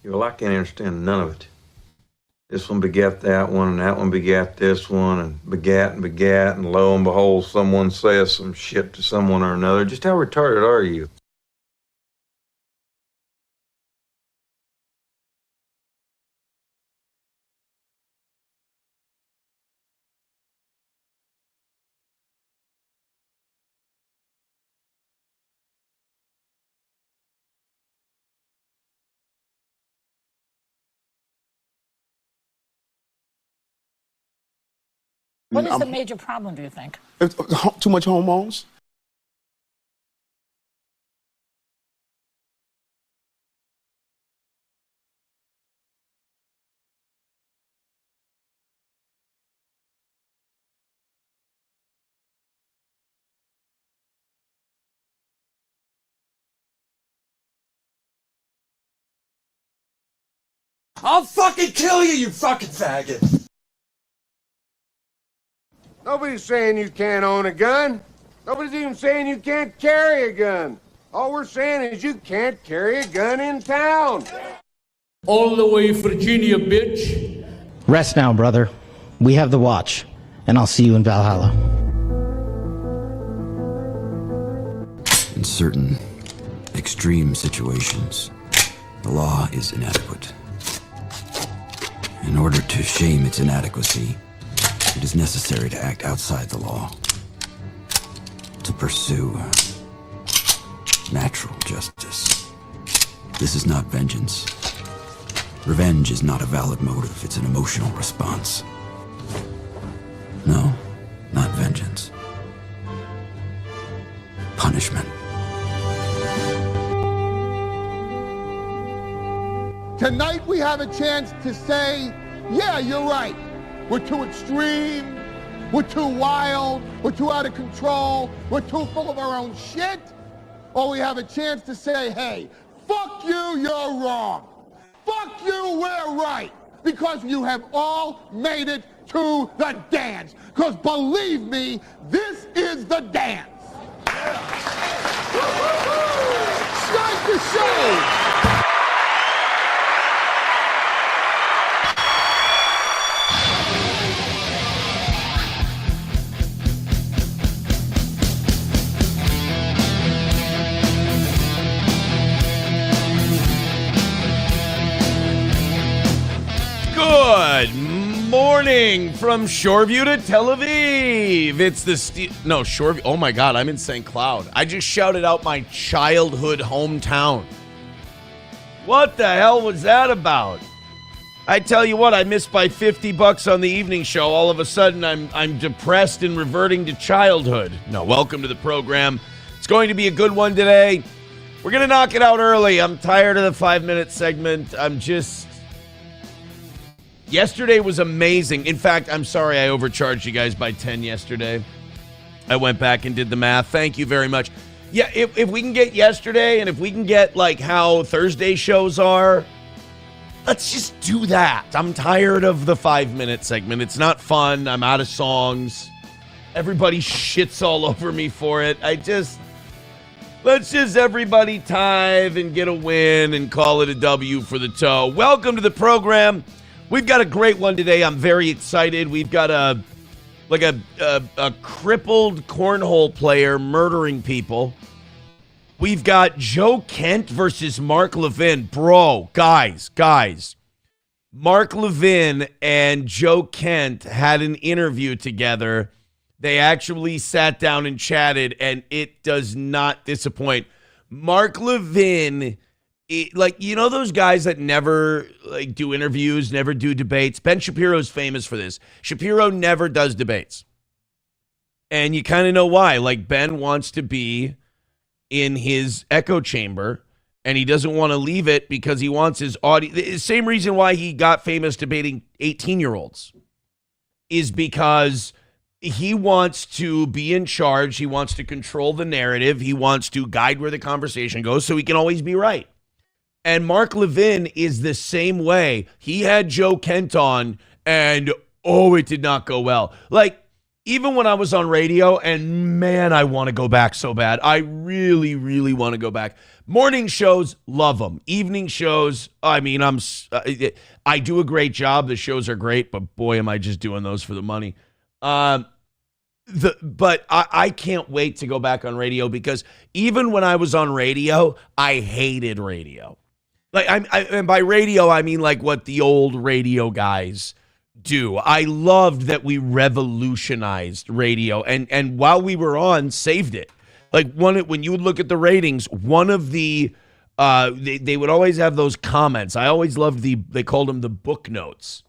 Well, I can't understand none of it. This one begat that one, and that one begat this one, and begat, and lo and behold, someone says some shit to someone or another. Just how retarded are you? What is the major problem, do you think? Too much hormones. I'll fucking kill you, you fucking faggot! Nobody's saying you can't own a gun. Nobody's even saying you can't carry a gun. All we're saying is you can't carry a gun in town. All the way Virginia, bitch. Rest now, brother. We have the watch, and I'll see you in Valhalla. In certain extreme situations, the law is inadequate. In order to shame its inadequacy, it is necessary to act outside the law, to pursue natural justice. This is not vengeance. Revenge is not a valid motive, it's an emotional response. No, not vengeance. Punishment. Tonight we have a chance to say, yeah, you're right. We're too extreme, we're too wild, we're too out of control, we're too full of our own shit. Or we have a chance to say, hey, fuck you, you're wrong. Fuck you, we're right. Because you have all made it to the dance. Because believe me, this is the dance. Start the show. Good morning from Shoreview to Tel Aviv. It's the Shoreview. Oh my God, I'm in St. Cloud. I just shouted out my childhood hometown. What the hell was that about? I tell you what, I missed by $50 on the evening show. All of a sudden, I'm depressed and reverting to childhood. No, welcome to the program. It's going to be a good one today. We're going to knock it out early. I'm tired of the 5-minute segment. Yesterday was amazing. In fact, I'm sorry I overcharged you guys by 10 yesterday. I went back and did the math. Thank you very much. Yeah, if we can get yesterday and if we can get like how Thursday shows are, let's just do that. I'm tired of the 5-minute segment. It's not fun. I'm out of songs. Everybody shits all over me for it. Let's just everybody tithe and get a win and call it a W for the toe. Welcome to the program. We've got a great one today. I'm very excited. We've got a crippled cornhole player murdering people. We've got Joe Kent versus Mark Levin. Bro, guys. Mark Levin and Joe Kent had an interview together. They actually sat down and chatted, and it does not disappoint. Mark Levin, those guys that never do interviews, never do debates. Ben Shapiro's famous for this. Shapiro never does debates. And you kind of know why. Like, Ben wants to be in his echo chamber, and he doesn't want to leave it because he wants his audience. The same reason why he got famous debating 18-year-olds is because he wants to be in charge. He wants to control the narrative. He wants to guide where the conversation goes so he can always be right. And Mark Levin is the same way. He had Joe Kent on, and it did not go well. Like, even when I was on radio, and man, I want to go back so bad. I really, really want to go back. Morning shows, love them. Evening shows, I mean, I do a great job. The shows are great, but boy, am I just doing those for the money. But I can't wait to go back on radio, because even when I was on radio, I hated radio. Like, and by radio, I mean like what the old radio guys do. I loved that we revolutionized radio, and while we were on, saved it. Like, when you would look at the ratings, one of the they would always have those comments. I always loved they called them the book notes,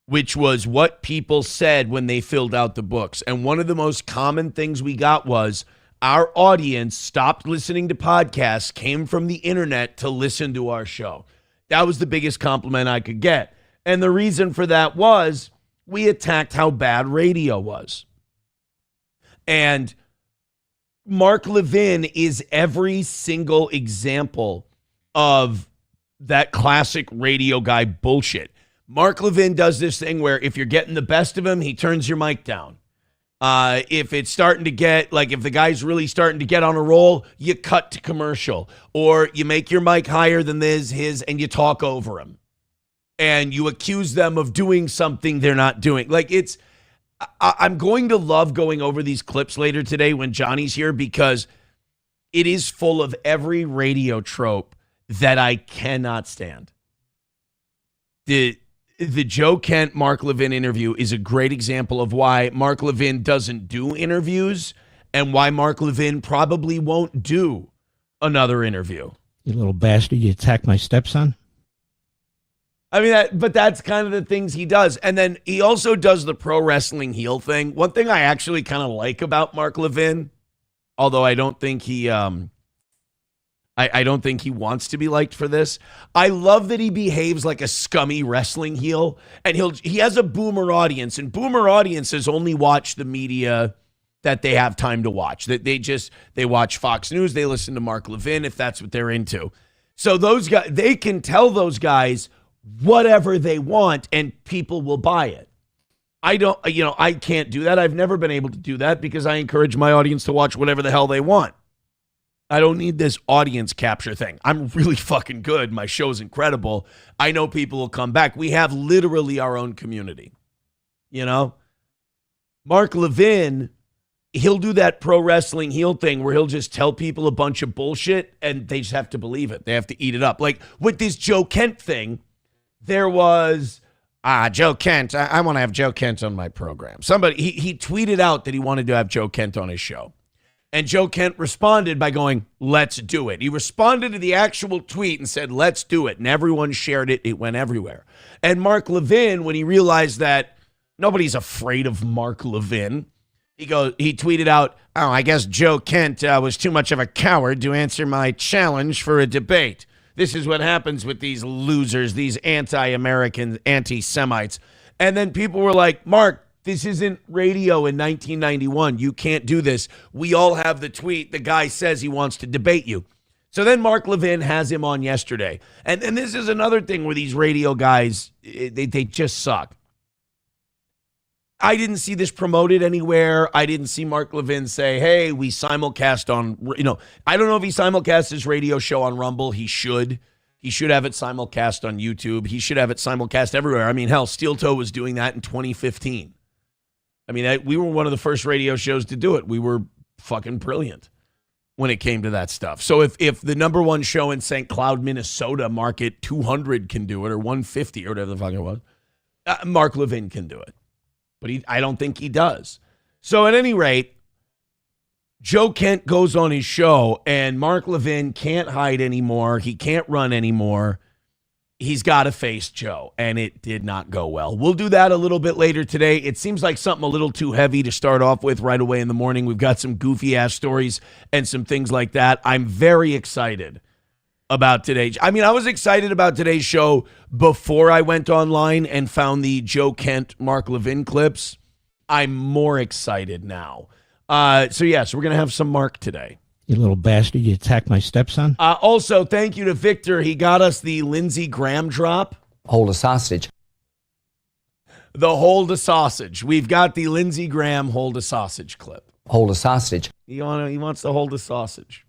which was what people said when they filled out the books. And one of the most common things we got was our audience stopped listening to podcasts, came from the internet to listen to our show. That was the biggest compliment I could get. And the reason for that was we attacked how bad radio was. And Mark Levin is every single example of that classic radio guy bullshit. Mark Levin does this thing where if you're getting the best of him, he turns your mic down. If it's starting to get, like, if the guy's really starting to get on a roll, you cut to commercial. Or you make your mic higher than his and you talk over him. And you accuse them of doing something they're not doing. Like, I'm going to love going over these clips later today when Johnny's here, because it is full of every radio trope that I cannot stand. The Joe Kent Mark Levin interview is a great example of why Mark Levin doesn't do interviews and why Mark Levin probably won't do another interview. You little bastard, you attacked my stepson? I mean, but that's kind of the things he does. And then he also does the pro wrestling heel thing. One thing I actually kind of like about Mark Levin, although I don't think he I don't think he wants to be liked for this. I love that he behaves like a scummy wrestling heel, and he has a boomer audience, and boomer audiences only watch the media that they have time to watch. That they watch Fox News, they listen to Mark Levin if that's what they're into. So those guys, they can tell those guys whatever they want and people will buy it. I can't do that. I've never been able to do that because I encourage my audience to watch whatever the hell they want. I don't need this audience capture thing. I'm really fucking good. My show's incredible. I know people will come back. We have literally our own community. You know? Mark Levin, he'll do that pro wrestling heel thing where he'll just tell people a bunch of bullshit and they just have to believe it. They have to eat it up. Like with this Joe Kent thing, there was Joe Kent. I want to have Joe Kent on my program. Somebody, he tweeted out that he wanted to have Joe Kent on his show. And Joe Kent responded by going, let's do it. He responded to the actual tweet and said, let's do it. And everyone shared it. It went everywhere. And Mark Levin, when he realized that nobody's afraid of Mark Levin, he tweeted out, oh, I guess Joe Kent was too much of a coward to answer my challenge for a debate. This is what happens with these losers, these anti-American, anti-Semites. And then people were like, Mark, this isn't radio in 1991. You can't do this. We all have the tweet. The guy says he wants to debate you. So then Mark Levin has him on yesterday. And this is another thing where these radio guys, they just suck. I didn't see this promoted anywhere. I didn't see Mark Levin say, hey, we simulcast on, I don't know if he simulcasts his radio show on Rumble. He should. He should have it simulcast on YouTube. He should have it simulcast everywhere. I mean, hell, Steel Toe was doing that in 2015. I mean, we were one of the first radio shows to do it. We were fucking brilliant when it came to that stuff. So if the number one show in St. Cloud, Minnesota, Market 200 can do it, or 150, or whatever the fuck it was, Mark Levin can do it. But I don't think he does. So at any rate, Joe Kent goes on his show, and Mark Levin can't hide anymore. He can't run anymore. He's got to face Joe, and it did not go well. We'll do that a little bit later today. It seems like something a little too heavy to start off with right away in the morning. We've got some goofy-ass stories and some things like that. I'm very excited about today. I mean, I was excited about today's show before I went online and found the Joe Kent, Mark Levin clips. I'm more excited now. So we're going to have some Mark today. You little bastard, you attacked my stepson? Also, thank you to Victor. He got us the Lindsey Graham drop. Hold us hostage. the hold a sausage. We've got the Lindsey Graham hold a sausage clip. Hold a sausage. He wants to hold a sausage.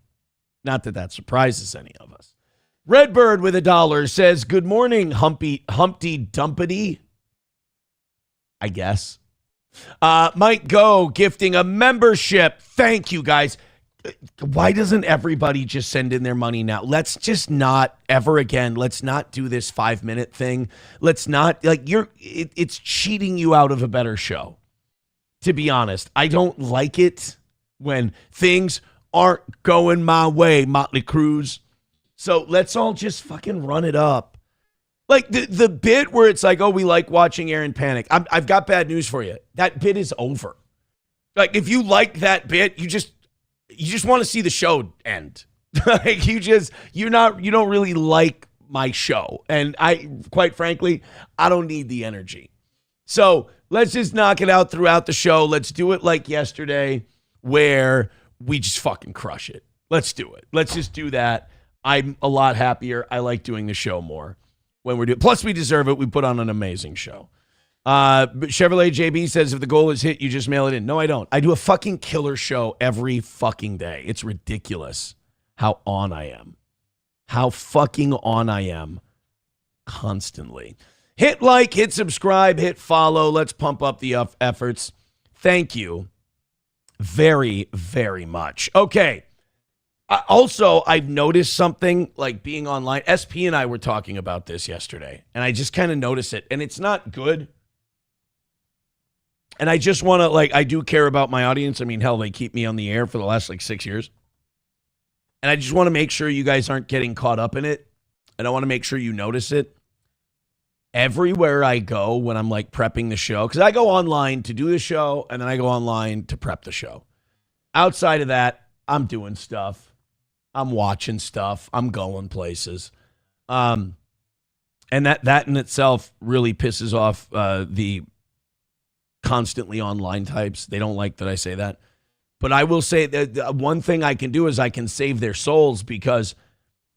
Not that that surprises any of us. Redbird with $1 says, good morning, Humpty Dumpity. I guess. Mike Go gifting a membership. Thank you, guys. Why doesn't everybody just send in their money now? Let's just not ever again. Let's not do this 5-minute thing. Let's not it's cheating you out of a better show. To be honest, I don't like it when things aren't going my way, Motley Cruz. So let's all just fucking run it up. Like the bit where it's like, oh, we like watching Aaron panic. I've got bad news for you. That bit is over. Like if you like that bit, you just want to see the show end. Like you don't really like my show. And quite frankly, I don't need the energy. So let's just knock it out throughout the show. Let's do it like yesterday where we just fucking crush it. Let's do it. Let's just do that. I'm a lot happier. I like doing the show more when we're doing. Plus, we deserve it. We put on an amazing show. Chevrolet JB says, if the goal is hit, you just mail it in. No, I don't. I do a fucking killer show every fucking day. It's ridiculous how on I am. How fucking on I am constantly. Hit like, hit subscribe, hit follow. Let's pump up the efforts. Thank you very, very much. Okay. Also, I've noticed something like being online. SP and I were talking about this yesterday, and I just kind of noticed it, and it's not good. And I just want to, I do care about my audience. I mean, hell, they keep me on the air for the last 6 years. And I just want to make sure you guys aren't getting caught up in it. And I want to make sure you notice it. Everywhere I go when I'm prepping the show, because I go online to do the show, and then I go online to prep the show. Outside of that, I'm doing stuff. I'm watching stuff. I'm going places. And that in itself really pisses off the constantly online types. They don't like that I say that. But I will say that one thing I can do is I can save their souls because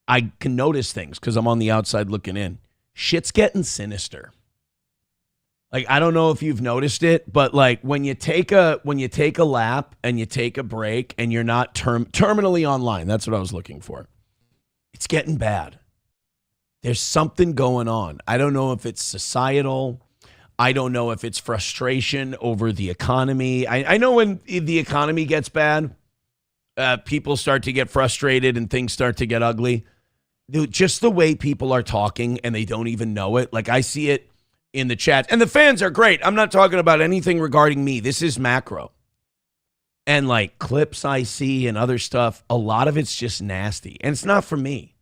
I can notice things because I'm on the outside looking in. Shit's getting sinister. I don't know if you've noticed it, but when you take a lap and you take a break and you're not terminally online, that's what I was looking for. It's getting bad. There's something going on. I don't know if it's societal. I don't know if it's frustration over the economy. I know when the economy gets bad, people start to get frustrated and things start to get ugly. Dude, just the way people are talking and they don't even know it. I see it in the chat. And the fans are great. I'm not talking about anything regarding me. This is macro. And clips I see and other stuff, a lot of it's just nasty. And it's not for me.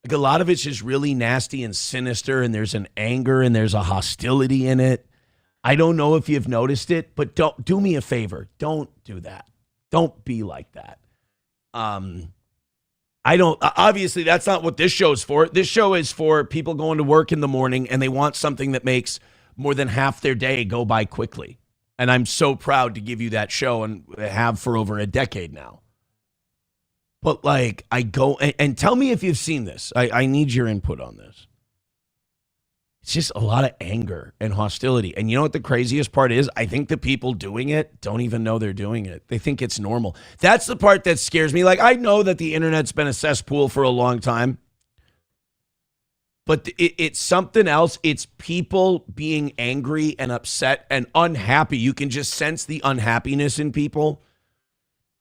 A lot of it's just really nasty and sinister, and there's an anger and there's a hostility in it. I don't know if you've noticed it, but don't do me a favor. Don't do that. Don't be like that. Obviously, that's not what this show is for. This show is for people going to work in the morning and they want something that makes more than half their day go by quickly. And I'm so proud to give you that show and have for over a decade now. But I go and tell me if you've seen this. I need your input on this. It's just a lot of anger and hostility. And you know what the craziest part is? I think the people doing it don't even know they're doing it. They think it's normal. That's the part that scares me. I know that the internet's been a cesspool for a long time. But it's something else. It's people being angry and upset and unhappy. You can just sense the unhappiness in people.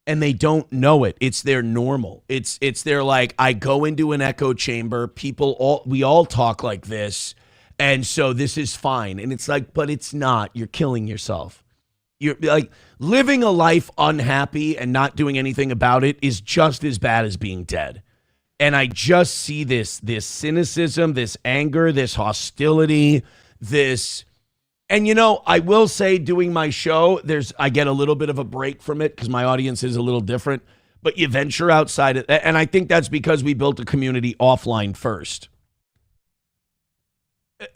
And they don't know it. It's their normal. It's their I go into an echo chamber. We all talk like this. And so this is fine. And it's but it's not. You're killing yourself. You're living a life unhappy and not doing anything about it is just as bad as being dead. And I just see this cynicism, this anger, this hostility, and I will say doing my show, I get a little bit of a break from it because my audience is a little different, but you venture outside it. And I think that's because we built a community offline first.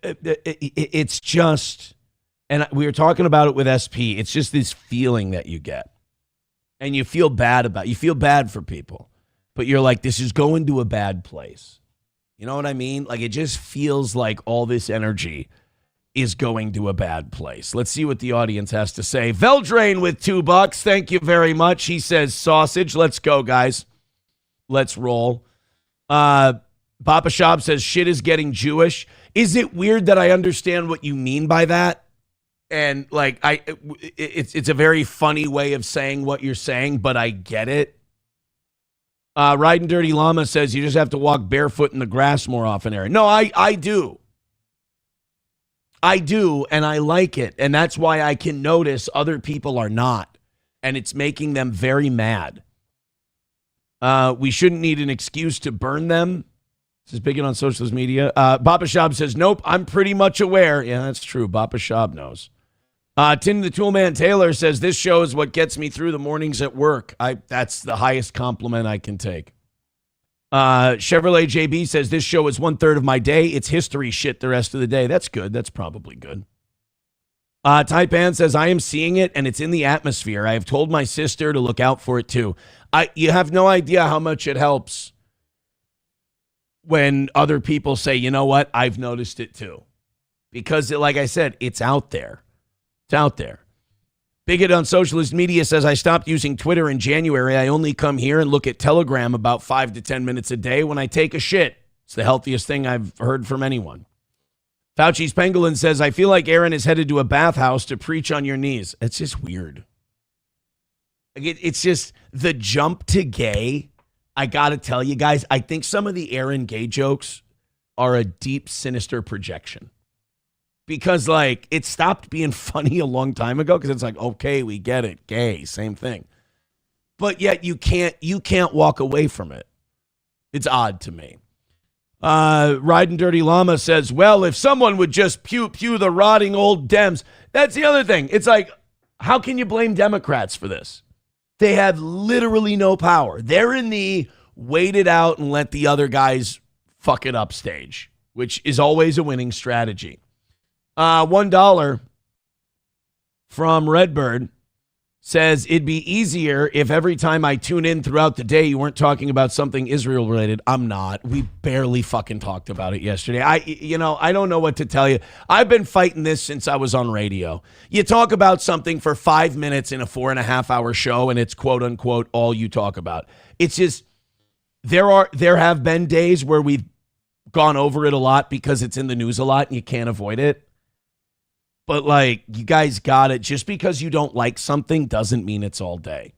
It's just, and we were talking about it with SP. It's just this feeling that you get and you feel bad for people, but you're this is going to a bad place. You know what I mean? It just feels like all this energy is going to a bad place. Let's see what the audience has to say. Veldrain with $2. Thank you very much. He says sausage. Let's go, guys. Let's roll. Papa Shab says shit is getting Jewish. Is it weird that I understand what you mean by that? And like it's a very funny way of saying what you're saying, but I get it. Riding Dirty Llama says you just have to walk barefoot in the grass more often, Aaron. No, I do. I do, and I like it. And that's why I can notice other people are not. And it's making them very mad. We shouldn't need an excuse to burn them. This is big on social media. Papa Shab says, nope, I'm pretty much aware. Yeah, that's true. Papa Shab knows. Tim the Toolman Taylor says, this show is what gets me through the mornings at work. That's the highest compliment I can take. Chevrolet JB says, this show is 1/3 of my day. It's history shit the rest of the day. That's good. That's probably good. Taipan says, I am seeing it, and it's in the atmosphere. I have told my sister to look out for it, too. You have no idea how much it helps when other people say, you know what, I've noticed it, too. Because, like I said, it's out there. It's out there. Bigot on Socialist Media says, I stopped using Twitter in January. I only come here and look at Telegram about 5 to 10 minutes a day when I take a shit. It's the healthiest thing I've heard from anyone. Fauci's Pangolin says, I feel like Aaron is headed to a bathhouse to preach on your knees. It's just weird. It's just the jump to gay. I got to tell you guys, I think some of the Aaron gay jokes are a deep, sinister projection. Because, like, it stopped being funny a long time ago because it's like, okay, we get it. Gay, same thing. But yet you can't walk away from it. It's odd to me. Riding Dirty Llama says, well, if someone would just pew the rotting old Dems. That's the other thing. It's like, how can you blame Democrats for this? They have literally no power. They're in the wait it out and let the other guys fuck it up stage, which is always a winning strategy. $1 from Redbird says, it'd be easier if every time I tune in throughout the day, you weren't talking about something Israel related. I'm not. We barely fucking talked about it yesterday. I don't know what to tell you. I've been fighting this since I was on radio. You talk about something for 5 minutes in a 4.5-hour show and it's quote unquote all you talk about. It's just, there have been days where we've gone over it a lot because it's in the news a lot and you can't avoid it. But, like, you guys got it. Just because you don't like something doesn't mean it's all day.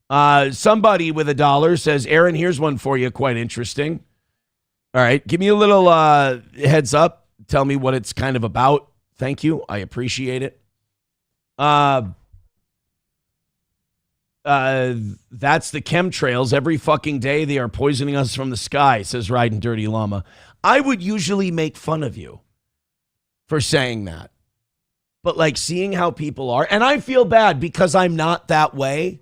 Somebody with $1 says, Aaron, here's one for you. Quite interesting. All right. Give me a little heads up. Tell me what it's kind of about. Thank you. I appreciate it. That's the chemtrails. Every fucking day they are poisoning us from the sky, says Riding Dirty Llama. I would usually make fun of you for saying that. But, like, seeing how people are, and I feel bad because I'm not that way,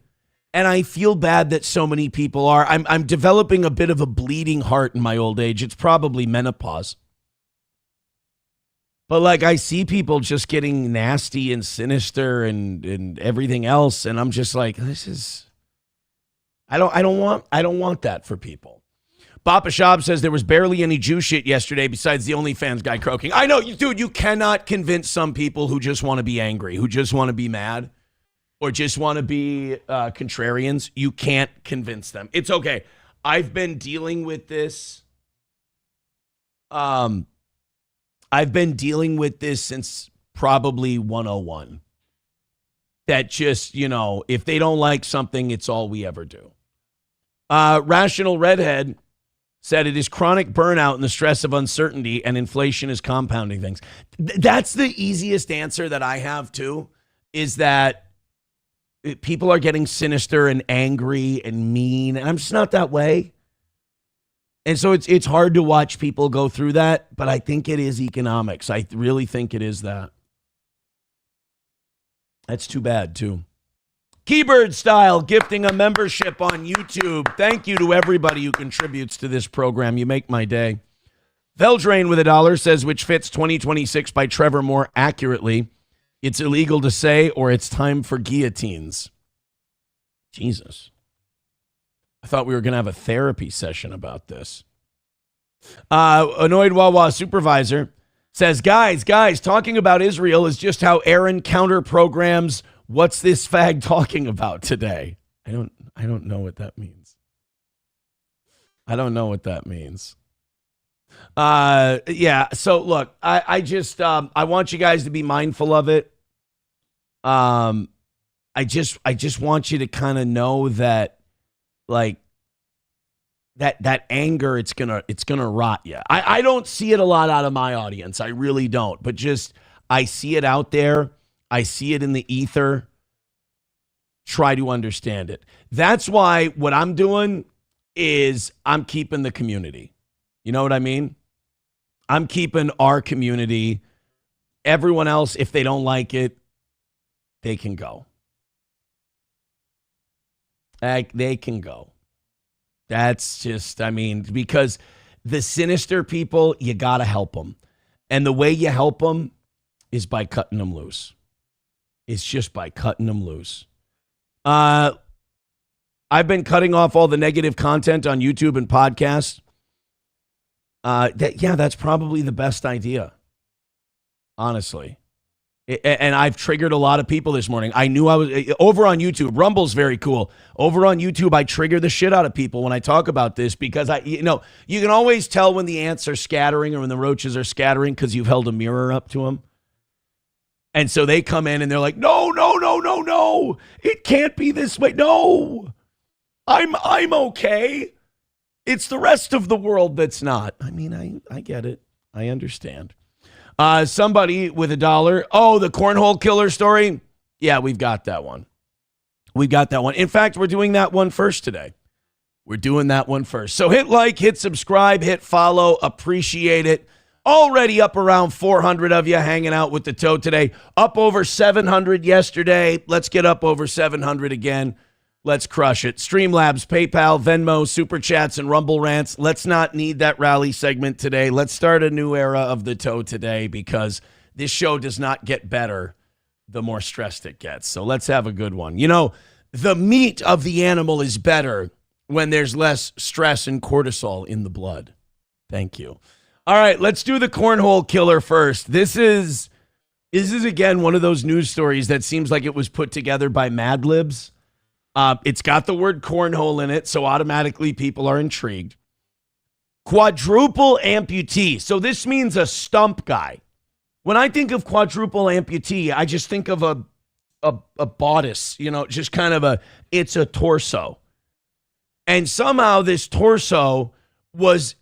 and I feel bad that so many people are. I'm developing a bit of a bleeding heart in my old age. It's probably menopause. But, like, I see people just getting nasty and sinister and everything else, and I'm just like, this is, I don't want that for people. Papa Shab says there was barely any Jew shit yesterday besides the OnlyFans guy croaking. I know, dude, you cannot convince some people who just want to be angry, who just want to be mad, or just want to be contrarians. You can't convince them. It's okay. I've been dealing with this. I've been dealing with this since probably 101. That just, if they don't like something, it's all we ever do. Rational Redhead said it is chronic burnout and the stress of uncertainty, and inflation is compounding things. That's the easiest answer that I have, too, is that people are getting sinister and angry and mean, and I'm just not that way. And so it's hard to watch people go through that, but I think it is economics. I really think it is that. That's too bad, too. Keybird Style gifting a membership on YouTube. Thank you to everybody who contributes to this program. You make my day. Veldrain with $1 says, which fits 2026 by Trevor Moore accurately. It's illegal to say, or it's time for guillotines. Jesus. I thought we were going to have a therapy session about this. Annoyed Wawa Supervisor Says, guys, talking about Israel is just how Aaron counter programs. What's this fag talking about today? I don't know what that means. I don't know what that means. Yeah. So look, I just I want you guys to be mindful of it. I just want you to kind of know that, like, that anger, it's gonna rot you. I don't see it a lot out of my audience. I really don't. But just, I see it out there. I see it in the ether. Try to understand it. That's why what I'm doing is I'm keeping the community. You know what I mean? I'm keeping our community. Everyone else, if they don't like it, they can go. They can go. That's just, I mean, because the sinister people, you got to help them. And the way you help them is by cutting them loose. It's just by cutting them loose. I've been cutting off all the negative content on YouTube and podcasts. That's probably the best idea, honestly. And I've triggered a lot of people this morning. I knew I was over on YouTube. Rumble's very cool. Over on YouTube, I trigger the shit out of people when I talk about this because you can always tell when the ants are scattering or when the roaches are scattering because you've held a mirror up to them. And so they come in and they're like, no, it can't be this way. No, I'm okay. It's the rest of the world that's not. I mean, I get it. I understand. Somebody with $1. Oh, the cornhole killer story. Yeah, we've got that one. In fact, we're doing that one first today. So hit like, hit subscribe, hit follow. Appreciate it. Already up around 400 of you hanging out with the Toad today. Up over 700 yesterday. Let's get up over 700 again. Let's crush it. Streamlabs, PayPal, Venmo, Super Chats, and Rumble Rants. Let's not need that rally segment today. Let's start a new era of the Toad today because this show does not get better the more stressed it gets. So let's have a good one. You know, the meat of the animal is better when there's less stress and cortisol in the blood. Thank you. All right, let's do the cornhole killer first. This is again one of those news stories that seems like it was put together by Mad Libs. It's got the word cornhole in it, so automatically people are intrigued. Quadruple amputee. So this means a stump guy. When I think of quadruple amputee, I just think of a bodice, just kind of it's a torso. And somehow this torso was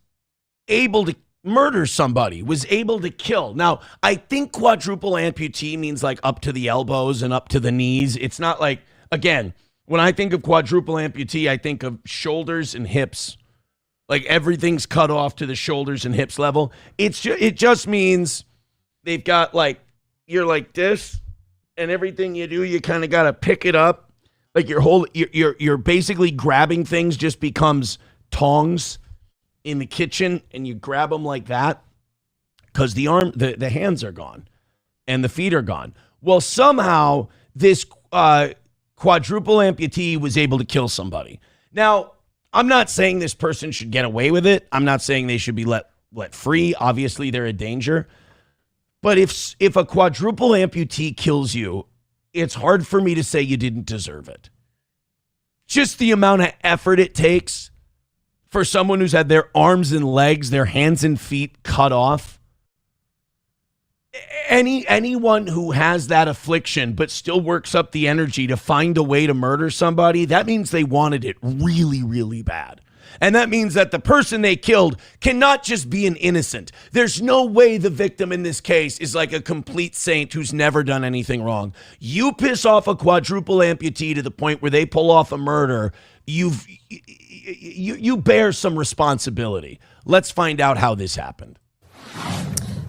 able to murder somebody, was able to kill. Now, I think quadruple amputee means like up to the elbows and up to the knees. It's not like, again, when I think of quadruple amputee, I think of shoulders and hips. Like everything's cut off to the shoulders and hips level. It just means they've got like, you're like this, and everything you do, you kind of got to pick it up. Like you're basically grabbing things just becomes tongs in the kitchen, and you grab them like that because the hands are gone and the feet are gone. Well, somehow this quadruple amputee was able to kill somebody. Now, I'm not saying this person should get away with it. I'm not saying they should be let free. Obviously, they're a danger. But if a quadruple amputee kills you, it's hard for me to say you didn't deserve it. Just the amount of effort it takes for someone who's had their arms and legs, their hands and feet cut off. Anyone who has that affliction but still works up the energy to find a way to murder somebody, that means they wanted it really, really bad. And that means that the person they killed cannot just be an innocent. There's no way the victim in this case is like a complete saint who's never done anything wrong. You piss off a quadruple amputee to the point where they pull off a murder, you bear some responsibility. Let's find out how this happened.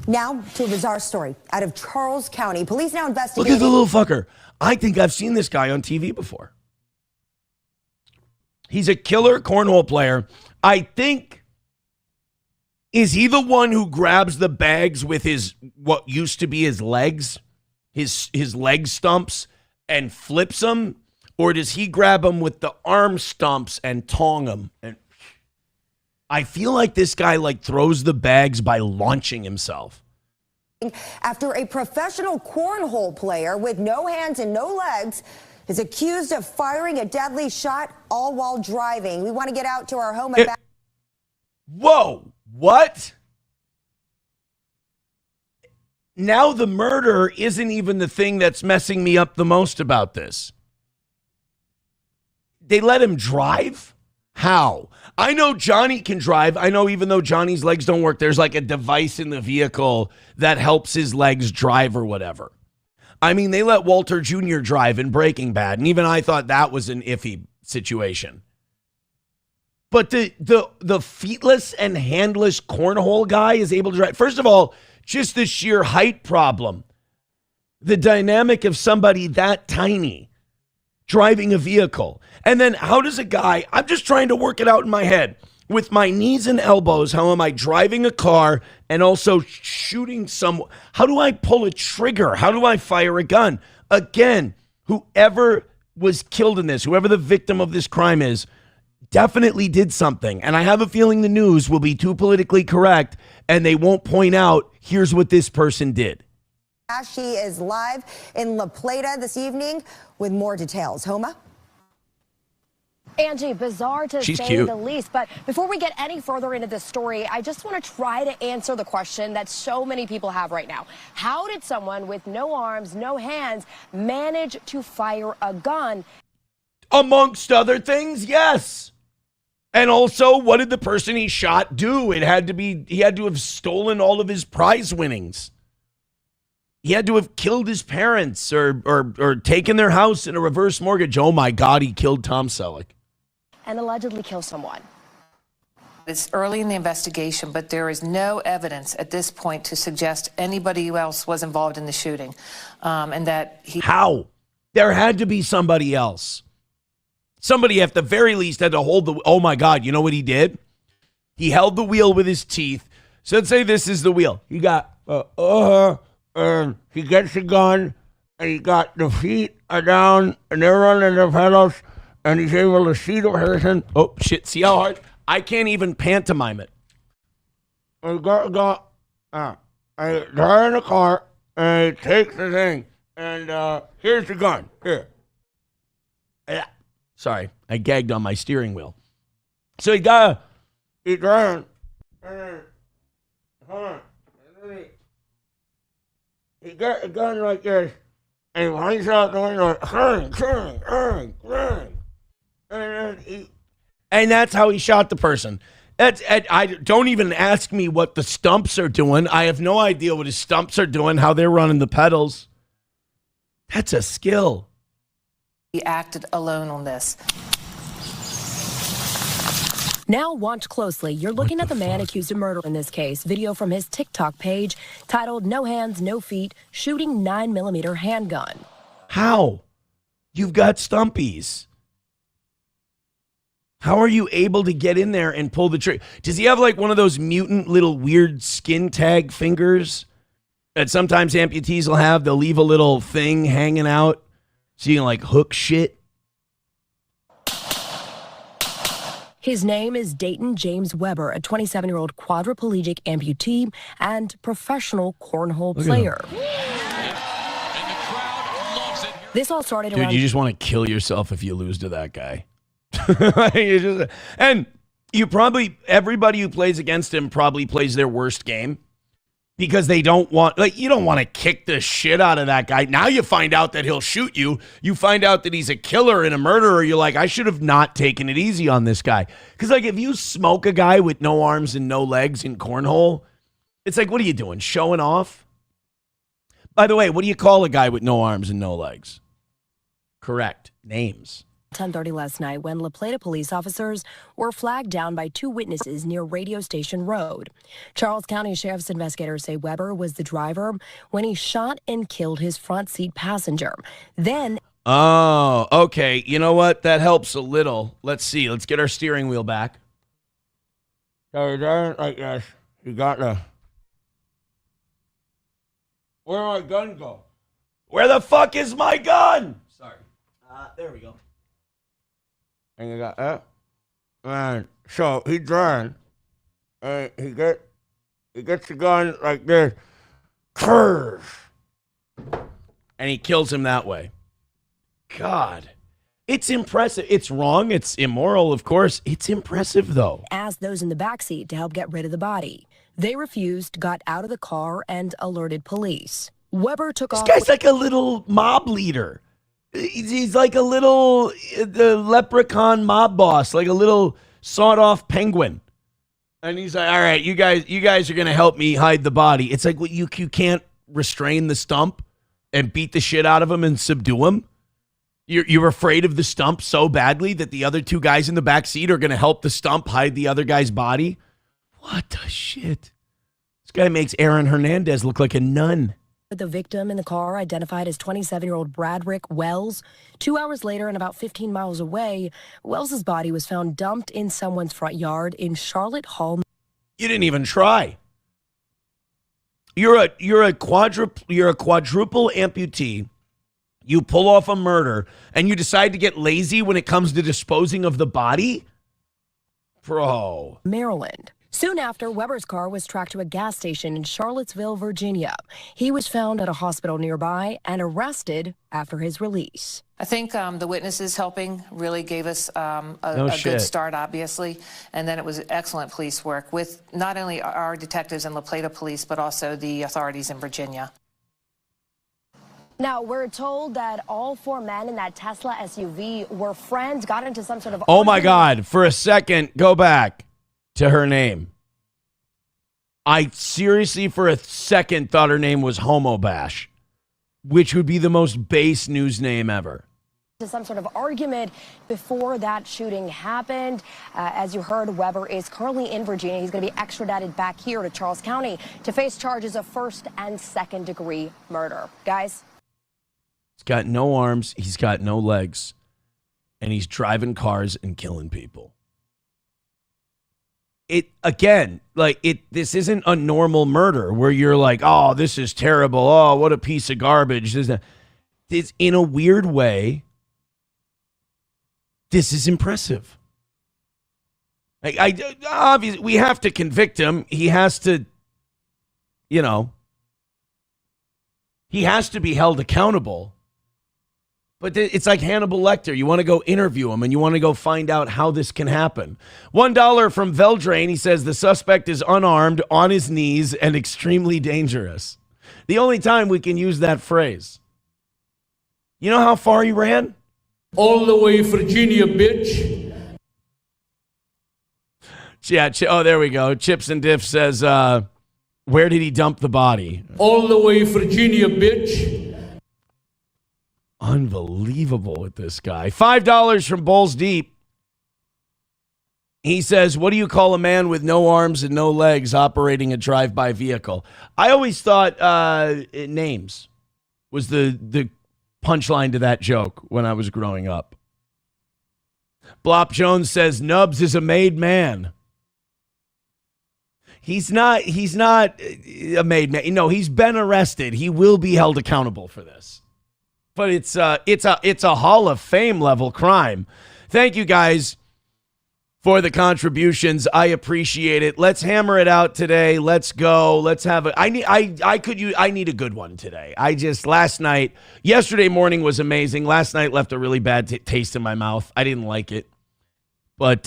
Now to a bizarre story out of Charles County. Police now investigating. Look at the little fucker. I think I've seen this guy on TV before. He's a killer cornhole player. I think, is he the one who grabs the bags with what used to be his legs, his leg stumps, and flips them? Or does he grab them with the arm stumps and tong them? And I feel like this guy throws the bags by launching himself. after a professional cornhole player with no hands and no legs is accused of firing a deadly shot all while driving. We want to get out to our home. Whoa, what? Now the murder isn't even the thing that's messing me up the most about this. They let him drive? How? I know Johnny can drive. I know even though Johnny's legs don't work, there's like a device in the vehicle that helps his legs drive or whatever. I mean, they let Walter Jr. drive in Breaking Bad, and even I thought that was an iffy situation. But the feetless and handless cornhole guy is able to drive. First of all, just the sheer height problem. The dynamic of somebody that tiny driving a vehicle. And then how does a guy, I'm just trying to work it out in my head. With my knees and elbows, how am I driving a car and also shooting someone? How do I pull a trigger? How do I fire a gun? Again, whoever was killed in this, whoever the victim of this crime is, definitely did something. And I have a feeling the news will be too politically correct and they won't point out, here's what this person did. She is live in La Plata this evening with more details. Homa? Angie, bizarre to say the least. But before we get any further into this story, I just want to try to answer the question that so many people have right now. How did someone with no arms, no hands manage to fire a gun? Amongst other things, yes. And also, what did the person he shot do? He had to have stolen all of his prize winnings. He had to have killed his parents or taken their house in a reverse mortgage. Oh my God, he killed Tom Selleck. And allegedly kill someone. It's early in the investigation, but there is no evidence at this point to suggest anybody else was involved in the shooting. And that he... How? There had to be somebody else. Somebody at the very least had to hold the... Oh my God, you know what he did? He held the wheel with his teeth. So let's say this is the wheel. He got... and he gets the gun, and he got the feet are down, and they're running the pedals, and he's able to see the person. Oh, shit, see how hard? I can't even pantomime it. I drive in the car, and he takes the thing, and here's the gun. Here. Yeah. Sorry, I gagged on my steering wheel. So he's driving, and he got a gun like this, and he points out the window, and that's how he shot the person. I don't even ask me what the stumps are doing. I have no idea what his stumps are doing, how they're running the pedals. That's a skill. He acted alone on this. Now watch closely. You're looking at the man accused of murder in this case. Video from his TikTok page titled "No Hands, No Feet, Shooting 9mm Handgun." How? You've got stumpies. How are you able to get in there and pull the trigger? Does he have like one of those mutant little weird skin tag fingers that sometimes amputees will have? They'll leave a little thing hanging out so you can like hook shit. His name is Dayton James Weber, a 27-year-old quadriplegic amputee and professional cornhole player. This all started around... Dude, you just want to kill yourself if you lose to that guy. And you probably... Everybody who plays against him probably plays their worst game. Because they don't want, like, you don't want to kick the shit out of that guy. Now you find out that he'll shoot you. You find out that he's a killer and a murderer. You're like, I should have not taken it easy on this guy. Because, like, if you smoke a guy with no arms and no legs in cornhole, it's like, what are you doing? Showing off? By the way, what do you call a guy with no arms and no legs? Correct. Names. 10:30 last night when La Plata police officers were flagged down by two witnesses near Radio Station Road. Charles County Sheriff's investigators say Weber was the driver when he shot and killed his front seat passenger. Then... Oh, okay. You know what? That helps a little. Let's see. Let's get our steering wheel back. Sorry, darn, like this. You got the... Where'd my gun go? Where the fuck is my gun? Sorry. There we go. And you got that. And so he drives, and he gets the gun like this, curve. And he kills him that way. God. It's impressive. It's wrong. It's immoral, of course. It's impressive, though. Asked those in the backseat to help get rid of the body. They refused, got out of the car, and alerted police. Weber took off. This guy's like a little mob leader. He's like a little the leprechaun mob boss, like a little sawed-off penguin. And he's like, all right, you guys are going to help me hide the body. It's like, well, you can't restrain the stump and beat the shit out of him and subdue him? You're afraid of the stump so badly that the other two guys in the back seat are going to help the stump hide the other guy's body? What the shit? This guy makes Aaron Hernandez look like a nun. The victim in the car, identified as 27-year-old Bradrick Wells. 2 hours later and about 15 miles away, Wells's body was found dumped in someone's front yard in Charlotte Hall. You didn't even try. You're a quadruple amputee. You pull off a murder, and you decide to get lazy when it comes to disposing of the body? Bro. Maryland. Soon after, Weber's car was tracked to a gas station in Charlottesville, Virginia. He was found at a hospital nearby and arrested after his release. I think the witnesses helping really gave us a good start, obviously. And then it was excellent police work with not only our detectives and La Plata Police, but also the authorities in Virginia. Now, we're told that all four men in that Tesla SUV were friends, got into some sort of... Oh, my God. For a second, go back to her name. I seriously, for a second, thought her name was Homo Bash, which would be the most base news name ever. To some sort of argument before that shooting happened. As you heard, Weber is currently in Virginia. He's going to be extradited back here to Charles County to face charges of first and second degree murder. Guys? He's got no arms, he's got no legs, and he's driving cars and killing people. This isn't a normal murder where you're like, oh, this is terrible. Oh, what a piece of garbage. This, in a weird way, this is impressive. Obviously, we have to convict him. He has to, he has to be held accountable. But it's like Hannibal Lecter. You want to go interview him and you want to go find out how this can happen. $1 from Veldrain. He says the suspect is unarmed, on his knees, and extremely dangerous. The only time we can use that phrase. You know how far he ran? All the way Virginia, bitch. Yeah. Oh, there we go. Chips and Diff says, where did he dump the body? All the way Virginia, bitch. Unbelievable with this guy. $5 from Bowls Deep. He says, what do you call a man with no arms and no legs operating a drive-by vehicle? I always thought names was the punchline to that joke when I was growing up. Blop Jones says, Nubs is a made man. He's not a made man. No, he's been arrested. He will be held accountable for this. But it's a Hall of Fame level crime. Thank you guys for the contributions. I appreciate it. Let's hammer it out today. Let's go. Let's have I need a good one today. Yesterday morning was amazing. Last night left a really bad taste in my mouth. I didn't like it. But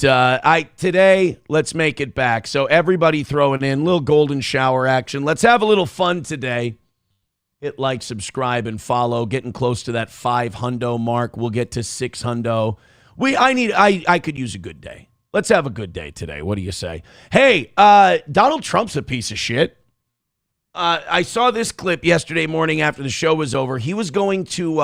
today, let's make it back. So everybody throwing in a little golden shower action. Let's have a little fun today. Hit like, subscribe, and follow. Getting close to that 500 mark. We'll get to 600. I could use a good day. Let's have a good day today. What do you say? Hey, Donald Trump's a piece of shit. I saw this clip yesterday morning after the show was over. He was going to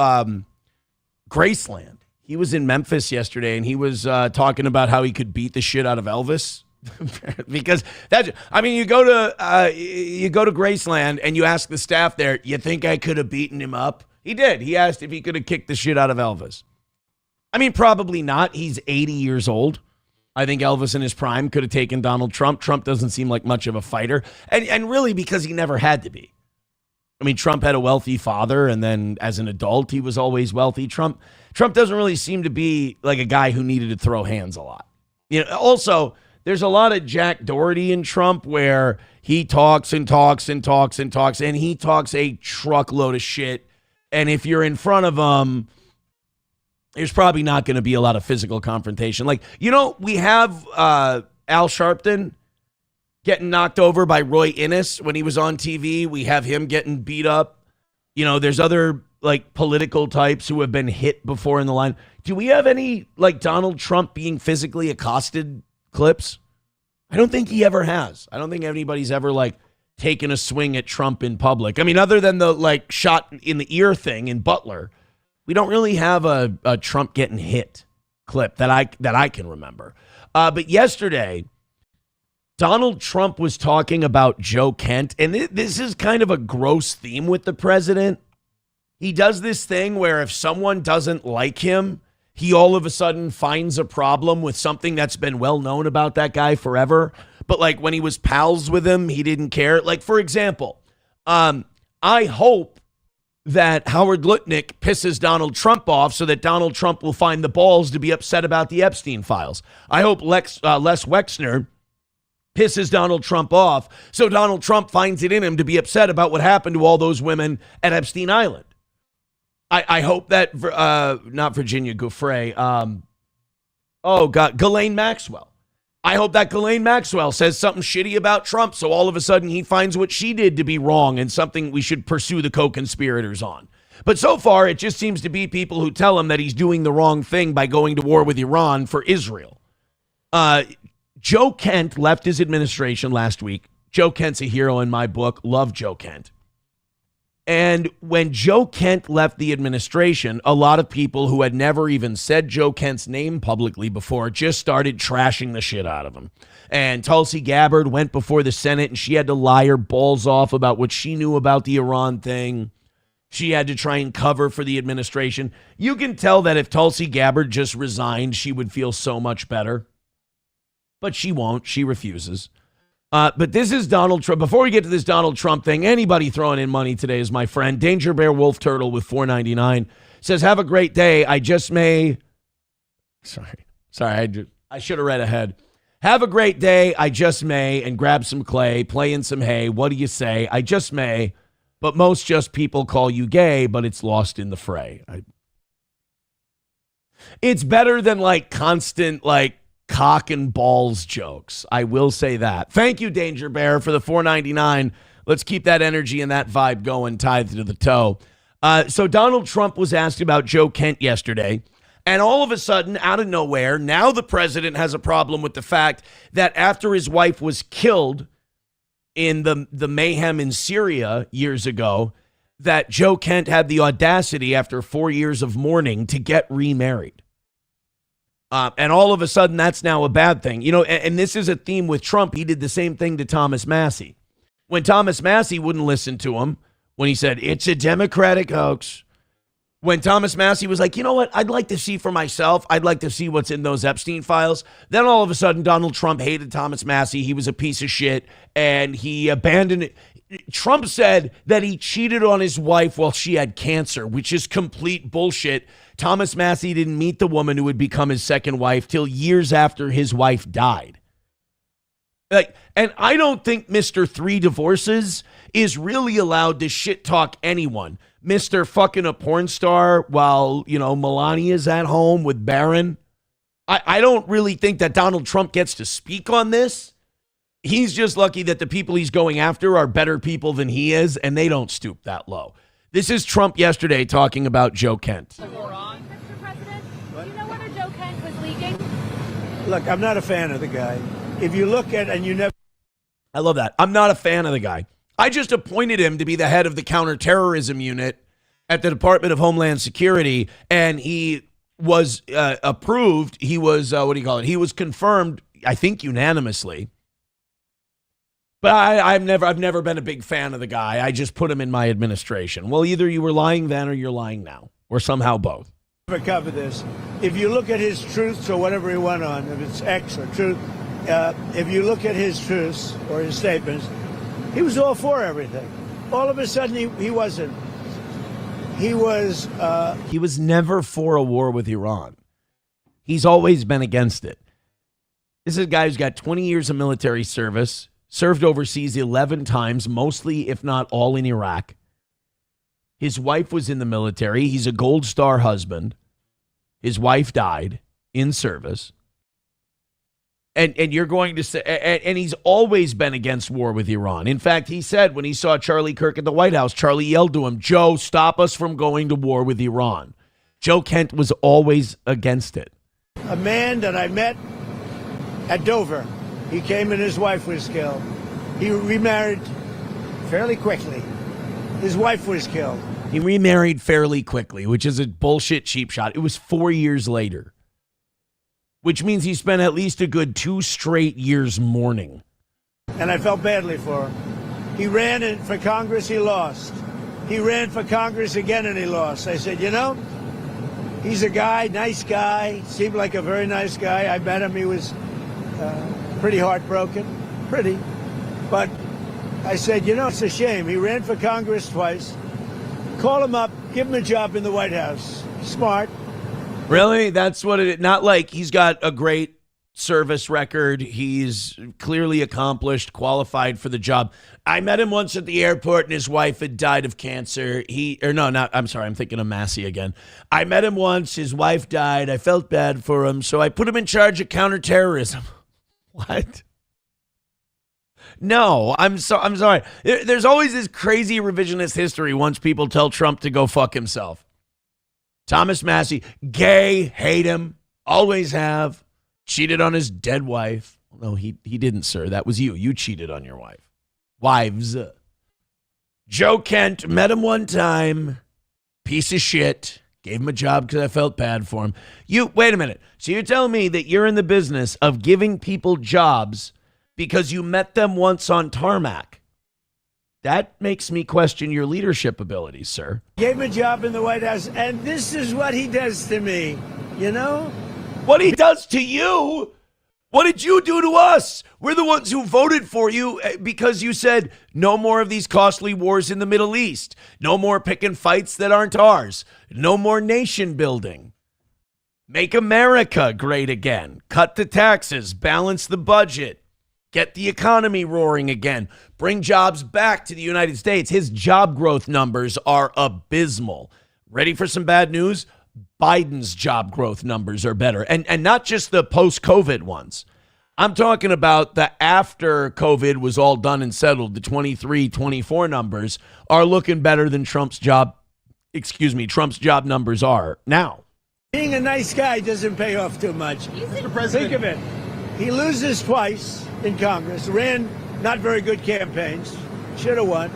Graceland. He was in Memphis yesterday, and he was talking about how he could beat the shit out of Elvis. Because you go to Graceland and you ask the staff there, you think I could have beaten him up? He did. He asked if he could have kicked the shit out of Elvis. I mean, probably not. He's 80 years old. I think Elvis in his prime could have taken Donald Trump. Trump doesn't seem like much of a fighter. And really because he never had to be. I mean, Trump had a wealthy father, and then as an adult, he was always wealthy. Trump doesn't really seem to be like a guy who needed to throw hands a lot. Also, there's a lot of Jack Doherty in Trump where he talks and talks and talks and talks, and he talks a truckload of shit. And if you're in front of him, there's probably not going to be a lot of physical confrontation. Like, we have Al Sharpton getting knocked over by Roy Innis when he was on TV. We have him getting beat up. There's other like political types who have been hit before in the line. Do we have any like Donald Trump being physically accosted clips? I don't think he ever has. I don't think anybody's ever like taken a swing at Trump in public. I mean, other than the like shot in the ear thing in Butler, we don't really have a Trump getting hit clip that I can remember. But yesterday, Donald Trump was talking about Joe Kent, and this is kind of a gross theme with the president. He does this thing where if someone doesn't like him, he all of a sudden finds a problem with something that's been well known about that guy forever. But like when he was pals with him, he didn't care. Like, for example, I hope that Howard Lutnick pisses Donald Trump off so that Donald Trump will find the balls to be upset about the Epstein files. I hope Les Wexner pisses Donald Trump off so Donald Trump finds it in him to be upset about what happened to all those women at Epstein Island. I hope that, not Virginia Giuffre, Ghislaine Maxwell. I hope that Ghislaine Maxwell says something shitty about Trump so all of a sudden he finds what she did to be wrong and something we should pursue the co-conspirators on. But so far, it just seems to be people who tell him that he's doing the wrong thing by going to war with Iran for Israel. Joe Kent left his administration last week. Joe Kent's a hero in my book. Love Joe Kent. And when Joe Kent left the administration, a lot of people who had never even said Joe Kent's name publicly before just started trashing the shit out of him. And Tulsi Gabbard went before the Senate and she had to lie her balls off about what she knew about the Iran thing. She had to try and cover for the administration. You can tell that if Tulsi Gabbard just resigned, she would feel so much better. But she won't. She refuses. But this is Donald Trump. Before we get to this Donald Trump thing, anybody throwing in money today is my friend. Danger Bear Wolf Turtle with $4.99 says, have a great day. I just may. Sorry. I should have read ahead. Have a great day. I just may. And grab some clay, play in some hay. What do you say? I just may. But most just people call you gay, but it's lost in the fray. It's better than like constant like cock and balls jokes. I will say that. Thank you, Danger Bear, for the $4.99. Let's keep that energy and that vibe going, tithed to the toe. So Donald Trump was asked about Joe Kent yesterday, and all of a sudden, out of nowhere, now the president has a problem with the fact that after his wife was killed in the mayhem in Syria years ago, that Joe Kent had the audacity after 4 years of mourning to get remarried. And all of a sudden, that's now a bad thing. And this is a theme with Trump. He did the same thing to Thomas Massie. When Thomas Massie wouldn't listen to him, when he said, it's a Democratic hoax. When Thomas Massie was like, you know what, I'd like to see for myself. I'd like to see what's in those Epstein files. Then all of a sudden, Donald Trump hated Thomas Massie. He was a piece of shit, and he abandoned it. Trump said that he cheated on his wife while she had cancer, which is complete bullshit. Thomas Massie didn't meet the woman who would become his second wife till years after his wife died. And I don't think Mr. 3 Divorces is really allowed to shit talk anyone. Mr. fucking a porn star while, Melania's at home with Barron. I don't really think that Donald Trump gets to speak on this. He's just lucky that the people he's going after are better people than he is, and they don't stoop that low. This is Trump yesterday talking about Joe Kent. Mr. President, do you know whether Joe Kent was leaking? Look, I'm not a fan of the guy. If you look at, and you never... I love that. I'm not a fan of the guy. I just appointed him to be the head of the counterterrorism unit at the Department of Homeland Security, and he was approved. He was, He was confirmed, I think, unanimously. But I've never been a big fan of the guy. I just put him in my administration. Well, either you were lying then or you're lying now, or somehow both. Cover this. If you look at his truths or whatever he went on, if it's X or truth, if you look at his truths or his statements, he was all for everything. All of a sudden, he wasn't. He was never for a war with Iran. He's always been against it. This is a guy who's got 20 years of military service, served overseas 11 times, mostly, if not all, in Iraq. His wife was in the military. He's a Gold Star husband. His wife died in service. And you're going to say, and he's always been against war with Iran. In fact, he said when he saw Charlie Kirk at the White House, Charlie yelled to him, "Joe, stop us from going to war with Iran." Joe Kent was always against it. A man that I met at Dover, he came and his wife was killed. He remarried fairly quickly. His wife was killed. He remarried fairly quickly, which is a bullshit cheap shot. It was 4 years later, which means he spent at least a good 2 straight years mourning. And I felt badly for him. He ran for Congress, he lost. He ran for Congress again and he lost. I said, you know, he's a guy, nice guy, seemed like a very nice guy. I met him, he was pretty heartbroken, But I said, you know, it's a shame. He ran for Congress twice. Call him up, give him a job in the White House. Smart. Really? That's what it is. Not like he's got a great service record. He's clearly accomplished, qualified for the job. I met him once at the airport and his wife had died of cancer. I'm thinking of Massey again. I met him once, his wife died. I felt bad for him, so I put him in charge of counterterrorism. What? No, I'm sorry. There's always this crazy revisionist history once people tell Trump to go fuck himself. Thomas Massey, gay, hate him, always have, cheated on his dead wife. No, he didn't, sir. That was you. You cheated on your wife. Wives. Joe Kent, met him one time, piece of shit, gave him a job because I felt bad for him. Wait a minute. So you're telling me that you're in the business of giving people jobs because you met them once on tarmac? That makes me question your leadership abilities, sir. Gave him a job in the White House, and this is what he does to me, you know? What he does to you? What did you do to us? We're the ones who voted for you because you said no more of these costly wars in the Middle East. No more picking fights that aren't ours. No more nation building. Make America great again. Cut the taxes. Balance the budget. Get the economy roaring again. Bring jobs back to the United States. His job growth numbers are abysmal. Ready for some bad news? Biden's job growth numbers are better. And not just the post-COVID ones. I'm talking about the after COVID was all done and settled. The 23, 24 numbers are looking better than Trump's job numbers are now. Being a nice guy doesn't pay off too much. Mr. President. Think of it. He loses twice in Congress, ran not very good campaigns, should have won,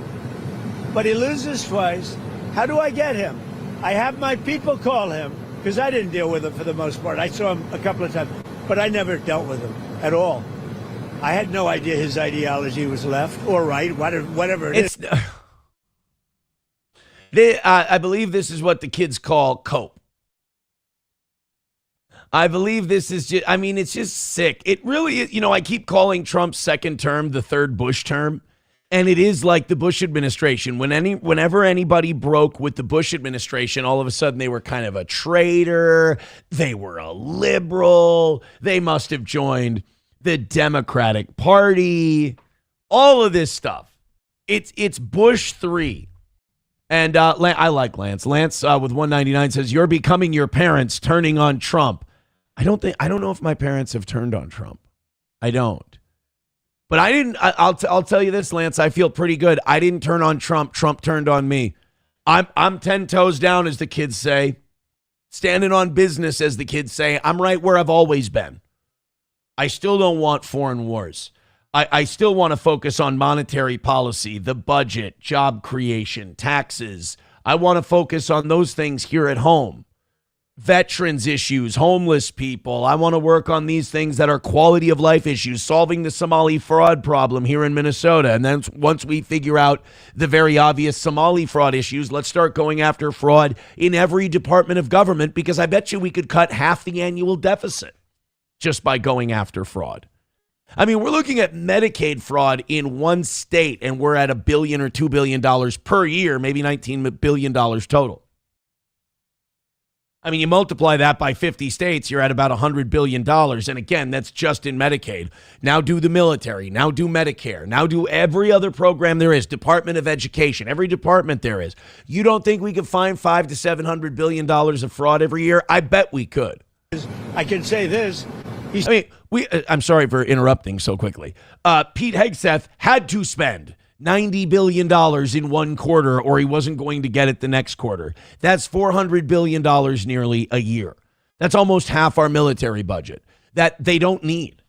but he loses twice. How do I get him? I have my people call him, because I didn't deal with him for the most part. I saw him a couple of times, but I never dealt with him at all. I had no idea his ideology was left or right, whatever it is. I believe this is what the kids call cope. I believe this is just, it's just sick. It really is, I keep calling Trump's second term the third Bush term, and it is like the Bush administration. Whenever anybody broke with the Bush administration, all of a sudden they were kind of a traitor. They were a liberal. They must have joined the Democratic Party. All of this stuff. It's Bush 3. And I like Lance. Lance with 199 says, "You're becoming your parents, turning on Trump." I don't know if my parents have turned on Trump. I don't. But I didn't. I'll tell you this, Lance. I feel pretty good. I didn't turn on Trump. Trump turned on me. I'm 10 toes down, as the kids say. Standing on business, as the kids say. I'm right where I've always been. I still don't want foreign wars. I still want to focus on monetary policy, the budget, job creation, taxes. I want to focus on those things here at home. Veterans issues, homeless people. I want to work on these things that are quality of life issues, solving the Somali fraud problem here in Minnesota. And then once we figure out the very obvious Somali fraud issues, let's start going after fraud in every department of government, because I bet you we could cut half the annual deficit just by going after fraud. We're looking at Medicaid fraud in one state, and we're at $1 billion or $2 billion per year, maybe $19 billion total. I mean, you multiply that by 50 states, you're at about $100 billion. And again, that's just in Medicaid. Now do the military. Now do Medicare. Now do every other program there is. Department of Education. Every department there is. You don't think we could find $500 to $700 billion of fraud every year? I bet we could. I can say this. I'm sorry for interrupting so quickly. Pete Hegseth had to spend $90 billion in one quarter, or he wasn't going to get it the next quarter. That's $400 billion nearly a year. That's almost half our military budget that they don't need.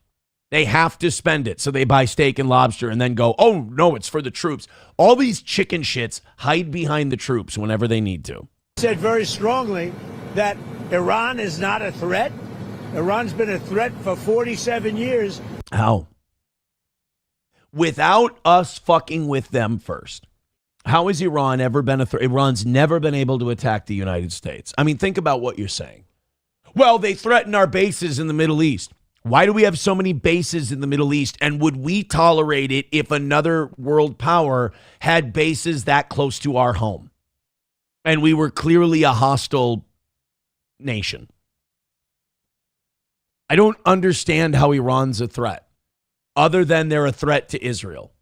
They have to spend it. So they buy steak and lobster and then go, oh, no, it's for the troops. All these chicken shits hide behind the troops whenever they need to. Said very strongly that Iran is not a threat. Iran's been a threat for 47 years. How? Without us fucking with them first. How has Iran ever been a threat? Iran's never been able to attack the United States. I mean, think about what you're saying. Well, they threaten our bases in the Middle East. Why do we have so many bases in the Middle East? And would we tolerate it if another world power had bases that close to our home? And we were clearly a hostile nation. I don't understand how Iran's a threat, other than they're a threat to Israel.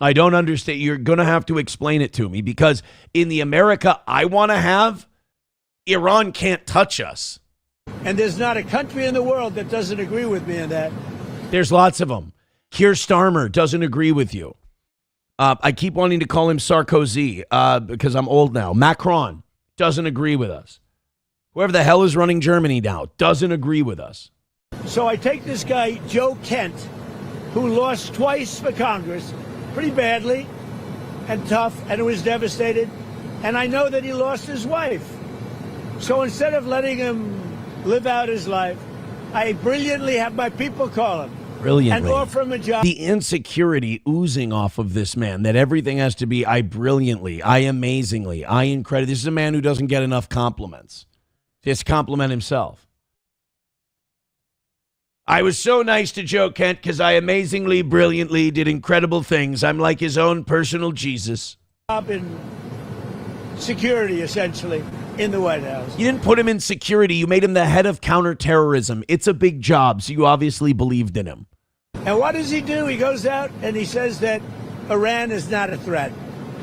I don't understand. You're going to have to explain it to me, because in the America I want to have, Iran can't touch us. And there's not a country in the world that doesn't agree with me on that. There's lots of them. Keir Starmer doesn't agree with you. I keep wanting to call him Sarkozy because I'm old now. Macron doesn't agree with us. Whoever the hell is running Germany now doesn't agree with us. So I take this guy, Joe Kent, who lost twice for Congress, pretty badly and tough, and was devastated. And I know that he lost his wife. So instead of letting him live out his life, I brilliantly have my people call him. Brilliantly. And offer him a job. The insecurity oozing off of this man, that everything has to be, I brilliantly, I amazingly, I incredible. This is a man who doesn't get enough compliments. Just compliment himself. I was so nice to Joe Kent because I amazingly, brilliantly did incredible things. I'm like his own personal Jesus. In security, essentially, in the White House. You didn't put him in security. You made him the head of counterterrorism. It's a big job, so you obviously believed in him. And what does he do? He goes out and he says that Iran is not a threat.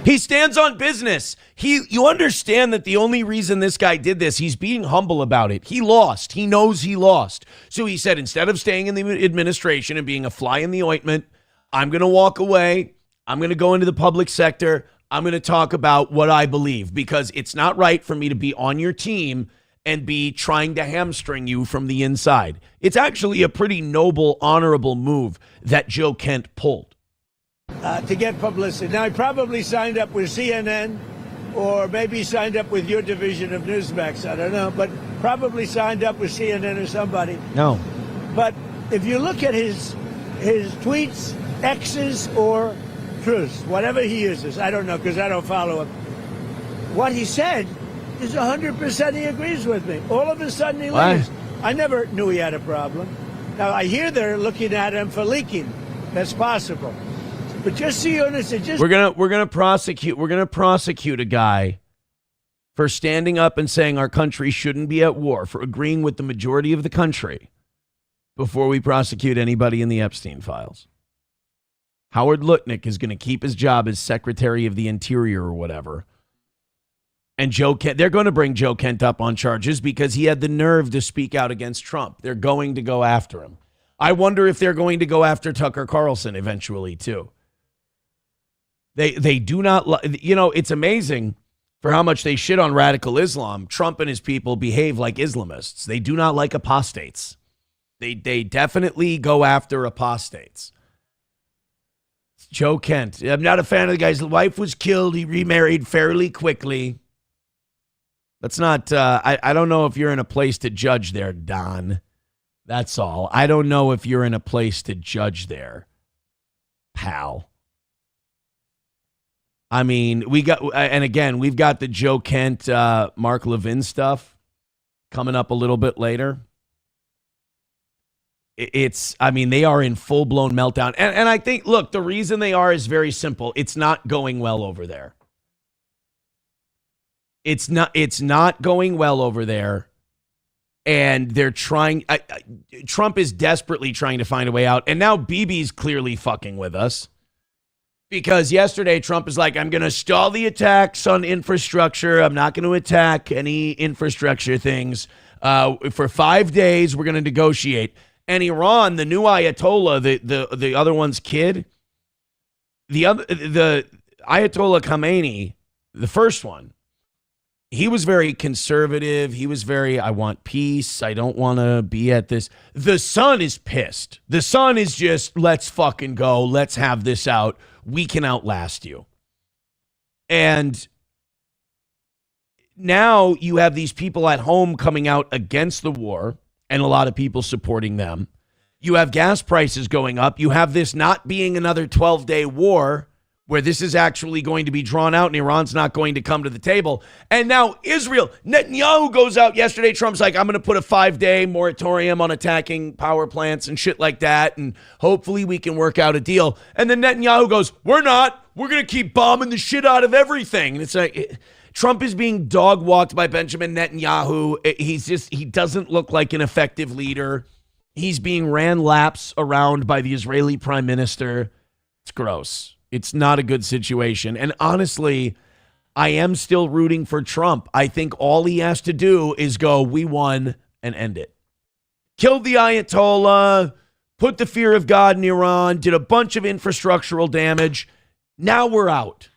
He stands on business. You understand that the only reason this guy did this, he's being humble about it. He lost. He knows he lost. So he said, instead of staying in the administration and being a fly in the ointment, I'm going to walk away. I'm going to go into the public sector. I'm going to talk about what I believe, because it's not right for me to be on your team and be trying to hamstring you from the inside. It's actually a pretty noble, honorable move that Joe Kent pulled. To get publicity. Now, he probably signed up with CNN, or maybe he signed up with your division of Newsmax. I don't know, but probably signed up with CNN or somebody. No. But if you look at his tweets, X's or Truths, whatever he uses, I don't know because I don't follow him. What he said is 100% he agrees with me. All of a sudden he leaves. I never knew he had a problem. Now, I hear they're looking at him for leaking. That's possible. But just so you understand, we're gonna prosecute a guy for standing up and saying our country shouldn't be at war, for agreeing with the majority of the country, before we prosecute anybody in the Epstein files. Howard Lutnick is going to keep his job as Secretary of the Interior or whatever. And Joe Kent, they're going to bring Joe Kent up on charges because he had the nerve to speak out against Trump. They're going to go after him. I wonder if they're going to go after Tucker Carlson eventually too. They do not, it's amazing for how much they shit on radical Islam. Trump and his people behave like Islamists. They do not like apostates. They definitely go after apostates. Joe Kent. I'm not a fan of the guy's wife was killed. He remarried fairly quickly. That's not, I don't know if you're in a place to judge there, Don. That's all. I don't know if you're in a place to judge there, pal. I mean, we've got the Joe Kent, Mark Levin stuff coming up a little bit later. They are in full-blown meltdown. And I think, look, the reason they are is very simple. It's not going well over there. It's not going well over there. And they're trying, Trump is desperately trying to find a way out. And now Bibi's clearly fucking with us. Because yesterday, Trump is like, I'm going to stall the attacks on infrastructure. I'm not going to attack any infrastructure things. For 5 days, we're going to negotiate. And Iran, the new Ayatollah, the other one's kid, the Ayatollah Khamenei, the first one, he was very conservative. He was very, I want peace. I don't want to be at this. The son is pissed. The son is just, let's fucking go. Let's have this out. We can outlast you. And now you have these people at home coming out against the war and a lot of people supporting them. You have gas prices going up. You have this not being another 12-day war where this is actually going to be drawn out and Iran's not going to come to the table. And now Israel, Netanyahu goes out yesterday. Trump's like, I'm going to put a 5-day moratorium on attacking power plants and shit like that. And hopefully we can work out a deal. And then Netanyahu goes, we're not. We're going to keep bombing the shit out of everything. And it's like, Trump is being dog walked by Benjamin Netanyahu. He doesn't look like an effective leader. He's being ran laps around by the Israeli prime minister. It's gross. It's not a good situation. And honestly, I am still rooting for Trump. I think all he has to do is go, we won, and end it. Killed the Ayatollah, put the fear of God in Iran, did a bunch of infrastructural damage. Now we're out.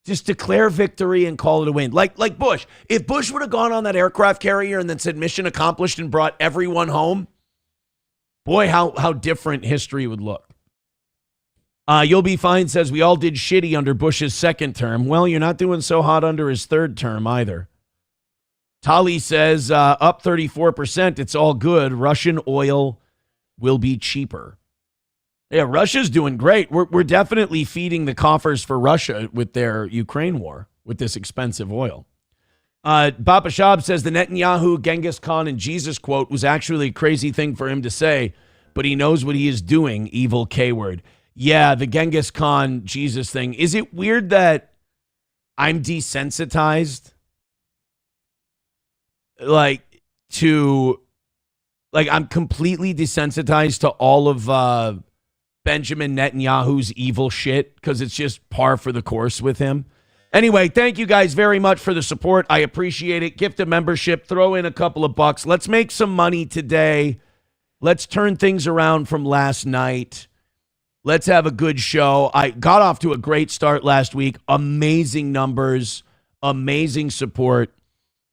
Just declare victory and call it a win. Like Bush. If Bush would have gone on that aircraft carrier and then said mission accomplished and brought everyone home, boy, how different history would look. You'll be fine says we all did shitty under Bush's second term. Well, you're not doing so hot under his third term either. Tali says up 34%. It's all good. Russian oil will be cheaper. Yeah, Russia's doing great. We're definitely feeding the coffers for Russia with their Ukraine war with this expensive oil. Papa Shab says the Netanyahu, Genghis Khan, and Jesus quote was actually a crazy thing for him to say, but he knows what he is doing, evil K-word. Yeah, the Genghis Khan Jesus thing. Is it weird that I'm desensitized? I'm completely desensitized to all of Benjamin Netanyahu's evil shit because it's just par for the course with him. Anyway, thank you guys very much for the support. I appreciate it. Gift a membership. Throw in a couple of bucks. Let's make some money today. Let's turn things around from last night. Let's have a good show. I got off to a great start last week. Amazing numbers, amazing support.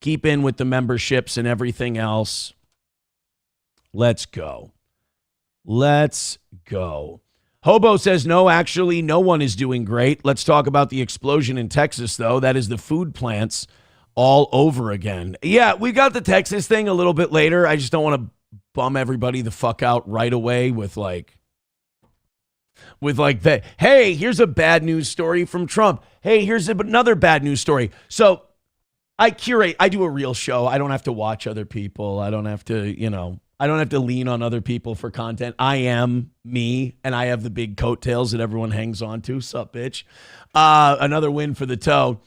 Keep in with the memberships and everything else. Let's go. Let's go. Hobo says, no, actually, no one is doing great. Let's talk about the explosion in Texas, though. That is the food plants all over again. Yeah, we got the Texas thing a little bit later. I just don't want to bum everybody the fuck out right away with that. Hey, here's a bad news story from Trump. Hey, here's another bad news story. So I do a real show. I don't have to watch other people. I don't have to, I don't have to lean on other people for content. I am me, and I have the big coattails that everyone hangs on to. Sup, bitch? Another win for the toe.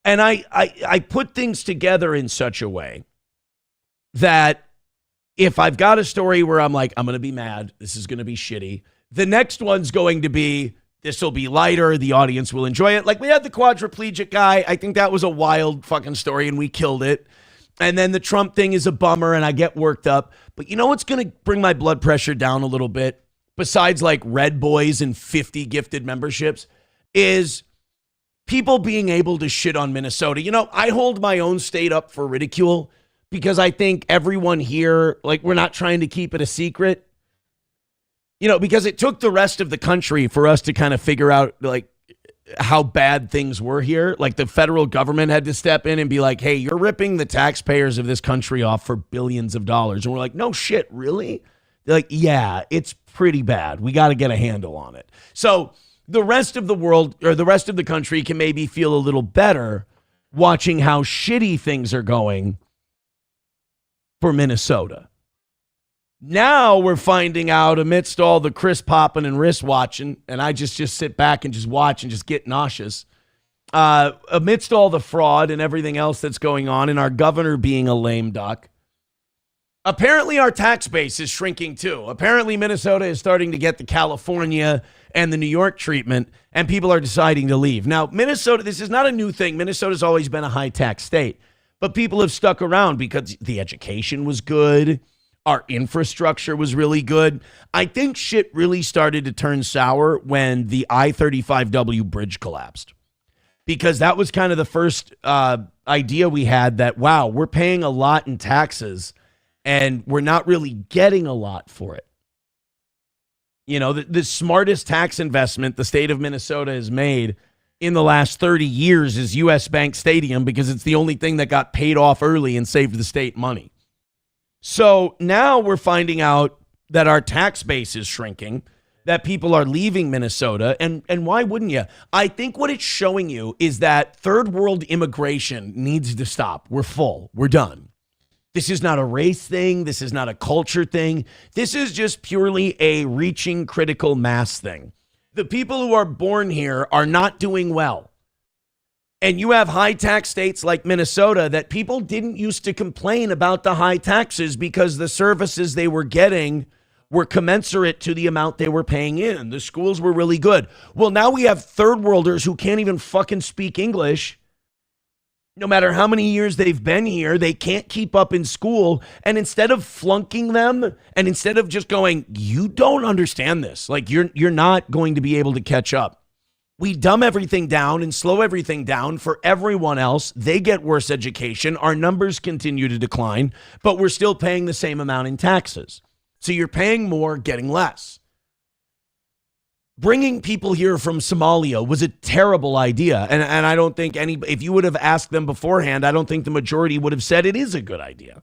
And I put things together in such a way that if I've got a story where I'm like, I'm going to be mad, this is going to be shitty, the next one's going to be, this will be lighter, the audience will enjoy it. Like we had the quadriplegic guy. I think that was a wild fucking story, and we killed it. And then the Trump thing is a bummer, and I get worked up. But you know what's going to bring my blood pressure down a little bit, besides like Red Boys and 50 gifted memberships, is people being able to shit on Minnesota. I hold my own state up for ridicule because I think everyone here, we're not trying to keep it a secret. Because it took the rest of the country for us to kind of figure out, how bad things were here. Like the federal government had to step in and be like, hey, you're ripping the taxpayers of this country off for billions of dollars. And we're like, no shit, really? They're like, yeah, it's pretty bad. We got to get a handle on it. So the rest of the world or the rest of the country can maybe feel a little better watching how shitty things are going for Minnesota. Now we're finding out amidst all the Chris popping and wrist watching, and I just sit back and just watch and just get nauseous. Amidst all the fraud and everything else that's going on, and our governor being a lame duck, Apparently, our tax base is shrinking too. Apparently, Minnesota is starting to get the California and the New York treatment, and people are deciding to leave. Now, Minnesota, this is not a new thing. Minnesota's always been a high-tax state, but people have stuck around because the education was good. Our infrastructure was really good. I think shit really started to turn sour when the I-35W bridge collapsed, because that was kind of the first idea we had that, wow, we're paying a lot in taxes and we're not really getting a lot for it. You know, the smartest tax investment the state of Minnesota has made in the last 30 years is U.S. Bank Stadium, because it's the only thing that got paid off early and saved the state money. So now we're finding out that our tax base is shrinking, that people are leaving Minnesota, and why wouldn't you? I think what it's showing you is that third world immigration needs to stop. We're full. We're done. This is not a race thing. This is not a culture thing. This is just purely a reaching critical mass thing. The people who are born here are not doing well. And you have high tax states like Minnesota that people didn't used to complain about the high taxes because the services they were getting were commensurate to the amount they were paying in. The schools were really good. Well, now we have third worlders who can't even fucking speak English. No matter how many years they've been here, they can't keep up in school. And instead of flunking them, and instead of just going, you don't understand this, like you're not going to be able to catch up, we dumb everything down and slow everything down for everyone else. They get worse education. Our numbers continue to decline, but we're still paying the same amount in taxes. So you're paying more, getting less. Bringing people here from Somalia was a terrible idea. And I don't think if you would have asked them beforehand, I don't think the majority would have said it is a good idea.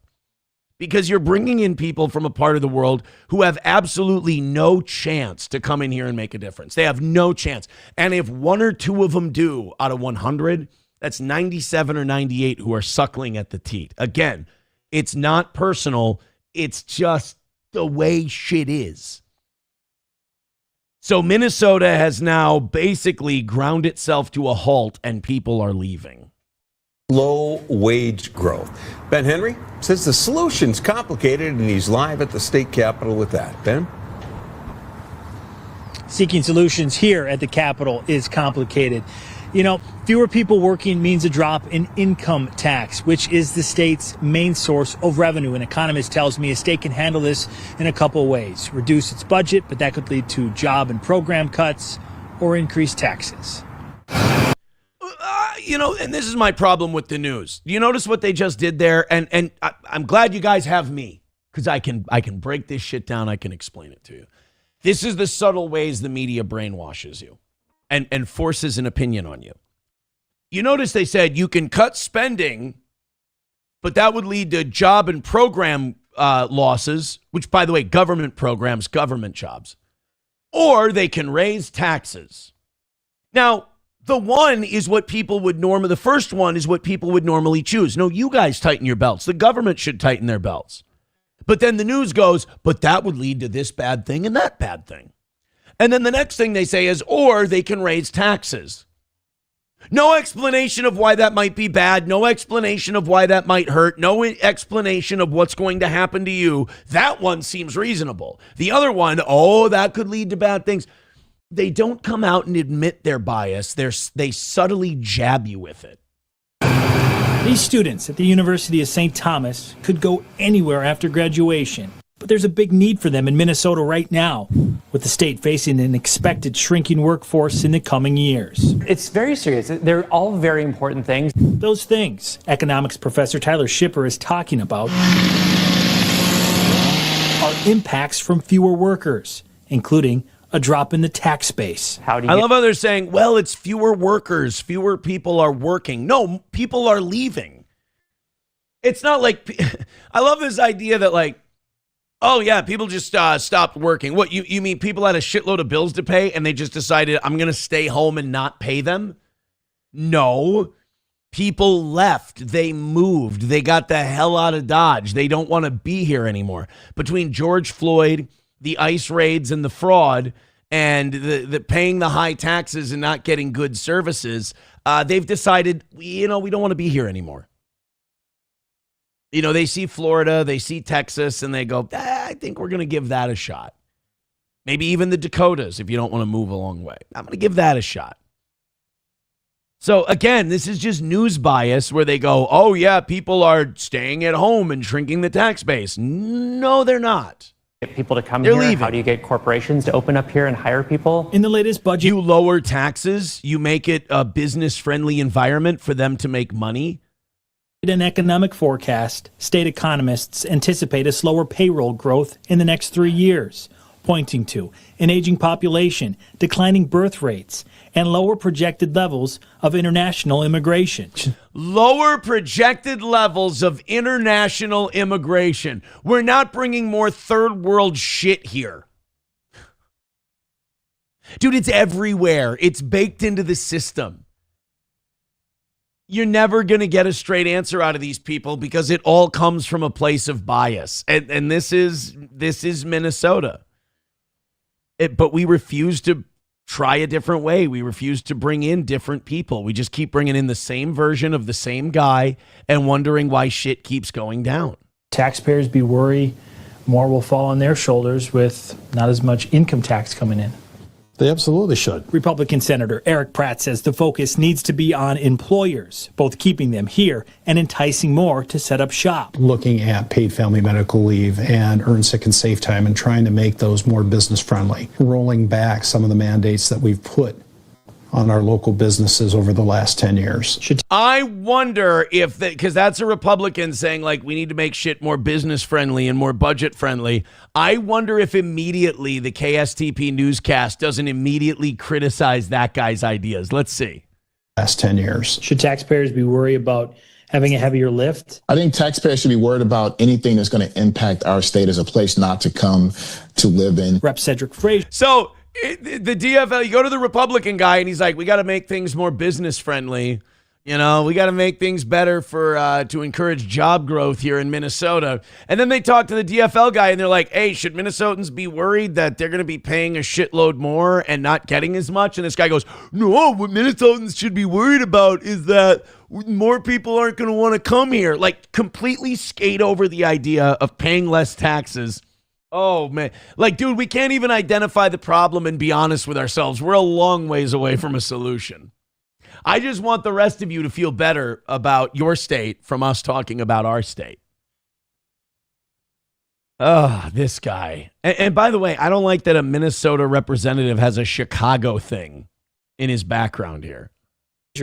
Because you're bringing in people from a part of the world who have absolutely no chance to come in here and make a difference. They have no chance. And if one or two of them do out of 100, that's 97 or 98 who are suckling at the teat. Again, it's not personal. It's just the way shit is. So Minnesota has now basically ground itself to a halt and people are leaving. Low wage growth. Ben Henry says the solution's complicated and he's live at the state capitol with that. Ben? Seeking solutions here at the Capitol is complicated. You know, fewer people working means a drop in income tax, which is the state's main source of revenue. An economist tells me a state can handle this in a couple of ways. Reduce its budget, but that could lead to job and program cuts or increase taxes. You know, and this is my problem with the news. You notice what they just did there? And I'm glad you guys have me, because I can break this shit down. I can explain it to you. This is the subtle ways the media brainwashes you and forces an opinion on you. You notice they said you can cut spending, but that would lead to job and program losses, which, by the way, government programs, government jobs. Or they can raise taxes. Now, the one is what people would the first one is what people would normally choose. No, you guys tighten your belts. The government should tighten their belts. But then the news goes, but that would lead to this bad thing and that bad thing. And then the next thing they say is, or they can raise taxes. No explanation of why that might be bad. No explanation of why that might hurt. No explanation of what's going to happen to you. That one seems reasonable. The other one, oh, that could lead to bad things. They don't come out and admit their bias. They subtly jab you with it. These students at the University of St. Thomas could go anywhere after graduation. But there's a big need for them in Minnesota right now, with the state facing an expected shrinking workforce in the coming years. It's very serious. They're all very important things. Those things economics professor Tyler Schipper is talking about are impacts from fewer workers, including a drop in the tax base. I love how they're saying, well, it's fewer workers, fewer people are working. No, people are leaving. It's not like, I love this idea that like, oh yeah, people just stopped working. What, you mean people had a shitload of bills to pay and they just decided I'm going to stay home and not pay them? No, people left. They moved. They got the hell out of Dodge. They don't want to be here anymore. Between George Floyd, the ICE raids and the fraud, and the paying the high taxes and not getting good services, they've decided, we don't want to be here anymore. You know, they see Florida, they see Texas, and they go, I think we're going to give that a shot. Maybe even the Dakotas, if you don't want to move a long way. I'm going to give that a shot. So, again, this is just news bias where they go, oh, yeah, people are staying at home and shrinking the tax base. No, they're not. Get people to come They're here. leaving. How do you get corporations to open up here and hire people? In the latest budget, you lower taxes. You make it a business-friendly environment for them to make money. an economic forecast, state economists anticipate a slower payroll growth in the next 3 years, pointing to an aging population, declining birth rates, and lower projected levels of international immigration. Lower projected levels of international immigration. We're not bringing more third world shit here. Dude, it's everywhere. It's baked into the system. You're never going to get a straight answer out of these people because it all comes from a place of bias. And this is Minnesota. But we refuse to try a different way. We refuse to bring in different people. We just keep bringing in the same version of the same guy and wondering why shit keeps going down. Taxpayers be worried more will fall on their shoulders with not as much income tax coming in. They absolutely should. Republican Senator Eric Pratt says the focus needs to be on employers, both keeping them here and enticing more to set up shop. Looking at paid family medical leave and earn sick and safe time and trying to make those more business friendly. Rolling back some of the mandates that we've put on our local businesses over the last 10 years. I wonder if, because that's a Republican saying, like, we need to make shit more business friendly and more budget friendly. I wonder if immediately the KSTP newscast doesn't immediately criticize that guy's ideas. Let's see. Last 10 years. Should taxpayers be worried about having a heavier lift? I think taxpayers should be worried about anything that's going to impact our state as a place not to come to live in. Rep. Cedric Frazier. So the DFL, you go to the Republican guy and he's like, we got to make things more business friendly. You know, we got to make things better for to encourage job growth here in Minnesota. And then they talk to the DFL guy and they're like, hey, should Minnesotans be worried that they're going to be paying a shitload more and not getting as much? And this guy goes, no, what Minnesotans should be worried about is that more people aren't going to want to come here. Like, completely skate over the idea of paying less taxes. Oh, man. Like, dude, we can't even identify the problem and be honest with ourselves. We're a long ways away from a solution. I just want the rest of you to feel better about your state from us talking about our state. Oh, this guy. And by the way, I don't like that a Minnesota representative has a Chicago thing in his background here.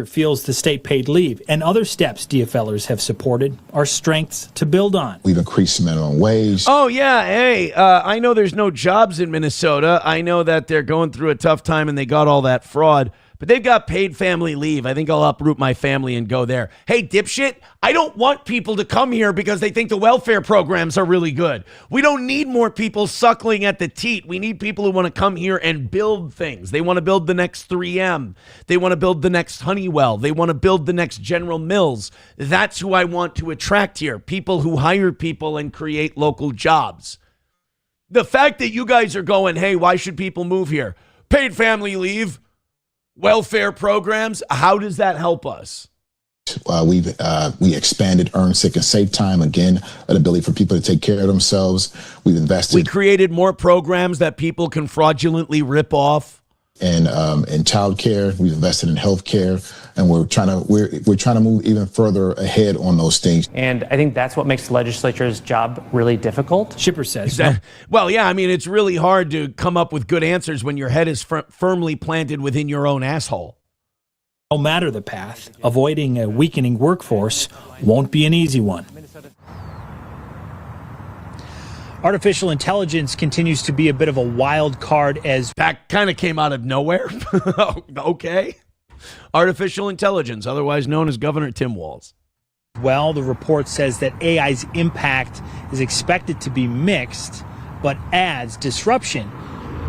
Feels the state paid leave and other steps DFLers have supported are strengths to build on. We've increased minimum wage. Oh, yeah. Hey, I know there's no jobs in Minnesota. I know that they're going through a tough time and they got all that fraud, but they've got paid family leave. I think I'll uproot my family and go there. Hey, dipshit, I don't want people to come here because they think the welfare programs are really good. We don't need more people suckling at the teat. We need people who want to come here and build things. They want to build the next 3M. They want to build the next Honeywell. They want to build the next General Mills. That's who I want to attract here. People who hire people and create local jobs. The fact that you guys are going, hey, why should people move here? Paid family leave. Welfare programs, how does that help us? We expanded earn sick and safe time, again, an ability for people to take care of themselves. We've invested. We created more programs that people can fraudulently rip off. In child care, we've invested in health care, and we're trying to move even further ahead on those things. And I think that's what makes the legislature's job really difficult. Shipper says. Well, yeah, I mean, it's really hard to come up with good answers when your head is firmly planted within your own asshole. No matter the path, avoiding a weakening workforce won't be an easy one. Artificial intelligence continues to be a bit of a wild card as... That kind of came out of nowhere. Okay. Artificial intelligence, otherwise known as Governor Tim Walz. Well, the report says that AI's impact is expected to be mixed, but adds disruption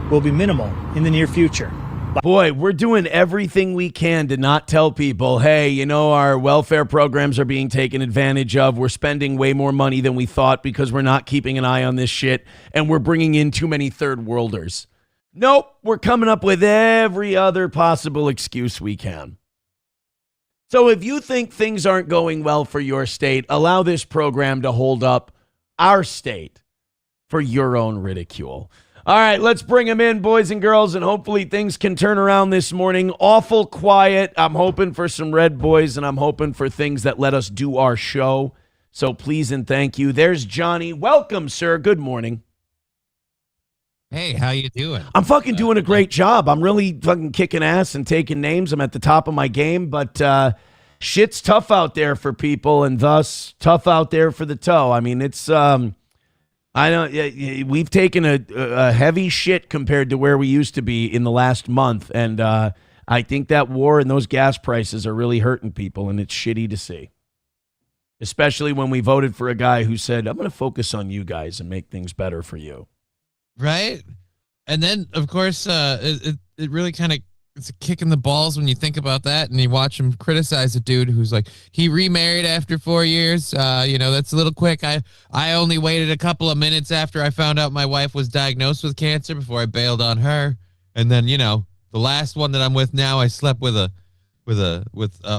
will be minimal in the near future. Boy, we're doing everything we can to not tell people, hey, you know, our welfare programs are being taken advantage of. We're spending way more money than we thought because we're not keeping an eye on this shit, and we're bringing in too many third worlders. Nope, we're coming up with every other possible excuse we can. So if you think things aren't going well for your state, allow this program to hold up our state for your own ridicule. All right, let's bring them in, boys and girls, and hopefully things can turn around this morning. Awful quiet. I'm hoping for some red boys, and I'm hoping for things that let us do our show. So please and thank you. There's Johnny. Welcome, sir. Good morning. Hey, how you doing? I'm fucking doing a great job. I'm really fucking kicking ass and taking names. I'm at the top of my game, but shit's tough out there for people, and thus tough out there for the toe. I mean, it's I know we've taken a heavy shit compared to where we used to be in the last month, and I think that war and those gas prices are really hurting people, and it's shitty to see. Especially when we voted for a guy who said, "I'm going to focus on you guys and make things better for you." Right? And then, of course, it really kind of, it's a kick in the balls when you think about that, and you watch him criticize a dude who's like, he remarried after 4 years. That's a little quick. I only waited a couple of minutes after I found out my wife was diagnosed with cancer before I bailed on her. And then, the last one that I'm with now, I slept with a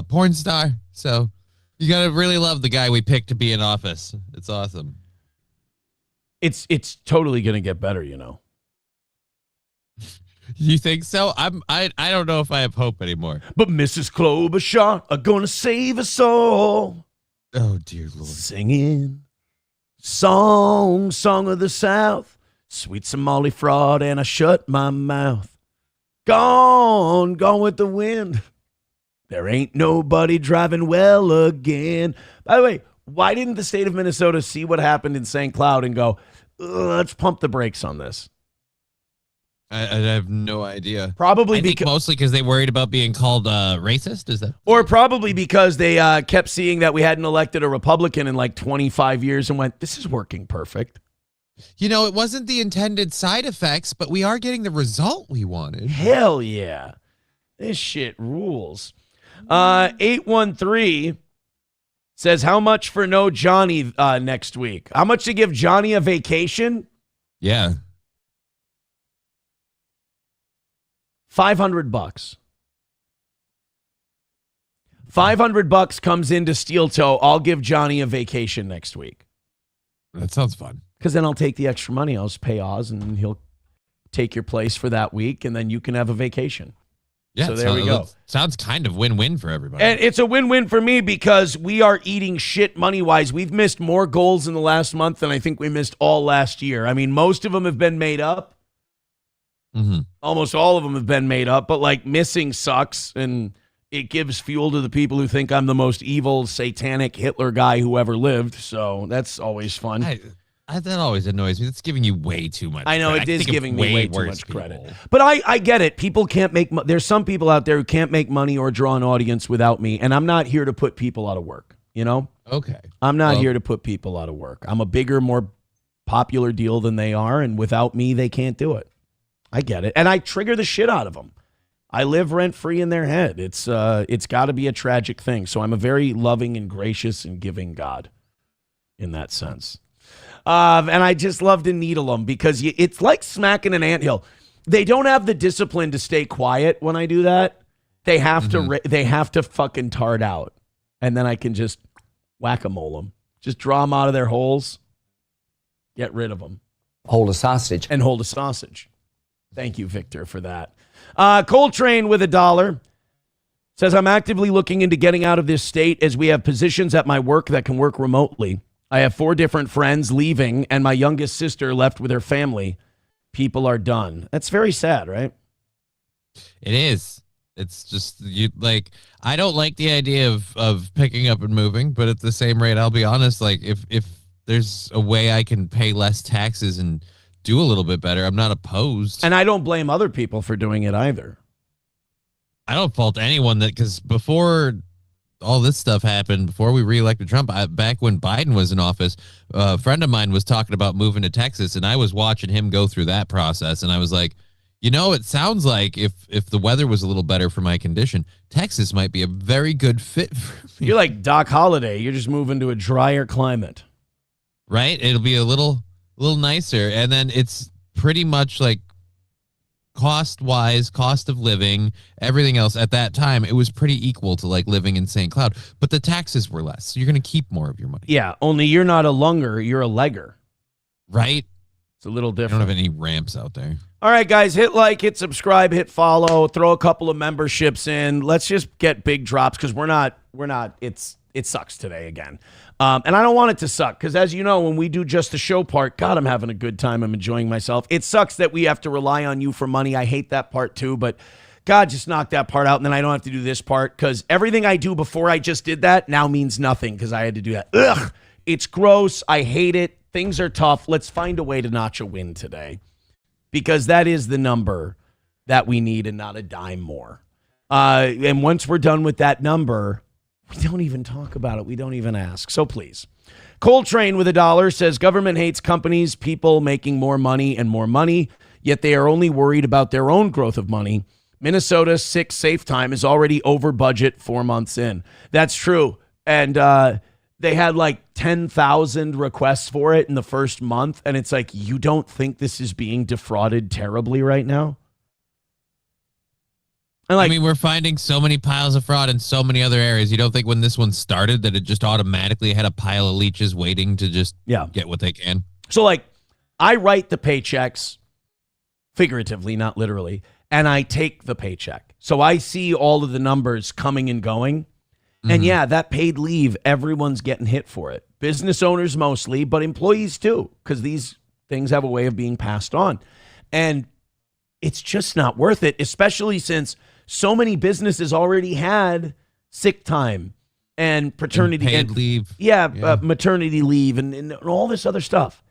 porn star. So you got to really love the guy we picked to be in office. It's awesome. It's totally going to get better, You think so? I don't know if I have hope anymore. But Mrs. Klobuchar are going to save us all. Oh, dear Lord. Singing song of the South, sweet Somali fraud, and I shut my mouth. Gone with the wind. There ain't nobody driving well again. By the way, why didn't the state of Minnesota see what happened in St. Cloud and go, let's pump the brakes on this? I have no idea. Probably mostly because they worried about being called racist. Is that? Or probably because they kept seeing that we hadn't elected a Republican in like 25 years and went, this is working perfect. It wasn't the intended side effects, but we are getting the result we wanted. Hell yeah. This shit rules. 813 says, how much for no Johnny next week? How much to give Johnny a vacation? Yeah. $500. $500 comes into Steel Toe. I'll give Johnny a vacation next week. That sounds fun. Because then I'll take the extra money. I'll just pay Oz, and he'll take your place for that week, and then you can have a vacation. Yeah, so there we go. Sounds kind of win-win for everybody. And it's a win-win for me because we are eating shit money-wise. We've missed more goals in the last month than I think we missed all last year. I mean, most of them have been made up. Mm-hmm. Almost all of them have been made up, but like missing sucks, and it gives fuel to the people who think I'm the most evil, satanic Hitler guy who ever lived. So that's always fun. That always annoys me. That's giving you way too much I know credit. it is giving me way too much people. credit. But I get it. People can't make there's some people out there who can't make money or draw an audience without me, and I'm not here to put people out of work, Okay. I'm not here to put people out of work. I'm a bigger, more popular deal than they are, and without me, they can't do it. I get it. And I trigger the shit out of them. I live rent-free in their head. It's got to be a tragic thing. So I'm a very loving and gracious and giving God in that sense. And I just love to needle them because it's like smacking an anthill. They don't have the discipline to stay quiet when I do that. They have to fucking tart out. And then I can just whack-a-mole them. Just draw them out of their holes. Get rid of them. Hold a sausage. And hold a sausage. Thank you, Victor, for that. Coltrane with $1 says, I'm actively looking into getting out of this state as we have positions at my work that can work remotely. I have 4 different friends leaving and my youngest sister left with her family. People are done. That's very sad, right? It is. It's just I don't like the idea of picking up and moving, but at the same rate, I'll be honest, like if there's a way I can pay less taxes and do a little bit better, I'm not opposed. And I don't blame other people for doing it either. I don't fault anyone because before all this stuff happened, before we reelected Trump, back when Biden was in office, a friend of mine was talking about moving to Texas, and I was watching him go through that process, and I was like, it sounds like if the weather was a little better for my condition, Texas might be a very good fit for me. You're like Doc Holliday. You're just moving to a drier climate. Right? It'll be a little nicer, and then it's pretty much like cost-wise, cost of living, everything else at that time, it was pretty equal to like living in St. Cloud, but the taxes were less. So you're going to keep more of your money. Yeah, only you're not a lunger, you're a legger. Right? It's a little different. I don't have any ramps out there. All right, guys, hit like, hit subscribe, hit follow, throw a couple of memberships in. Let's just get big drops because it sucks today again. And I don't want it to suck because, as you know, when we do just the show part, God, I'm having a good time. I'm enjoying myself. It sucks that we have to rely on you for money. I hate that part too, but God, just knock that part out and then I don't have to do this part because everything I do before I just did that now means nothing because I had to do that. Ugh, it's gross. I hate it. Things are tough. Let's find a way to notch a win today because that is the number that we need and not a dime more. And once we're done with that number, we don't even talk about it. We don't even ask. So please. Coltrane with $1 says government hates companies, people making more money and more money, yet they are only worried about their own growth of money. Minnesota's 6 safe time is already over budget 4 months in. That's true. And they had like 10,000 requests for it in the first month. And it's like, you don't think this is being defrauded terribly right now? I mean, we're finding so many piles of fraud in so many other areas. You don't think when this one started that it just automatically had a pile of leeches waiting to just get what they can? So, like, I write the paychecks, figuratively, not literally, and I take the paycheck. So I see all of the numbers coming and going. And yeah, that paid leave, everyone's getting hit for it. Business owners mostly, but employees too, because these things have a way of being passed on. And it's just not worth it, especially since so many businesses already had sick time and paternity and paid leave. Maternity leave and all this other stuff.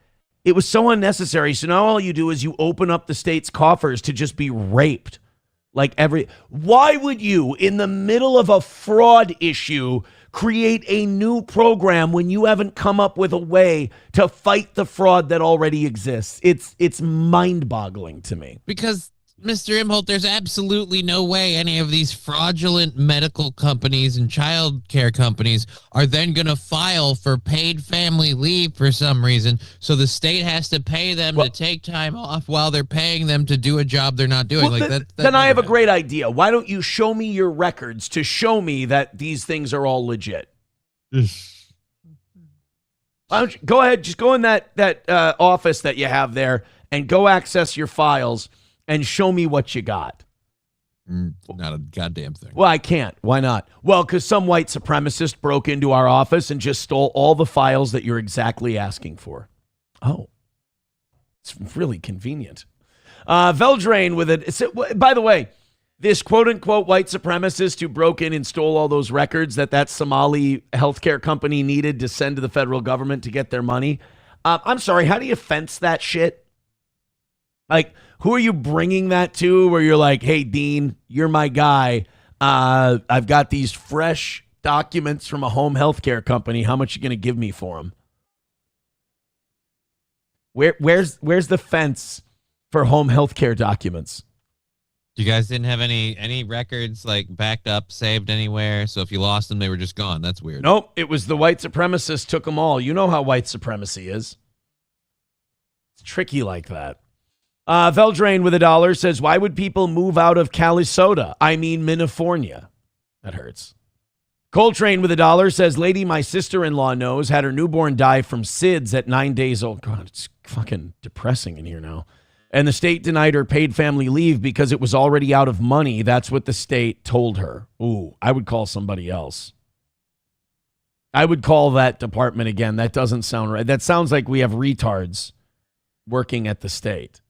It was so unnecessary. So now all you do is you open up the state's coffers to just be raped. Why would you, in the middle of a fraud issue, create a new program when you haven't come up with a way to fight the fraud that already exists? It's mind-boggling to me. Because, Mr. Imholt, there's absolutely no way any of these fraudulent medical companies and child care companies are then going to file for paid family leave for some reason. So the state has to pay them to take time off while they're paying them to do a job they're not doing. Then I have a great idea. Why don't you show me your records to show me that these things are all legit? Why don't you, go ahead, just go in that office that you have there and go access your files and show me what you got. Not a goddamn thing. Well, I can't. Why not? Well, because some white supremacist broke into our office and just stole all the files that you're exactly asking for. Oh, it's really convenient. Veldrain with it. By the way, this quote-unquote white supremacist who broke in and stole all those records that Somali healthcare company needed to send to the federal government to get their money. I'm sorry, how do you fence that shit? Like, who are you bringing that to where you're like, hey, Dean, you're my guy. I've got these fresh documents from a home healthcare company. How much are you going to give me for them? Where's the fence for home healthcare documents? You guys didn't have any records like backed up, saved anywhere. So if you lost them, they were just gone. That's weird. Nope. It was the white supremacists took them all. You know how white supremacy is. It's tricky like that. Veldrain with $1 says, why would people move out of Calisoda? I mean, Minifornia. That hurts. Coltrane with $1 says, lady my sister-in-law knows had her newborn die from SIDS at 9 days old. God, it's fucking depressing in here now. And the state denied her paid family leave because it was already out of money. That's what the state told her. Ooh, I would call somebody else. I would call that department again. That doesn't sound right. That sounds like we have retards working at the state.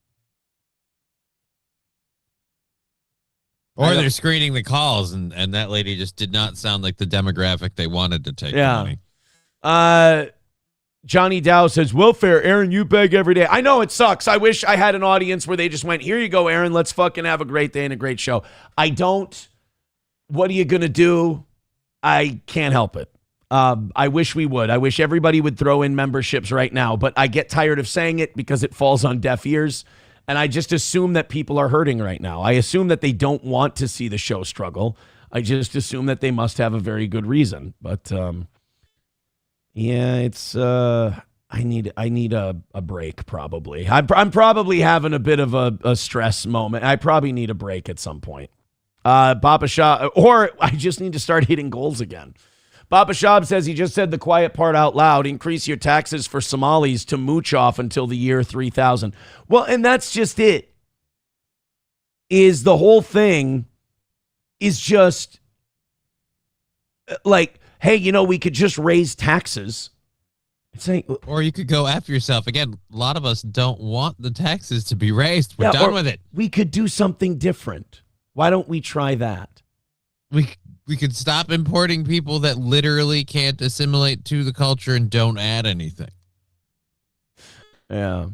Or they're screening the calls, and that lady just did not sound like the demographic they wanted to take the money. Johnny Dow says, welfare, Aaron, you beg every day. I know it sucks. I wish I had an audience where they just went, here you go, Aaron. Let's fucking have a great day and a great show. I don't. What are you going to do? I can't help it. I wish we would. I wish everybody would throw in memberships right now, but I get tired of saying it because it falls on deaf ears. And I just assume that people are hurting right now. I assume that they don't want to see the show struggle. I just assume that they must have a very good reason. But, yeah, it's, I I need a break probably. I'm probably having a bit of a stress moment. I probably need a break at some point. Papa Shab, or I just need to start hitting goals again. Papa Shab says he just said the quiet part out loud. Increase your taxes for Somalis to mooch off until the year 3000. Well, and that's just it. Is the whole thing is just like, hey, we could just raise taxes. Or you could go after yourself. Again, a lot of us don't want the taxes to be raised. We're done with it. We could do something different. Why don't we try that? We could stop importing people that literally can't assimilate to the culture and don't add anything. Yeah.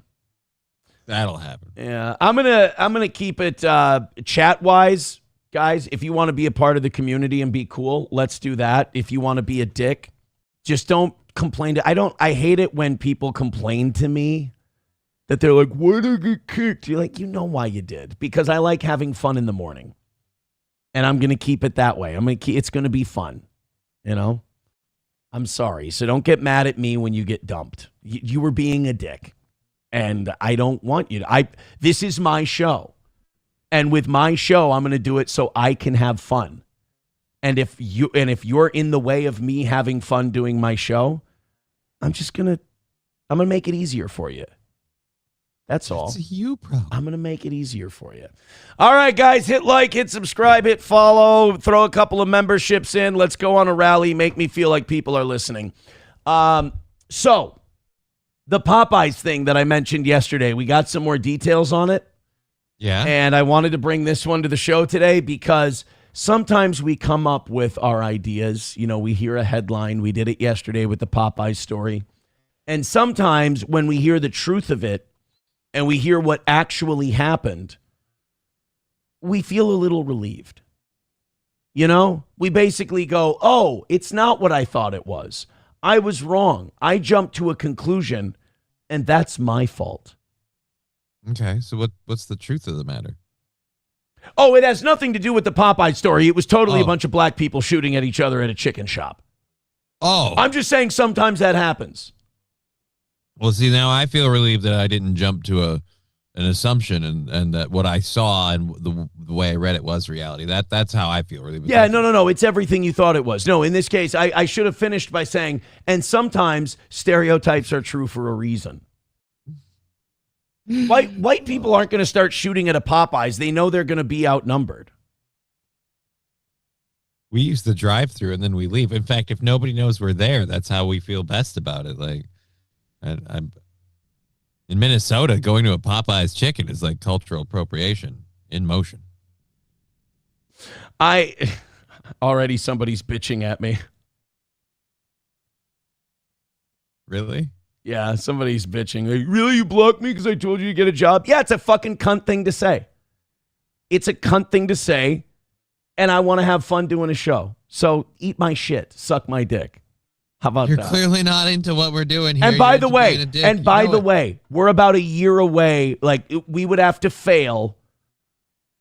That'll happen. Yeah. I'm gonna keep it chat-wise. Guys, if you want to be a part of the community and be cool, let's do that. If you want to be a dick, just don't complain. I hate it when people complain to me that they're like, why did I get kicked? You're like, you know why you did. Because I like having fun in the morning. And I'm going to keep it that way. It's going to be fun. I'm sorry. So don't get mad at me when you get dumped. You were being a dick. And I don't want you to. This is my show. And with my show, I'm going to do it so I can have fun. And if you're in the way of me having fun doing my show, I'm going to make it easier for you. That's all. It's a you problem. I'm going to make it easier for you. All right, guys, hit like, hit subscribe, hit follow, throw a couple of memberships in. Let's go on a rally. Make me feel like people are listening. So the Popeyes thing that I mentioned yesterday, we got some more details on it. Yeah. And I wanted to bring this one to the show today because sometimes we come up with our ideas. We hear a headline. We did it yesterday with the Popeyes story. And sometimes when we hear the truth of it and we hear what actually happened, we feel a little relieved. We basically go, oh, it's not what I thought it was. I was wrong. I jumped to a conclusion, and that's my fault. Okay, so what's the truth of the matter? Oh, it has nothing to do with the Popeye story. It was totally a bunch of black people shooting at each other at a chicken shop. Oh. I'm just saying sometimes that happens. Well, see, now I feel relieved that I didn't jump to an assumption and that what I saw and the way I read it was reality. That's how I feel relieved. Yeah, no. It's everything you thought it was. No, in this case, I should have finished by saying, and sometimes stereotypes are true for a reason. White people aren't going to start shooting at a Popeyes. They know they're going to be outnumbered. We use the drive-thru and then we leave. In fact, if nobody knows we're there, that's how we feel best about it. Like, I'm in Minnesota, going to a Popeyes chicken is like cultural appropriation in motion. Already somebody's bitching at me. Really? Yeah, somebody's bitching. Like, really, you blocked me because I told you to get a job? Yeah, it's a fucking cunt thing to say. It's a cunt thing to say, and I want to have fun doing a show. So eat my shit. Suck my dick. How about that? You're clearly not into what we're doing here. And by the way, we're about a year away. Like, we would have to fail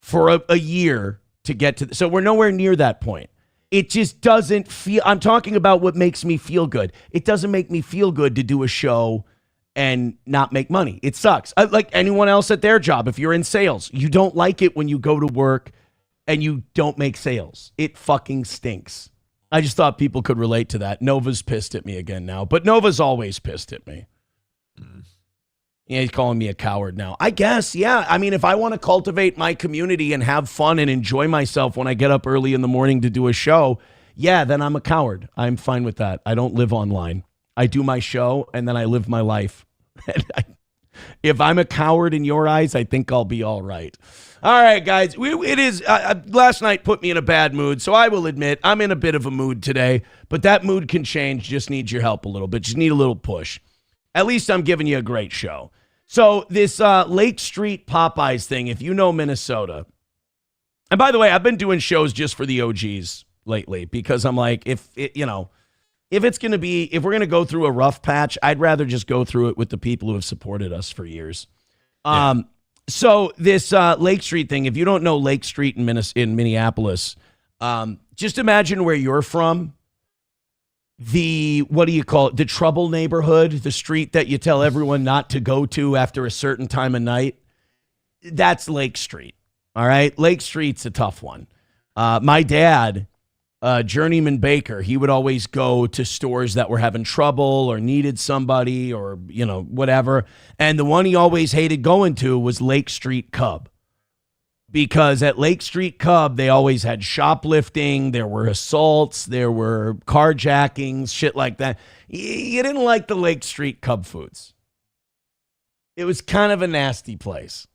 for a year to get to. So we're nowhere near that point. It just doesn't feel. I'm talking about what makes me feel good. It doesn't make me feel good to do a show and not make money. It sucks. Like anyone else at their job, if you're in sales, you don't like it when you go to work and you don't make sales. It fucking stinks. I just thought people could relate to that. Nova's pissed at me again now, but Nova's always pissed at me. Yeah, he's calling me a coward now. I guess, yeah. I mean, if I want to cultivate my community and have fun and enjoy myself when I get up early in the morning to do a show, yeah, then I'm a coward. I'm fine with that. I don't live online. I do my show and then I live my life. If I'm a coward in your eyes, I think I'll be all right. All right, guys. It is last night put me in a bad mood, so I will admit I'm in a bit of a mood today, but that mood can change. Just needs your help a little bit. Just need a little push. At least I'm giving you a great show. So this Lake Street Popeyes thing, if you know Minnesota, and by the way, I've been doing shows just for the OGs lately because I'm like, if we're going to go through a rough patch, I'd rather just go through it with the people who have supported us for years. Yeah. So this Lake Street thing, if you don't know Lake Street in Minneapolis, just imagine where you're from. what do you call it? The trouble neighborhood, the street that you tell everyone not to go to after a certain time of night. That's Lake Street. All right. Lake Street's a tough one. My dad, journeyman baker, he would always go to stores that were having trouble or needed somebody or, whatever. And the one he always hated going to was Lake Street Cub. Because at Lake Street Cub, they always had shoplifting, there were assaults, there were carjackings, shit like that. You didn't like the Lake Street Cub foods. It was kind of a nasty place.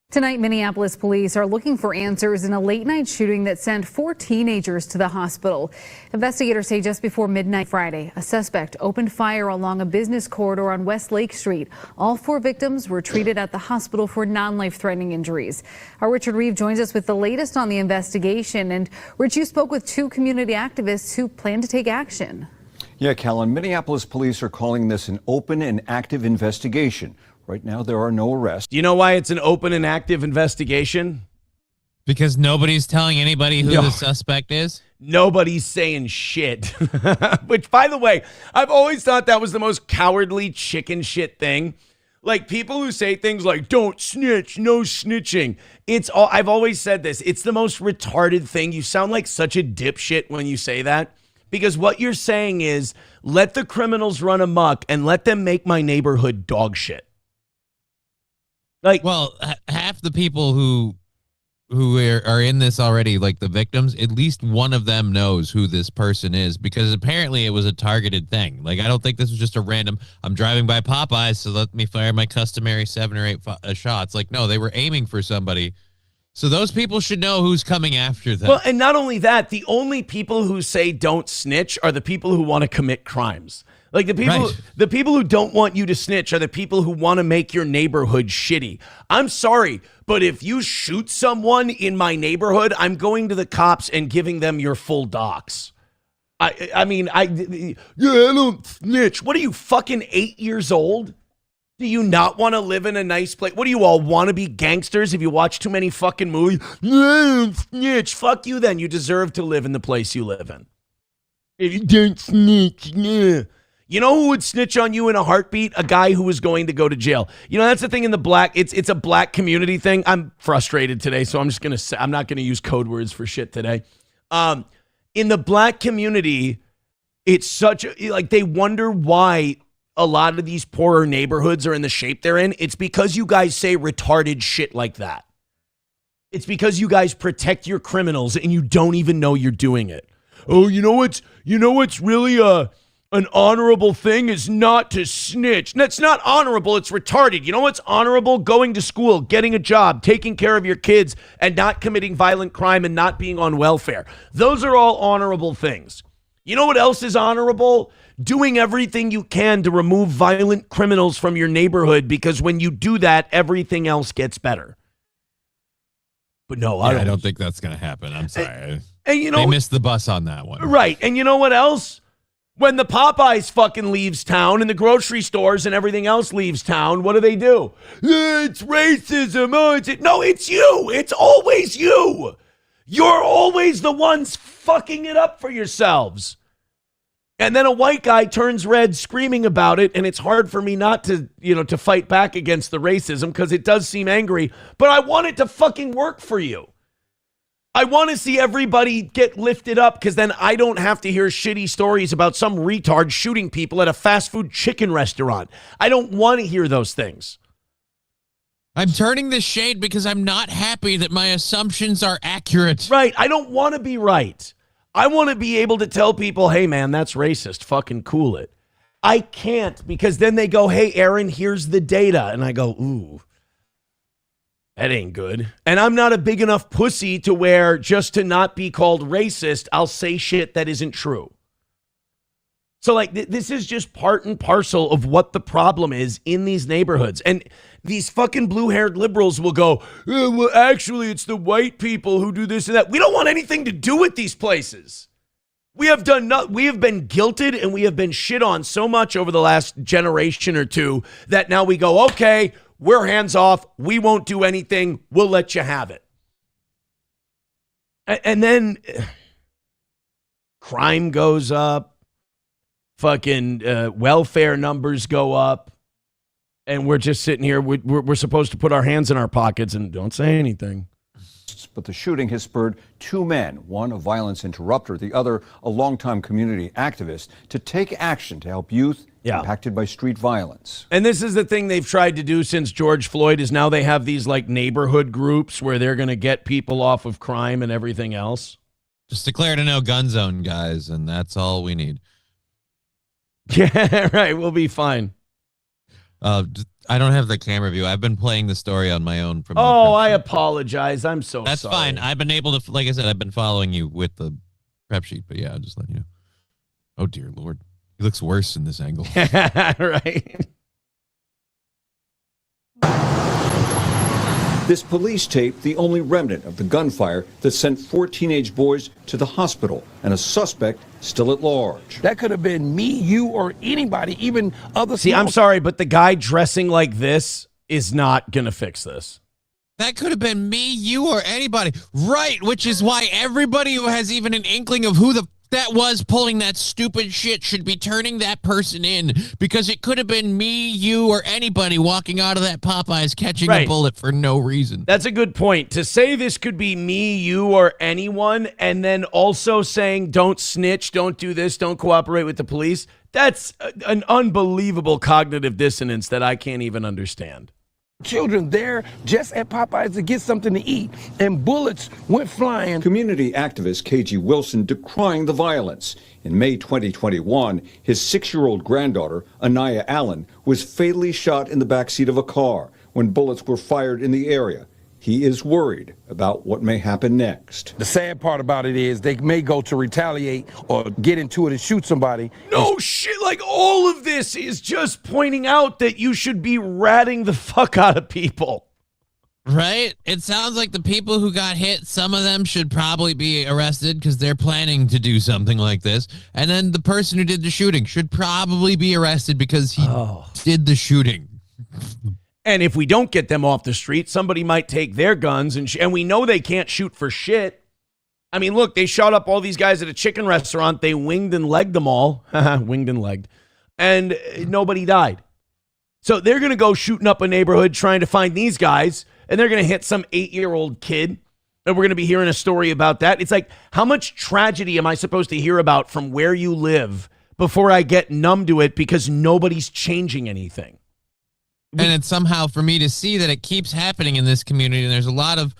Tonight, Minneapolis police are looking for answers in a late-night shooting that sent 4 teenagers to the hospital. Investigators say just before midnight Friday, a suspect opened fire along a business corridor on West Lake Street. All 4 victims were treated at the hospital for non-life-threatening injuries. Our Richard Reeve joins us with the latest on the investigation. And Rich, you spoke with 2 community activists who plan to take action. Yeah, Callan, Minneapolis police are calling this an open and active investigation. Right now, there are no arrests. Do you know why it's an open and active investigation? Because nobody's telling anybody who the suspect is? Nobody's saying shit. Which, by the way, I've always thought that was the most cowardly chicken shit thing. Like, people who say things like, don't snitch, no snitching. I've always said this. It's the most retarded thing. You sound like such a dipshit when you say that. Because what you're saying is, let the criminals run amok and let them make my neighborhood dog shit. Well, half the people who are in this already, like the victims, at least one of them knows who this person is, because apparently it was a targeted thing. Like, I don't think this was just a random, I'm driving by Popeyes, so let me fire my customary 7 or 8 shots. Like, no, they were aiming for somebody. So those people should know who's coming after them. Well, and not only that, the only people who say don't snitch are the people who want to commit crimes. Like the people who don't want you to snitch are the people who want to make your neighborhood shitty. I'm sorry, but if you shoot someone in my neighborhood, I'm going to the cops and giving them your full docs. I don't snitch. What are you, fucking 8 years old? Do you not want to live in a nice place? What do you all want to be gangsters if you watch too many fucking movies? No, snitch. Fuck you then. You deserve to live in the place you live in. If you don't snitch, yeah. You know who would snitch on you in a heartbeat? A guy who was going to go to jail. You know, that's the thing in the black, it's a black community thing. I'm frustrated today, so I'm just going to say, I'm not going to use code words for shit today. In the black community, it's like they wonder why a lot of these poorer neighborhoods are in the shape they're in. It's because you guys say retarded shit like that. It's because you guys protect your criminals and you don't even know you're doing it. Oh, you know what's really an honorable thing is not to snitch. That's not honorable. It's retarded. You know what's honorable? Going to school, getting a job, taking care of your kids, and not committing violent crime and not being on welfare. Those are all honorable things. You know what else is honorable? Doing everything you can to remove violent criminals from your neighborhood, because when you do that, everything else gets better. But no, I don't think that's going to happen. I'm sorry. And you know, they missed the bus on that one. Right. And you know what else? When the Popeyes fucking leaves town and the grocery stores and everything else leaves town, what do? It's racism. No, it's you. It's always you. You're always the ones fucking it up for yourselves. And then a white guy turns red screaming about it, and it's hard for me not to, to fight back against the racism because it does seem angry, but I want it to fucking work for you. I want to see everybody get lifted up because then I don't have to hear shitty stories about some retard shooting people at a fast food chicken restaurant. I don't want to hear those things. I'm turning the shade because I'm not happy that my assumptions are accurate. Right. I don't want to be right. I want to be able to tell people, hey, man, that's racist. Fucking cool it. I can't because then they go, hey, Aaron, here's the data. And I go, ooh. That ain't good. And I'm not a big enough pussy to where just to not be called racist, I'll say shit that isn't true. So like this is just part and parcel of what the problem is in these neighborhoods. And these fucking blue-haired liberals will go, well, actually, it's the white people who do this and that. We don't want anything to do with these places. We have been guilted and we have been shit on so much over the last generation or two that now we go, okay, we're hands off. We won't do anything. We'll let you have it. And then crime goes up. fucking welfare numbers go up, and we're just sitting here. We're supposed to put our hands in our pockets and don't say anything. But the shooting has spurred two men, one a violence interrupter, the other a longtime community activist, to take action to help youth impacted by street violence. And this is the thing they've tried to do since George Floyd is now they have these like neighborhood groups where they're going to get people off of crime and everything else. Just declare it a no gun zone, guys, and that's all we need. Yeah, right. We'll be fine. I don't have the camera view. I've been playing the story on my own. From I apologize. I'm so That's sorry. fine. I've been able to, like I said, I've been following you with the prep sheet. But yeah, I'll just let you know. Oh, dear Lord. He looks worse in this angle. Right. This police tape, the only remnant of the gunfire that sent 4 teenage boys to the hospital and a suspect still at large. That could have been me, you, or anybody, even other. See, I'm sorry, but the guy dressing like this is not going to fix this. That could have been me, you, or anybody. Right, which is why everybody who has even an inkling of who that was pulling that stupid shit should be turning that person in, because it could have been me, you, or anybody walking out of that Popeyes catching a bullet for no reason. That's a good point. To say this could be me, you, or anyone, and then also saying don't snitch, don't do this, don't cooperate with the police, that's an unbelievable cognitive dissonance that I can't even understand. Children there just at Popeyes to get something to eat, and bullets went flying. Community activist KG Wilson decrying the violence. In May 2021, his 6-year-old granddaughter, Anaya Allen, was fatally shot in the backseat of a car when bullets were fired in the area. He is worried about what may happen next. The sad part about it is they may go to retaliate or get into it and shoot somebody. No shit, like all of this is just pointing out that you should be ratting the fuck out of people. Right? It sounds like the people who got hit, some of them should probably be arrested because they're planning to do something like this. And then the person who did the shooting should probably be arrested because he did the shooting. And if we don't get them off the street, somebody might take their guns and we know they can't shoot for shit. I mean, look, they shot up all these guys at a chicken restaurant. They winged and legged them all. Winged and legged. And nobody died. So they're going to go shooting up a neighborhood trying to find these guys, and they're going to hit some 8-year-old kid. And we're going to be hearing a story about that. It's like, how much tragedy am I supposed to hear about from where you live before I get numb to it because nobody's changing anything? And it's somehow for me to see that it keeps happening in this community, and there's a lot of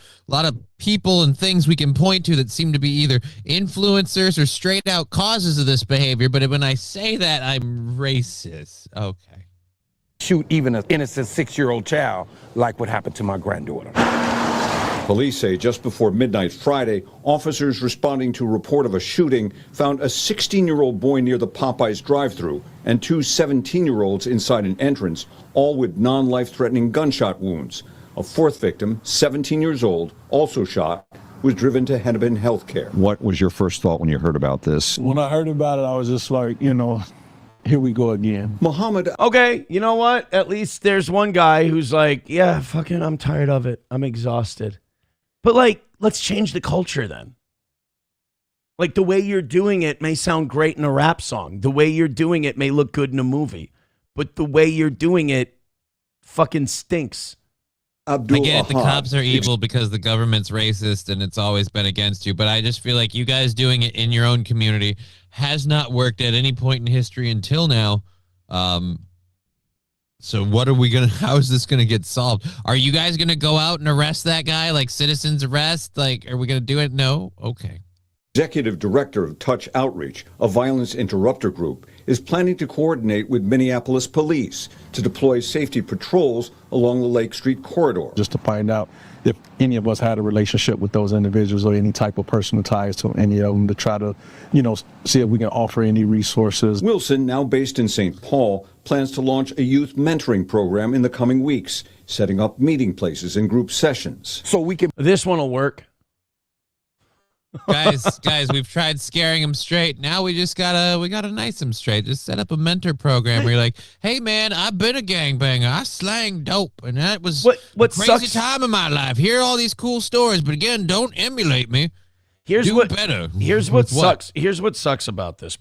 people and things we can point to that seem to be either influencers or straight out causes of this behavior. But when I say that, I'm racist. Okay. Shoot even an innocent 6-year-old child like what happened to my granddaughter. Police say just before midnight Friday, officers responding to a report of a shooting found a 16-year-old boy near the Popeyes drive-thru and 2 17-year-olds inside an entrance, all with non-life-threatening gunshot wounds. A 4th victim, 17 years old, also shot, was driven to Hennepin Healthcare. What was your first thought when you heard about this? When I heard about it, I was just like, here we go again. Muhammad. Okay, you know what? At least there's one guy who's like, yeah, fucking, I'm tired of it. I'm exhausted. But like, let's change the culture then. Like the way you're doing it may sound great in a rap song. The way you're doing it may look good in a movie. But the way you're doing it fucking stinks. I get it, the cops are evil because the government's racist and it's always been against you. But I just feel like you guys doing it in your own community has not worked at any point in history until now. So what are we going to, how is this going to get solved? Are you guys going to go out and arrest that guy, like citizens arrest? Like, are we going to do it? No? Okay. Executive Director of Touch Outreach, a violence interrupter group, is planning to coordinate with Minneapolis police to deploy safety patrols along the Lake Street corridor. Just to find out if any of us had a relationship with those individuals or any type of personal ties to any of them to try to, see if we can offer any resources. Wilson, now based in St. Paul, plans to launch a youth mentoring program in the coming weeks, setting up meeting places and group sessions. So we can... This one will work. guys, we've tried scaring them straight. Now we gotta nice them straight. Just set up a mentor program where you're like, hey man, I've been a gangbanger. I slang dope, and that was a crazy time in my life. Hear all these cool stories, but again, don't emulate me. Here's Do what better. Here's what sucks. Here's what sucks about this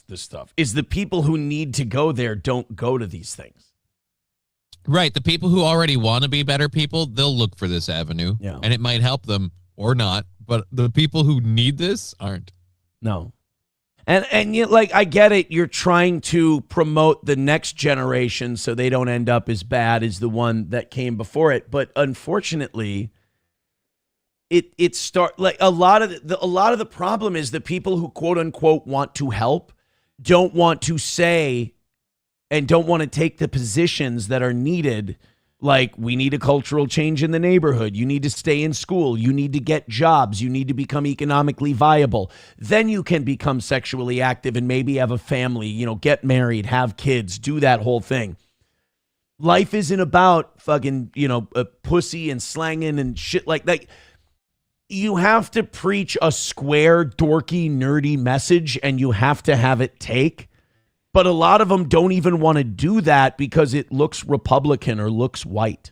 this stuff is the people who need to go there don't go to these things. Right. The people who already want to be better people, they'll look for this avenue. Yeah. And it might help them or not. But the people who need this aren't. No. And you, like, I get it. You're trying to promote the next generation so they don't end up as bad as the one that came before it. But unfortunately, it start like a lot of the problem is the people who quote unquote want to help don't want to say and don't want to take the positions that are needed. Like, we need a cultural change in the neighborhood. You need to stay in school. You need to get jobs. You need to become economically viable. Then you can become sexually active and maybe have a family, you know, get married, have kids, do that whole thing. Life isn't about fucking, you know, pussy and slanging and shit like that. You have to preach a square, dorky, nerdy message, and you have to have it take. But a lot of them don't even want to do that because it looks Republican or looks white.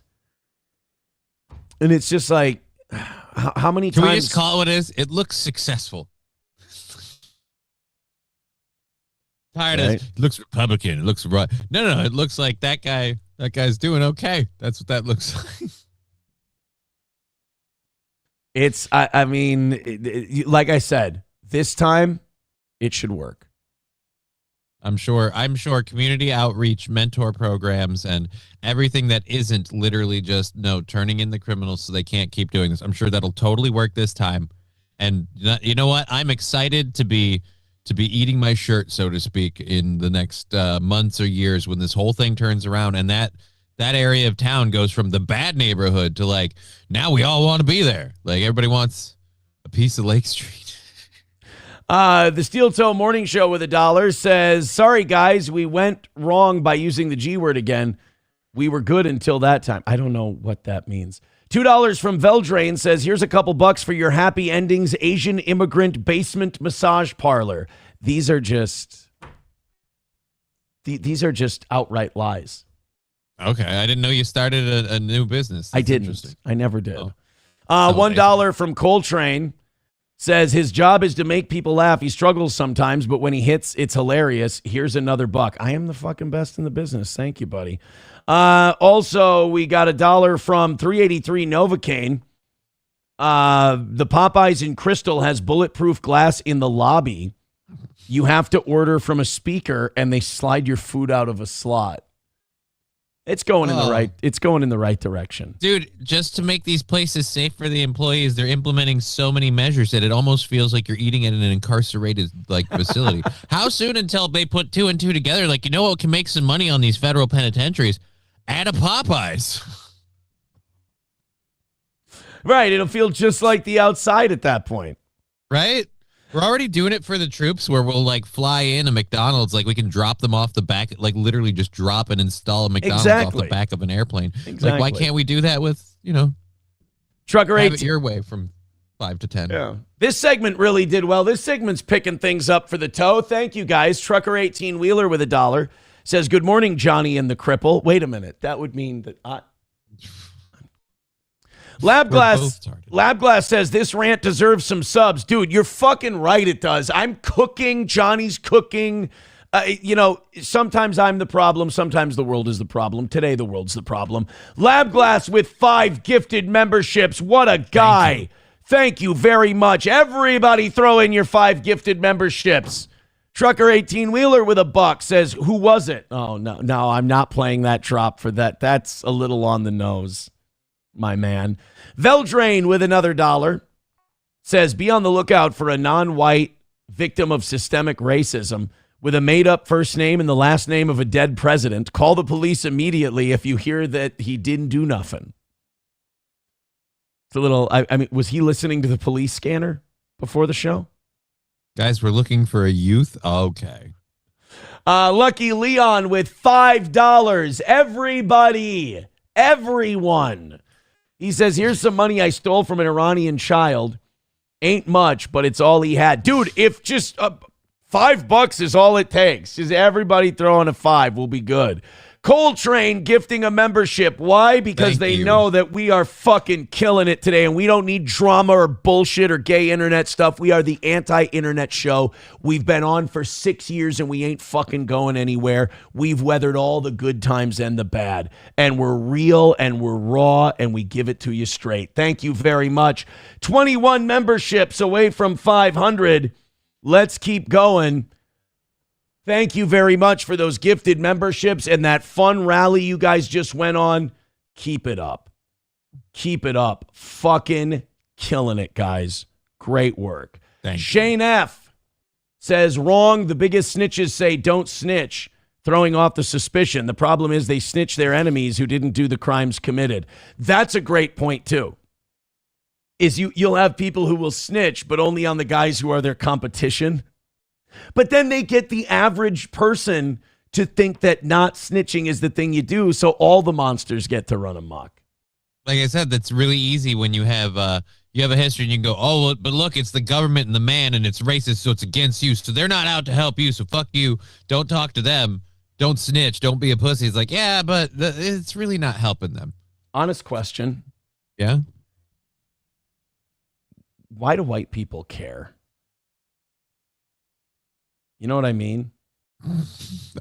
And it's just like, how many times... Can we just call it what it is? It looks successful. Tired of it. It looks Republican. It looks right. No. It looks like that guy's doing okay. That's what that looks like. It's, I mean, like I said, this time it should work. I'm sure community outreach, mentor programs, and everything that isn't literally just turning in the criminals so they can't keep doing this. I'm sure that'll totally work this time. And you know what? I'm excited to be eating my shirt, so to speak, in the next months or years when this whole thing turns around and that area of town goes from the bad neighborhood to like, now we all want to be there. Like, everybody wants a piece of Lake Street. The Steel Toe Morning Show with $1 says, sorry, guys, we went wrong by using the G word again. We were good until that time. I don't know what that means. $2 from Veldrain says, here's a couple bucks for your Happy Endings Asian Immigrant Basement Massage Parlor. These are just outright lies. Okay, I didn't know you started a new business. I didn't. I never did. $1 from Coltrane says his job is to make people laugh. He struggles sometimes, but when he hits, it's hilarious. Here's another buck. I am the fucking best in the business. Thank you, buddy. Also, we got $1 from 383 Novocaine. The Popeyes in Crystal has bulletproof glass in the lobby. You have to order from a speaker, and they slide your food out of a slot. It's going in the right direction. Dude, just to make these places safe for the employees, they're implementing so many measures that it almost feels like you're eating at an incarcerated facility. How soon until they put 2 and 2 together? Like, you know what can make some money on these federal penitentiaries? Add a Popeyes. Right, it'll feel just like the outside at that point. Right? We're already doing it for the troops where we'll fly in a McDonald's, we can drop them off the back, literally just drop and install a McDonald's off the back of an airplane. Exactly. Why can't we do that with, Trucker have 18 it your way from 5 to 10? Yeah. This segment really did well. This segment's picking things up for the toe. Thank you, guys. Trucker 18 Wheeler with $1 says, good morning, Johnny and the Cripple. Wait a minute. That would mean that Labglass says this rant deserves some subs. Dude, you're fucking right, it does. I'm cooking. Johnny's cooking. Sometimes I'm the problem. Sometimes the world is the problem. Today, the world's the problem. Labglass with 5 gifted memberships. What a guy. Thank you very much. Everybody throw in your 5 gifted memberships. Trucker 18 Wheeler with $1 says, who was it? Oh, no, I'm not playing that drop for that. That's a little on the nose, my man. Veldrain with another $1 says, be on the lookout for a non-white victim of systemic racism with a made-up first name and the last name of a dead president. Call the police immediately if you hear that he didn't do nothing. It's a little, was he listening to the police scanner before the show? Guys, we're looking for a youth? Okay. Lucky Leon with $5. Everyone. He says, here's some money I stole from an Iranian child. Ain't much, but it's all he had. Dude, if just $5 is all it takes, just everybody throwing a 5 will be good. Coltrane gifting a membership. Why? Because Thank they you. know that we are fucking killing it today, and we don't need drama or bullshit or gay internet stuff. We are the anti-internet show. We've been on for 6 years, and we ain't fucking going anywhere. We've weathered all the good times and the bad, and we're real, and we're raw, and we give it to you straight. Thank you very much. 21 memberships away from 500. Let's keep going. Thank you very much for those gifted memberships and that fun rally you guys just went on. Keep it up. Keep it up. Fucking killing it, guys. Great work. Thank you. Shane F. says, wrong. The biggest snitches say don't snitch, throwing off the suspicion. The problem is they snitch their enemies who didn't do the crimes committed. That's a great point, too. Is you'll have people who will snitch, but only on the guys who are their competition. But then they get the average person to think that not snitching is the thing you do, so all the monsters get to run amok. Like I said, that's really easy when you have a history and you can go, oh, but look, it's the government and the man, and it's racist, so it's against you, so they're not out to help you, so fuck you. Don't talk to them. Don't snitch. Don't be a pussy. It's like, yeah, but it's really not helping them. Honest question. Yeah? Why do white people care? You know what I mean?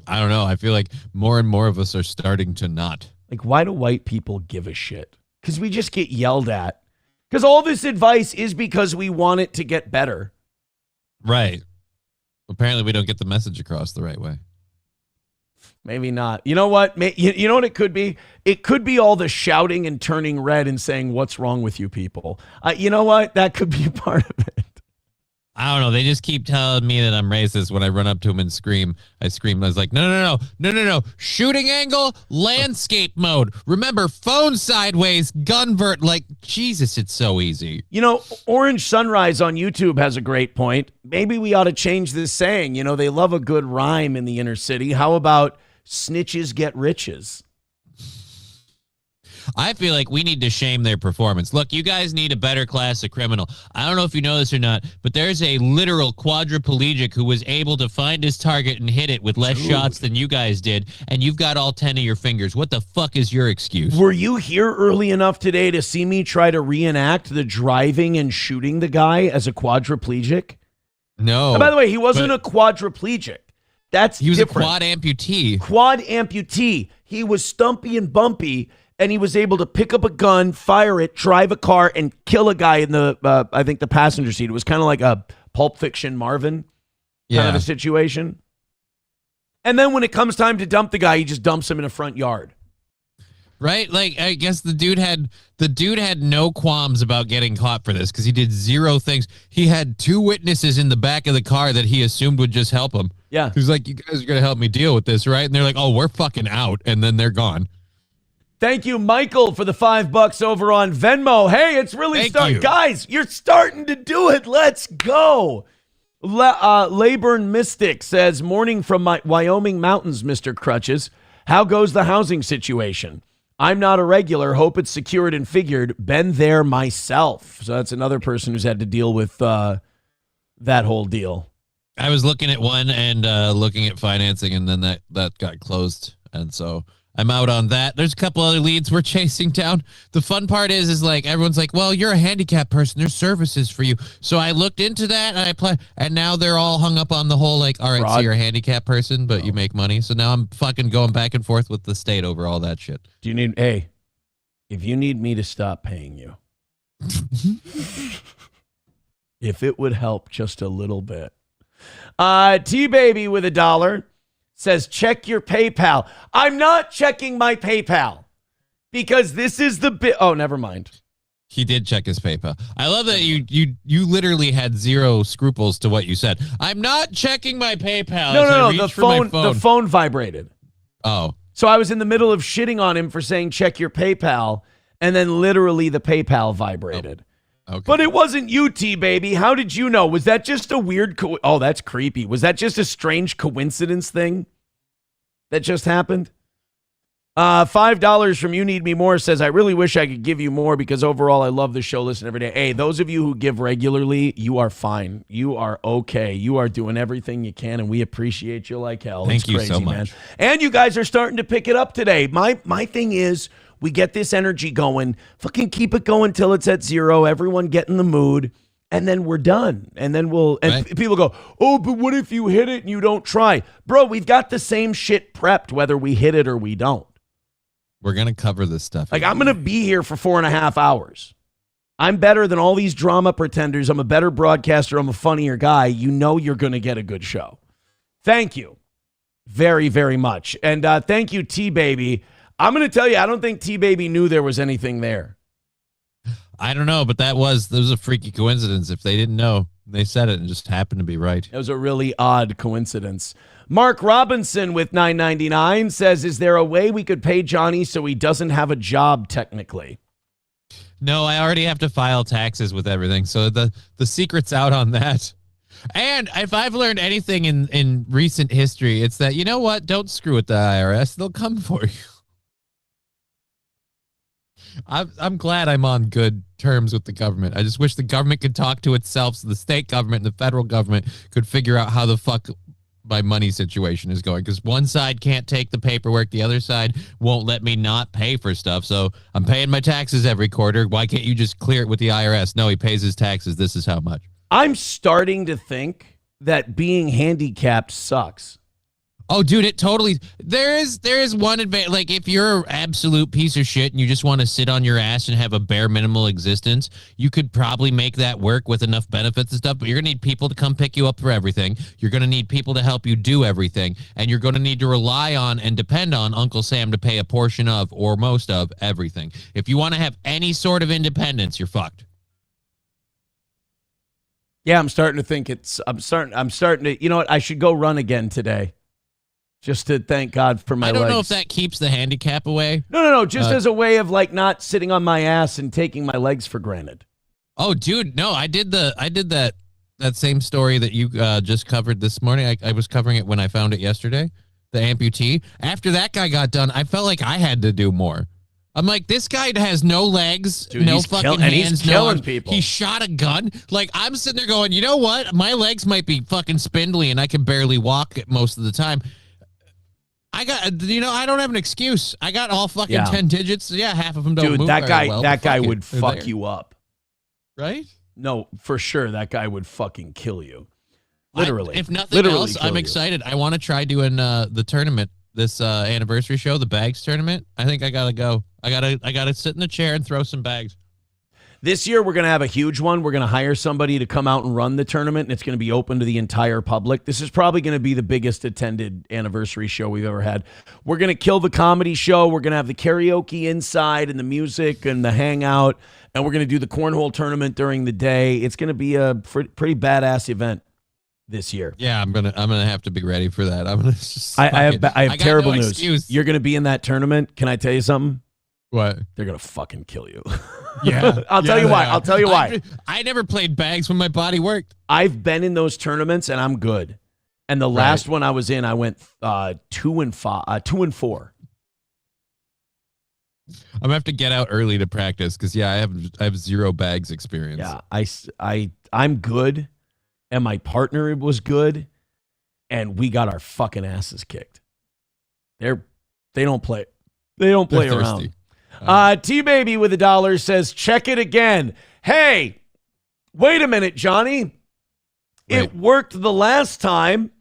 I don't know. I feel like more and more of us are starting to not. Like, why do white people give a shit? Because we just get yelled at. Because all this advice is because we want it to get better. Right. Apparently we don't get the message across the right way. Maybe not. You know what? You know what it could be? It could be all the shouting and turning red and saying, what's wrong with you people? You know what? That could be a part of it. I don't know. They just keep telling me that I'm racist when I run up to them and scream. I was like, no. Shooting angle, landscape mode. Remember, phone sideways, gun vert. Like, Jesus, it's so easy. You know, Orange Sunrise on YouTube has a great point. Maybe we ought to change this saying. You know, they love a good rhyme in the inner city. How about snitches get riches? I feel like we need to shame their performance. Look, you guys need a better class of criminal. I don't know if you know this or not, but there's a literal quadriplegic who was able to find his target and hit it with less shots than you guys did, and you've got all 10 of your fingers. What the fuck is your excuse? Were you here early enough today to see me try to reenact the driving and shooting the guy as a quadriplegic? No. And by the way, he wasn't a quadriplegic. He was different. A quad amputee. Quad amputee. He was stumpy and bumpy, and he was able to pick up a gun, fire it, drive a car, and kill a guy in the, I think, the passenger seat. It was kind of like a Pulp Fiction Marvin kind of a situation. And then when it comes time to dump the guy, he just dumps him in a front yard. Right? Like, I guess the dude had no qualms about getting caught for this because he did zero things. He had 2 witnesses in the back of the car that he assumed would just help him. Yeah. He's like, you guys are going to help me deal with this, right? And they're like, oh, we're fucking out. And then they're gone. Thank you, Michael, for the $5 over on Venmo. Hey, it's really starting. Guys, you're starting to do it. Let's go. Leyburn Mystic says, morning from my Wyoming mountains, Mr. Crutches. How goes the housing situation? I'm not a regular. Hope it's secured and figured. Been there myself. So that's another person who's had to deal with that whole deal. I was looking at one and looking at financing, and then that got closed. And so I'm out on that. There's a couple other leads we're chasing down. The fun part is like everyone's like, well, you're a handicapped person. There's services for you. So I looked into that and I applied, and now they're all hung up on the whole like, all right, so you're a handicapped person, but you make money. So now I'm fucking going back and forth with the state over all that shit. Do you need, if you need me to stop paying you, if it would help just a little bit. T-Baby with $1 says, check your PayPal. I'm not checking my PayPal because this is the bit. Oh, never mind. He did check his PayPal. I love that you literally had zero scruples to what you said. I'm not checking my PayPal. No. The phone vibrated. Oh. So I was in the middle of shitting on him for saying, check your PayPal. And then literally the PayPal vibrated. Oh. Okay. But it wasn't you, T-Baby. How did you know? Was that just a weird... Oh, that's creepy. Was that just a strange coincidence thing that just happened? $5 from You Need Me More says, I really wish I could give you more because overall I love the show. Listen every day. Hey, those of you who give regularly, you are fine. You are okay. You are doing everything you can, and we appreciate you like hell. Thank it's you crazy, so much. man. And you guys are starting to pick it up today. My thing is, we get this energy going. Fucking keep it going till it's at 0. Everyone get in the mood. And then we're done. And then people go, oh, but what if you hit it and you don't try? Bro, we've got the same shit prepped whether we hit it or we don't. We're going to cover this stuff. Like, I'm going to be here for 4.5 hours. I'm better than all these drama pretenders. I'm a better broadcaster. I'm a funnier guy. You know you're going to get a good show. Thank you very, very much. And thank you, T-Baby. I'm going to tell you, I don't think T-Baby knew there was anything there. I don't know, but there was a freaky coincidence. If they didn't know, they said it and just happened to be right. It was a really odd coincidence. Mark Robinson with $9.99 says, is there a way we could pay Johnny so he doesn't have a job technically? No, I already have to file taxes with everything. So the secret's out on that. And if I've learned anything in recent history, it's that, you know what? Don't screw with the IRS. They'll come for you. I'm glad I'm on good terms with the government. I just wish the government could talk to itself so the state government and the federal government could figure out how the fuck my money situation is going. Because one side can't take the paperwork. The other side won't let me not pay for stuff. So I'm paying my taxes every quarter. Why can't you just clear it with the IRS? No, he pays his taxes. This is how much. I'm starting to think that being handicapped sucks. Oh, dude, it totally. There is one advantage. Like, if you're an absolute piece of shit and you just want to sit on your ass and have a bare minimal existence, you could probably make that work with enough benefits and stuff. But you're gonna need people to come pick you up for everything. You're gonna need people to help you do everything, and you're gonna need to rely on and depend on Uncle Sam to pay a portion of or most of everything. If you want to have any sort of independence, you're fucked. Yeah, I'm starting to think I'm starting to. You know what? I should go run again today. Just to thank God for my legs. I don't know if that keeps the handicap away. No. Just as a way of like not sitting on my ass and taking my legs for granted. Oh, dude, no, I did that same story that you just covered this morning. I was covering it when I found it yesterday. The amputee. After that guy got done, I felt like I had to do more. I'm like, this guy has no legs, dude, no fucking hands, he's killing people. He shot a gun. Like, I'm sitting there going, you know what? My legs might be fucking spindly and I can barely walk most of the time. I don't have an excuse. I got all fucking 10 digits. Yeah, half of them don't move. Dude, that guy would fuck you up. Right? No, for sure. That guy would fucking kill you. Literally. If nothing else, I'm excited. I want to try doing the tournament, this anniversary show, the bags tournament. I think I gotta go. I gotta sit in the chair and throw some bags. This year, we're going to have a huge one. We're going to hire somebody to come out and run the tournament, and it's going to be open to the entire public. This is probably going to be the biggest attended anniversary show we've ever had. We're going to kill the comedy show. We're going to have the karaoke inside and the music and the hangout, and we're going to do the cornhole tournament during the day. It's going to be a pretty badass event this year. Yeah, I'm gonna have to be ready for that. I'm gonna. Just I have terrible news. Excuse. You're going to be in that tournament. Can I tell you something? What? They're going to fucking kill you. Yeah. I'll tell you why. I never played bags when my body worked. I've been in those tournaments and I'm good. And the last one I was in, I went 2 and 4. I'm gonna have to get out early to practice because I have zero bags experience. Yeah, I'm good, and my partner was good, and we got our fucking asses kicked. They don't play. They don't play around. T-Baby with $1 says, check it again. Hey, wait a minute, Johnny. It worked the last time.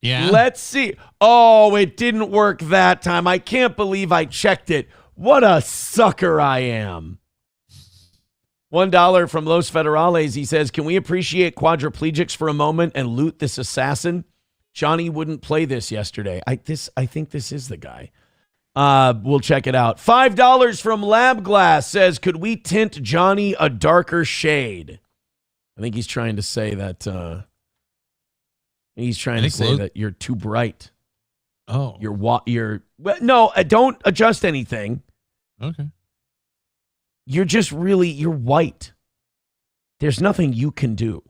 Yeah. Let's see. Oh, it didn't work that time. I can't believe I checked it. What a sucker I am. $1 from Los Federales. He says, can we appreciate quadriplegics for a moment and loot this assassin? Johnny wouldn't play this yesterday. I think this is the guy. We'll check it out. $5 from Lab Glass says, could we tint Johnny a darker shade? I think he's trying to say that that you're too bright. Oh. No, don't adjust anything. Okay. You're just you're white. There's nothing you can do.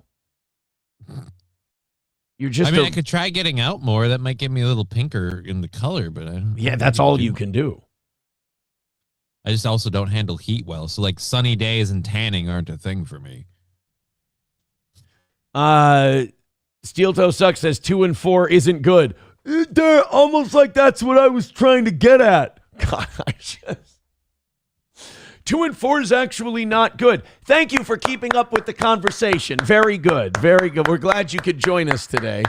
You're just I could try getting out more. That might get me a little pinker in the color, but I don't. Yeah, that's all you can do. I just also don't handle heat well. So like sunny days and tanning aren't a thing for me. Steel Toe Sucks says 2 and 4 isn't good. They're almost like that's what I was trying to get at. God, 2 and 4 is actually not good. Thank you for keeping up with the conversation. Very good. Very good. We're glad you could join us today.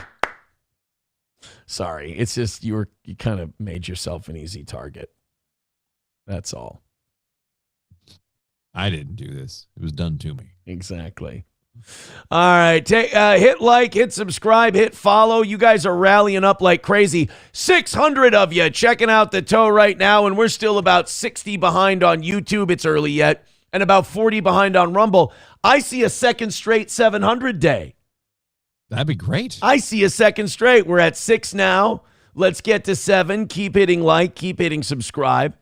Sorry. It's just you kind of made yourself an easy target. That's all. I didn't do this. It was done to me. Exactly. All right. Hit like, hit subscribe, hit follow. You guys are rallying up like crazy. 600 of you checking out the toe right now, and we're still about 60 behind on YouTube. It's early yet. And about 40 behind on Rumble. I see a second straight 700 day. That'd be great. I see a second straight. We're at 6 now. Let's get to 7. Keep hitting like, keep hitting subscribe,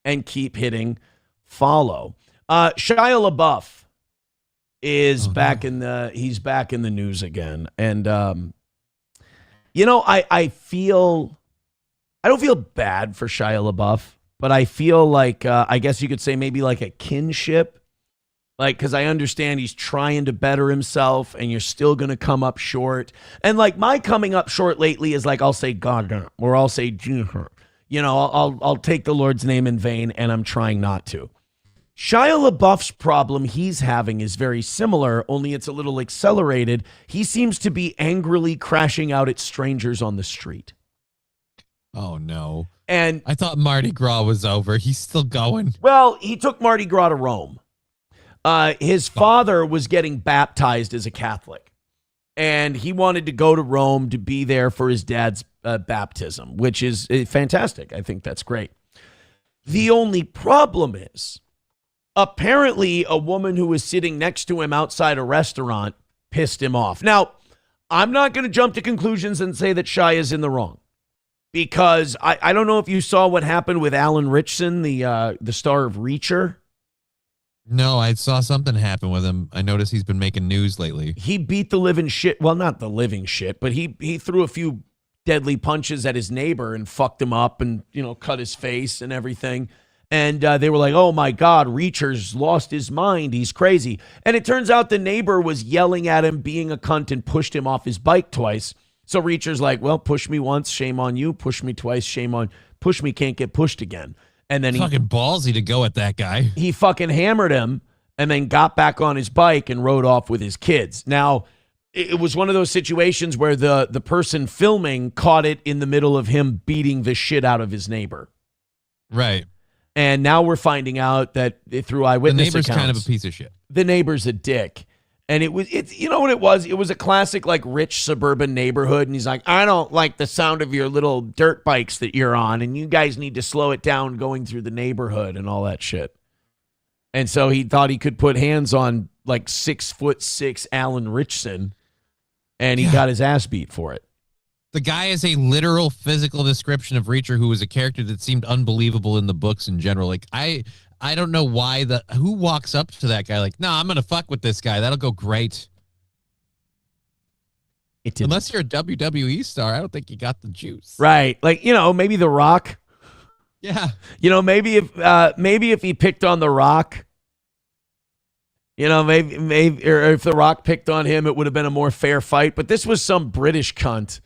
and keep hitting follow. Shia LaBeouf is back in the news again. And I don't feel bad for Shia LaBeouf, but I feel like I guess you could say maybe like a kinship. Like, because I understand he's trying to better himself and you're still going to come up short. And like my coming up short lately is like I'll say God or I'll say I'll take the Lord's name in vain, and I'm trying not to. Shia LaBeouf's problem he's having is very similar, only it's a little accelerated. He seems to be angrily crashing out at strangers on the street. Oh, no. And I thought Mardi Gras was over. He's still going. Well, he took Mardi Gras to Rome. His father was getting baptized as a Catholic, and he wanted to go to Rome to be there for his dad's baptism, which is fantastic. I think that's great. The only problem is, apparently, a woman who was sitting next to him outside a restaurant pissed him off. Now, I'm not going to jump to conclusions and say that Shia is in the wrong, because I don't know if you saw what happened with Alan Ritchson, the star of Reacher. No, I saw something happen with him. I noticed he's been making news lately. He beat the living shit. Well, not the living shit, but he threw a few deadly punches at his neighbor and fucked him up and, cut his face and everything. And they were like, oh, my God, Reacher's lost his mind. He's crazy. And it turns out the neighbor was yelling at him, being a cunt, and pushed him off his bike twice. So Reacher's like, well, push me once, shame on you. Push me twice, shame on. Push me, can't get pushed again. And then fucking ballsy to go at that guy. He fucking hammered him and then got back on his bike and rode off with his kids. Now, it was one of those situations where the person filming caught it in the middle of him beating the shit out of his neighbor. Right. And now we're finding out that through eyewitness accounts, the neighbor's kind of a piece of shit. The neighbor's a dick. And it's you know what it was? It was a classic, like, rich suburban neighborhood. And he's like, I don't like the sound of your little dirt bikes that you're on. And you guys need to slow it down going through the neighborhood and all that shit. And so he thought he could put hands on, like, 6'6" Alan Ritchson. And he got his ass beat for it. The guy is a literal physical description of Reacher, who was a character that seemed unbelievable in the books in general. Like, I don't know why who walks up to that guy like, no, I'm going to fuck with this guy. That'll go great. Unless you're a WWE star, I don't think you got the juice. Right. Like, maybe The Rock. Yeah. Maybe if he picked on The Rock, maybe or if The Rock picked on him, it would have been a more fair fight. But this was some British cunt.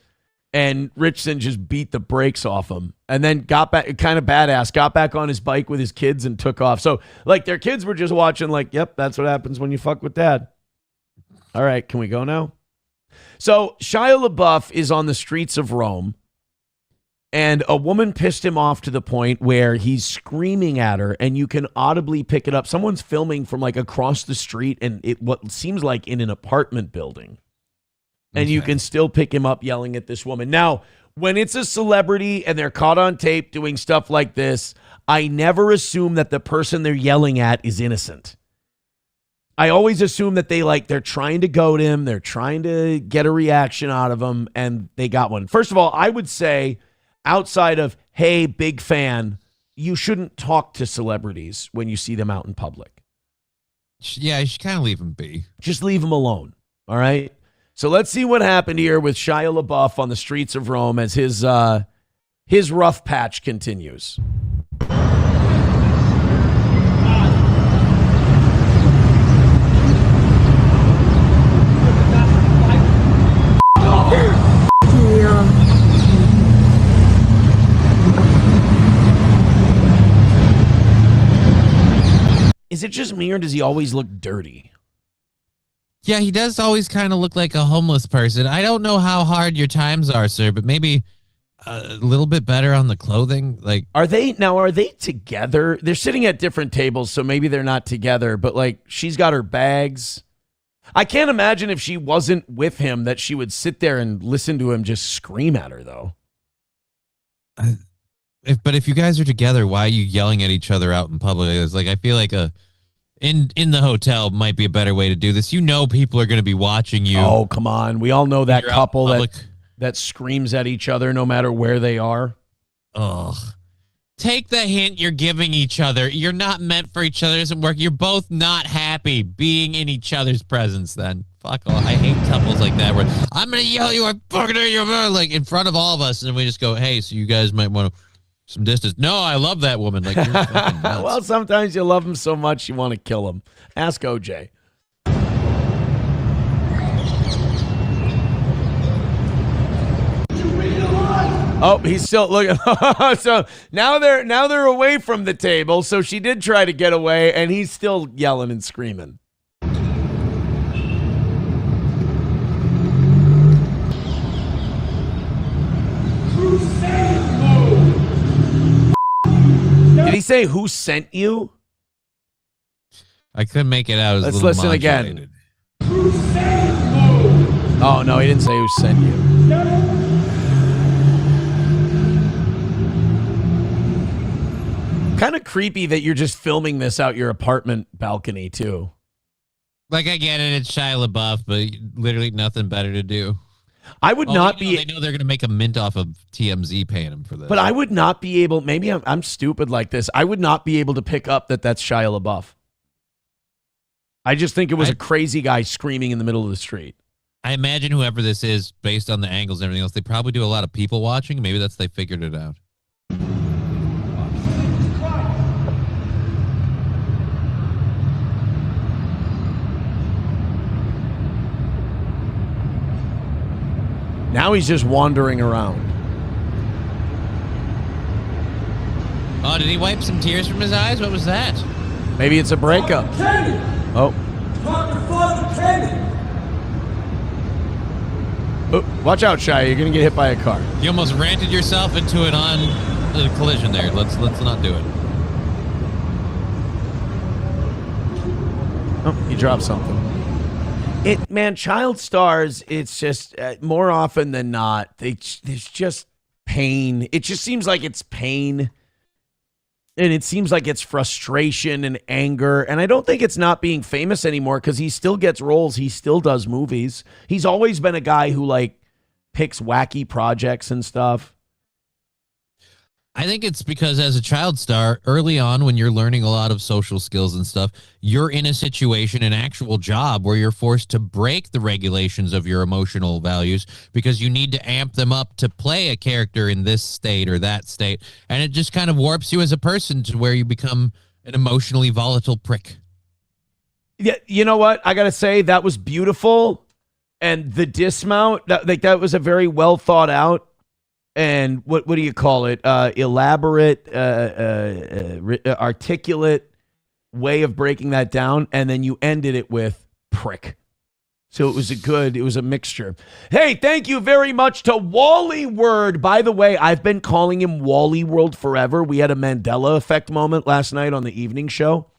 And Richardson just beat the brakes off him and then got back, kind of badass, got back on his bike with his kids and took off. So, like, their kids were just watching like, yep, that's what happens when you fuck with dad. All right, can we go now? So Shia LaBeouf is on the streets of Rome, and a woman pissed him off to the point where he's screaming at her, and you can audibly pick it up. Someone's filming from, like, across the street, and what seems like in an apartment building. And you can still pick him up yelling at this woman. Now, when it's a celebrity and they're caught on tape doing stuff like this, I never assume that the person they're yelling at is innocent. I always assume that they're trying to goad him, they're trying to get a reaction out of him, and they got one. First of all, I would say, outside of, hey, big fan, you shouldn't talk to celebrities when you see them out in public. Yeah, you should kind of leave them be. Just leave them alone, all right? So let's see what happened here with Shia LaBeouf on the streets of Rome as his rough patch continues. Is it just me or does he always look dirty? Yeah, he does always kind of look like a homeless person. I don't know how hard your times are, sir, but maybe a little bit better on the clothing. Like, are they together? They're sitting at different tables, so maybe they're not together, but like she's got her bags. I can't imagine if she wasn't with him that she would sit there and listen to him just scream at her, though. If you guys are together, why are you yelling at each other out in public? It's like, I feel like in the hotel might be a better way to do this. You know, people are going to be watching you. Oh, come on. We all know that couple that screams at each other no matter where they are. Ugh. Take the hint you're giving each other. You're not meant for each other. It doesn't work. You're both not happy being in each other's presence then. Fuck off. I hate couples like that where I'm going to yell at you, I'm fucking at you, like in front of all of us, and then we just go, hey, so you guys might want some distance. No, I love that woman. Like, you're fucking nuts. Well, sometimes you love him so much you want to kill him. Ask OJ. Oh, he's still looking. So now they're away from the table. So she did try to get away, and he's still yelling and screaming. Did he say who sent you? I couldn't make it out. Let's listen again. Oh, no, he didn't say who sent you. Kind of creepy that you're just filming this out your apartment balcony, too. Like, I get it. It's Shia LaBeouf, but literally nothing better to do. I would not be. They know they're going to make a mint off of TMZ paying him for this. But I would not be able. Maybe I'm stupid like this. I would not be able to pick up that that's Shia LaBeouf. I just think it was a crazy guy screaming in the middle of the street. I imagine whoever this is, based on the angles and everything else, they probably do a lot of people watching. Maybe they figured it out. Now he's just wandering around. Oh, did he wipe some tears from his eyes? What was that? Maybe it's a breakup. Oh. Oh, watch out, Shia. You're going to get hit by a car. You almost ranted yourself into it on the collision there. Let's not do it. Oh, he dropped something. Man, child stars, it's just more often than not, there's just pain. It just seems like it's pain. And it seems like it's frustration and anger. And I don't think it's not being famous anymore because he still gets roles. He still does movies. He's always been a guy who, like, picks wacky projects and stuff. I think it's because as a child star, early on when you're learning a lot of social skills and stuff, you're in a situation, an actual job where you're forced to break the regulations of your emotional values because you need to amp them up to play a character in this state or that state. And it just kind of warps you as a person to where you become an emotionally volatile prick. Yeah, you know what? I got to say, that was beautiful. And the dismount, that was a very well thought out. And what do you call it? Elaborate, articulate way of breaking that down. And then you ended it with prick. So it was a mixture. Hey, thank you very much to Wally Word. By the way, I've been calling him Wally World forever. We had a Mandela effect moment last night on the evening show.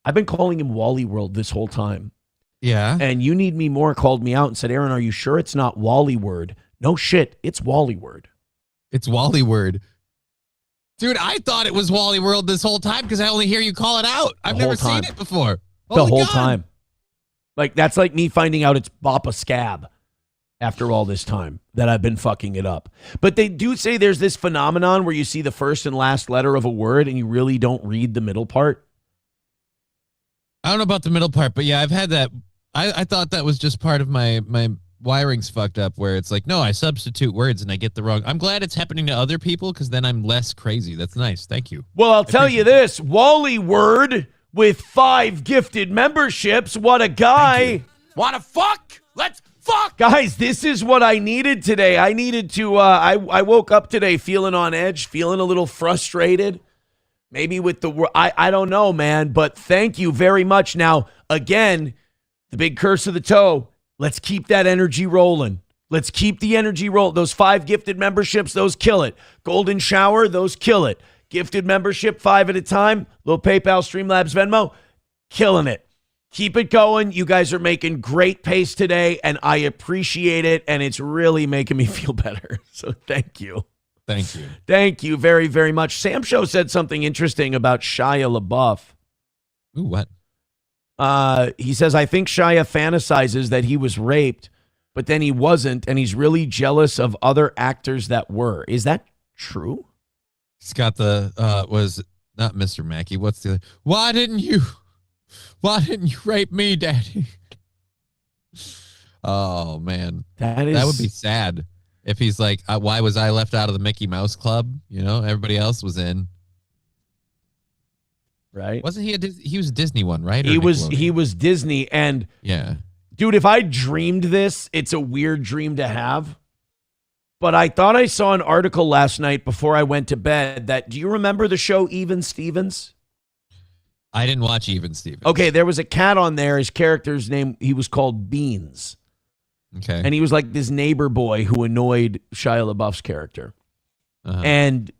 I've been calling him Wally World this whole time. Yeah. And You Need Me More called me out and said, Aaron, are you sure it's not Wally Word? No shit, it's Wally Word. It's Wally Word. Dude, I thought it was Wally World this whole time because I only hear you call it out. I've never seen it before. The whole time. Like, that's like me finding out it's Bappa Scab after all this time that I've been fucking it up. But they do say there's this phenomenon where you see the first and last letter of a word and you really don't read the middle part. I don't know about the middle part, but yeah, I've had that. I thought that was just part of my wiring's fucked up where it's like, no, I substitute words and I get the wrong. I'm glad it's happening to other people because then I'm less crazy. That's nice. Thank you. Well, I'll tell you this, Wally Word with 5 gifted memberships. What a guy. Wanna fuck? Let's fuck. Guys, this is what I needed today. I needed to, I woke up today feeling on edge, feeling a little frustrated. Maybe with the I don't know, man, but thank you very much. Now, again, the big curse of the toe. Let's keep that energy rolling. Let's keep the energy roll. Those 5 gifted memberships, those kill it. Golden shower, those kill it. Gifted membership, 5 at a time. Little PayPal, Streamlabs, Venmo, killing it. Keep it going. You guys are making great pace today, and I appreciate it, and it's really making me feel better. So thank you. Thank you. Thank you very, very much. Sam Show said something interesting about Shia LaBeouf. Ooh, what? He says, I think Shia fantasizes that he was raped, but then he wasn't, and he's really jealous of other actors that were. Is that true? He's got the, was not Mr. Mackey. What's the other? Why didn't you rape me, Daddy? Oh, man. That would be sad. If he's like, why was I left out of the Mickey Mouse Club? You know, everybody else was in. Right? Wasn't he he was a Disney one, right? He was Disney, and yeah. Dude, if I dreamed this, it's a weird dream to have. But I thought I saw an article last night before I went to bed that, do you remember the show Even Stevens? I didn't watch Even Stevens. Okay, there was a cat on there. His character's name, he was called Beans. Okay. And he was like this neighbor boy who annoyed Shia LaBeouf's character. And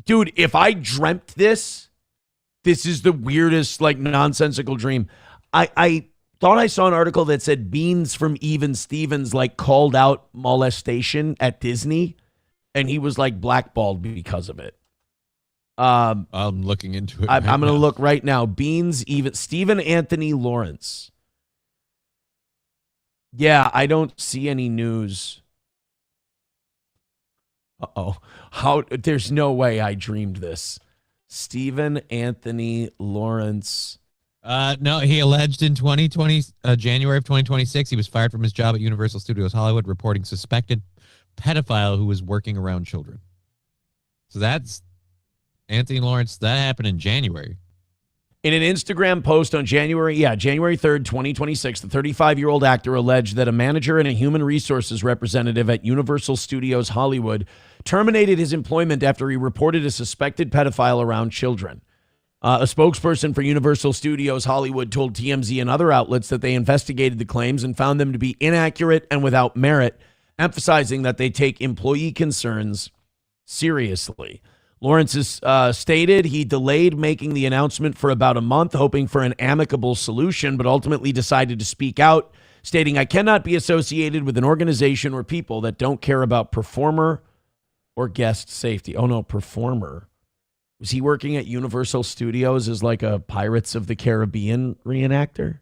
dude, if I dreamt this is the weirdest, like, nonsensical dream. I thought I saw an article that said Beans from Even Stevens, like, called out molestation at Disney, and he was, like, blackballed because of it. I'm looking into it. I'm going to look right now. Beans, Stephen Anthony Lawrence. Yeah, I don't see any news. Uh-oh. There's no way I dreamed this. Stephen Anthony Lawrence. No, he alleged in January of 2026, he was fired from his job at Universal Studios Hollywood, reporting suspected pedophile who was working around children. So that's Anthony Lawrence. That happened in January. In an Instagram post on January 3rd, 2026, the 35-year-old actor alleged that a manager and a human resources representative at Universal Studios Hollywood terminated his employment after he reported a suspected pedophile around children. A spokesperson for Universal Studios Hollywood told TMZ and other outlets that they investigated the claims and found them to be inaccurate and without merit, emphasizing that they take employee concerns seriously. Lawrence has stated he delayed making the announcement for about a month, hoping for an amicable solution, but ultimately decided to speak out, stating, I cannot be associated with an organization or people that don't care about performer or guest safety. Oh, no, performer. Was he working at Universal Studios as like a Pirates of the Caribbean reenactor?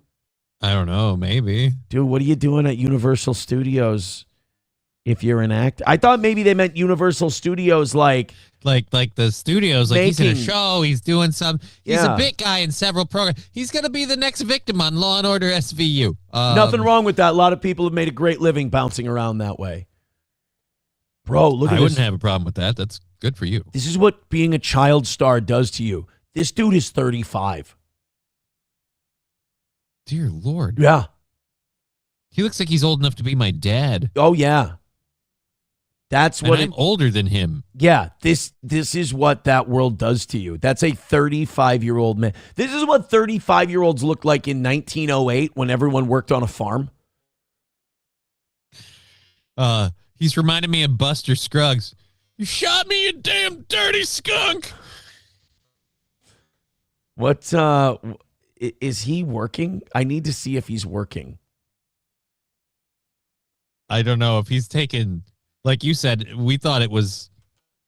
I don't know, maybe. Dude, what are you doing at Universal Studios if you're an actor? I thought maybe they meant Universal Studios like the studios, like he's in a show, he's doing some, he's Yeah. a bit guy in several programs. He's going to be the next victim on Law & Order SVU. Nothing wrong with that. A lot of people have made a great living bouncing around that way. Bro, look at I this. wouldn't have a problem with that. That's good for you. This is what being a child star does to you. This dude is 35. Dear Lord. Yeah. He looks like he's old enough to be my dad. Oh, yeah. That's what I'm older than him. Yeah, this is what that world does to you. That's a 35-year-old man. This is what 35-year-olds looked like in 1908 when everyone worked on a farm. He's reminding me of Buster Scruggs. You shot me, you damn dirty skunk. What is he working? I need to see if he's working. I don't know if he's taken, like you said, we thought it was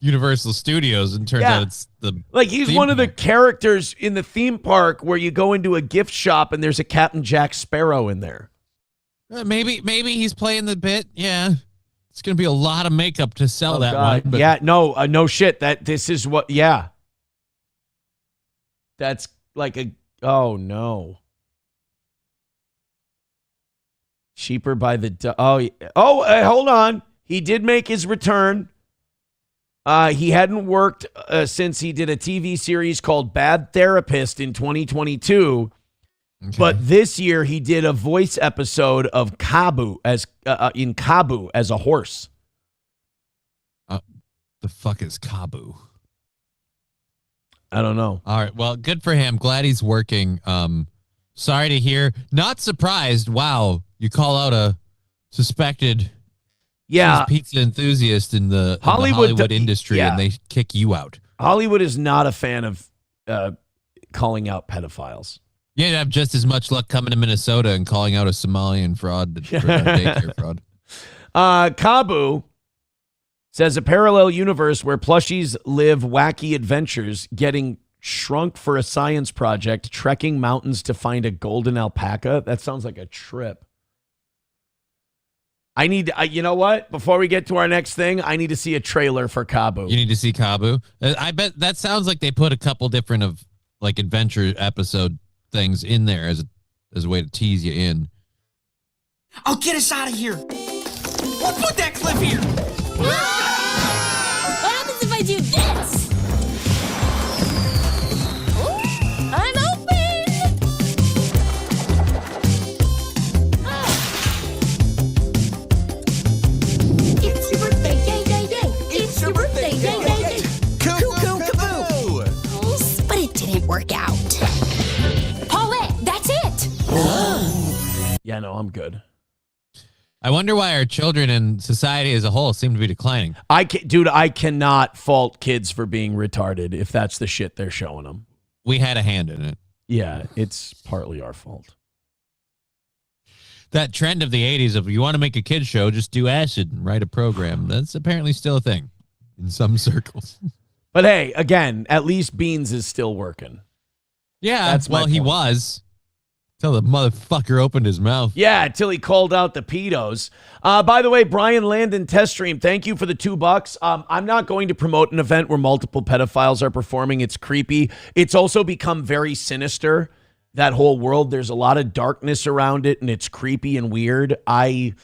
Universal Studios, and turns out it's the like he's theme one of the park. characters in the theme park where you go into a gift shop and there's a Captain Jack Sparrow in there. Maybe he's playing the bit. Yeah, it's gonna be a lot of makeup to sell that God. one. But Yeah, no shit. This is what. Yeah, that's like a. Oh no. Cheaper by the. Hold on. He did make his return. He hadn't worked since he did a TV series called Bad Therapist in 2022. Okay. But this year he did a voice episode of Kabu as a horse. The fuck is Kabu? I don't know. All right. Well, good for him. Glad he's working. Sorry to hear. Not surprised. Wow. You call out a suspected pizza enthusiast in the Hollywood industry and they kick you out. Hollywood is not a fan of calling out pedophiles. You'd have just as much luck coming to Minnesota and calling out a Somalian fraud for daycare fraud. Kabu says a parallel universe where plushies live wacky adventures, getting shrunk for a science project, trekking mountains to find a golden alpaca. That sounds like a trip. I need, you know what? Before we get to our next thing, I need to see a trailer for Kabu. You need to see Kabu. I bet that sounds like they put a couple different of like adventure episode things in there as a way to tease you in. Oh, get us out of here. We'll put that cliff here. What happens if I do this? I'm open. It's your birthday, yay, yay, yay. It's your birthday, yay, yay, yay. Cuckoo, kaboo. Oh, but it didn't work out. Paulette, that's it. Yeah, no, I'm good. I wonder why our children and society as a whole seem to be declining. I cannot fault kids for being retarded if that's the shit they're showing them. We had a hand in it. Yeah, it's partly our fault. That trend of the 80s of you want to make a kid show, just do acid and write a program. That's apparently still a thing in some circles. But hey, again, at least Beans is still working. Yeah, That's my he point. was. Till the motherfucker opened his mouth. Yeah, till he called out the pedos. By the way, Brian Landon test stream, thank you for the $2. I'm not going to promote an event where multiple pedophiles are performing. It's creepy. It's also become very sinister, that whole world. There's a lot of darkness around it, and it's creepy and weird. I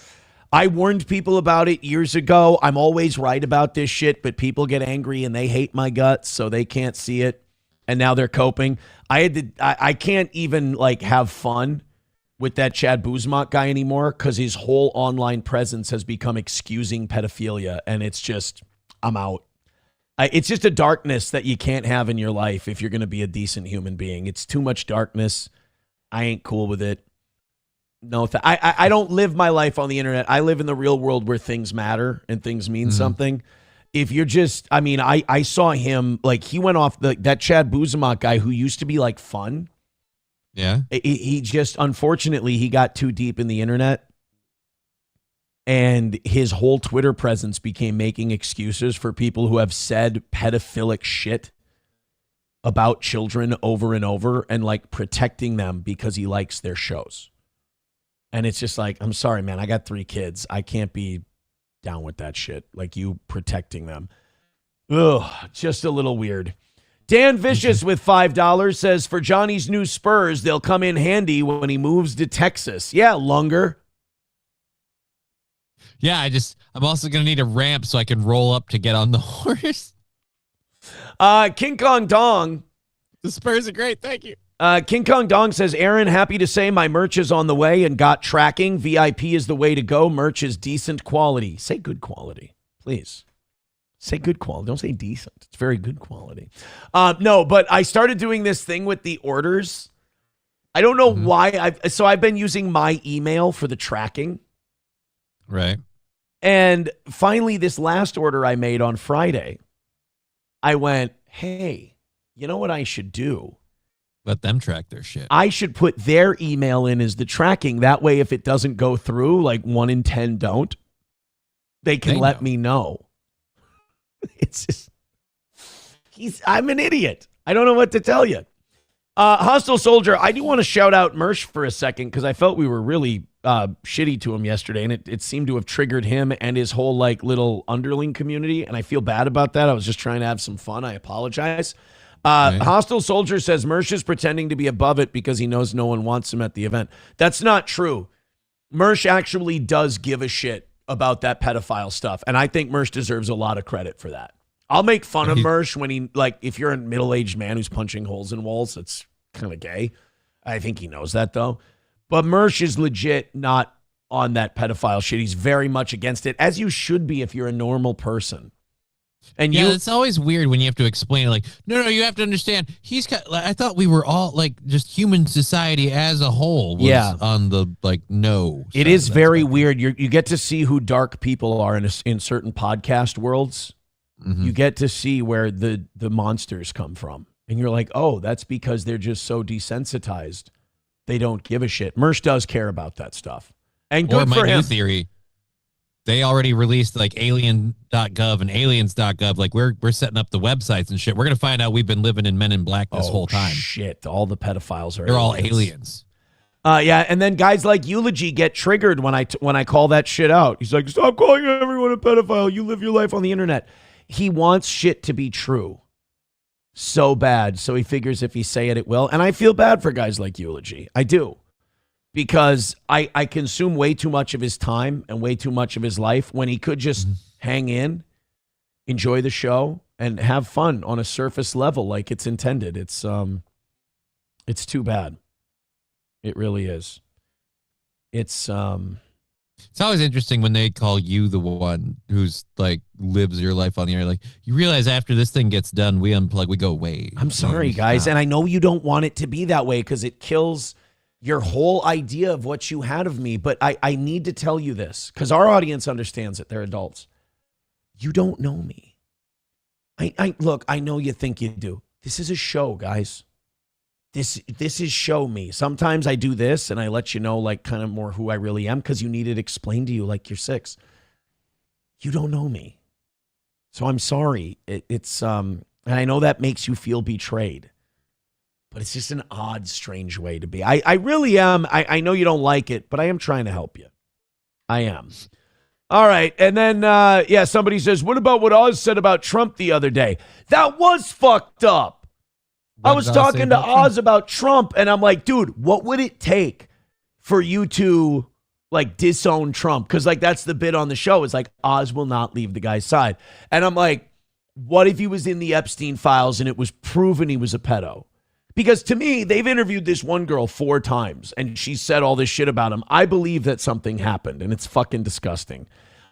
warned people about it years ago. I'm always right about this shit, but people get angry and they hate my guts, so they can't see it. And now they're coping. I can't even like have fun with that Chad Buzmak guy anymore because his whole online presence has become excusing pedophilia, and it's just, I'm out. It's just a darkness that you can't have in your life if you're going to be a decent human being. It's too much darkness. I ain't cool with it. No, I don't live my life on the internet. I live in the real world where things matter and things mean something. If you're just, I mean, I saw him, like, he went off that Chad Buzmak guy who used to be, like, fun. Yeah. He just, unfortunately, he got too deep in the internet. And his whole Twitter presence became making excuses for people who have said pedophilic shit about children over and over and, like, protecting them because he likes their shows. And it's just like, I'm sorry, man, I got 3 kids. I can't be down with that shit, like you protecting them. Ugh, just a little weird. Dan Vicious with $5 says, for Johnny's new Spurs, they'll come in handy when he moves to Texas. Yeah, Lunger. Yeah, I'm also going to need a ramp so I can roll up to get on the horse. King Kong Dong. The Spurs are great, thank you. King Kong Dong says, Aaron, happy to say my merch is on the way and got tracking. VIP is the way to go. Merch is decent quality. Say good quality, please. Say good quality. Don't say decent. It's very good quality. No, but I started doing this thing with the orders. I don't know why. I've been using my email for the tracking. Right. And finally, this last order I made on Friday, I went, hey, you know what I should do? Let them track their shit. I should put their email in as the tracking. That way, if it doesn't go through, like 1 in 10 don't, they can let me know. It's just, I'm an idiot. I don't know what to tell you. Hostile Soldier, I do want to shout out Mersh for a second because I felt we were really shitty to him yesterday, and it seemed to have triggered him and his whole like little underling community, and I feel bad about that. I was just trying to have some fun. I apologize. Hostile Soldier says Mersh is pretending to be above it because he knows no one wants him at the event. That's not true. Mersh actually does give a shit about that pedophile stuff, and I think Mersh deserves a lot of credit for that. I'll make fun of Mersh when he, like, if you're a middle-aged man who's punching holes in walls, that's kind of gay. I think he knows that, though. But Mersh is legit not on that pedophile shit. He's very much against it, as you should be if you're a normal person. And yeah, it's always weird when you have to explain it. Like, no, you have to understand. I thought we were all like just human society as a whole. Was on the no. It is very weird. You get to see who dark people are in certain podcast worlds. Mm-hmm. You get to see where the monsters come from, and you're like, oh, that's because they're just so desensitized. They don't give a shit. Mersh does care about that stuff, and good for him. New theory. They already released like alien.gov and aliens.gov. Like we're setting up the websites and shit. We're going to find out we've been living in Men in Black this whole time. Shit. All the pedophiles are They're all aliens. Yeah. And then guys like Eulogy get triggered when I call that shit out. He's like, stop calling everyone a pedophile. You live your life on the internet. He wants shit to be true so bad. So he figures if he say it, it will. And I feel bad for guys like Eulogy. I do. Because I consume way too much of his time and way too much of his life when he could just hang in, enjoy the show, and have fun on a surface level like it's intended. It's too bad. It really is. It's always interesting when they call you the one who's like lives your life on the air. Like you realize after this thing gets done, we unplug, we go away. I'm sorry, guys, and I know you don't want it to be that way because it kills your whole idea of what you had of me, but I need to tell you this because our audience understands it. They're adults. You don't know me. Look, I know you think you do. This is a show, guys. This is show me. Sometimes I do this and I let you know like kind of more who I really am because you need it explained to you like you're 6. You don't know me. So I'm sorry. It's and I know that makes you feel betrayed. But it's just an odd, strange way to be. I really am. I know you don't like it, but I am trying to help you. I am. All right. And then, somebody says, what about what Oz said about Trump the other day? That was fucked up. I was talking to Oz about Trump, and I'm like, dude, what would it take for you to, like, disown Trump? Because, like, that's the bit on the show. Is like, Oz will not leave the guy's side. And I'm like, what if he was in the Epstein files and it was proven he was a pedo? Because to me, they've interviewed this one girl 4 times and she said all this shit about him. I believe that something happened and it's fucking disgusting.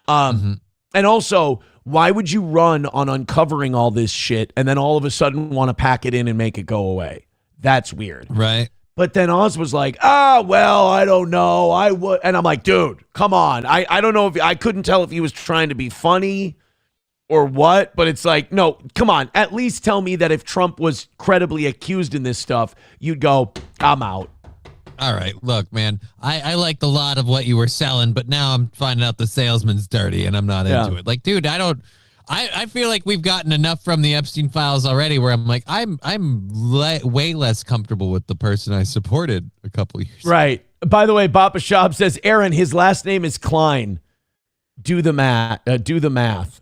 And also, why would you run on uncovering all this shit and then all of a sudden want to pack it in and make it go away? That's weird. Right. But then Oz was like, well, I don't know. I would. And I'm like, dude, come on. I don't know if I couldn't tell if he was trying to be funny or what, but it's like, no, come on. At least tell me that if Trump was credibly accused in this stuff, you'd go, I'm out. All right, look, man, I liked a lot of what you were selling, but now I'm finding out the salesman's dirty and I'm not into it. Like, dude, I feel like we've gotten enough from the Epstein files already where I'm like, I'm way less comfortable with the person I supported a couple years ago. Right. By the way, Bappa Shab says, Aaron, his last name is Klein. Do the math.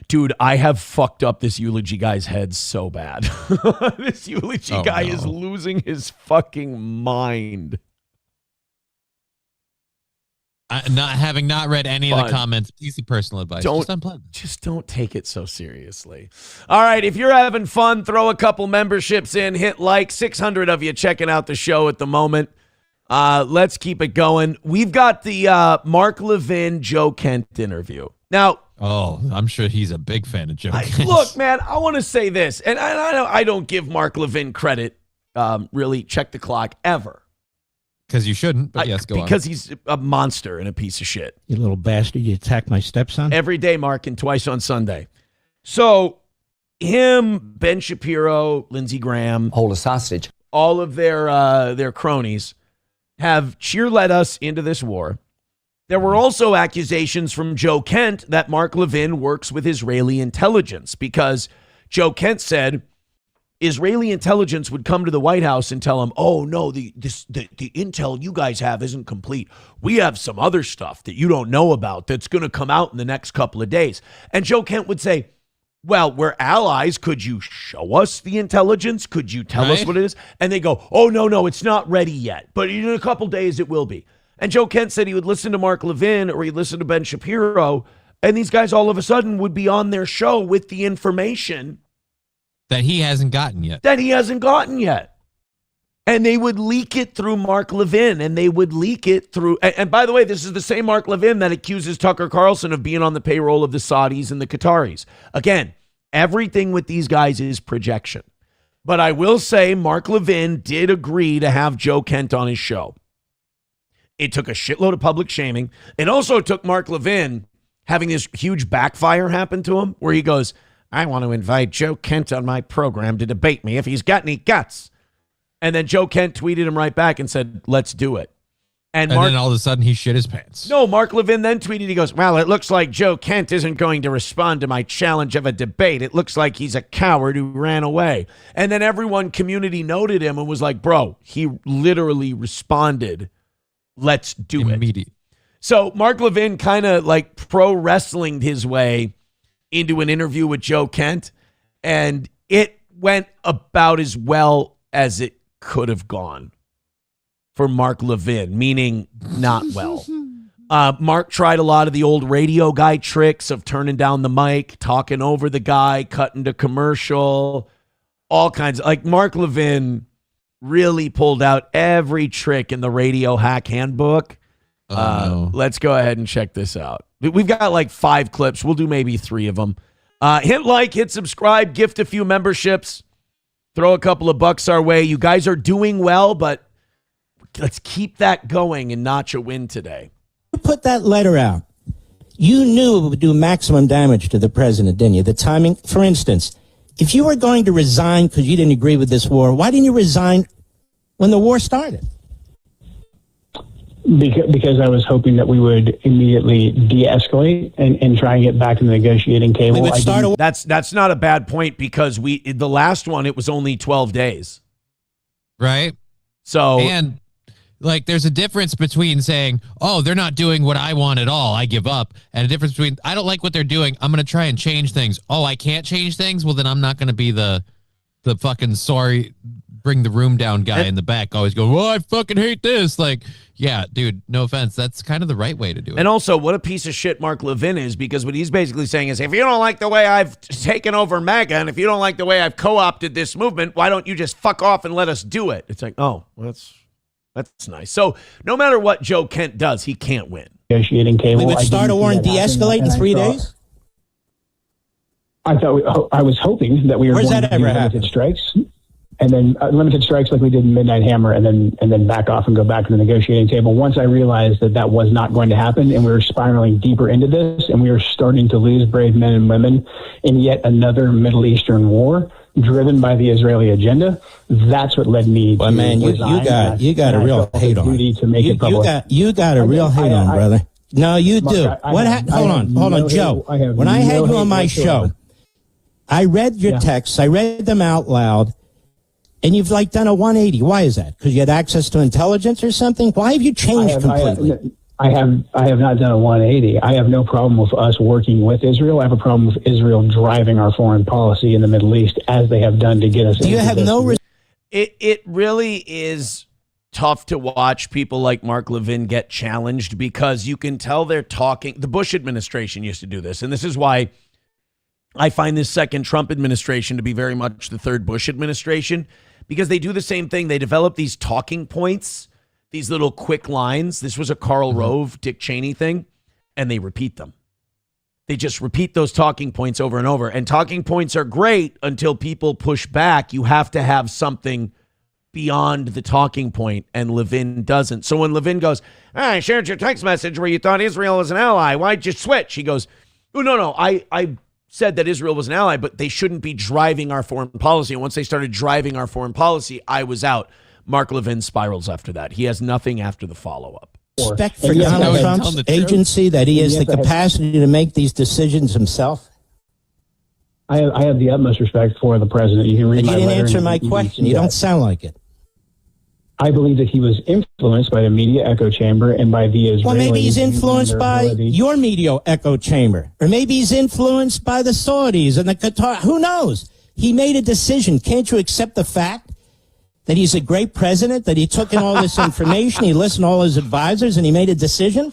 Dude, I have fucked up this Eulogy guy's head so bad. This Eulogy guy is losing his fucking mind. Having not read any of the comments, easy personal advice. Just don't take it so seriously. All right, if you're having fun, throw a couple memberships in, hit like. 600 of you checking out the show at the moment. Let's keep it going. We've got the Mark Levin, Joe Kent interview. Now, I'm sure he's a big fan of Joe Kent. Look, man, I want to say this, and I don't give Mark Levin credit, really, check the clock, ever. Because you shouldn't, but yes, go on. Because he's a monster and a piece of shit. You little bastard, you attacked my stepson? Every day, Mark, and twice on Sunday. So, him, Ben Shapiro, Lindsey Graham. Hold us hostage. All of their cronies have cheerled us into this war. There were also accusations from Joe Kent that Mark Levin works with Israeli intelligence because Joe Kent said Israeli intelligence would come to the White House and tell him, oh, no, the intel you guys have isn't complete. We have some other stuff that you don't know about that's going to come out in the next couple of days. And Joe Kent would say, well, we're allies. Could you show us the intelligence? Could you tell us what it is? And they go, oh, no, it's not ready yet. But in a couple days, it will be. And Joe Kent said he would listen to Mark Levin or he'd listen to Ben Shapiro, and these guys all of a sudden would be on their show with the information that he hasn't gotten yet. And they would leak it through Mark Levin, and they would leak it through. And by the way, this is the same Mark Levin that accuses Tucker Carlson of being on the payroll of the Saudis and the Qataris. Again, everything with these guys is projection. But I will say Mark Levin did agree to have Joe Kent on his show. It took a shitload of public shaming. It also took Mark Levin having this huge backfire happen to him where he goes, I want to invite Joe Kent on my program to debate me if he's got any guts. And then Joe Kent tweeted him right back and said, let's do it. And then all of a sudden he shit his pants. No, Mark Levin then tweeted, he goes, well, it looks like Joe Kent isn't going to respond to my challenge of a debate. It looks like he's a coward who ran away. And then everyone community noted him and was like, bro, he literally responded, let's do it. So Mark Levin kind of like pro wrestlinged his way into an interview with Joe Kent, and it went about as well as it could have gone for Mark Levin, meaning not well. Mark tried a lot of the old radio guy tricks of turning down the mic, talking over the guy, cutting to commercial, all kinds of, like Mark Levin really pulled out every trick in the radio hack handbook. Let's go ahead and check this out. We've got like 5 clips. We'll do maybe 3 of them. Hit like, hit subscribe, gift a few memberships. Throw a couple of bucks our way. You guys are doing well, but let's keep that going and notch a win today. You put that letter out. You knew it would do maximum damage to the president, didn't you? The timing, for instance, if you were going to resign because you didn't agree with this war, why didn't you resign when the war started? Because I was hoping that we would immediately de-escalate and try and get back to the negotiating table. That's not a bad point because the last one, it was only 12 days. Right? So and like there's a difference between saying, oh, they're not doing what I want at all, I give up, and a difference between I don't like what they're doing, I'm going to try and change things. Oh, I can't change things? Well, then I'm not going to be the fucking sorry bring the room down guy in the back always go, well, I fucking hate this. Like, yeah, dude, no offense. That's kind of the right way to do it. And also, what a piece of shit Mark Levin is, because what he's basically saying is, if you don't like the way I've taken over MAGA, and if you don't like the way I've co-opted this movement, why don't you just fuck off and let us do it? It's like, oh, well, that's nice. So no matter what Joe Kent does, he can't win. Negotiating table. We would start a war and de-escalate in 3 days? I was hoping that we were going to do limited strikes. And then limited strikes like we did in Midnight Hammer, and then back off and go back to the negotiating table. Once I realized that was not going to happen, and we were spiraling deeper into this, and we were starting to lose brave men and women in yet another Middle Eastern war driven by the Israeli agenda, that's what led me to resign. You got a real hate on. You got a real hate on, brother. No, you do. Hold on, Joe. When I had you on my show, I read your texts. I read them out loud. And you've like done a 180. Why is that? Because you had access to intelligence or something? Why have you changed completely? I have not done a 180. I have no problem with us working with Israel. I have a problem with Israel driving our foreign policy in the Middle East as they have done to get us. Do you have no? It really is tough to watch people like Mark Levin get challenged because you can tell they're talking. The Bush administration used to do this, and this is why I find this second Trump administration to be very much the third Bush administration. Because they do the same thing. They develop these talking points, these little quick lines. This was a Karl Rove, Dick Cheney thing, and they repeat them. They just repeat those talking points over and over. And talking points are great until people push back. You have to have something beyond the talking point, and Levin doesn't. So when Levin goes, I shared your text message where you thought Israel was an ally. Why'd you switch? He goes, oh, no, I said that Israel was an ally, but they shouldn't be driving our foreign policy. And once they started driving our foreign policy, I was out. Mark Levin spirals after that. He has nothing after the follow-up. Respect for Donald Trump's agency, that he has the capacity to make these decisions himself? I have the utmost respect for the president. You can read my letter. You didn't answer my question. You don't sound like it. I believe that he was influenced by the media echo chamber and by the Israelis. Well, maybe he's influenced by your media echo chamber. Or maybe he's influenced by the Saudis and the Qatar. Who knows? He made a decision. Can't you accept the fact that he's a great president, that he took in all this information, he listened to all his advisors, and he made a decision?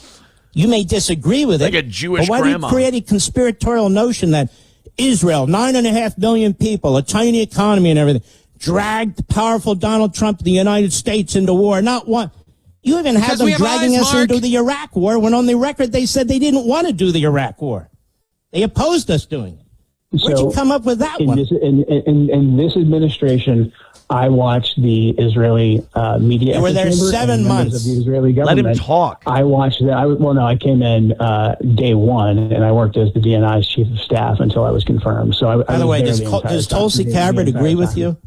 You may disagree with it. Like a Jewish but why grandma. do you create a conspiratorial notion that Israel, 9.5 million people, a tiny economy and everything, dragged powerful Donald Trump, the United States, into war. Not one. You even had them dragging us into the Iraq war when on the record they said they didn't want to do the Iraq war. They opposed us doing it. Where'd you come up with that one? In this administration, I watched the Israeli media. You were there 7 months. Of the Israeli government. Let him talk. I watched that. I came in day one, and I worked as the DNI's chief of staff until I was confirmed. So, by the way, does Tulsi Gabbard agree with you?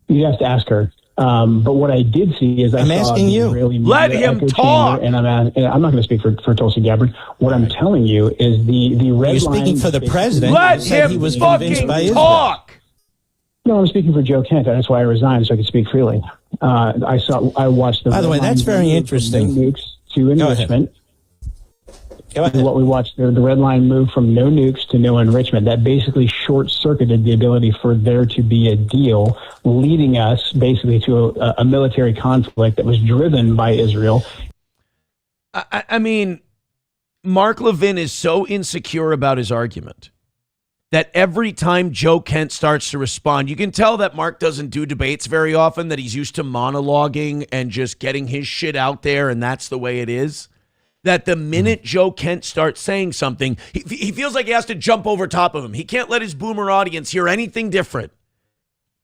You have to ask her. But what I did see is I'm asking you. Let him talk. And I'm not going to speak for Tulsi Gabbard. What I'm telling you is the red line. You're speaking for the president. Let him fucking talk. No, I'm speaking for Joe Kent. That's why I resigned, so I could speak freely. I watched the. By the way, that's very interesting. No nukes to enrichment. What we watched, the red line moved from no nukes to no enrichment. That basically short-circuited the ability for there to be a deal, leading us basically to a military conflict that was driven by Israel. I mean, Mark Levin is so insecure about his argument that every time Joe Kent starts to respond, you can tell that Mark doesn't do debates very often, that he's used to monologuing and just getting his shit out there, and that's the way it is. That the minute Joe Kent starts saying something, he feels like he has to jump over top of him. He can't let his boomer audience hear anything different.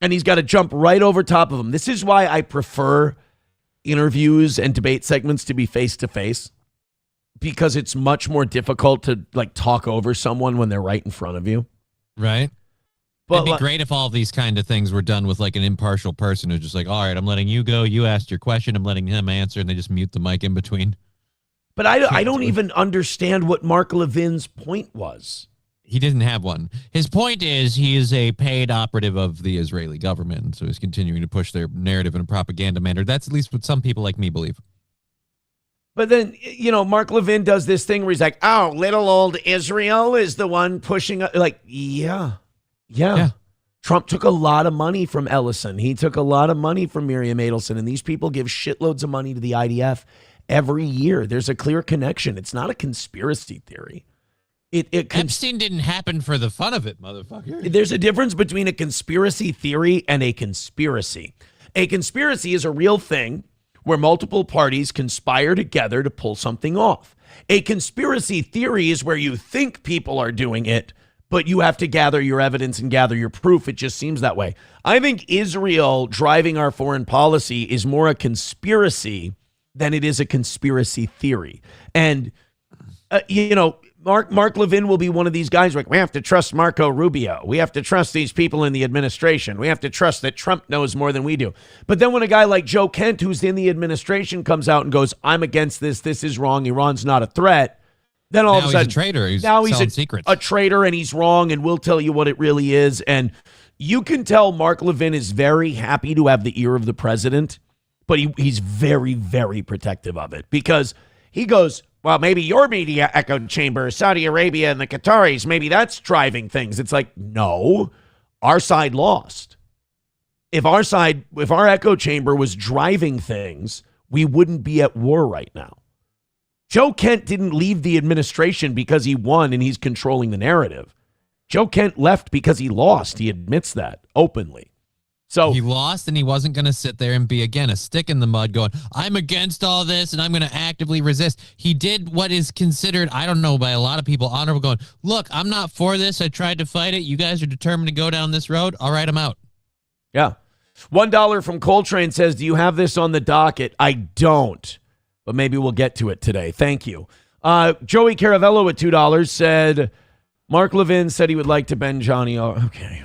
And he's got to jump right over top of him. This is why I prefer interviews and debate segments to be face-to-face, because it's much more difficult to talk over someone when they're right in front of you. Right. But it'd be great if all of these kind of things were done with an impartial person who's just all right, I'm letting you go. You asked your question. I'm letting him answer. And they just mute the mic in between. But I don't even understand what Mark Levin's point was. He didn't have one. His point is he is a paid operative of the Israeli government, so he's continuing to push their narrative in a propaganda manner. That's at least what some people like me believe. But then, Mark Levin does this thing where he's like, oh, little old Israel is the one pushing. Yeah. Trump took a lot of money from Ellison. He took a lot of money from Miriam Adelson, and these people give shitloads of money to the IDF every year. There's a clear connection. It's not a conspiracy theory. Epstein didn't happen for the fun of it, motherfucker. There's a difference between a conspiracy theory and a conspiracy. A conspiracy is a real thing where multiple parties conspire together to pull something off. A conspiracy theory is where you think people are doing it, but you have to gather your evidence and gather your proof. It just seems that way. I think Israel driving our foreign policy is more a conspiracy than it is a conspiracy theory. And, Mark Levin will be one of these guys we have to trust Marco Rubio. We have to trust these people in the administration. We have to trust that Trump knows more than we do. But then when a guy like Joe Kent, who's in the administration, comes out and goes, I'm against this. This is wrong. Iran's not a threat. Then all of a sudden, he's a traitor. He's a traitor, and he's wrong, and we'll tell you what it really is. And you can tell Mark Levin is very happy to have the ear of the president, but he's very, very protective of it, because he goes, well, maybe your media echo chamber, Saudi Arabia and the Qataris, maybe that's driving things. It's like, no, our side lost. If our echo chamber was driving things, we wouldn't be at war right now. Joe Kent didn't leave the administration because he won and he's controlling the narrative. Joe Kent left because he lost. He admits that openly. So he lost, and he wasn't going to sit there and be, again, a stick in the mud going, I'm against all this and I'm going to actively resist. He did what is considered, I don't know, by a lot of people, honorable, going, look, I'm not for this. I tried to fight it. You guys are determined to go down this road. All right, I'm out. Yeah. $1 from Coltrane says, do you have this on the docket? I don't, but maybe we'll get to it today. Thank you. Joey Caravello at $2 said, Mark Levin said he would like to bend Johnny. Okay,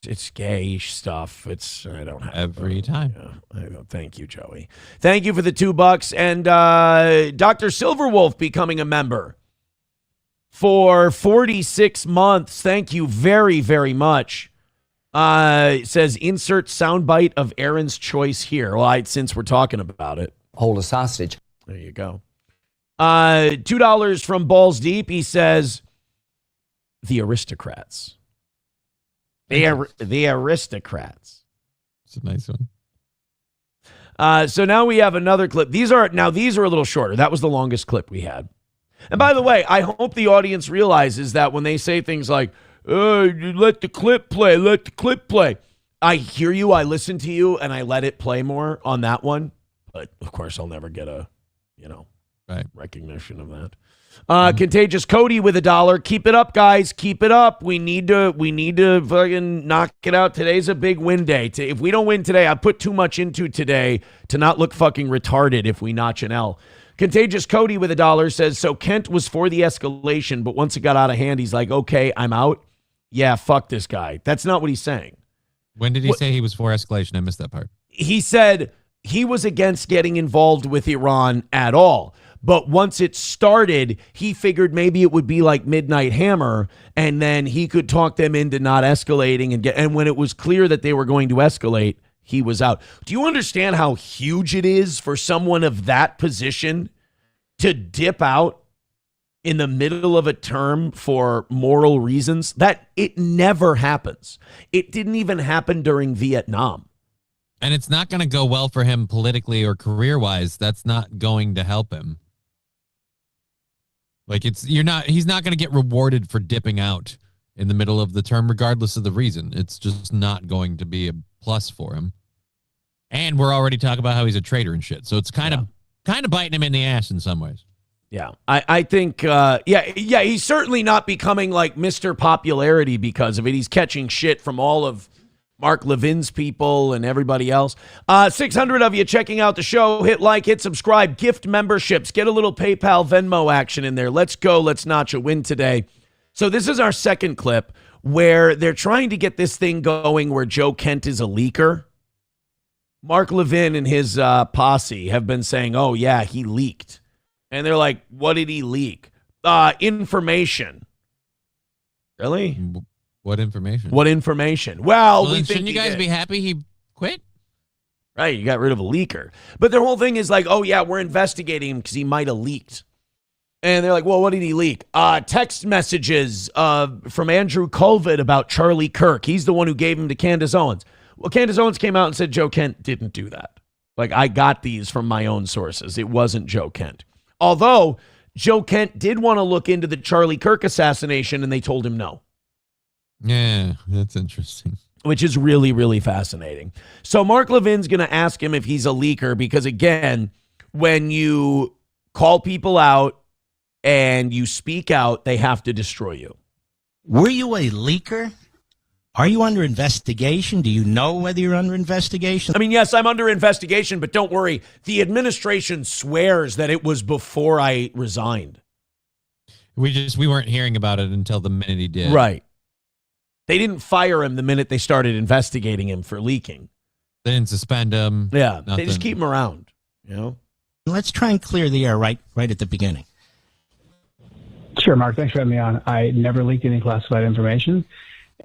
it's gay stuff. I don't have every time. Thank you, Joey. Thank you for the $2. And Dr. Silverwolf becoming a member for 46 months. Thank you very, very much. It says insert soundbite of Aaron's choice here. Well, since we're talking about it, hold us hostage. There you go. $2 from Balls Deep. He says, the aristocrats. The aristocrats. It's a nice one. So now we have another clip. These are a little shorter. That was the longest clip we had. And by the way, I hope the audience realizes that when they say things like, let the clip play, I hear you, I listen to you, and I let it play more on that one. But of course, I'll never get a, recognition of that. Contagious Cody with $1. Keep it up, guys. Keep it up. We need to fucking knock it out. Today's a big win day. If we don't win today, I put too much into today to not look fucking retarded if we notch an L. Contagious Cody with $1 says, so Kent was for the escalation, but once it got out of hand, he's like, okay, I'm out. Yeah, fuck this guy. That's not what he's saying. When did he say he was for escalation? I missed that part. He said he was against getting involved with Iran at all. But once it started, he figured maybe it would be like Midnight Hammer, and then he could talk them into not escalating and when it was clear that they were going to escalate, he was out. Do you understand how huge it is for someone of that position to dip out in the middle of a term for moral reasons? That it never happens. It didn't even happen during Vietnam. And it's not going to go well for him politically or career-wise. That's not going to help him. Like he's not going to get rewarded for dipping out in the middle of the term, regardless of the reason. It's just not going to be a plus for him. And we're already talking about how he's a traitor and shit. So it's kind of biting him in the ass in some ways. Yeah, I think, he's certainly not becoming like Mr. Popularity because of it. He's catching shit from all of Mark Levin's people and everybody else. 600 of you checking out the show. Hit like, hit subscribe, gift memberships, get a little PayPal Venmo action in there. Let's go. Let's notch a win today. So this is our second clip where they're trying to get this thing going where Joe Kent is a leaker. Mark Levin and his posse have been saying, oh, yeah, he leaked. And they're like, what did he leak? Information. Really? What information? What information? Well, we think shouldn't you guys be happy he quit? Right, you got rid of a leaker. But their whole thing is like, oh, yeah, we're investigating him because he might have leaked. And they're like, well, what did he leak? Text messages from Andrew Colvin about Charlie Kirk. He's the one who gave him to Candace Owens. Well, Candace Owens came out and said Joe Kent didn't do that. Like, I got these from my own sources. It wasn't Joe Kent. Although Joe Kent did want to look into the Charlie Kirk assassination, and they told him no. Yeah, that's interesting. Which is really, really fascinating. So Mark Levin's going to ask him if he's a leaker because, again, when you call people out and you speak out, they have to destroy you. Were you a leaker? Are you under investigation? Do you know whether you're under investigation? I mean, yes, I'm under investigation, but don't worry. The administration swears that it was before I resigned. We weren't hearing about it until the minute he did. Right. They didn't fire him the minute they started investigating him for leaking. They didn't suspend him. Yeah, nothing. They just keep him around, you know? Let's try and clear the air right at the beginning. Sure, Mark. Thanks for having me on. I never leaked any classified information.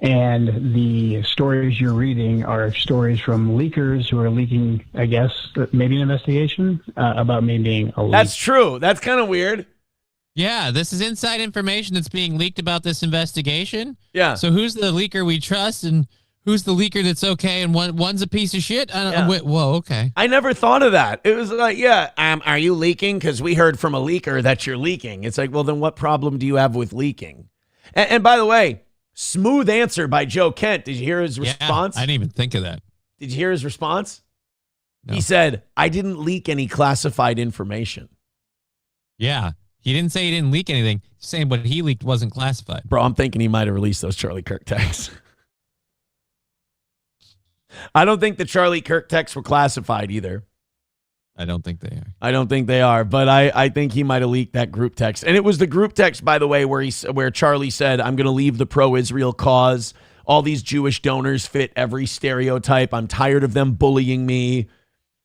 And the stories you're reading are stories from leakers who are leaking, I guess, maybe an investigation about me being a leaker. That's true. That's kind of weird. Yeah, this is inside information that's being leaked about this investigation. Yeah. So who's the leaker we trust and who's the leaker that's okay and one's a piece of shit? Whoa, okay. I never thought of that. It was like, yeah, are you leaking? Because we heard from a leaker that you're leaking. It's like, well, then what problem do you have with leaking? And by the way, smooth answer by Joe Kent. Did you hear his response? I didn't even think of that. Did you hear his response? No. He said, I didn't leak any classified information. Yeah. He didn't say he didn't leak anything. He's saying what he leaked wasn't classified. Bro, I'm thinking he might have released those Charlie Kirk texts. I don't think the Charlie Kirk texts were classified either. I don't think they are. I don't think they are, but I think he might have leaked that group text. And it was the group text, by the way, where Charlie said, I'm going to leave the pro-Israel cause. All these Jewish donors fit every stereotype. I'm tired of them bullying me.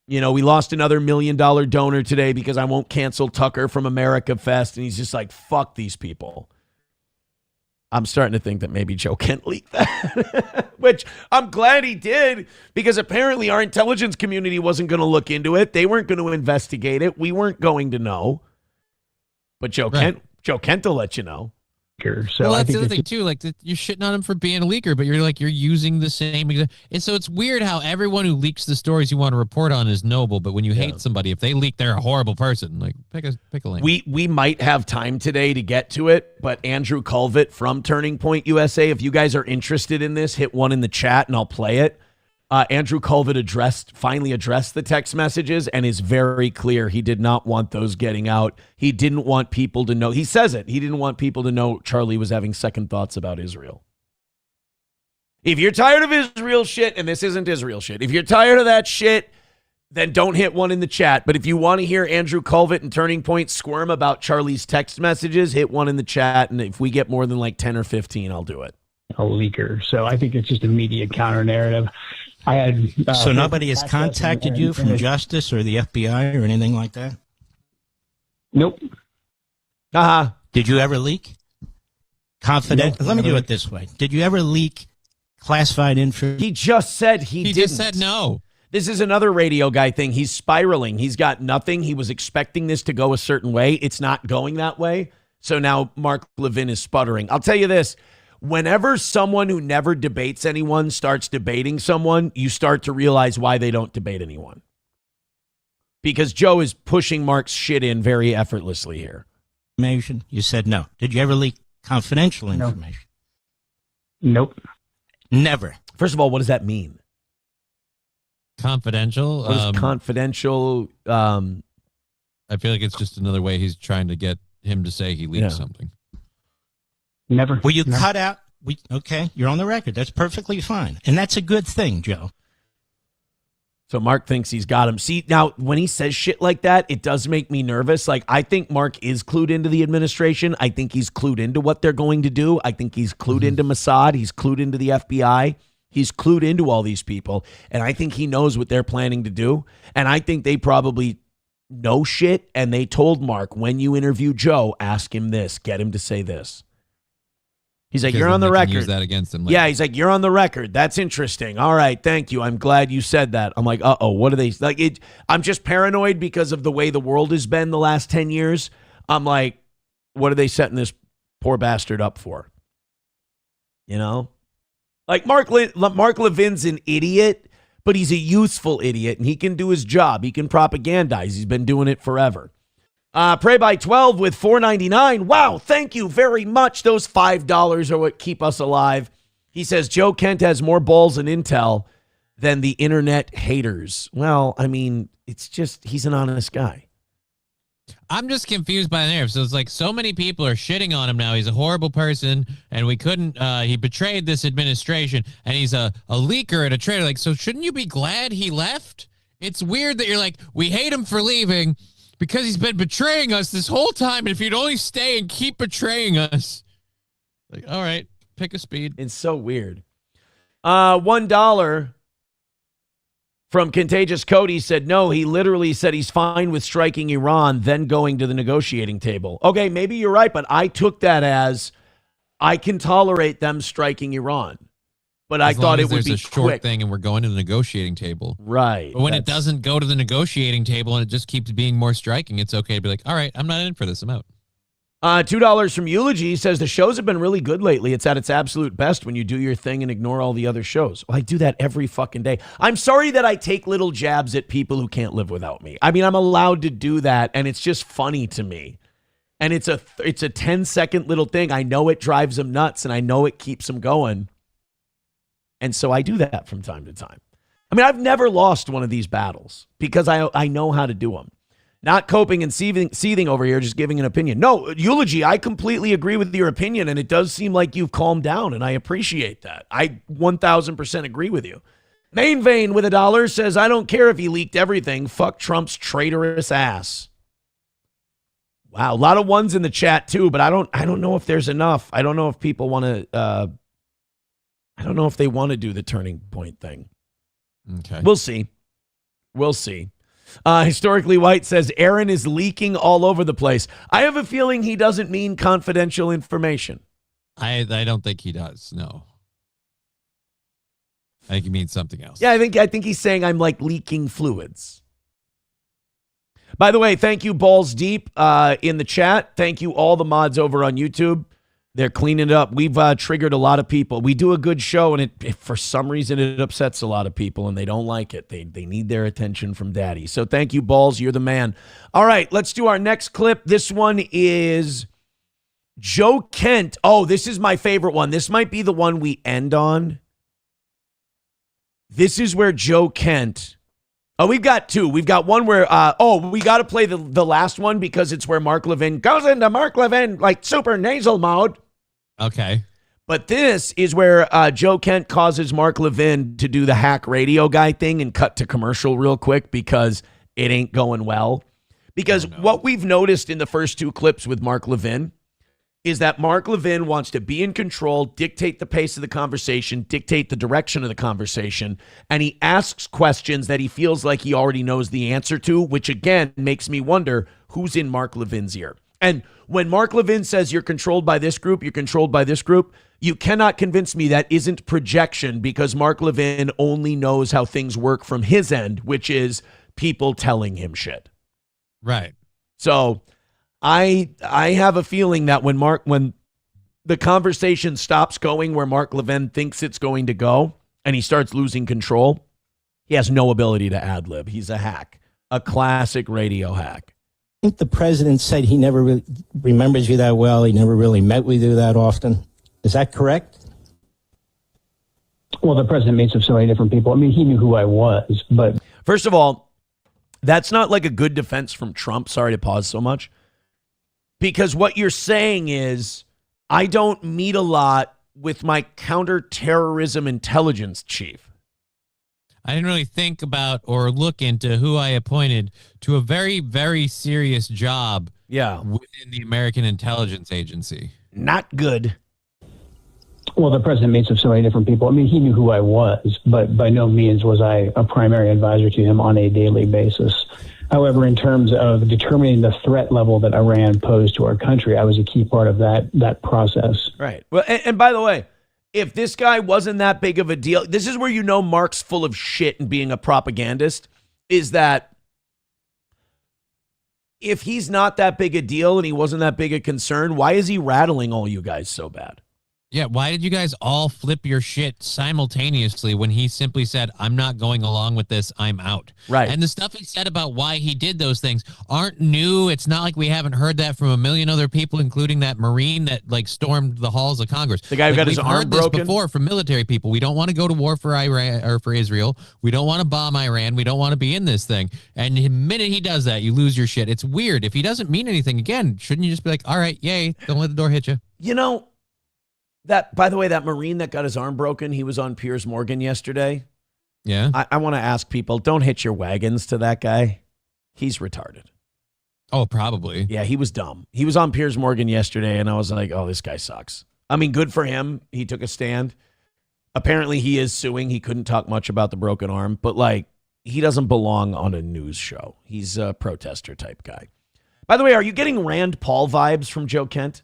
You know, we lost another $1 million donor today because I won't cancel Tucker from America Fest. And he's just like, fuck these people. I'm starting to think that maybe Joe Kent leaked that, which I'm glad he did because apparently our intelligence community wasn't going to look into it. They weren't going to investigate it. We weren't going to know. But Joe Kent will let you know. So well, that's the other thing too. Like you're shitting on him for being a leaker, but you're using the same. And so it's weird how everyone who leaks the stories you want to report on is noble, but when you hate somebody, if they leak, they're a horrible person. Like pick a lane. We might have time today to get to it, but Andrew Colvin from Turning Point USA, if you guys are interested in this, hit one in the chat and I'll play it. Andrew Colvin finally addressed the text messages and is very clear he did not want those getting out. He didn't want people to know. He says it. He didn't want people to know Charlie was having second thoughts about Israel. If you're tired of Israel shit, and this isn't Israel shit, if you're tired of that shit, then don't hit one in the chat. But if you want to hear Andrew Colvin and Turning Point squirm about Charlie's text messages, hit one in the chat. And if we get more than like 10 or 15, I'll do it. A leaker. So I think it's just a media counter narrative. I had. So nobody has contacted you from Justice or the FBI or anything like that? Nope. Did you ever leak? Confidential. Nope. Let me do it this way. Did you ever leak classified information? He just said he didn't. Just said no. This is another radio guy thing. He's spiraling. He's got nothing. He was expecting this to go a certain way. It's not going that way. So now Mark Levin is sputtering. I'll tell you this. Whenever someone who never debates anyone starts debating someone, you start to realize why they don't debate anyone. Because Joe is pushing Mark's shit in very effortlessly here. You said no. Did you ever leak confidential information? Nope. Never. First of all, what does that mean? Confidential? What is confidential? I feel like it's just another way he's trying to get him to say he leaked something. Never. Will you cut out? Okay, you're on the record. That's perfectly fine. And that's a good thing, Joe. So Mark thinks he's got him. See, now, when he says shit like that, it does make me nervous. Like, I think Mark is clued into the administration. I think he's clued into what they're going to do. I think he's clued into Mossad. He's clued into the FBI. He's clued into all these people. And I think he knows what they're planning to do. And I think they probably know shit. And they told Mark, when you interview Joe, ask him this. Get him to say this. He's like, you're on the record. Use that against him later. Yeah, he's like, you're on the record. That's interesting. All right, thank you. I'm glad you said that. I'm like, uh-oh, what are they like? I'm just paranoid because of the way the world has been the last 10 years. I'm like, what are they setting this poor bastard up for? You know, like Mark Levin's an idiot, but he's a useful idiot, and he can do his job. He can propagandize. He's been doing it forever. Pray by 12 with $4.99. Wow, thank you very much. Those $5 are what keep us alive. He says Joe Kent has more balls and intel than the internet haters. Well, I mean, it's just he's an honest guy. I'm just confused by the narrative. So it's like so many people are shitting on him now. He's a horrible person, and we couldn't. He betrayed this administration, and he's a leaker and a traitor. Like, so shouldn't you be glad he left? It's weird that you're like, we hate him for leaving because he's been betraying us this whole time. And if he'd only stay and keep betraying us, like, all right, pick a speed. It's so weird. $1 from Contagious Cody said, no, he literally said he's fine with striking Iran, then going to the negotiating table. Okay, maybe you're right, but I took that as I can tolerate them striking Iran. But I thought it would be a short quick thing and we're going to the negotiating table. Right. But when it doesn't go to the negotiating table and it just keeps being more striking, it's okay to be like, all right, I'm not in for this. I'm out. $2 from Eulogy says the shows have been really good lately. It's at its absolute best when you do your thing and ignore all the other shows. Well, I do that every fucking day. I'm sorry that I take little jabs at people who can't live without me. I mean, I'm allowed to do that, and it's just funny to me. And it's a 10-second little thing. I know it drives them nuts, and I know it keeps them going. And so I do that from time to time. I mean, I've never lost one of these battles because I know how to do them. Not coping and seething over here, just giving an opinion. No, Eulogy, I completely agree with your opinion, and it does seem like you've calmed down, and I appreciate that. I 1,000% agree with you. Main Vein with $1 says, I don't care if he leaked everything. Fuck Trump's traitorous ass. Wow, a lot of ones in the chat too, but I don't know if there's enough. I don't know if people want to I don't know if they want to do the turning point thing. Okay. We'll see. We'll see. Historically White says Aaron is leaking all over the place. I have a feeling he doesn't mean confidential information. I don't think he does. No. I think he means something else. Yeah, I think he's saying I'm like leaking fluids. By the way, thank you Balls Deep in the chat. Thank you all the mods over on YouTube. They're cleaning it up. We've triggered a lot of people. We do a good show, and it for some reason it upsets a lot of people, and they don't like it. They need their attention from Daddy. So thank you, Balls. You're the man. All right, let's do our next clip. This one is Joe Kent. Oh, this is my favorite one. This might be the one we end on. This is where Joe Kent. Oh, we've got two. We've got one where, we got to play the last one because it's where Mark Levin goes into Mark Levin, like super nasal mode. Okay. But this is where Joe Kent causes Mark Levin to do the hack radio guy thing and cut to commercial real quick because it ain't going well. Because what we've noticed in the first two clips with Mark Levin is that Mark Levin wants to be in control, dictate the pace of the conversation, dictate the direction of the conversation, and he asks questions that he feels like he already knows the answer to, which again makes me wonder who's in Mark Levin's ear. And when Mark Levin says you're controlled by this group, you're controlled by this group, you cannot convince me that isn't projection because Mark Levin only knows how things work from his end, which is people telling him shit. Right. So I have a feeling that when the conversation stops going where Mark Levin thinks it's going to go and he starts losing control, he has no ability to ad-lib. He's a hack, a classic radio hack. I think the president said he never really remembers you that well. He never really met with you that often. Is that correct? Well, the president meets with so many different people. I mean, he knew who I was, but... First of all, that's not like a good defense from Trump. Sorry to pause so much. Because what you're saying is, I don't meet a lot with my counterterrorism intelligence chief. I didn't really think about or look into who I appointed to a very, very serious job within the American Intelligence Agency. Not good. Well, the president meets with so many different people. I mean, he knew who I was, but by no means was I a primary advisor to him on a daily basis. However, in terms of determining the threat level that Iran posed to our country, I was a key part of that process. Right. Well, and by the way, if this guy wasn't that big of a deal, this is where you know Mark's full of shit and being a propagandist, is that if he's not that big a deal and he wasn't that big a concern, why is he rattling all you guys so bad? Yeah, why did you guys all flip your shit simultaneously when he simply said, I'm not going along with this, I'm out? Right. And the stuff he said about why he did those things aren't new. It's not like we haven't heard that from a million other people, including that Marine that like stormed the halls of Congress. The guy who got his arm broken? This before from military people. We don't want to go to war for Iran or for Israel. We don't want to bomb Iran. We don't want to be in this thing. And the minute he does that, you lose your shit. It's weird. If he doesn't mean anything, again, shouldn't you just be like, all right, yay, don't let the door hit you? You know, that, by the way, that Marine that got his arm broken, he was on Piers Morgan yesterday. Yeah. I want to ask people, don't hitch your wagons to that guy. He's retarded. Oh, probably. Yeah, he was dumb. He was on Piers Morgan yesterday, and I was like, oh, this guy sucks. I mean, good for him. He took a stand. Apparently, he is suing. He couldn't talk much about the broken arm, but, like, he doesn't belong on a news show. He's a protester type guy. By the way, are you getting Rand Paul vibes from Joe Kent?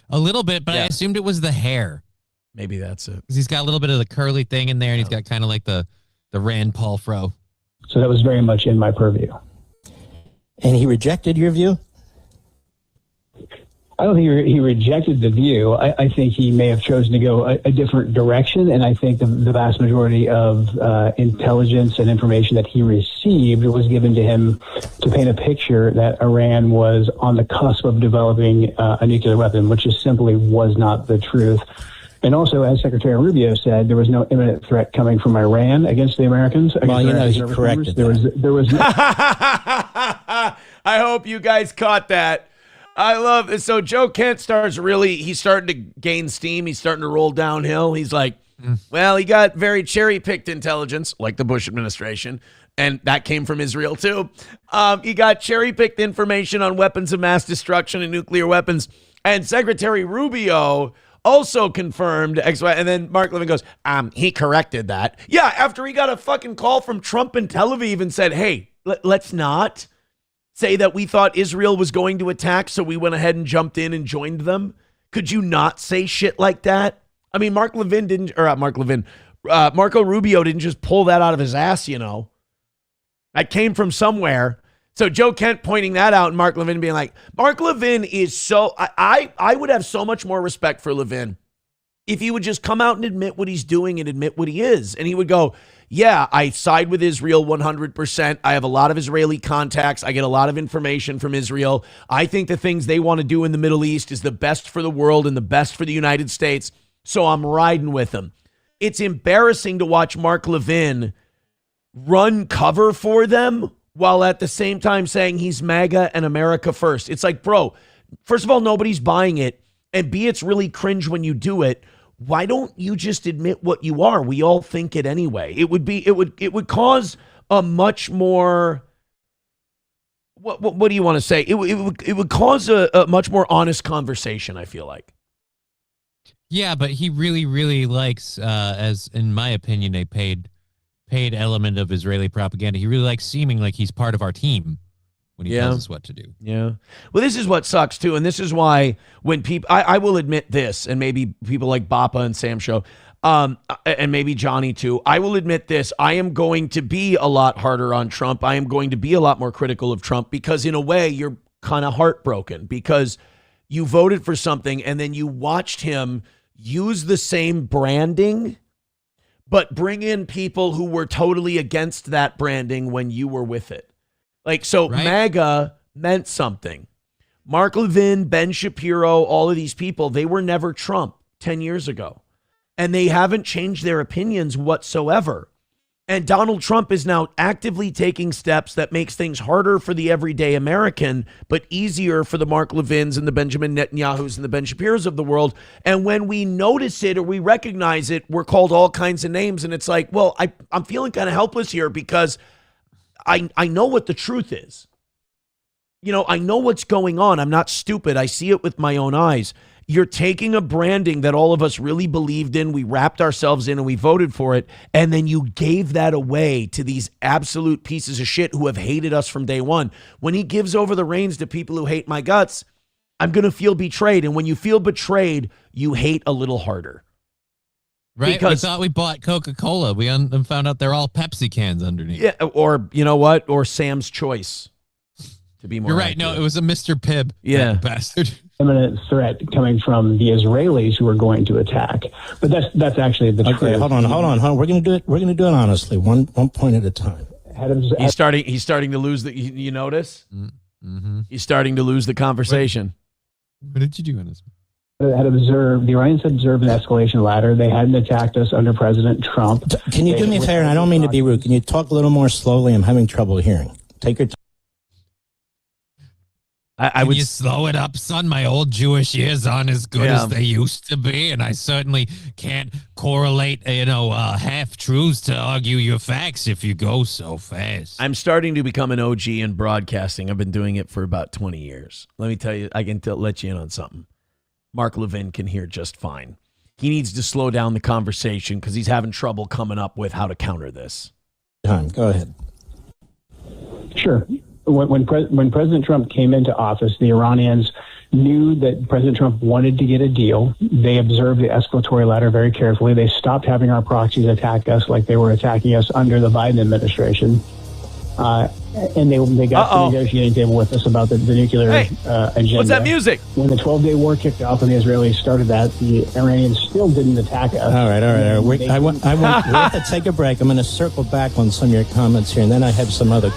A little bit, but I assumed it was the hair. Maybe that's it. He's got a little bit of the curly thing in there, and he's got kind of like the Rand Paul fro. So that was very much in my purview. And he rejected your view? I don't think he rejected the view. I think he may have chosen to go a different direction, and I think the vast majority of intelligence and information that he received was given to him to paint a picture that Iran was on the cusp of developing a nuclear weapon, which just simply was not the truth. And also, as Secretary Rubio said, there was no imminent threat coming from Iran against the Americans. Well, you know, he corrected that. There was no I hope you guys caught that. I love it. So Joe Kent he's starting to gain steam. He's starting to roll downhill. He's like, well, he got very cherry-picked intelligence, like the Bush administration, and that came from Israel too. He got cherry-picked information on weapons of mass destruction and nuclear weapons. And Secretary Rubio also confirmed XY. And then Mark Levin goes, he corrected that. Yeah, after he got a fucking call from Trump in Tel Aviv and said, hey, let's not say that we thought Israel was going to attack, so we went ahead and jumped in and joined them. Could you not say shit like that? I mean, Marco Rubio didn't just pull that out of his ass, you know. That came from somewhere. So Joe Kent pointing that out and Mark Levin being like, Mark Levin is so, I would have so much more respect for Levin if he would just come out and admit what he's doing and admit what he is. And he would go, yeah, I side with Israel 100%. I have a lot of Israeli contacts. I get a lot of information from Israel. I think the things they want to do in the Middle East is the best for the world and the best for the United States. So I'm riding with them. it's embarrassing to watch Mark Levin run cover for them while at the same time saying he's MAGA and America first. It's like, bro, first of all, nobody's buying it. And B, it's really cringe when you do it. Why don't you just admit what you are? We all think it anyway. It would cause a much more, what do you want to say? It would cause a much more honest conversation, I feel like. Yeah, but he really, really likes, as in my opinion, a paid element of Israeli propaganda. He really likes seeming like he's part of our team when he tells us what to do. Yeah. Well, this is what sucks too, and this is why when people, I will admit this, and maybe people like Bappa and Sam Show, and maybe Johnny too, I will admit this, I am going to be a lot harder on Trump. I am going to be a lot more critical of Trump because in a way you're kind of heartbroken because you voted for something and then you watched him use the same branding but bring in people who were totally against that branding when you were with it. Like, so right. MAGA meant something. Mark Levin, Ben Shapiro, all of these people, they were never Trump 10 years ago. And they haven't changed their opinions whatsoever. And Donald Trump is now actively taking steps that makes things harder for the everyday American, but easier for the Mark Levins and the Benjamin Netanyahus and the Ben Shapiros of the world. And when we notice it or we recognize it, we're called all kinds of names. And it's like, well, I'm feeling kind of helpless here because I know what the truth is. You know, I know what's going on. I'm not stupid. I see it with my own eyes. You're taking a branding that all of us really believed in, we wrapped ourselves in, and we voted for it, and then you gave that away to these absolute pieces of shit who have hated us from day one. When he gives over the reins to people who hate my guts, I'm going to feel betrayed. And when you feel betrayed, you hate a little harder. Right? Because we thought we bought Coca-Cola. We found out they're all Pepsi cans underneath. Yeah, or you know what? Or Sam's Choice. To be more You're right. accurate. No, it was a Mr. Pibb. Yeah. Bastard. Imminent threat coming from the Israelis who are going to attack. But that's actually the truth. Okay, hold on. We're gonna do it honestly, one point at a time. He's starting to lose the, you notice? Mm-hmm. He's starting to lose the conversation. What did you do on this? The Iranians had observed an escalation ladder. They hadn't attacked us under President Trump. Can you do me a favor? And I don't mean to be rude. Can you talk a little more slowly? I'm having trouble hearing. Take your time. I would slow it up, son. My old Jewish ears aren't as good as they used to be, and I certainly can't correlate, half truths to argue your facts if you go so fast. I'm starting to become an OG in broadcasting. I've been doing it for about 20 years. Let me tell you, I can let you in on something. Mark Levin can hear just fine. He needs to slow down the conversation because he's having trouble coming up with how to counter this. Go ahead. Sure. When President Trump came into office, the Iranians knew that President Trump wanted to get a deal. They observed the escalatory ladder very carefully. They stopped having our proxies attack us like they were attacking us under the Biden administration. And they got to the negotiating table with us about the nuclear agenda. What's that music? When the 12-day war kicked off and the Israelis started that, the Iranians still didn't attack us. All right. We have to take a break. I'm going to circle back on some of your comments here, and then I have some other.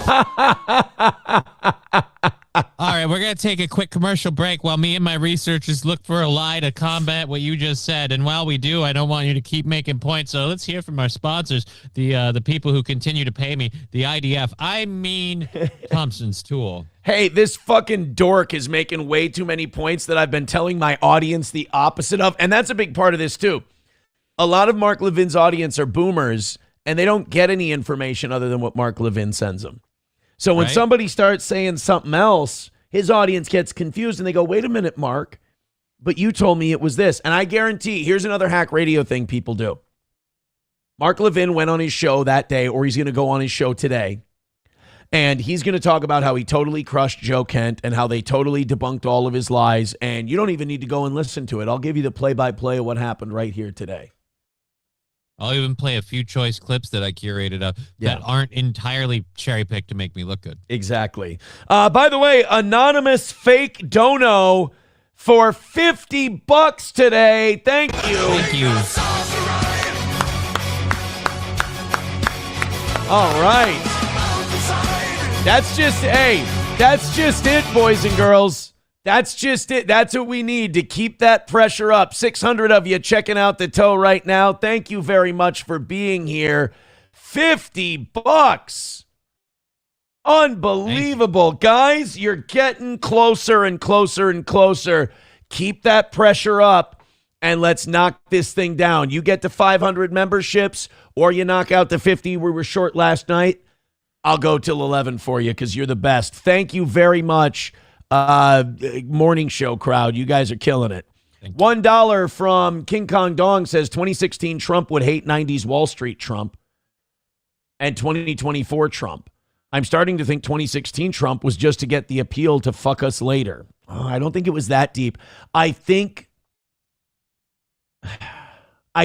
All right, we're going to take a quick commercial break while me and my researchers look for a lie to combat what you just said. And while we do, I don't want you to keep making points. So let's hear from our sponsors, the people who continue to pay me, the IDF. I mean, Thompson's Tool. Hey, this fucking dork is making way too many points that I've been telling my audience the opposite of. And that's a big part of this, too. A lot of Mark Levin's audience are boomers, and they don't get any information other than what Mark Levin sends them. So when somebody starts saying something else, his audience gets confused and they go, wait a minute, Mark, but you told me it was this. And I guarantee, here's another hack radio thing people do. Mark Levin went on his show that day, or he's going to go on his show today, and he's going to talk about how he totally crushed Joe Kent and how they totally debunked all of his lies. And you don't even need to go and listen to it. I'll give you the play-by-play of what happened right here today. I'll even play a few choice clips that I curated up that aren't entirely cherry-picked to make me look good. Exactly. By the way, anonymous fake dono for $50 today. Thank you. Thank you. All right. That's just it, boys and girls. That's just it. That's what we need to keep that pressure up. 600 of you checking out the toe right now. Thank you very much for being here. $50. Unbelievable. Guys, you're getting closer and closer and closer. Keep that pressure up, and let's knock this thing down. You get to 500 memberships, or you knock out the 50 we were short last night, I'll go till 11 for you because you're the best. Thank you very much, morning show crowd. You guys are killing it. $1 from King Kong Dong says 2016 Trump would hate 90s Wall Street Trump and 2024 Trump. I'm starting to think 2016 Trump was just to get the appeal to fuck us later. Oh, I don't think it was that deep. I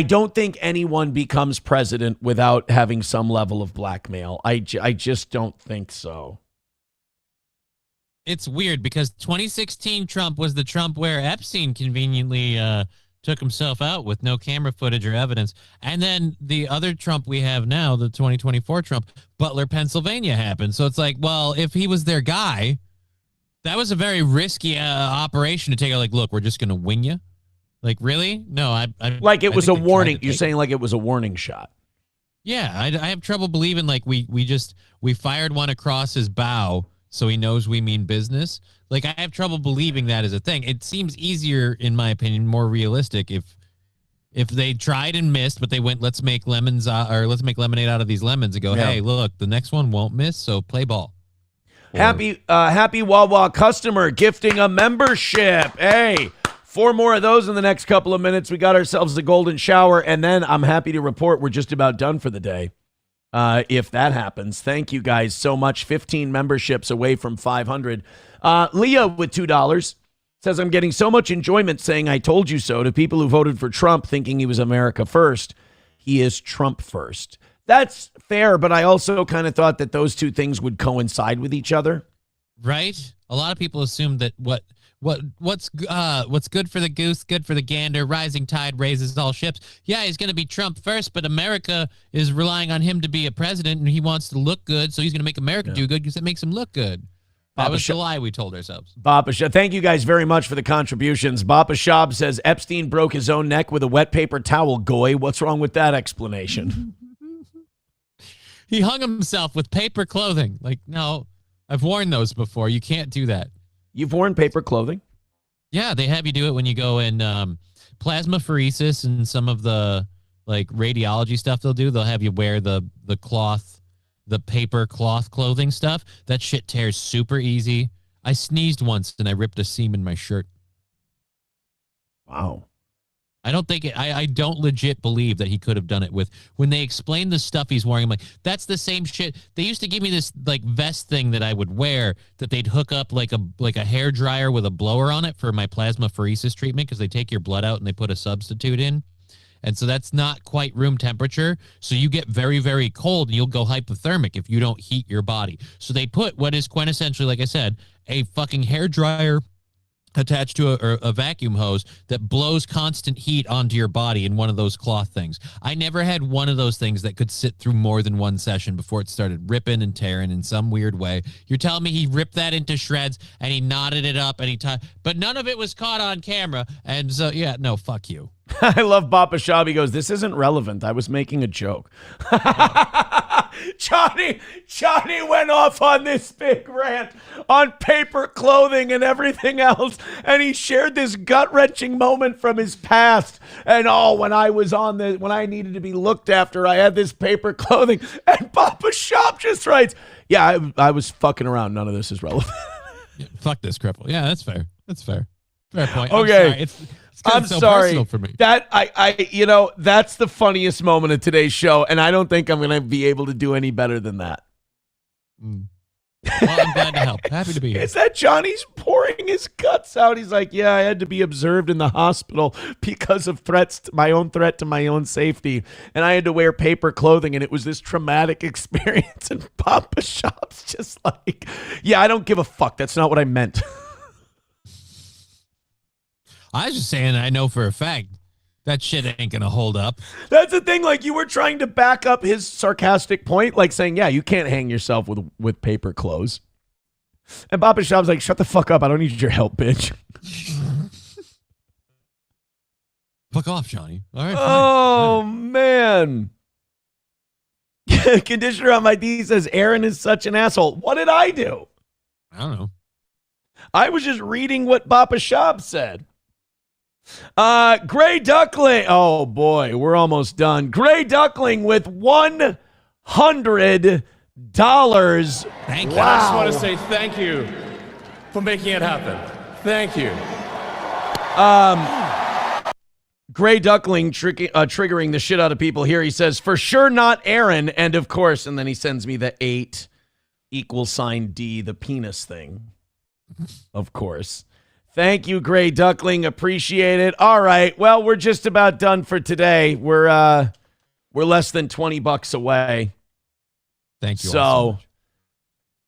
don't think anyone becomes president without having some level of blackmail. I just don't think so. It's weird because 2016 Trump was the Trump where Epstein conveniently took himself out with no camera footage or evidence. And then the other Trump we have now, the 2024 Trump, Butler, Pennsylvania happened. So it's like, well, if he was their guy, that was a very risky operation to take out. Like, look, we're just going to wing you. Like, really? No, I like it was a warning. You're saying like it was a warning shot. Yeah, I have trouble believing like we fired one across his bow so he knows we mean business. Like, I have trouble believing that is a thing. It seems easier, in my opinion, more realistic if they tried and missed, but they went, let's make lemonade out of these lemons and go, hey, look, the next one won't miss, so play ball. Happy Wawa customer gifting a membership. Hey, 4 more of those in the next couple of minutes. We got ourselves the golden shower, and then I'm happy to report we're just about done for the day. If that happens. Thank you guys so much. 15 memberships away from 500. Leah with $2 says, I'm getting so much enjoyment saying I told you so to people who voted for Trump thinking he was America first. He is Trump first. That's fair, but I also kind of thought that those two things would coincide with each other. Right? A lot of people assume that what's good for the goose, good for the gander, rising tide raises all ships. Yeah, he's going to be Trump first, but America is relying on him to be a president, and he wants to look good, so he's going to make America do good because it makes him look good. That was the lie we told ourselves. Thank you guys very much for the contributions. Bapa Shab says, Epstein broke his own neck with a wet paper towel, Goy. What's wrong with that explanation? He hung himself with paper clothing. Like, no, I've worn those before. You can't do that. You've worn paper clothing? Yeah, they have you do it when you go in plasmapheresis and some of the like radiology stuff they'll do. They'll have you wear the cloth, the paper cloth clothing stuff. That shit tears super easy. I sneezed once and I ripped a seam in my shirt. Wow. I don't think I don't legit believe that he could have done it with when they explain the stuff he's wearing. I'm like, that's the same shit. They used to give me this like vest thing that I would wear that they'd hook up like a hair dryer with a blower on it for my plasmapheresis treatment because they take your blood out and they put a substitute in. And so that's not quite room temperature. So you get very, very cold and you'll go hypothermic if you don't heat your body. So they put what is quintessentially, like I said, a fucking hair dryer attached to a vacuum hose that blows constant heat onto your body in one of those cloth things. I never had one of those things that could sit through more than one session before it started ripping and tearing in some weird way. You're telling me he ripped that into shreds and he knotted it up and but none of it was caught on camera. And so, yeah, no, fuck you. I love Bapa Shab. He goes, this isn't relevant. I was making a joke. Johnny went off on this big rant on paper clothing and everything else. And he shared this gut-wrenching moment from his past. And when I needed to be looked after, I had this paper clothing. And Bapa Shab just writes, yeah, I was fucking around. None of this is relevant. Yeah, fuck this cripple. Yeah, that's fair. That's fair. Fair point. Okay. I'm so sorry. For me. That that's the funniest moment of today's show, and I don't think I'm going to be able to do any better than that. Well, I'm glad to help. Happy to be here. Is that Johnny's pouring his guts out? He's like, yeah, I had to be observed in the hospital because of my own threat to my own safety, and I had to wear paper clothing, and it was this traumatic experience. And Papa Shop's just like, yeah, I don't give a fuck. That's not what I meant. I was just saying I know for a fact that shit ain't going to hold up. That's the thing. Like, you were trying to back up his sarcastic point, like saying, yeah, you can't hang yourself with paper clothes. And Papa Shab's like, shut the fuck up. I don't need your help, bitch. Fuck off, Johnny. All right. Oh, man. Conditioner on my D says, Aaron is such an asshole. What did I do? I don't know. I was just reading what Papa Shab said. Gray Duckling. Oh, boy. We're almost done. Gray Duckling with $100. Thank you. Wow. I just want to say thank you for making it happen. Thank you. Gray Duckling triggering the shit out of people here. He says, for sure not Aaron. And of course, and then he sends me the 8 =D, the penis thing. Of course. Thank you, Gray Duckling. Appreciate it. All right. Well, we're just about done for today. We're less than $20 away. Thank you. So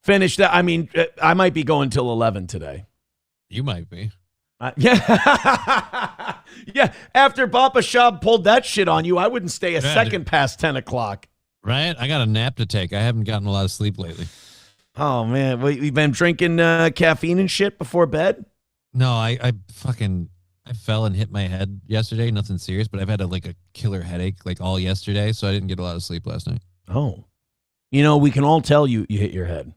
finish that. I mean, I might be going till 11 today. You might be. Yeah. Yeah. After Papa Shab pulled that shit on you, I wouldn't stay a second past 10 o'clock. Right? I got a nap to take. I haven't gotten a lot of sleep lately. Oh, man. We've been drinking caffeine and shit before bed? No, I fell and hit my head yesterday. Nothing serious, but I've had a killer headache all yesterday, so I didn't get a lot of sleep last night. Oh. You know, we can all tell you hit your head.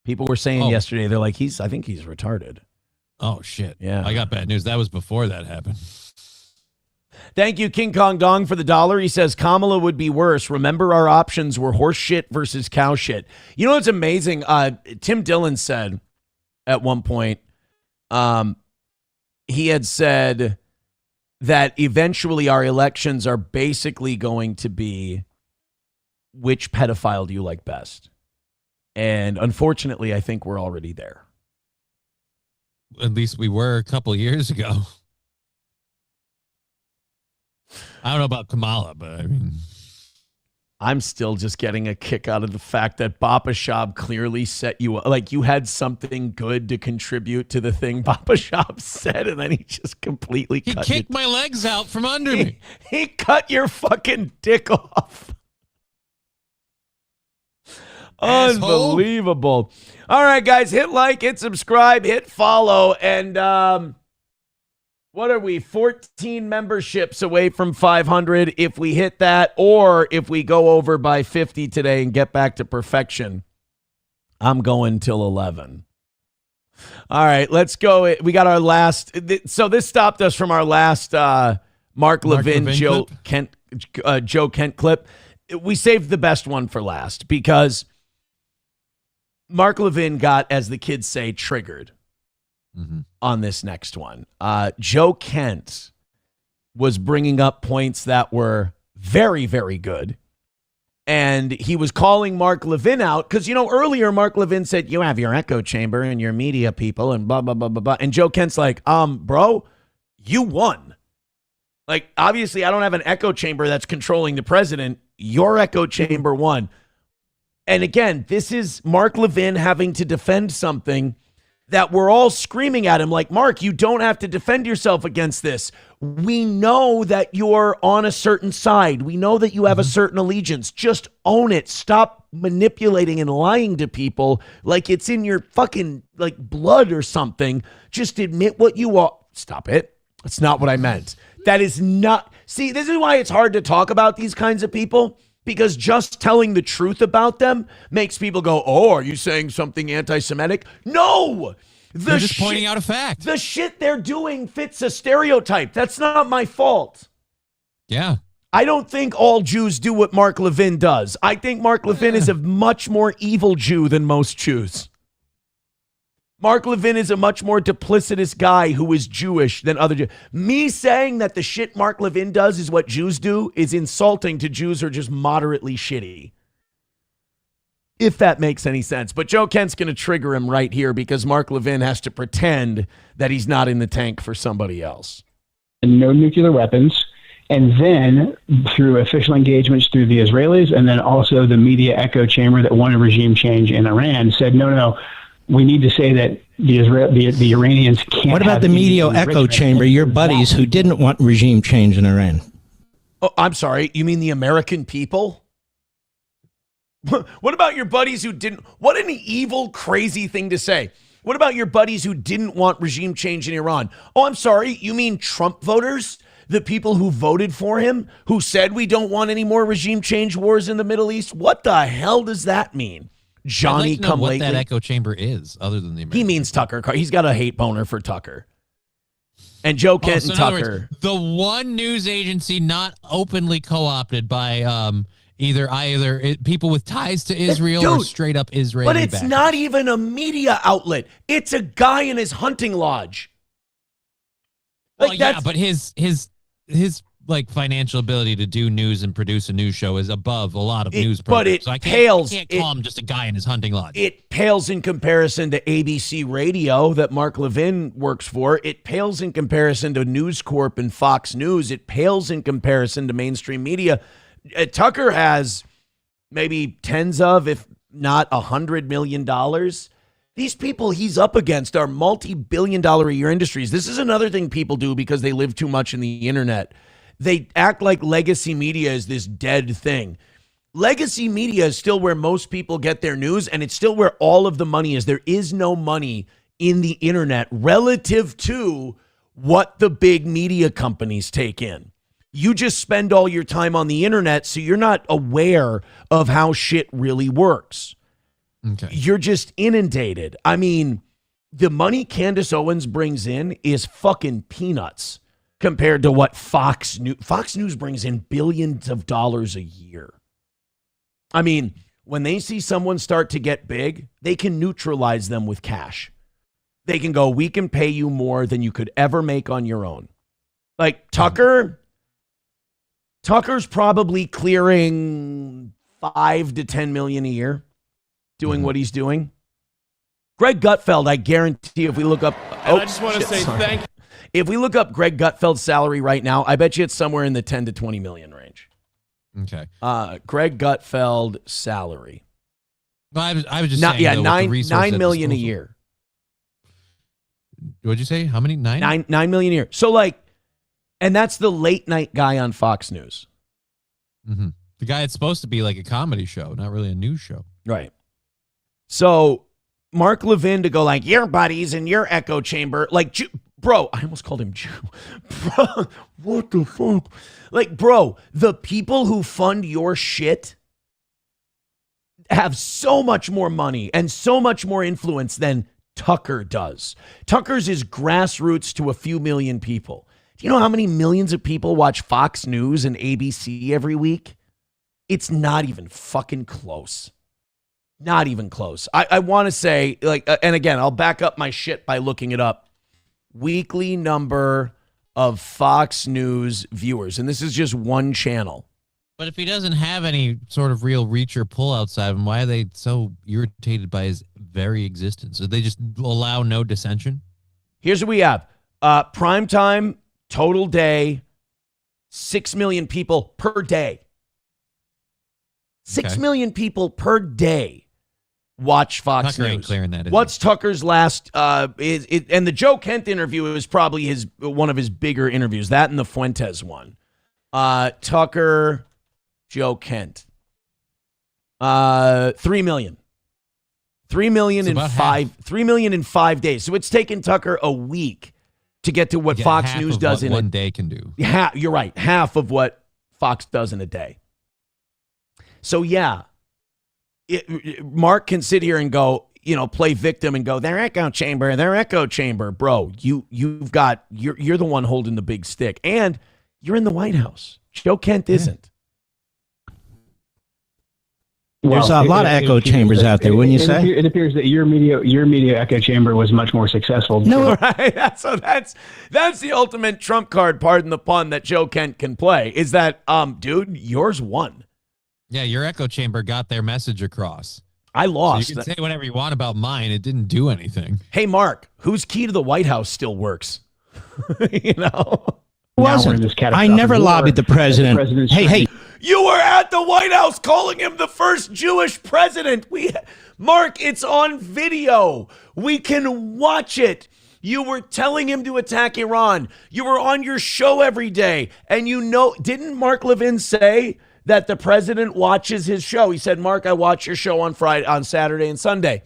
People were saying yesterday, they're like, I think he's retarded. Oh, shit. Yeah. I got bad news. That was before that happened. Thank you, King Kong Dong, for the $1. He says, Kamala would be worse. Remember, our options were horse shit versus cow shit. You know what's amazing? Tim Dillon said at one point, he had said that eventually our elections are basically going to be which pedophile do you like best? And unfortunately, I think we're already there. At least we were a couple years ago. I don't know about Kamala, but I mean, I'm still just getting a kick out of the fact that Papa Shab clearly set you up. Like you had something good to contribute to the thing Papa Shab said, and then he just completely kicked my legs out from under me. He cut your fucking dick off. Asshole. Unbelievable. All right, guys, hit like, hit subscribe, hit follow, and what are we, 14 memberships away from 500 if we hit that, or if we go over by 50 today and get back to perfection, I'm going till 11. All right, let's go. We got our last, so this stopped us from our last Mark Levin Joe Kent clip. We saved the best one for last because Mark Levin got, as the kids say, triggered. On this next one. Joe Kent was bringing up points that were very, very good. And he was calling Mark Levin out because, earlier Mark Levin said, you have your echo chamber and your media people and blah, blah, blah, blah, blah. And Joe Kent's like, bro, you won. Like, obviously, I don't have an echo chamber that's controlling the president. Your echo chamber won. And again, this is Mark Levin having to defend something that we're all screaming at him like, Mark, you don't have to defend yourself against this. We know that you're on a certain side. We know that you have a certain allegiance. Just own it. Stop manipulating and lying to people like it's in your fucking blood or something. Just admit what you are. Stop it. That's not what I meant. That is not. See, this is why it's hard to talk about these kinds of people. Because just telling the truth about them makes people go, oh, are you saying something anti-Semitic? No! They're just pointing out a fact. The shit they're doing fits a stereotype. That's not my fault. Yeah. I don't think all Jews do what Mark Levin does. I think Mark Levin is a much more evil Jew than most Jews. Mark Levin is a much more duplicitous guy who is Jewish than other Jews. Me saying that the shit Mark Levin does is what Jews do is insulting to Jews who are just moderately shitty. If that makes any sense. But Joe Kent's going to trigger him right here because Mark Levin has to pretend that he's not in the tank for somebody else. No nuclear weapons. And then through official engagements through the Israelis and then also the media echo chamber that wanted regime change in Iran said, no. We need to say that the Iranians can't. What about the media echo chamber, your buddies who didn't want regime change in Iran? Oh, I'm sorry. You mean the American people? What about your buddies who didn't? What an evil, crazy thing to say. What about your buddies who didn't want regime change in Iran? Oh, I'm sorry. You mean Trump voters? The people who voted for him, who said we don't want any more regime change wars in the Middle East? What the hell does that mean? Johnny I'd like to know come what lately. that echo chamber is, other than the American. He means Tucker. He's got a hate boner for Tucker. And Joe Kent so and in other Tucker. words, the one news agency not openly co-opted by either people with ties to Israel or Dude, straight up Israeli. But it's backers. not even a media outlet. It's a guy in his hunting lodge. Well, yeah, but his like financial ability to do news and produce a news show is above a lot of news programs. But it so I pales. can't call him just a guy in his hunting lodge. It pales in comparison to ABC Radio that Mark Levin works for. It pales in comparison to News Corp and Fox News. It pales in comparison to mainstream media. Tucker has maybe tens of, if not $100 million. These people he's up against are multi-billion-dollar a year industries. This is another thing people do because they live too much in the internet. They act like legacy media is this dead thing. Legacy media is still where most people get their news, and it's still where all of the money is. There is no money in the internet relative to what the big media companies take in. You just spend all your time on the internet, so you're not aware of how shit really works. Okay. You're just inundated. I mean, the money Candace Owens brings in is fucking peanuts compared to what Fox News brings in billions of dollars a year. I mean, when they see someone start to get big, they can neutralize them with cash. They can go, we can pay you more than you could ever make on your own. Like Tucker's probably clearing $5 to $10 million a year doing what he's doing. Greg Gutfeld, I guarantee if we look up... I just want to say thank you. If we look up Greg Gutfeld's salary right now, I bet you it's somewhere in the 10 to 20 million range. Okay. Greg Gutfeld salary. Well, I was just saying, yeah, though, $9 million a year. What'd you say? How many? Nine? $9 million a year. So like, and that's the late night guy on Fox News. Mm-hmm. The guy that's supposed to be like a comedy show, not really a news show. Right. So Mark Levin to go like, your buddies in your echo chamber, like, bro, I almost called him Jew. Bro, what the fuck? Like, bro, the people who fund your shit have so much more money and so much more influence than Tucker does. Tucker's is grassroots to a few million people. Do you know how many millions of people watch Fox News and ABC every week? It's not even fucking close. Not even close. I want to say, like, and again, I'll back up my shit by looking it up. Weekly number of Fox News viewers, and this is just one channel. But if he doesn't have any sort of real reach or pull outside of him, why are they so irritated by his very existence? Do they just allow no dissension? Here's what we have. Primetime, total day, 6 million people per day. 6 million people per day watch Fox Tucker News. ain't clearing that, is What's Tucker's last? And the Joe Kent interview is probably one of his bigger interviews. That and the Fuentes one. Tucker, Joe Kent. 3 million. 3 million So in about 3 million in 5 days. So it's taken Tucker a week to get to what Yeah, Fox half News of does what in one day can do. You're right. Half of what Fox does in a day. So yeah, Mark can sit here and go, play victim and go, their echo chamber, bro. You're the one holding the big stick, and you're in the White House. Joe Kent isn't. There's a lot of echo chambers out there, wouldn't you say? It appears that your media echo chamber was much more successful. No, right. So that's the ultimate trump card. Pardon the pun. That Joe Kent can play is that, dude, yours won. Yeah, your echo chamber got their message across. I lost. So you can say whatever you want about mine. It didn't do anything. Hey, Mark, whose key to the White House still works? I never lobbied the president. Hey. You were at the White House calling him the first Jewish president. Mark, it's on video. We can watch it. You were telling him to attack Iran. You were on your show every day. And didn't Mark Levin say that the president watches his show. He said, Mark, I watch your show on Saturday and Sunday.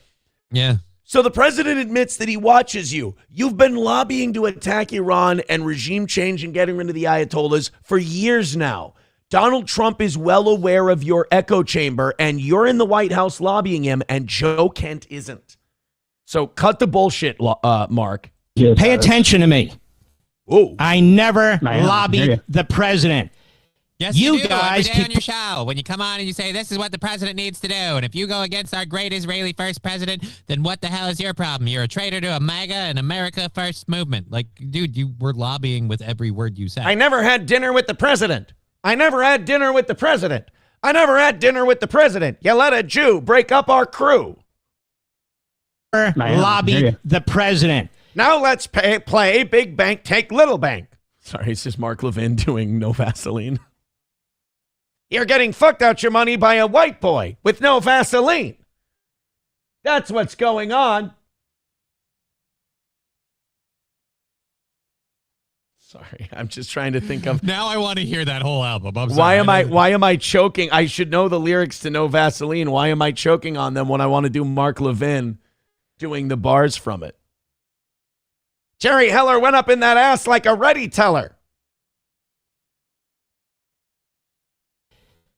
Yeah. So the president admits that he watches you. You've been lobbying to attack Iran and regime change and getting rid of the Ayatollahs for years now. Donald Trump is well aware of your echo chamber, and you're in the White House lobbying him, and Joe Kent isn't. So cut the bullshit, Mark. Pay attention to me. Ooh. I never lobbied the president. Yes, you do. Guys every day on your show, when you come on and you say, this is what the president needs to do, and if you go against our great Israeli first president, then what the hell is your problem? You're a traitor to a MAGA and America first movement. Like, dude, you were lobbying with every word you said. I never had dinner with the president. I never had dinner with the president. I never had dinner with the president. You let a Jew break up our crew. Lobby the president. Now let's play Big Bank, Take Little Bank. Sorry, it's just Mark Levin doing No Vaseline. You're getting fucked out your money by a white boy with no Vaseline. That's what's going on. Sorry, I'm just trying to think of. Now I want to hear that whole album. Why am I choking? I should know the lyrics to No Vaseline. Why am I choking on them when I want to do Mark Levin doing the bars from it? Jerry Heller went up in that ass like a ready teller.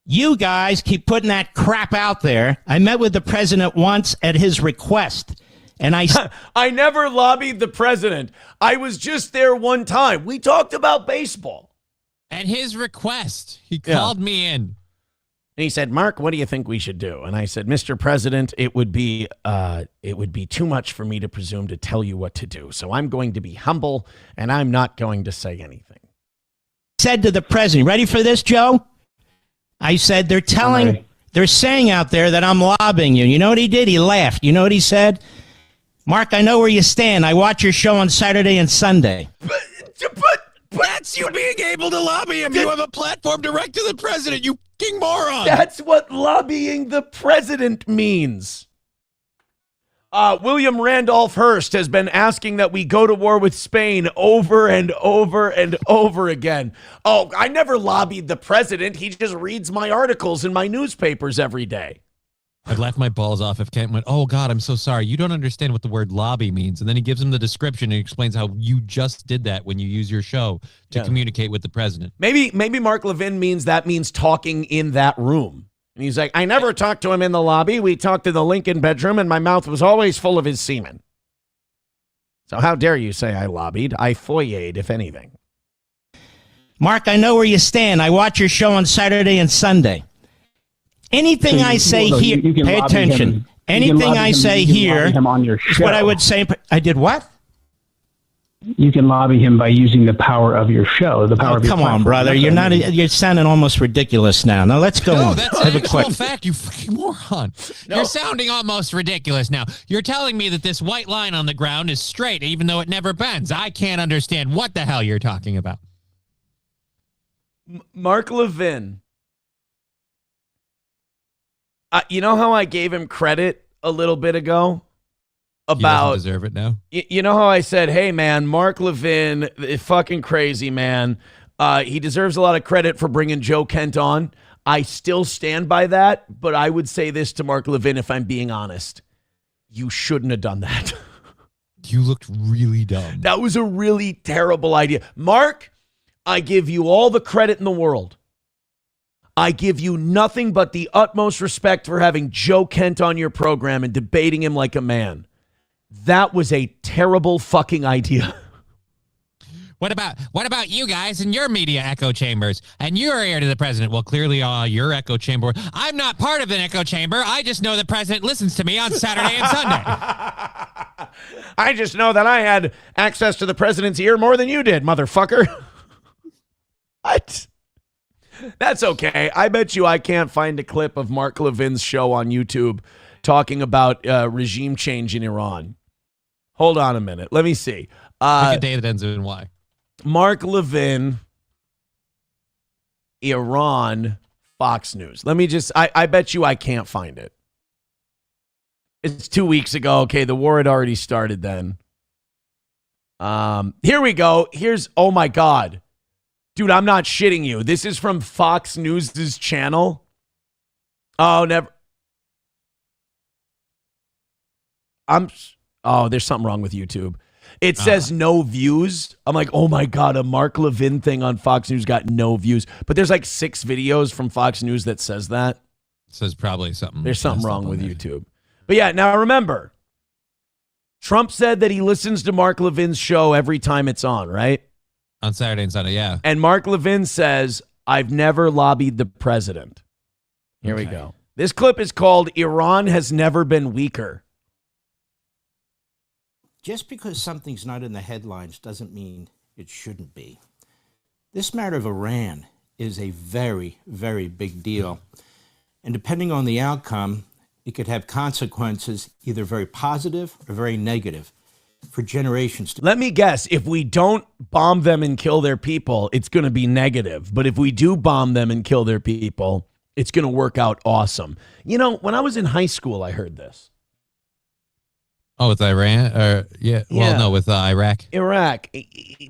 You guys keep putting that crap out there. I met with the president once at his request, and I never lobbied the president. I was just there one time. We talked about baseball. At his request, he called me in. And he said, Mark, what do you think we should do? And I said, Mr. President, it would be too much for me to presume to tell you what to do. So I'm going to be humble, and I'm not going to say anything. Said to the president, ready for this, Joe? I said, they're saying out there that I'm lobbying you. You know what he did? He laughed. You know what he said? Mark, I know where you stand. I watch your show on Saturday and Sunday. But that's you being able to lobby him. You have a platform direct to the president, you king moron. That's what lobbying the president means. William Randolph Hearst has been asking that we go to war with Spain over and over and over again. Oh, I never lobbied the president. He just reads my articles in my newspapers every day. I'd laugh my balls off if Kent went, oh, God, I'm so sorry. You don't understand what the word lobby means. And then he gives him the description and explains how you just did that when you use your show to communicate with the president. Maybe Mark Levin means talking in that room. And he's like, I never talked to him in the lobby. We talked in the Lincoln bedroom, and my mouth was always full of his semen. So how dare you say I lobbied? I foyered, if anything. Mark, I know where you stand. I watch your show on Saturday and Sunday. Anything I say here, pay attention. Anything I say here is what I would say. I did what? You can lobby him by using the power of your show. The power of your come on, brother. You're sounding almost ridiculous now. Now let's go on. No, that's an actual fact, you fucking moron. No. You're sounding almost ridiculous now. You're telling me that this white line on the ground is straight, even though it never bends. I can't understand what the hell you're talking about. Mark Levin. You know how I gave him credit a little bit ago? About he doesn't deserve it now. You know how I said, hey man, Mark Levin is fucking crazy, man. He deserves a lot of credit for bringing Joe Kent on. I still stand by that, but I would say this to Mark Levin if I'm being honest. You shouldn't have done that. You looked really dumb. That was a really terrible idea. Mark, I give you all the credit in the world. I give you nothing but the utmost respect for having Joe Kent on your program and debating him like a man. That was a terrible fucking idea. What about you guys and your media echo chambers and your ear to the president? Well, clearly your echo chamber. I'm not part of an echo chamber. I just know the president listens to me on Saturday and Sunday. I just know that I had access to the president's ear more than you did, motherfucker. What? That's okay. I bet you I can't find a clip of Mark Levin's show on YouTube talking about regime change in Iran. Hold on a minute. Let me see. Pick a day that ends in Y. Mark Levin, Iran, Fox News. Let me just, I bet you I can't find it. It's 2 weeks ago. Okay, the war had already started then. Here we go. Here's, oh my God. Dude, I'm not shitting you. This is from Fox News' channel. Oh, never. There's something wrong with YouTube. It says no views. I'm like, oh my God, a Mark Levin thing on Fox News got no views. But there's like 6 videos from Fox News that says that. Says probably something. There's something wrong with YouTube. But yeah, now remember, Trump said that he listens to Mark Levin's show every time it's on, right? On Saturday and Sunday, yeah. And Mark Levin says, I've never lobbied the president. Here we go. This clip is called Iran Has Never Been Weaker. Just because something's not in the headlines doesn't mean it shouldn't be. This matter of Iran is a very, very big deal. And depending on the outcome, it could have consequences either very positive or very negative for generations. Let me guess, if we don't bomb them and kill their people, it's going to be negative. But if we do bomb them and kill their people, it's going to work out awesome. You know, when I was in high school, I heard this. Oh, with Iran? Yeah. Well, no, with Iraq. Iraq.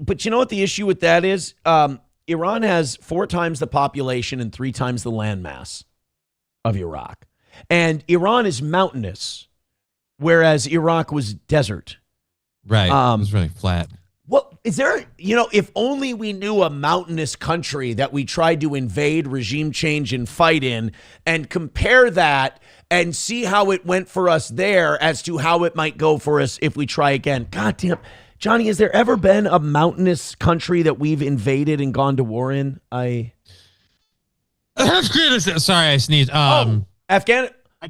But you know what the issue with that is? Iran has 4 times the population and 3 times the landmass of Iraq. And Iran is mountainous, whereas Iraq was desert. Right. It was really flat. What is there, you know, if only we knew a mountainous country that we tried to invade, regime change, and fight in, and compare that and see how it went for us there as to how it might go for us if we try again. God damn. Johnny, has there ever been a mountainous country that we've invaded and gone to war in? Sorry, I sneezed. Afghanistan. I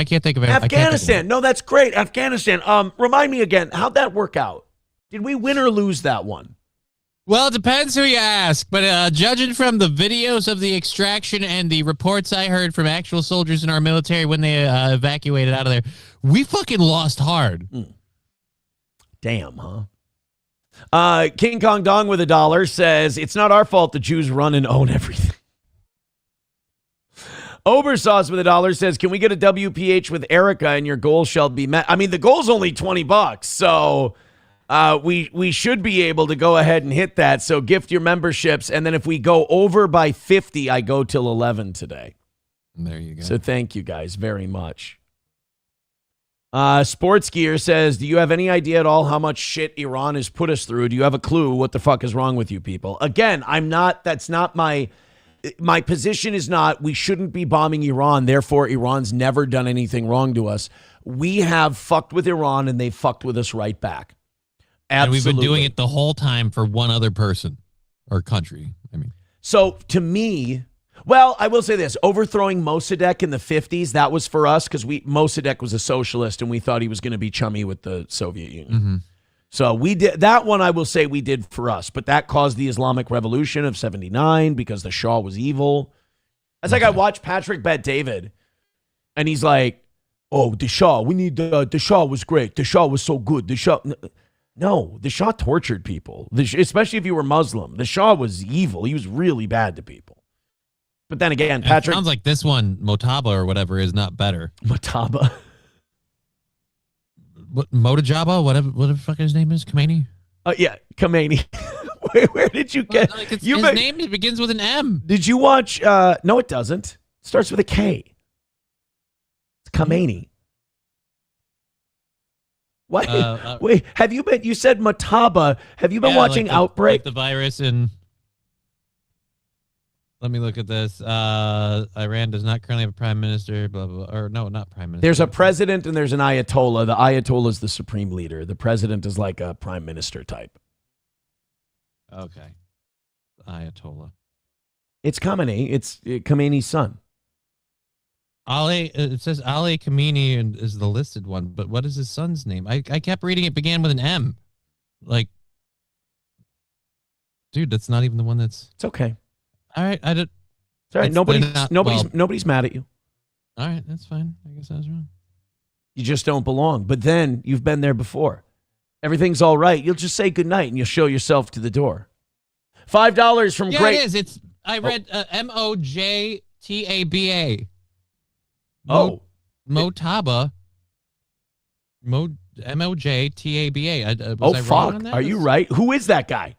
can't think of it. Afghanistan. No, that's great. Afghanistan. Remind me again, how'd that work out? Did we win or lose that one? Well, it depends who you ask, but judging from the videos of the extraction and the reports I heard from actual soldiers in our military when they evacuated out of there, we fucking lost hard. Damn, huh? King Kong Dong with $1 says, it's not our fault the Jews run and own everything. Obersauce with $1 says, can we get a WPH with Erica and your goal shall be met? I mean, the goal's only $20, so we should be able to go ahead and hit that. So gift your memberships, and then if we go over by 50, I go till 11 today. There you go. So thank you guys very much. Sports Gear says, do you have any idea at all how much shit Iran has put us through? Do you have a clue what the fuck is wrong with you people? Again, that's not my position is not we shouldn't be bombing Iran. Therefore, Iran's never done anything wrong to us. We have fucked with Iran and they fucked with us right back. Absolutely. And we've been doing it the whole time for one other person or country. I mean, so to me, well, I will say this, overthrowing Mossadegh in the 50s, that was for us because Mossadegh was a socialist and we thought he was going to be chummy with the Soviet Union. Mm-hmm. So we did that one. I will say we did for us, but that caused the Islamic Revolution of '79 because the Shah was evil. It's like I watched Patrick Bet David, and he's like, "Oh, the Shah. We need the Shah was great. The Shah was so good. The Shah." No, the Shah tortured people, especially if you were Muslim. The Shah was evil. He was really bad to people. But then again, Patrick, it sounds like this one, Motaba or whatever, is not better. Motaba. What, Motajaba, whatever the fuck his name is, Khomeini? Yeah, Khomeini. Where did you get? Well, like his name begins with an M. Did you watch? No, it doesn't. It starts with a K. It's Khomeini. What? Wait, have you been? You said Motaba. Have you been watching Outbreak? Like the virus in. Let me look at this. Iran does not currently have a prime minister, blah, blah, blah. Or no, not prime minister. There's a president and there's an Ayatollah. The Ayatollah is the supreme leader. The president is like a prime minister type. Okay. Ayatollah. It's Khamenei. It's Khomeini's son. Ali, it says Ali Khamenei is the listed one, but what is his son's name? I kept reading it began with an M. Like, dude, that's not even the one that's... It's okay. All right, I did. Sorry, nobody's mad at you. All right, that's fine. I guess I was wrong. You just don't belong. But then you've been there before. Everything's all right. You'll just say goodnight and you'll show yourself to the door. $5 from yeah, Great. It is. I read Mojtaba. Motaba. Oh fuck! Are you right? Who is that guy?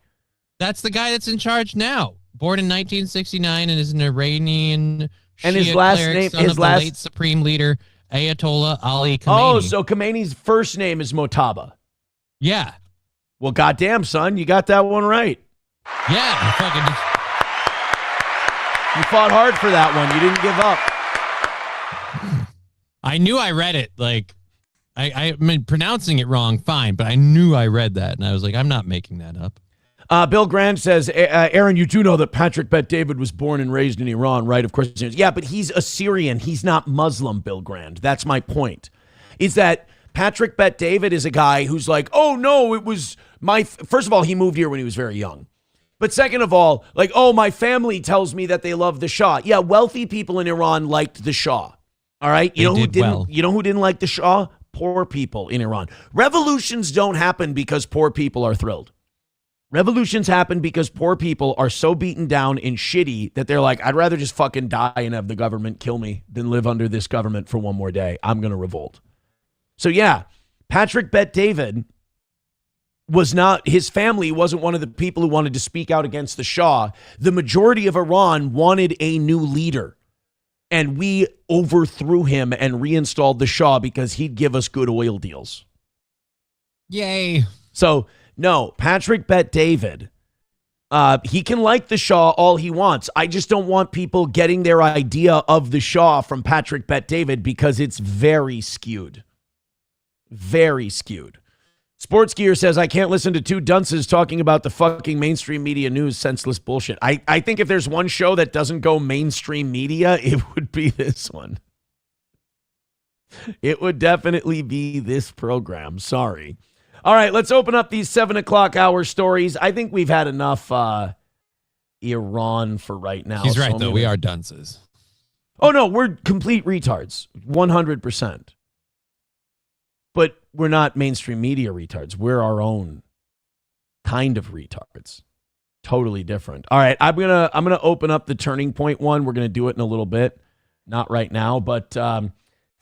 That's the guy that's in charge now. born in 1969 and is an Iranian And his Shia last cleric, name- son his of last- the late Supreme Leader Ayatollah Ali Khamenei. Oh, so Khamenei's first name is Motaba. Yeah. Well, goddamn, son, you got that one right. Yeah. Fucking You fought hard for that one. You didn't give up. I knew I read it. Like, I mean, pronouncing it wrong, fine, but I knew I read that, and I was like, I'm not making that up. Bill Grant says, Aaron, you do know that Patrick Bet-David was born and raised in Iran, right? Of course. Yeah, but he's Assyrian. He's not Muslim, Bill Grant. That's my point. Is that Patrick Bet-David is a guy who's like, oh, no, it was my... First of all, he moved here when he was very young. But second of all, like, oh, my family tells me that they love the Shah. Yeah, wealthy people in Iran liked the Shah. All right? You know who didn't like the Shah? Poor people in Iran. Revolutions don't happen because poor people are thrilled. Revolutions happen because poor people are so beaten down and shitty that they're like, I'd rather just fucking die and have the government kill me than live under this government for one more day. I'm going to revolt. So yeah, Patrick Bet-David was not, his family wasn't one of the people who wanted to speak out against the Shah. The majority of Iran wanted a new leader. And we overthrew him and reinstalled the Shah because he'd give us good oil deals. Yay. So, no, Patrick Bet-David, he can like the Shah all he wants. I just don't want people getting their idea of the Shah from Patrick Bet-David because it's very skewed. Very skewed. Sports Gear says, I can't listen to two dunces talking about the fucking mainstream media news, senseless bullshit. I think if there's one show that doesn't go mainstream media, it would be this one. It would definitely be this program. Sorry. All right, let's open up these 7 o'clock hour stories. I think we've had enough Iran for right now. He's right, though. We are dunces. Oh, no, we're complete retards. 100%. But we're not mainstream media retards. We're our own kind of retards. Totally different. All right, I'm gonna open up the Turning Point one. We're gonna do it in a little bit. Not right now, but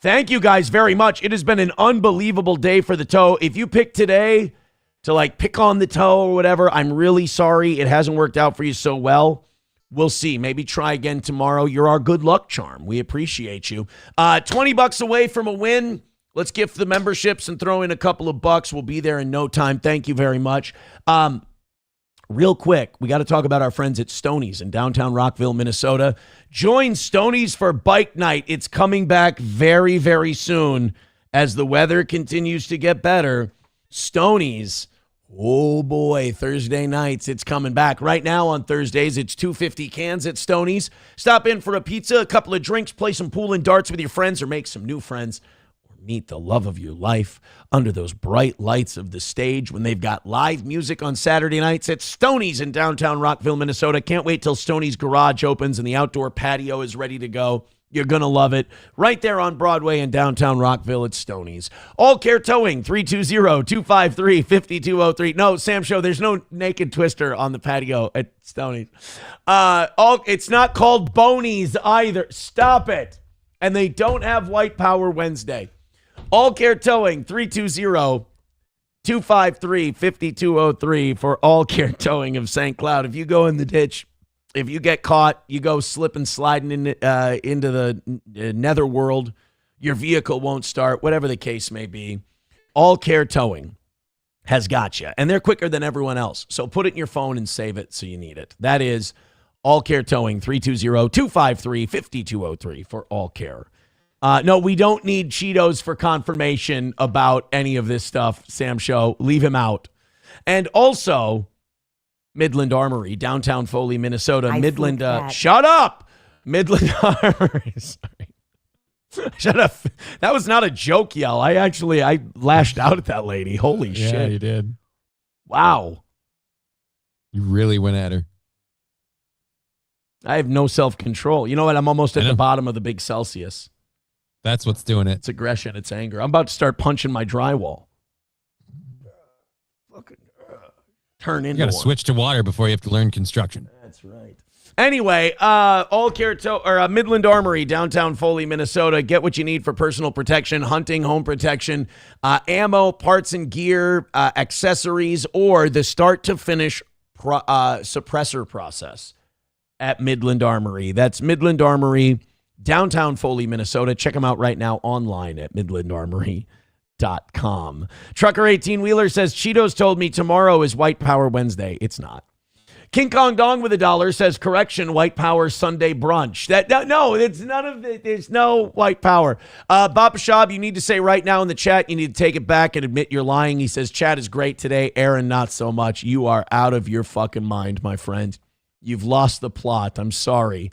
thank you guys very much. It has been an unbelievable day for the toe. If you picked today to like pick on the toe or whatever, I'm really sorry. It hasn't worked out for you so well. We'll see. Maybe try again tomorrow. You're our good luck charm. We appreciate you. $20 away from a win. Let's gift the memberships and throw in a couple of bucks. We'll be there in no time. Thank you very much. Real quick, we got to talk about our friends at Stoney's in downtown Rockville, Minnesota. Join Stoney's for Bike Night. It's coming back very, very soon as the weather continues to get better. Stoney's, oh boy, Thursday nights, it's coming back. Right now on Thursdays, it's 250 cans at Stoney's. Stop in for a pizza, a couple of drinks, play some pool and darts with your friends, or make some new friends. Meet the love of your life under those bright lights of the stage when they've got live music on Saturday nights at Stoney's in downtown Rockville, Minnesota. Can't wait till Stoney's garage opens and the outdoor patio is ready to go. You're going to love it. Right there on Broadway in downtown Rockville at Stoney's. All Care Towing, 320-253-5203. No, Sam Show, there's no naked twister on the patio at Stoney's. It's not called Boney's either. Stop it. And they don't have White Power Wednesday. All Care Towing, 320-253-5203 for All Care Towing of St. Cloud. If you go in the ditch, if you get caught, you go slip and sliding into the netherworld, your vehicle won't start, whatever the case may be, All Care Towing has got you. And they're quicker than everyone else. So put it in your phone and save it so you need it. That is All Care Towing, 320-253-5203 for All Care. No, we don't need Cheetos for confirmation about any of this stuff, Sam Show. Leave him out. And also, Midland Armory, downtown Foley, Minnesota. Midland, shut up! Midland Armory. Sorry. Shut up. That was not a joke yell. I lashed out at that lady. Holy shit. Yeah, you did. Wow. You really went at her. I have no self-control. You know what? I'm almost at the bottom of the big Celsius. That's what's doing it. It's aggression. It's anger. I'm about to start punching my drywall. Turn into You got to switch to water before you have to learn construction. That's right. Anyway, All Care Midland Armory, downtown Foley, Minnesota. Get what you need for personal protection, hunting, home protection, ammo, parts and gear, accessories, or the start to finish suppressor process. at Midland Armory. That's Midland Armory, downtown Foley, Minnesota. Check them out right now online at midlandarmory.com. Trucker 18 Wheeler says Cheetos told me tomorrow is White Power Wednesday. It's not. King Kong Dong with $1 says correction, White Power Sunday brunch. No, it's none of it. There's no White Power. Bob Shab, you need to say right now in the chat, you need to take it back and admit you're lying. He says chat is great today. Aaron, not so much. You are out of your fucking mind, my friend. You've lost the plot. I'm sorry.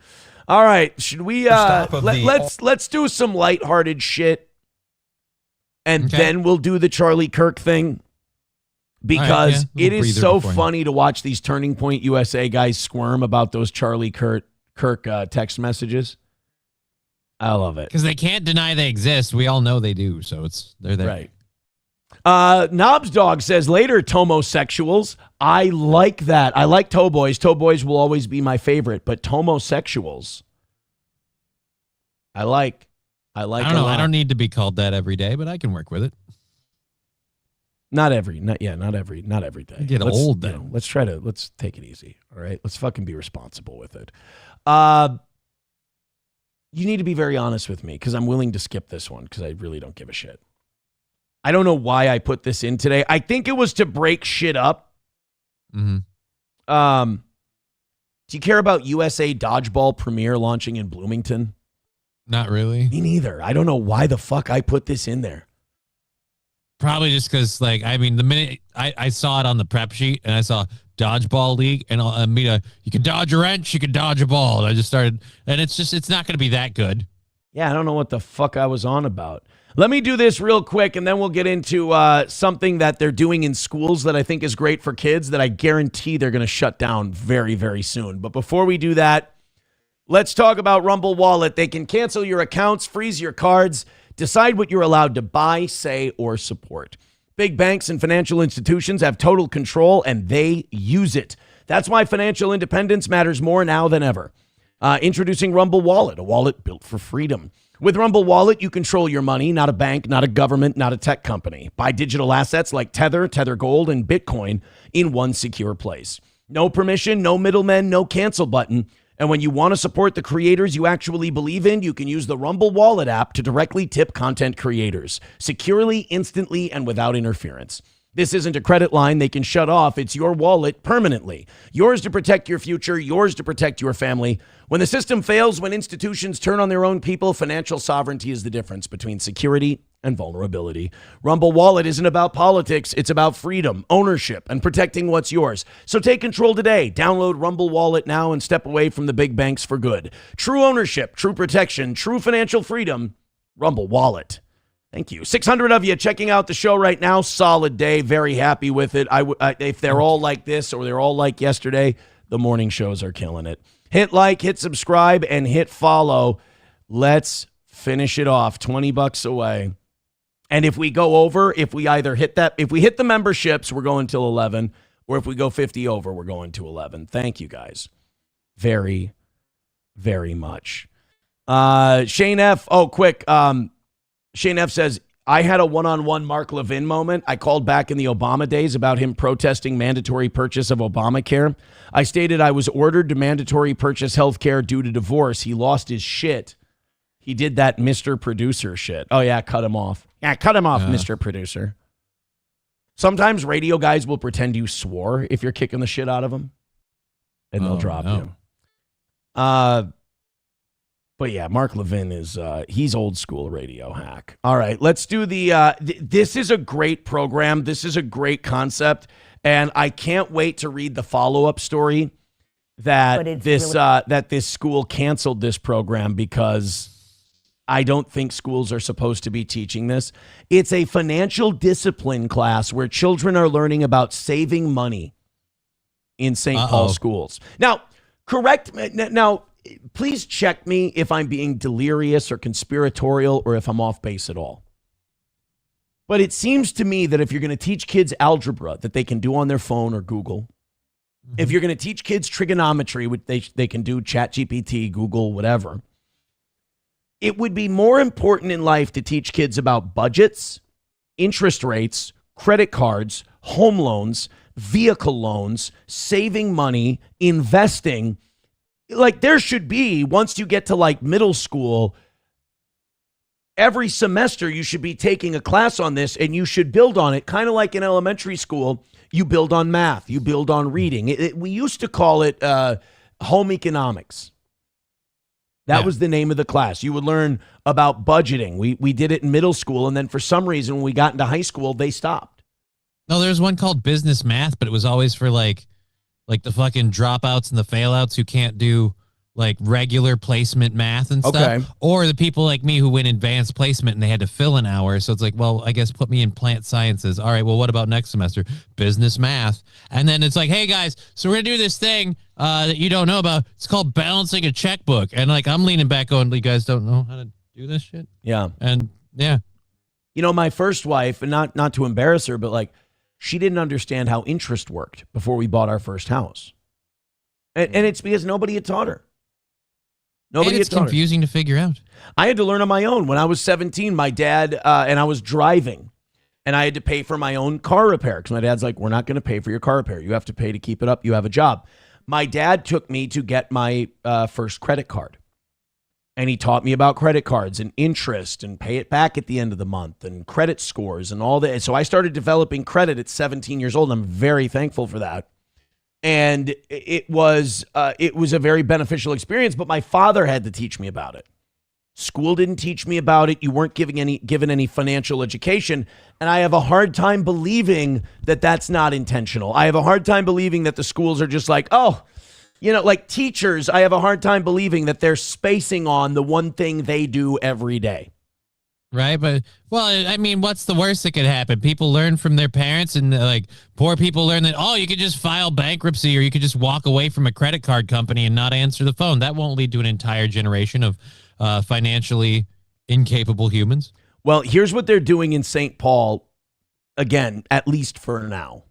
All right, should we let's do some lighthearted shit, and then we'll do the Charlie Kirk thing. Because it is so funny to watch these Turning Point USA guys squirm about those Charlie Kirk text messages. I love it. Because they can't deny they exist. We all know they do, so they're there. Right. Knobs Dog says later, Tomosexuals. I like that. I like Towboys. Towboys will always be my favorite, but Tomosexuals. I like. I don't know. I don't need to be called that every day, but I can work with it. Not every day. I get old then. Let's take it easy. All right. Let's fucking be responsible with it. You need to be very honest with me because I'm willing to skip this one because I really don't give a shit. I don't know why I put this in today. I think it was to break shit up. Mm-hmm. Do you care about USA Dodgeball Premiere launching in Bloomington? Not really. Me neither. I don't know why the fuck I put this in there. Probably just because, the minute I saw it on the prep sheet and I saw Dodgeball League and you can dodge a wrench, you can dodge a ball. And I just started, and it's not going to be that good. Yeah, I don't know what the fuck I was on about. Let me do this real quick, and then we'll get into something that they're doing in schools that I think is great for kids that I guarantee they're going to shut down very, very soon. But before we do that, let's talk about Rumble Wallet. They can cancel your accounts, freeze your cards, decide what you're allowed to buy, say, or support. Big banks and financial institutions have total control, and they use it. That's why financial independence matters more now than ever. Introducing Rumble Wallet, a wallet built for freedom. With Rumble Wallet, you control your money, not a bank, not a government, not a tech company. Buy digital assets like Tether, Tether Gold, and Bitcoin in one secure place. No permission, no middlemen, no cancel button. And when you want to support the creators you actually believe in, you can use the Rumble Wallet app to directly tip content creators, securely, instantly, and without interference. This isn't a credit line they can shut off. It's your wallet permanently. Yours to protect your future, yours to protect your family. When the system fails, when institutions turn on their own people, financial sovereignty is the difference between security and vulnerability. Rumble Wallet isn't about politics. It's about freedom, ownership, and protecting what's yours. So take control today. Download Rumble Wallet now and step away from the big banks for good. True ownership, true protection, true financial freedom. Rumble Wallet. Thank you. 600 of you checking out the show right now. Solid day. Very happy with it. If they're all like this or they're all like yesterday, the morning shows are killing it. Hit like, hit subscribe, and hit follow. Let's finish it off. $20 away. And if we go over, if we hit the memberships, we're going till 11, or if we go 50 over, we're going to 11. Thank you guys very, very much. Shane F. Oh, quick. Shane F. says, I had a one-on-one Mark Levin moment. I called back in the Obama days about him protesting mandatory purchase of Obamacare. I stated I was ordered to mandatory purchase health care due to divorce. He lost his shit. He did that Mr. Producer shit. Oh, yeah, cut him off. Yeah, cut him off, Mr. Producer. Sometimes radio guys will pretend you swore if you're kicking the shit out of them, and they'll drop you. But yeah, Mark Levin is, he's old school radio hack. All right, let's do this is a great program. This is a great concept. And I can't wait to read the follow-up story that this school canceled this program because I don't think schools are supposed to be teaching this. It's a financial discipline class where children are learning about saving money in St. Paul schools. Now, please check me if I'm being delirious or conspiratorial or if I'm off base at all. But it seems to me that if you're going to teach kids algebra that they can do on their phone or Google, if you're going to teach kids trigonometry, which they can do ChatGPT, Google, whatever, it would be more important in life to teach kids about budgets, interest rates, credit cards, home loans, vehicle loans, saving money, investing, Like there should be, once you get to like middle school, every semester you should be taking a class on this and you should build on it. Kind of like in elementary school, you build on math, you build on reading. We used to call it home economics. That was the name of the class. You would learn about budgeting. We did it in middle school, and then for some reason, when we got into high school, they stopped. No, there's one called business math, but it was always for like the fucking dropouts and the failouts who can't do like regular placement math and stuff. Okay. Or the people like me who went advanced placement and they had to fill an hour. So it's like, well, I guess put me in plant sciences. All right, well, what about next semester? Business math. And then it's like, hey, guys, so we're going to do this thing that you don't know about. It's called balancing a checkbook. And like, I'm leaning back going, you guys don't know how to do this shit? Yeah. And yeah. You know, my first wife, and not to embarrass her, but like, she didn't understand how interest worked before we bought our first house. And it's because nobody had taught her. Nobody it's had taught confusing her. to figure out. I had to learn on my own. When I was 17, my dad, and I was driving, and I had to pay for my own car repair because my dad's like, we're not going to pay for your car repair. You have to pay to keep it up. You have a job. My dad took me to get my first credit card. And he taught me about credit cards and interest and pay it back at the end of the month and credit scores and all that. So I started developing credit at 17 years old. And I'm very thankful for that. And it was a very beneficial experience, but my father had to teach me about it. School didn't teach me about it. You weren't given any financial education. And I have a hard time believing that that's not intentional. I have a hard time believing that the schools are just like, oh, you know, like teachers, I have a hard time believing that they're spacing on the one thing they do every day. Right. But, well, I mean, what's the worst that could happen? People learn from their parents and like poor people learn that, oh, you could just file bankruptcy or you could just walk away from a credit card company and not answer the phone. That won't lead to an entire generation of financially incapable humans. Well, here's what they're doing in St. Paul, again, at least for now.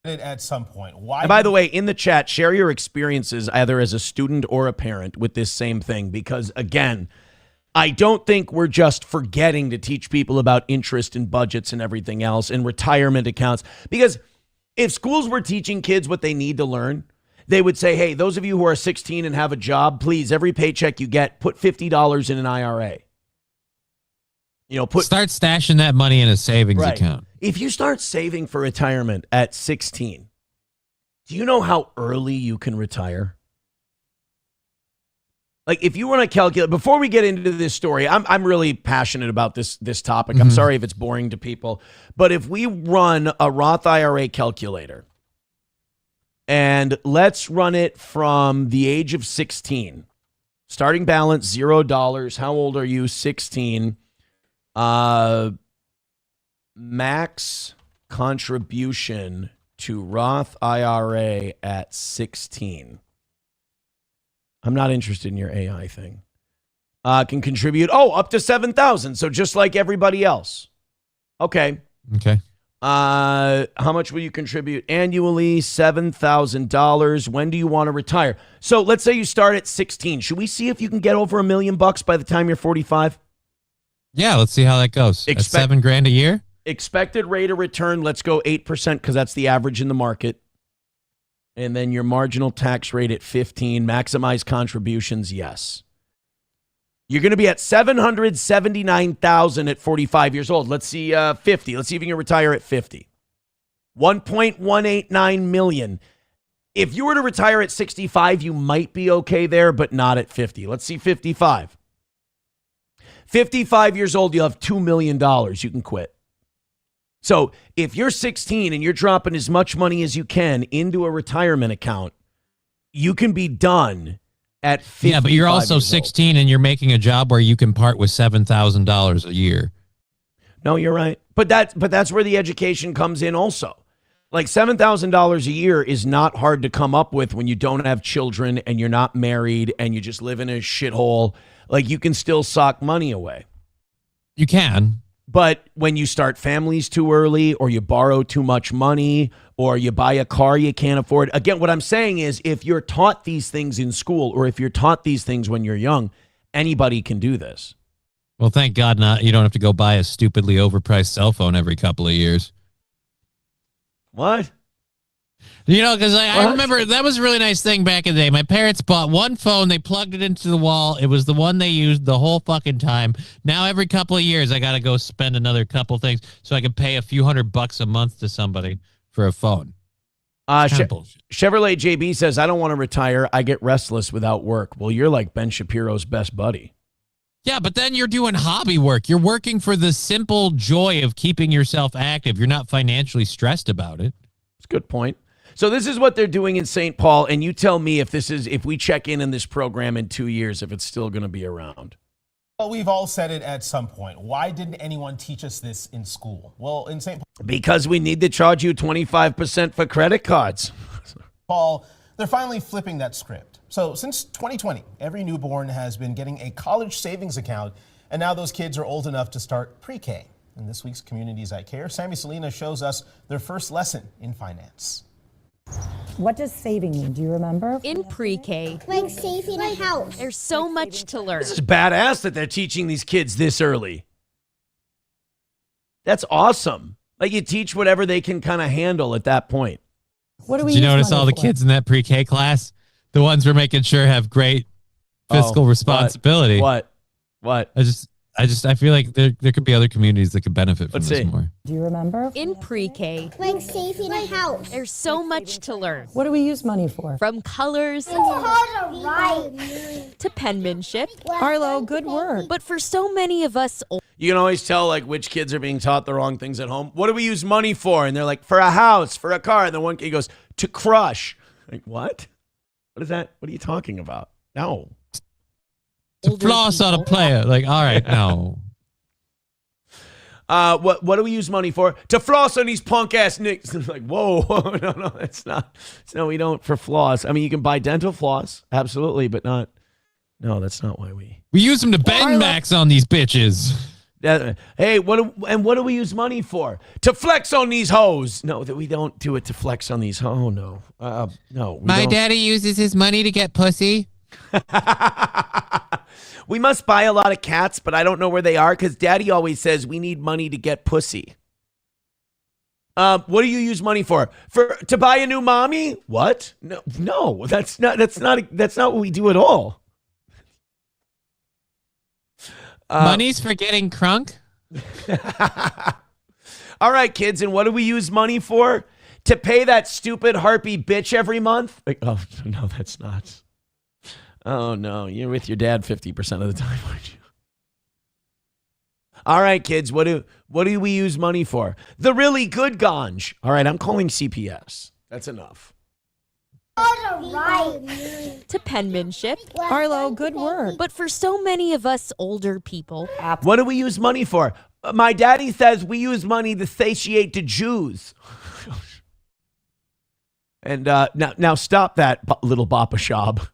At some point. Why? And by the way, in the chat, share your experiences either as a student or a parent with this same thing, because again, I don't think we're just forgetting to teach people about interest and budgets and everything else and retirement accounts. Because if schools were teaching kids what they need to learn, they would say, hey, those of you who are 16 and have a job, please, every paycheck you get, put $50 in an IRA. You know, start stashing that money in a savings account. If you start saving for retirement at 16, do you know how early you can retire? Like if you want to calculate, before we get into this story, I'm really passionate about this topic. I'm sorry if it's boring to people, but if we run a Roth IRA calculator and let's run it from the age of 16, starting balance $0. How old are you? 16. Max contribution to Roth IRA at 16. I'm not interested in your AI thing. Can contribute, up to $7,000. So just like everybody else. Okay. Okay. How much will you contribute annually? $7,000. When do you want to retire? So let's say you start at 16. Should we see if you can get over $1 million by the time you're 45? Yeah, let's see how that goes. At $7,000 a year? Expected rate of return, let's go 8% because that's the average in the market. And then your marginal tax rate at 15%. Maximize contributions, yes. You're going to be at $779,000 at 45 years old. Let's see 50. Let's see if you can retire at 50. $1.189 million. If you were to retire at 65, you might be okay there, but not at 50. Let's see 55. 55 years old, you'll have $2 million. You can quit. So if you're 16 and you're dropping as much money as you can into a retirement account, you can be done at 50. Yeah, but you're also 16 and you're making a job where you can part with $7,000 a year. No, you're right. But that's where the education comes in also. Like $7,000 a year is not hard to come up with when you don't have children and you're not married and you just live in a shithole. Like you can still sock money away. You can. But when you start families too early or you borrow too much money or you buy a car you can't afford. Again, what I'm saying is if you're taught these things in school or if you're taught these things when you're young, anybody can do this. Well, thank God you don't have to go buy a stupidly overpriced cell phone every couple of years. What? You know, because I remember that was a really nice thing back in the day. My parents bought one phone, they plugged it into the wall. It was the one they used the whole fucking time. Now every couple of years, I got to go spend another couple things so I can pay a few $100 a month to somebody for a phone. Chevrolet JB says, I don't want to retire. I get restless without work. Well, you're like Ben Shapiro's best buddy. Yeah, but then you're doing hobby work. You're working for the simple joy of keeping yourself active. You're not financially stressed about it. That's a good point. So this is what they're doing in St. Paul, and you tell me if we check in this program in 2 years, if it's still going to be around. Well, we've all said it at some point. Why didn't anyone teach us this in school? Well, in St. Because we need to charge you 25% for credit cards. Paul, they're finally flipping that script. So since 2020, every newborn has been getting a college savings account, and now those kids are old enough to start pre-K. In this week's Communities I Care, Sammy Selena shows us their first lesson in finance. What does saving mean? Do you remember? In pre-K, Like saving a house. there's so much to learn. This is badass that they're teaching these kids this early. That's awesome. Like you teach whatever they can kind of handle at that point. What do we Did you use notice money all the for? kids in that pre-K class? The ones we're making sure have great fiscal responsibility. What? I feel like there could be other communities that could benefit from this more. Do you remember? In pre-K, Like saving a house. there's so much to learn. What do we use money for? From colors to penmanship. Arlo, good work. But for so many of us, You can always tell like which kids are being taught the wrong things at home. What do we use money for? And they're like, for a house, for a car. And then one kid goes, to crush. Like, what? What is that? What are you talking about? No. To floss on a player. Like, all right, no. What do we use money for? To floss on these punk ass nicks. Like, whoa, no, that's not. No, we don't for floss. I mean, you can buy dental floss, absolutely, but not. No, that's not why we use them to bend max on these bitches. Hey, what do we use money for? To flex on these hoes. No, that we don't do it to flex on these. Oh no, no. My daddy uses his money to get pussy. We must buy a lot of cats, but I don't know where they are because Daddy always says we need money to get pussy. What do you use money for? To buy a new mommy? What? No, that's not what we do at all. Money's for getting crunk. All right, kids, and what do we use money for? To pay that stupid harpy bitch every month? Like, oh no, that's not. Oh, no, you're with your dad 50% of the time, aren't you? All right, kids, what do we use money for? The really good ganj. All right, I'm calling CPS. That's enough. to penmanship. Arlo, good work. But for so many of us older people, what do we use money for? My daddy says we use money to satiate the Jews. And now stop that, little Bapashab.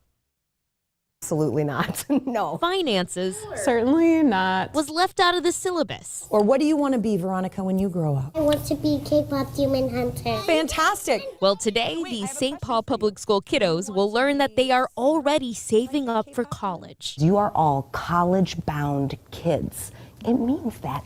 Absolutely not. No. Finances Certainly not. was left out of the syllabus. Or what do you want to be, Veronica, when you grow up? I want to be K-pop demon hunter. Fantastic. Well, today, these St. Paul Public School kiddos will learn that they are already saving up for college. You are all college-bound kids. It means that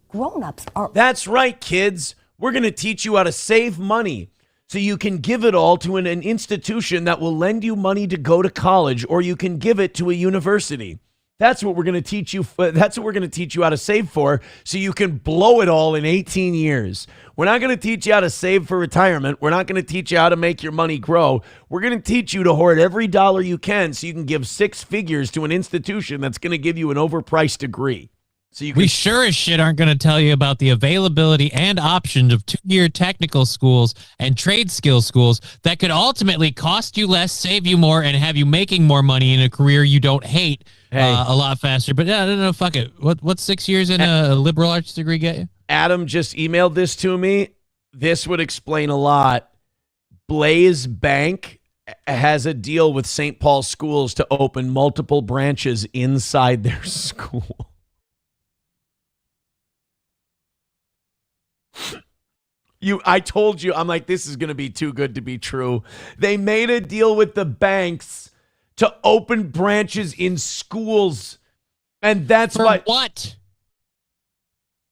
grown-ups are... That's right, kids. We're going to teach you how to save money so you can give it all to an institution that will lend you money to go to college, or you can give it to a university. That's what we're going to teach you. That's what we're going to teach you how to save for, so you can blow it all in 18 years. We're not going to teach you how to save for retirement. We're not going to teach you how to make your money grow. We're going to teach you to hoard every dollar you can so you can give 6 figures to an institution that's going to give you an overpriced degree. So you can we sure as shit aren't going to tell you about the availability and options of 2-year technical schools and trade skill schools that could ultimately cost you less, save you more, and have you making more money in a career you don't hate a lot faster. But no, fuck it. What's 6 years in a liberal arts degree get you? Adam just emailed this to me. This would explain a lot. Blaze Bank has a deal with St. Paul schools to open multiple branches inside their school. I told you, I'm like, this is going to be too good to be true. They made a deal with the banks to open branches in schools. And that's what?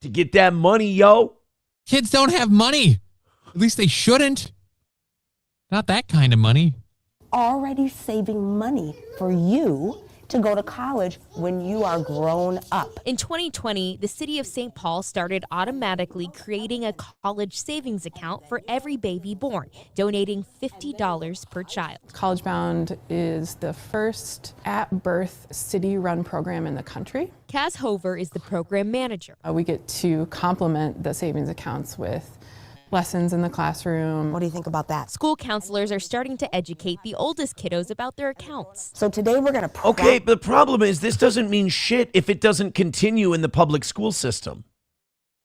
To get that money, yo. Kids don't have money. At least they shouldn't. Not that kind of money. Already saving money for you to go to college when you are grown up. In 2020, the city of St. Paul started automatically creating a college savings account for every baby born, donating $50 per child. College Bound is the first at-birth city-run program in the country. Kaz Hover is the program manager. We get to complement the savings accounts with lessons in the classroom. What do you think about that? School counselors are starting to educate the oldest kiddos about their accounts. So today we're going to... Okay, but the problem is this doesn't mean shit if it doesn't continue in the public school system.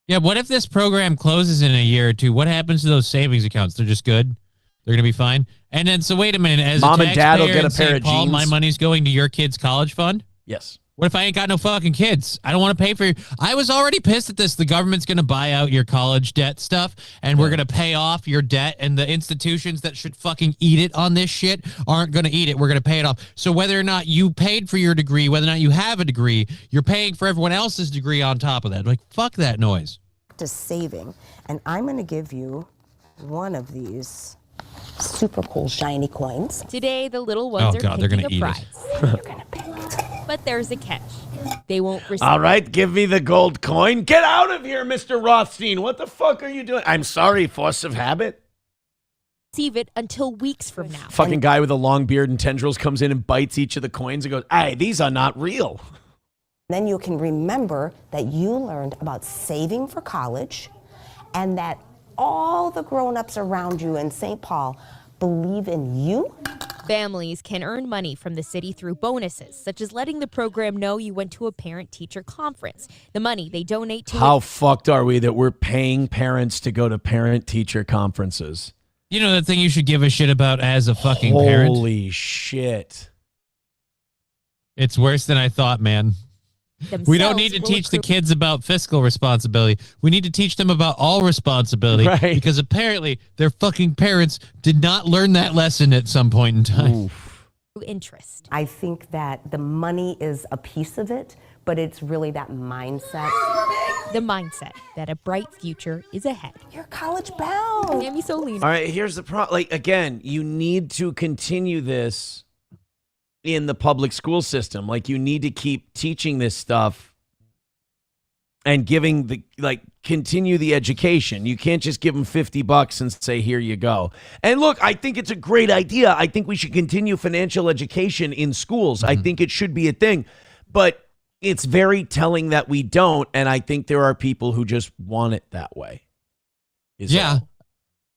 Yeah, what if this program closes in a year or two? What happens to those savings accounts? They're just good? They're going to be fine? And then, so wait a minute. As Mom a and dad will taxpayer get a in pair St. of Paul, jeans. my money's going to your kid's college fund? Yes. What if I ain't got no fucking kids? I don't want to pay for I was already pissed at this. The government's going to buy out your college debt stuff, and we're going to pay off your debt, and the institutions that should fucking eat it on this shit aren't going to eat it. We're going to pay it off. So whether or not you paid for your degree, whether or not you have a degree, you're paying for everyone else's degree on top of that. Like, fuck that noise. To saving, and I'm going to give you one of these super cool shiny coins. Today, the little ones God, they're picking gonna a eat prize. You're going to pick. But there's a catch. They won't receive All right, give me the gold coin. Get out of here, Mr. Rothstein. What the fuck are you doing? I'm sorry, force of habit. receive it until weeks from now. Fucking guy with a long beard and tendrils comes in and bites each of the coins and goes, hey, these are not real. Then you can remember that you learned about saving for college and that all the grown-ups around you in St. Paul believe in you. Families can earn money from the city through bonuses, such as letting the program know you went to a parent-teacher conference. The money they donate to... How fucked are we that we're paying parents to go to parent-teacher conferences? You know that thing you should give a shit about as a fucking parent? Holy shit. It's worse than I thought, man. We don't need to teach the kids about fiscal responsibility. We need to teach them about all responsibility. Right. Because apparently their fucking parents did not learn that lesson at some point in time. Interest. I think that the money is a piece of it, but it's really that mindset. The mindset that a bright future is ahead. You're college bound. Amy Solino. All right, here's the problem. Like, again, you need to continue this in the public school system. Like, you need to keep teaching this stuff and giving the, like, continue the education. You can't just give them $50 and say, here you go. And look, I think it's a great idea. I think we should continue financial education in schools. I think it should be a thing. But it's very telling that we don't. And I think there are people who just want it that way. Yeah.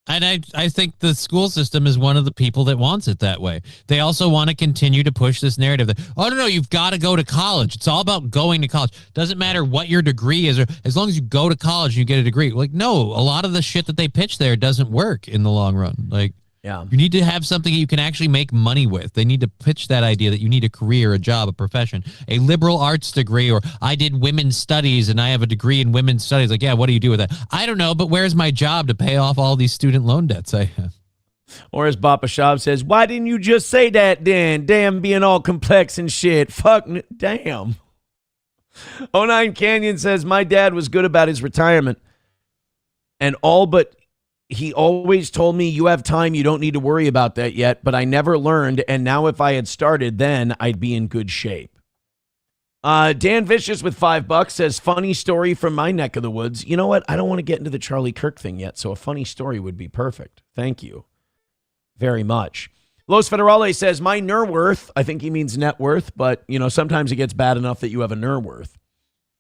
And I think the school system is one of the people that wants it that way. They also want to continue to push this narrative that, oh, no, you've got to go to college. It's all about going to college. Doesn't matter what your degree is, or as long as you go to college and you get a degree. Like, no, a lot of the shit that they pitch there doesn't work in the long run. Like, yeah, you need to have something you can actually make money with. They need to pitch that idea that you need a career, a job, a profession, a liberal arts degree, or I did women's studies and I have a degree in women's studies. Like, yeah, what do you do with that? I don't know, but where's my job to pay off all these student loan debts I have? Or as Bapa Shab says, why didn't you just say that then? Damn, being all complex and shit. Fuck, damn. 09 Canyon says, my dad was good about his retirement. And all but he always told me, you have time, you don't need to worry about that yet. But I never learned, and now if I had started then, I'd be in good shape. Dan Vicious with $5 says, funny story from my neck of the woods. You know what? I don't want to get into the Charlie Kirk thing yet, so a funny story would be perfect. Thank you very much. Los Federales says, my worth, I think he means net worth, but you know, sometimes it gets bad enough that you have a worth.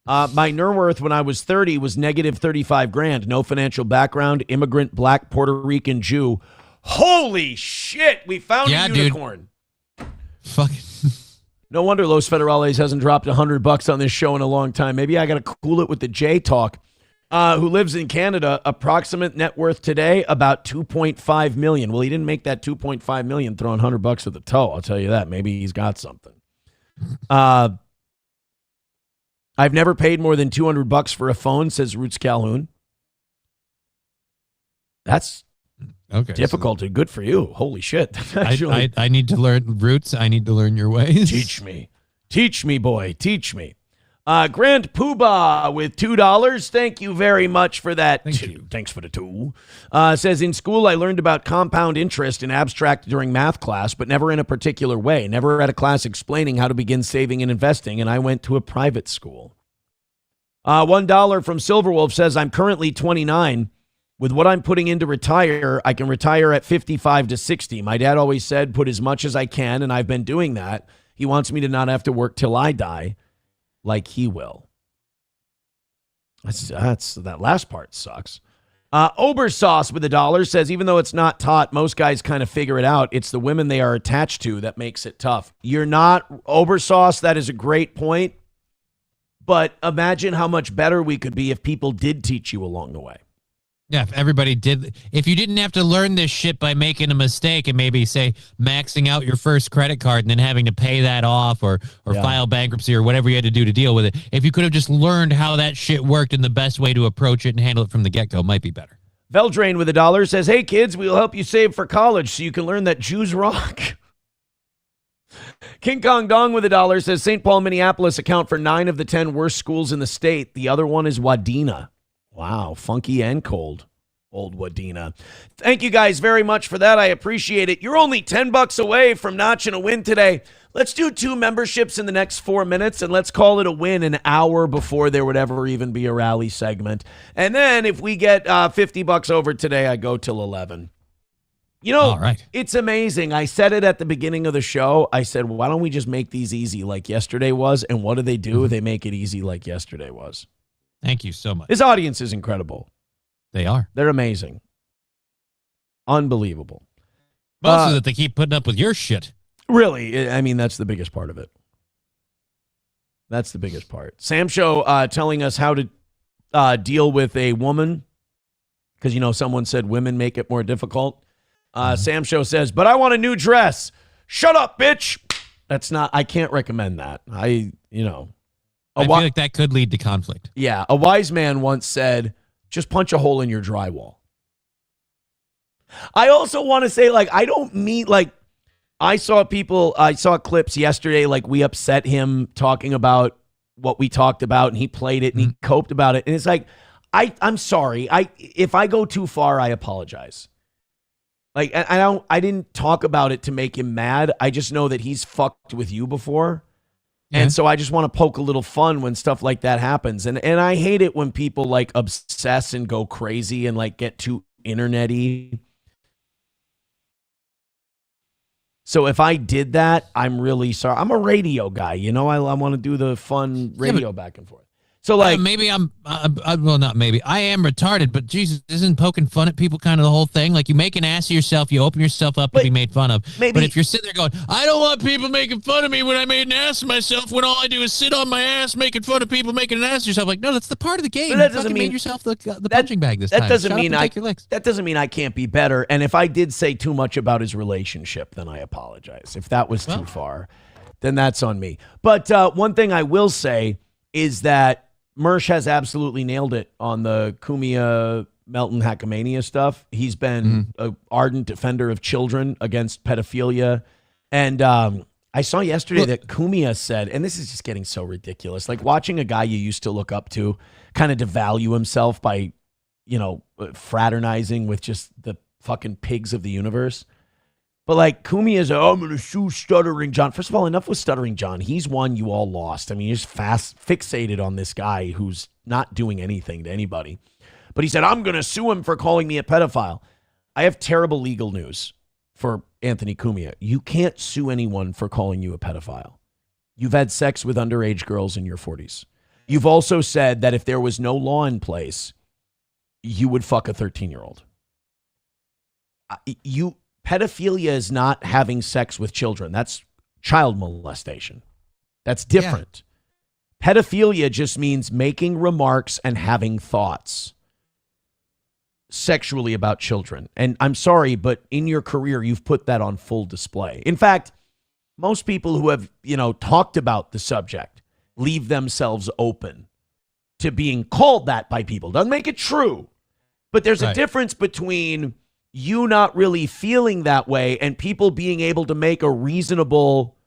My worth when I was 30 was negative 35 grand. No financial background, immigrant, black, Puerto Rican, Jew. Holy shit, we found a unicorn. Fucking. No wonder Los Federales hasn't dropped $100 on this show in a long time. Maybe I got to cool it with the J Talk, who lives in Canada. Approximate net worth today, about $2.5 million. Well, he didn't make that $2.5 million throwing $100 at the toe. I'll tell you that. Maybe he's got something. I've never paid more than $200 for a phone, says Roots Calhoun. That's difficult and good for you. Holy shit. I need to learn Roots. I need to learn your ways. Teach me. Teach me, boy. Teach me. Grand Poobah with $2. Thank you very much for that. Thank you. Thanks for the two. Says, in school, I learned about compound interest in abstract during math class, but never in a particular way. Never had a class explaining how to begin saving and investing, and I went to a private school. $1 from Silverwolf says, I'm currently 29. With what I'm putting in to retire, I can retire at 55 to 60. My dad always said, put as much as I can, and I've been doing that. He wants me to not have to work till I die, like he will. That last part sucks. Obersauce with $1 says, even though it's not taught, most guys kind of figure it out. It's the women they are attached to that makes it tough. You're not Obersauce. That is a great point. But imagine how much better we could be if people did teach you along the way. Yeah, if everybody did, if you didn't have to learn this shit by making a mistake and maybe, say, maxing out your first credit card and then having to pay that off or file bankruptcy or whatever you had to do to deal with it, if you could have just learned how that shit worked and the best way to approach it and handle it from the get-go, might be better. Veldrain with $1 says, hey, kids, we'll help you save for college so you can learn that Jews rock. King Kong Dong with $1 says, St. Paul, Minneapolis account for 9 of the 10 worst schools in the state. The other one is Wadena. Wow, funky and cold, old Wadena. Thank you guys very much for that. I appreciate it. You're only $10 away from notching a win today. Let's do 2 memberships in the next 4 minutes, and let's call it a win an hour before there would ever even be a rally segment. And then if we get $50 over today, I go till 11. You know, all right. It's amazing. I said it at the beginning of the show. I said, why don't we just make these easy like yesterday was? And what do? They make it easy like yesterday was. Thank you so much. This audience is incredible. They are. They're amazing. Unbelievable. Also that they keep putting up with your shit. Really, I mean, that's the biggest part of it. That's the biggest part. Sam Show telling us how to deal with a woman, because, you know, someone said women make it more difficult. Sam Show says, but I want a new dress. Shut up, bitch. That's not, I can't recommend that. I feel like that could lead to conflict. Yeah. A wise man once said, just punch a hole in your drywall. I also want to say, like, I don't mean, like, I saw clips yesterday, like, we upset him talking about what we talked about, and he played it, and he coped about it. And it's like, I'm sorry. If I go too far, I apologize. Like, I didn't talk about it to make him mad. I just know that he's fucked with you before. Yeah. And so I just want to poke a little fun when stuff like that happens. And I hate it when people, like, obsess and go crazy and, like, get too internet-y. So if I did that, I'm really sorry. I'm a radio guy, you know. I want to do the fun radio back and forth. So, like, maybe well, not maybe. I am retarded, but Jesus, isn't poking fun at people kind of the whole thing? Like, you make an ass of yourself, you open yourself up to be made fun of. But if you're sitting there going, I don't want people making fun of me when I made an ass of myself, when all I do is sit on my ass making fun of people making an ass of yourself. Like, no, that's the part of the game. But that doesn't mean made yourself the punching bag this time. That doesn't mean I can't be better. And if I did say too much about his relationship, then I apologize. If that was too far, then that's on me. But one thing I will say is that Mersh has absolutely nailed it on the Kumia Melton Hackamania stuff. He's been an ardent defender of children against pedophilia. And I saw yesterday that Kumia said, and this is just getting so ridiculous, like watching a guy you used to look up to kind of devalue himself by, you know, fraternizing with just the fucking pigs of the universe. But, like, Kumi is, I'm going to sue Stuttering John. First of all, enough with Stuttering John. He's one you all lost. I mean, you're just fixated on this guy who's not doing anything to anybody. But he said, I'm going to sue him for calling me a pedophile. I have terrible legal news for Anthony Cumia. You can't sue anyone for calling you a pedophile. You've had sex with underage girls in your 40s. You've also said that if there was no law in place, you would fuck a 13-year-old. Pedophilia is not having sex with children. That's child molestation. That's different. Yeah. Pedophilia just means making remarks and having thoughts sexually about children. And I'm sorry, but in your career, you've put that on full display. In fact, most people who have, talked about the subject leave themselves open to being called that by people. Doesn't make it true. But there's a difference between you not really feeling that way and people being able to make a reasonable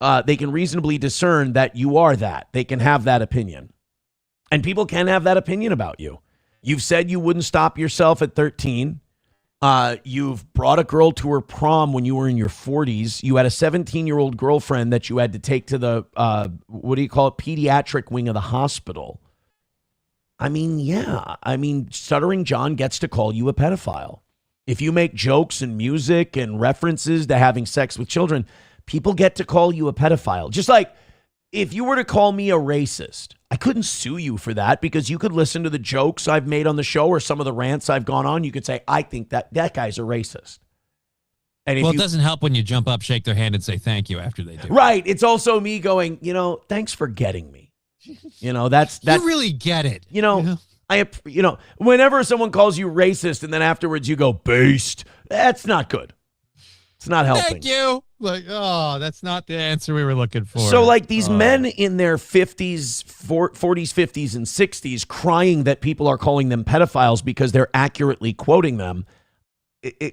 they can reasonably discern that you are that. They can have that opinion. And people can have that opinion about you. You've said you wouldn't stop yourself at 13. You've brought a girl to her prom when you were in your 40s. You had a 17-year-old girlfriend that you had to take to the, what do you call it, pediatric wing of the hospital. I mean, yeah. I mean, Stuttering John gets to call you a pedophile. If you make jokes and music and references to having sex with children, people get to call you a pedophile. Just like if you were to call me a racist, I couldn't sue you for that because you could listen to the jokes I've made on the show or some of the rants I've gone on. You could say, I think that guy's a racist. And it doesn't help when you jump up, shake their hand, and say thank you after they do. Right. It's also me going, thanks for getting me. That's you really get it. Whenever someone calls you racist and then afterwards you go based, that's not good. It's not helping. Thank you. Like, that's not the answer we were looking for. So like these men in their 50s, 40s, 50s, and 60s crying that people are calling them pedophiles because they're accurately quoting them.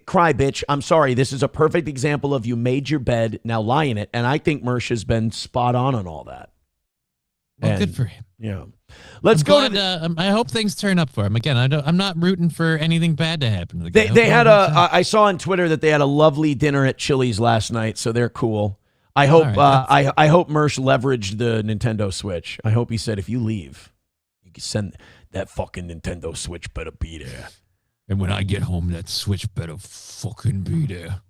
Cry, bitch. I'm sorry. This is a perfect example of you made your bed, now lie in it. And I think Mersh has been spot on all that. Well, good for him. Yeah. Let's go to. I hope things turn up for him. Again, I'm not rooting for anything bad to happen to the guy. They had I saw on Twitter that they had a lovely dinner at Chili's last night, so they're cool. I hope I hope Mersh leveraged the Nintendo Switch. I hope he said, if you leave, you can send that fucking Nintendo Switch better be there. And when I get home, that Switch better fucking be there.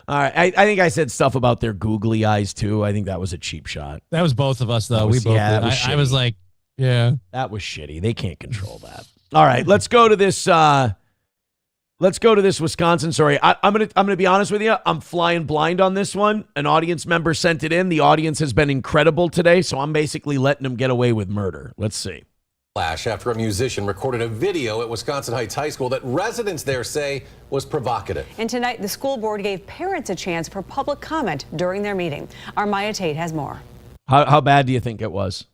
All right. I think I said stuff about their googly eyes too. I think that was a cheap shot. That was both of us though. We both. Yeah, I was like, yeah, that was shitty. They can't control that. All right, let's go to this. Let's go to this Wisconsin story. I'm gonna be honest with you. I'm flying blind on this one. An audience member sent it in. The audience has been incredible today, so I'm basically letting them get away with murder. Let's see. Flash after a musician recorded a video at Wisconsin Heights High School that residents there say was provocative. And tonight, the school board gave parents a chance for public comment during their meeting. Our Maya Tate has more. How bad do you think it was?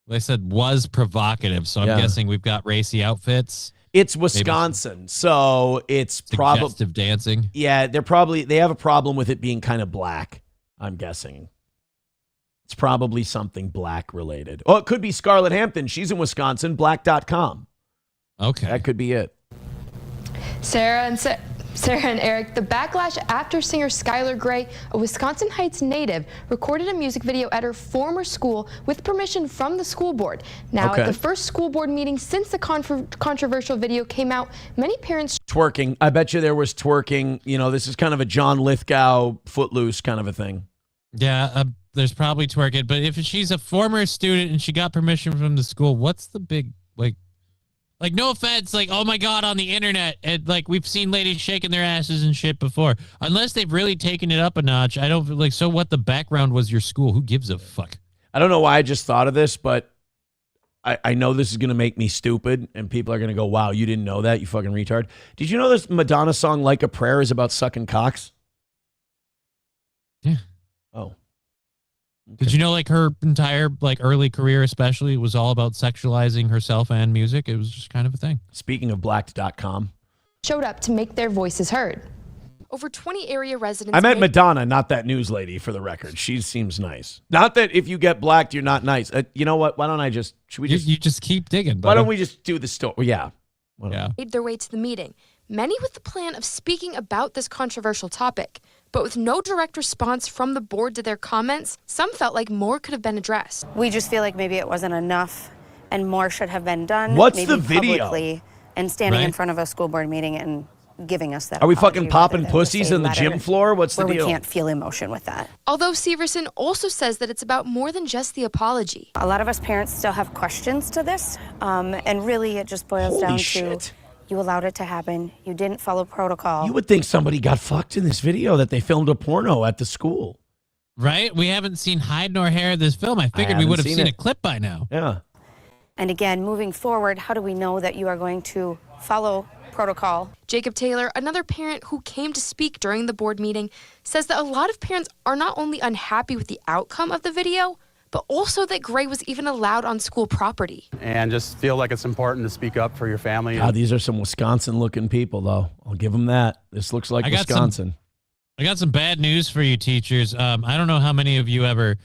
They said was provocative, so I'm guessing we've got racy outfits. It's Wisconsin, so it's probably suggestive dancing. Yeah, they have a problem with it being kind of black, I'm guessing. It's probably something black related. Oh, it could be Scarlett Hampton. She's in Wisconsin, black.com. Okay. That could be it. Sarah and Eric, the backlash after singer Skylar Gray, a Wisconsin Heights native, recorded a music video at her former school with permission from the school board. Now, at the first school board meeting since the controversial video came out, many parents... Twerking. I bet you there was twerking. This is kind of a John Lithgow Footloose kind of a thing. Yeah, there's probably twerking, but if she's a former student and she got permission from the school, what's the big, like no offense, like, oh my God, on the internet, and like we've seen ladies shaking their asses and shit before. Unless they've really taken it up a notch, I don't like. So what? The background was your school. Who gives a fuck? I don't know why I just thought of this, but I know this is gonna make me stupid, and people are gonna go, "Wow, you didn't know that, you fucking retard." Did you know this Madonna song "Like a Prayer" is about sucking cocks? Yeah. Oh. Okay. Did you know like her entire like early career especially was all about sexualizing herself and music? It was just kind of a thing. Speaking of blacked.com. Showed up to make their voices heard. Over 20 area residents... I meant Madonna, not that news lady, for the record. She seems nice. Not that if you get blacked, you're not nice. You know what? Why don't I just... Should we just... You just keep digging, buddy. Why don't we just do the story? Yeah. Made their way to the meeting. Many with the plan of speaking about this controversial topic. But with no direct response from the board to their comments, some felt like more could have been addressed. We just feel like maybe it wasn't enough and more should have been done. What's maybe the video? Publicly, and standing in front of a school board meeting and giving us that. Are we fucking popping pussies in the gym floor? What's the deal? We can't feel emotion with that. Although Severson also says that it's about more than just the apology. A lot of us parents still have questions to this, and really it just boils down to... You allowed it to happen. You didn't follow protocol. You would think somebody got fucked in this video, that they filmed a porno at the school. Right? We haven't seen hide nor hair of this film. I figured we would have seen a clip by now. Yeah. And again, moving forward, how do we know that you are going to follow protocol? Jacob Taylor, another parent who came to speak during the board meeting, says that a lot of parents are not only unhappy with the outcome of the video, but also that Gray was even allowed on school property. And just feel like it's important to speak up for your family. God, these are some Wisconsin-looking people, though. I'll give them that. This looks like Wisconsin. I got some bad news for you, teachers. I don't know how many of you ever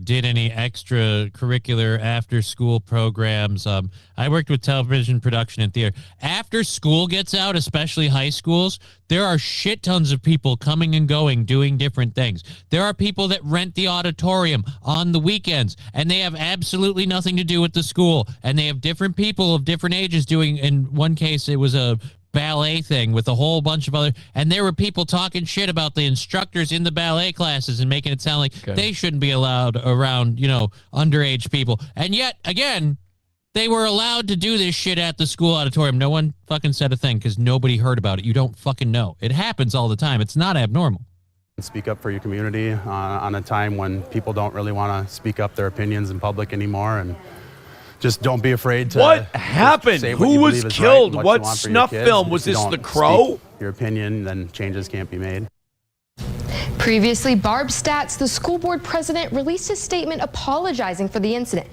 did any extracurricular after school programs. I worked with television production and theater. After school gets out, especially high schools, there are shit tons of people coming and going, doing different things. There are people that rent the auditorium on the weekends, and they have absolutely nothing to do with the school. And they have different people of different ages doing, in one case, it was a ballet thing with a whole bunch of other, and there were people talking shit about the instructors in the ballet classes and making it sound like they shouldn't be allowed around, underage people. And yet, again, they were allowed to do this shit at the school auditorium. No one fucking said a thing because nobody heard about it. You don't fucking know. It happens all the time. It's not abnormal. Speak up for your community on a time when people don't really want to speak up their opinions in public anymore, and just don't be afraid to. What happened? Who was killed? What snuff film? Was this The Crow? Your opinion, then changes can't be made. Previously, Barb Stats, the school board president, released a statement apologizing for the incident.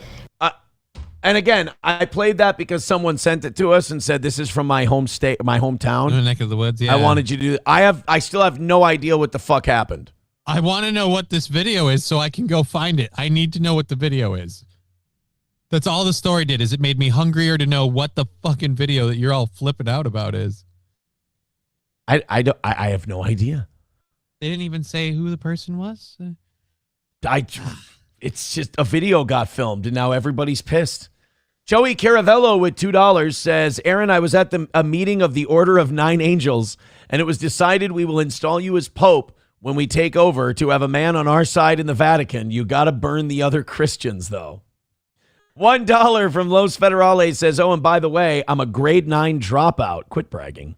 And again, I played that because someone sent it to us and said this is from my home state, my hometown, the neck of the woods. Yeah, I wanted you to do. I still have no idea what the fuck happened. I want to know what this video is so I can go find it. I need to know what the video is. That's all the story did, is it made me hungrier to know what the fucking video that you're all flipping out about is. I have no idea. They didn't even say who the person was. It's just a video got filmed and now everybody's pissed. Joey Caravello with $2 says, Aaron, I was at a meeting of the Order of Nine Angels, and it was decided we will install you as Pope when we take over to have a man on our side in the Vatican. You got to burn the other Christians, though. $1 from Los Federales says, oh, and by the way, I'm a grade 9 dropout. Quit bragging.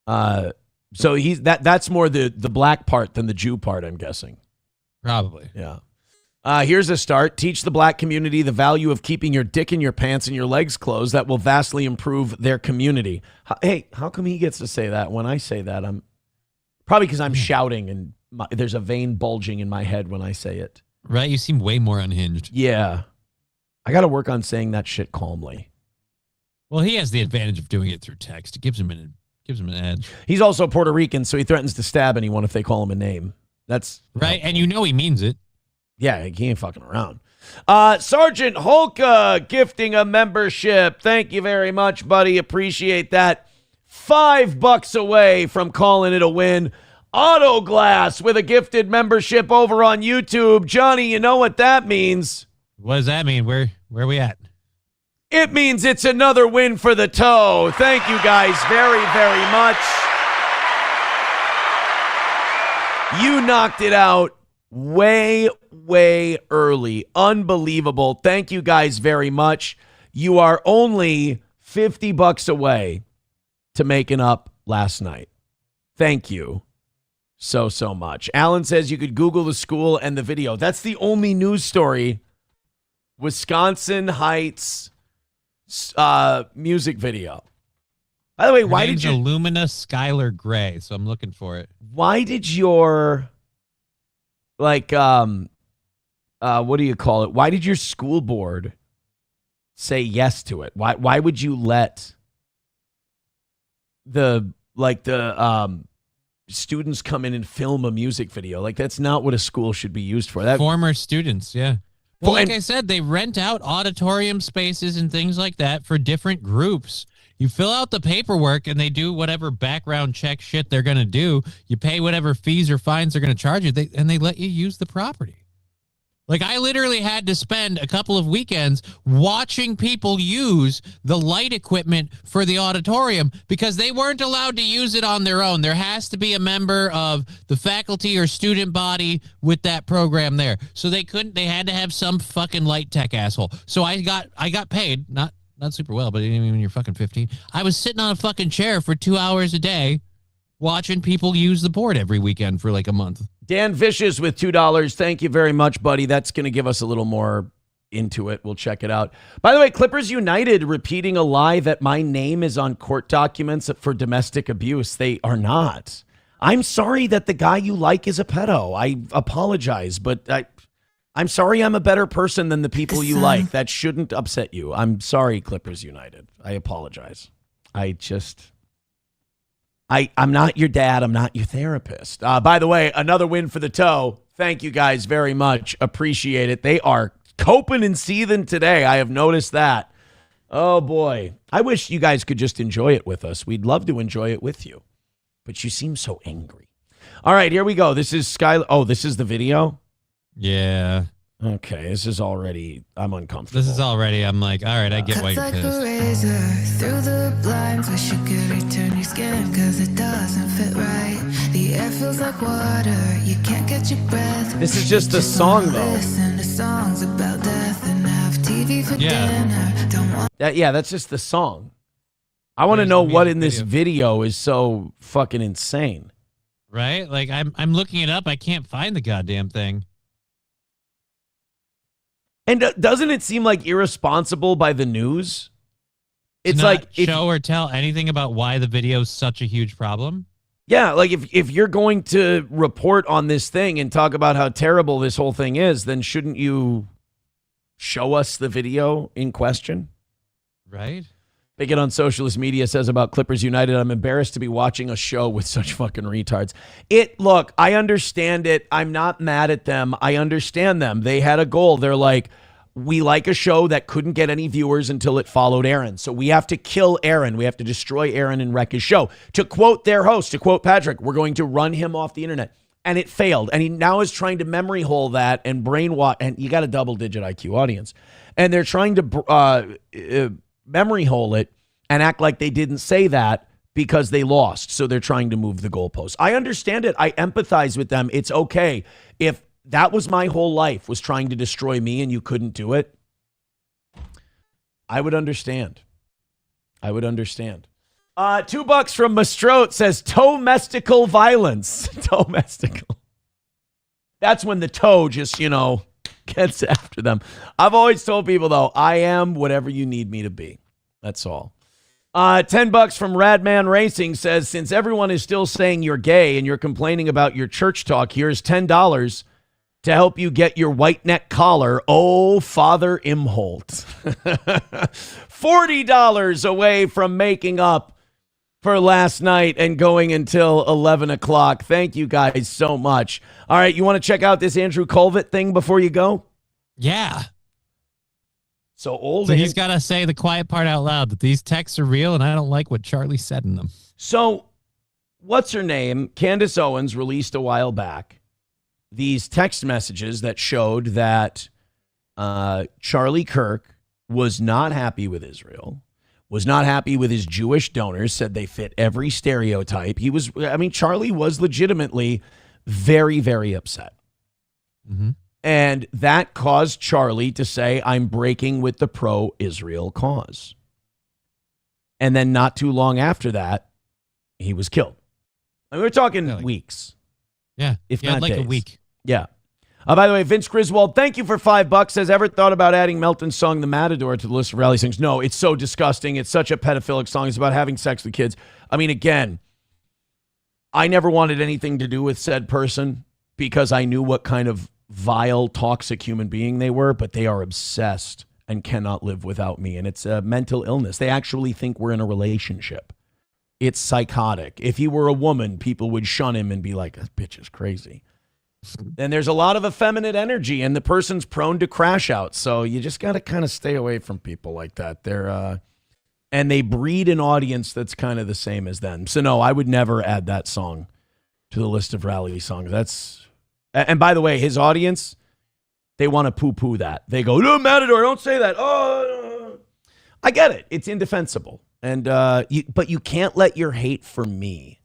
So that's more the black part than the Jew part, I'm guessing. Probably. Yeah. Here's a start. Teach the black community the value of keeping your dick in your pants and your legs closed. That will vastly improve their community. Hey, how come he gets to say that when I say that? I'm probably because I'm shouting and there's a vein bulging in my head when I say it. Right? You seem way more unhinged. Yeah. I got to work on saying that shit calmly. Well, he has the advantage of doing it through text. It gives him an edge. He's also Puerto Rican, so he threatens to stab anyone if they call him a name. That's right, and you know he means it. Yeah, he ain't fucking around. Sergeant Holka gifting a membership. Thank you very much, buddy. Appreciate that. $5 away from calling it a win. Autoglass with a gifted membership over on YouTube. Johnny, you know what that means. What does that mean? Where are we at? It means it's another win for the toe. Thank you guys very, very much. You knocked it out way, way early. Unbelievable. Thank you guys very much. You are only $50 away to making up last night. Thank you so much. Alan says you could Google the school and the video. That's the only news story. Wisconsin Heights music video. By the way, why did you Illumina Skylar Gray? So I'm looking for it. Why did your what do you call it? Why did your school board say yes to it? Why would you let the students come in and film a music video? Like, that's not what a school should be used for. Former students, yeah. Well, like I said, they rent out auditorium spaces and things like that for different groups. You fill out the paperwork and they do whatever background check shit they're going to do. You pay whatever fees or fines they're going to charge you, and they let you use the property. Like, I literally had to spend a couple of weekends watching people use the light equipment for the auditorium because they weren't allowed to use it on their own. There has to be a member of the faculty or student body with that program there. So they had to have some fucking light tech asshole. So I got paid, not super well, but even when you're fucking 15, I was sitting on a fucking chair for 2 hours a day watching people use the board every weekend for like a month. Dan Vicious with $2. Thank you very much, buddy. That's going to give us a little more into it. We'll check it out. By the way, Clippers United repeating a lie that my name is on court documents for domestic abuse. They are not. I'm sorry that the guy you like is a pedo. I apologize, but I'm sorry I'm a better person than the people you like. That shouldn't upset you. I'm sorry, Clippers United. I apologize. I'm not your dad. I'm not your therapist. By the way, another win for the toe. Thank you guys very much. Appreciate it. They are coping and seething today. I have noticed that. Oh, boy. I wish you guys could just enjoy it with us. We'd love to enjoy it with you. But you seem so angry. All right, here we go. This is Skylar. Oh, this is the video? Yeah. Okay, this is already, I'm uncomfortable. This is already, I'm like, all right, I get why you're pissed. Through the blinds, wish you could return your skin, cause it doesn't fit right. The air feels like water, you can't get your breath. This is just the song, though. Listen to songs about death and have TV for dinner. Don't want Yeah, that's just the song. I want to know what in this video is so fucking insane. Right? Like, I'm looking it up. I can't find the goddamn thing. And doesn't it seem like irresponsible by the news? It's not like show or tell anything about why the video is such a huge problem. Yeah, like if you're going to report on this thing and talk about how terrible this whole thing is, then shouldn't you show us the video in question? Right. Bigot on socialist media says about Clippers United, I'm embarrassed to be watching a show with such fucking retards. Look, I understand it. I'm not mad at them. I understand them. They had a goal. They're like, we like a show that couldn't get any viewers until it followed Aaron. So we have to kill Aaron. We have to destroy Aaron and wreck his show. To quote their host, to quote Patrick, we're going to run him off the internet. And it failed. And he now is trying to memory hole that and brainwash. And you got a double-digit IQ audience. And they're trying to memory hole it and act like they didn't say that because they lost. So they're trying to move the goalposts. I understand it. I empathize with them. It's okay. If that was my whole life, was trying to destroy me and you couldn't do it, I would understand. I would understand. $2 from Mastrote says toe-mestical violence. Toe-mestical. That's when the toe just, gets after them. I've always told people, though, I am whatever you need me to be. That's all. $10 from Radman Racing says, since everyone is still saying you're gay and you're complaining about your church talk, here's $10 to help you get your white neck collar. Oh, Father Imholt. $40 away from making up for last night and going until 11 o'clock. Thank you guys so much. All right, you want to check out this Andrew Colvett thing before you go? Yeah. So he's got to say the quiet part out loud, that these texts are real and I don't like what Charlie said in them. So what's her name? Candace Owens released a while back these text messages that showed that Charlie Kirk was not happy with Israel, was not happy with his Jewish donors, said they fit every stereotype. Charlie was legitimately very, very upset. Mm-hmm. And that caused Charlie to say, I'm breaking with the pro-Israel cause. And then not too long after that, he was killed. And we're talking weeks. Yeah. If not like days. a week. Yeah. By the way, Vince Griswold, thank you for $5. Says, ever thought about adding Melton's song, The Matador, to the list of rally songs? No, it's so disgusting. It's such a pedophilic song. It's about having sex with kids. Again, I never wanted anything to do with said person because I knew what kind of vile, toxic human being they were, but they are obsessed and cannot live without me. And it's a mental illness. They actually think we're in a relationship. It's psychotic. If he were a woman, people would shun him and be like, this bitch is crazy. And there's a lot of effeminate energy, and the person's prone to crash out. So you just got to kind of stay away from people like that. And they breed an audience that's kind of the same as them. So no, I would never add that song to the list of rally songs. And by the way, his audience, they want to poo-poo that. They go, no, Matador, don't say that. Oh, I get it. It's indefensible. And but you can't let your hate for me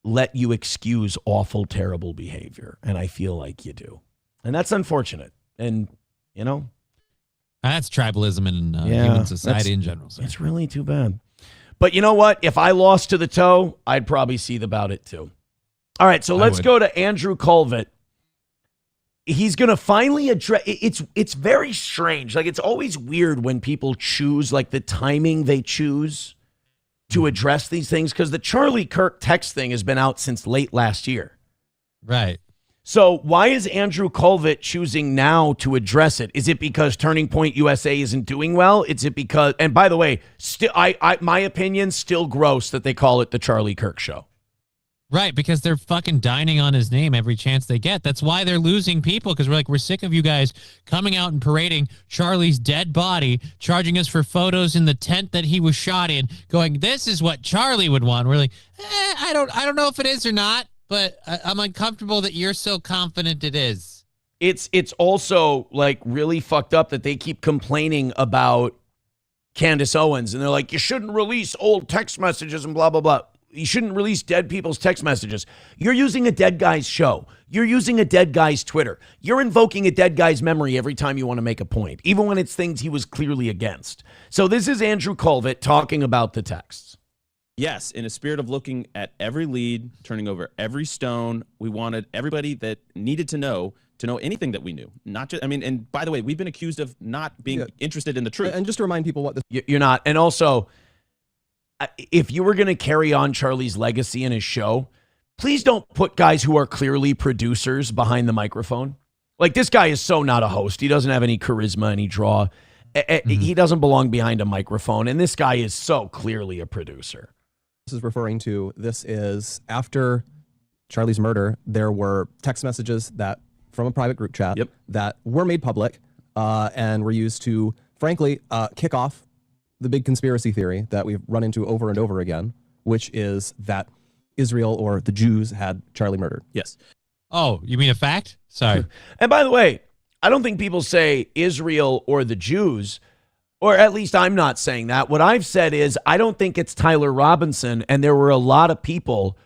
let you excuse awful, terrible behavior. And I feel like you do. And that's unfortunate. And, that's tribalism in human society in general. So. It's really too bad. But you know what? If I lost to the toe, I'd probably seethe about it too. All right, so let's go to Andrew Colvett. He's going to finally address... It's very strange. Like, it's always weird when people choose, like, the timing they choose to address these things, because the Charlie Kirk text thing has been out since late last year. Right. So why is Andrew Colvett choosing now to address it? Is it because Turning Point USA isn't doing well? Is it because, and by the way, still, my opinion, still gross that they call it the Charlie Kirk Show. Right, because they're fucking dining on his name every chance they get. That's why they're losing people, because we're sick of you guys coming out and parading Charlie's dead body, charging us for photos in the tent that he was shot in, going, this is what Charlie would want. We're like, I don't know if it is or not. But I'm uncomfortable that you're so confident it is. It's also like really fucked up that they keep complaining about Candace Owens. And they're like, you shouldn't release old text messages and blah, blah, blah. You shouldn't release dead people's text messages. You're using a dead guy's show. You're using a dead guy's Twitter. You're invoking a dead guy's memory every time you want to make a point, even when it's things he was clearly against. So this is Andrew Colvett talking about the texts. Yes, in a spirit of looking at every lead, turning over every stone, we wanted everybody that needed to know anything that we knew. Not just, I mean, and by the way, we've been accused of not being interested in the truth. And just to remind people what this... You're not. And also, if you were going to carry on Charlie's legacy in his show, please don't put guys who are clearly producers behind the microphone. Like, this guy is so not a host. He doesn't have any charisma, any draw. He doesn't belong behind a microphone. And this guy is so clearly a producer. This is referring to, this is after Charlie's murder, there were text messages that from a private group chat that were made public and were used to, frankly, kick off the big conspiracy theory that we've run into over and over again, which is that Israel or the Jews had Charlie murdered. Yes. Oh, you mean a fact? Sorry. And by the way, I don't think people say Israel or the Jews. Or at least I'm not saying that. What I've said is I don't think it's Tyler Robinson, and there were a lot of people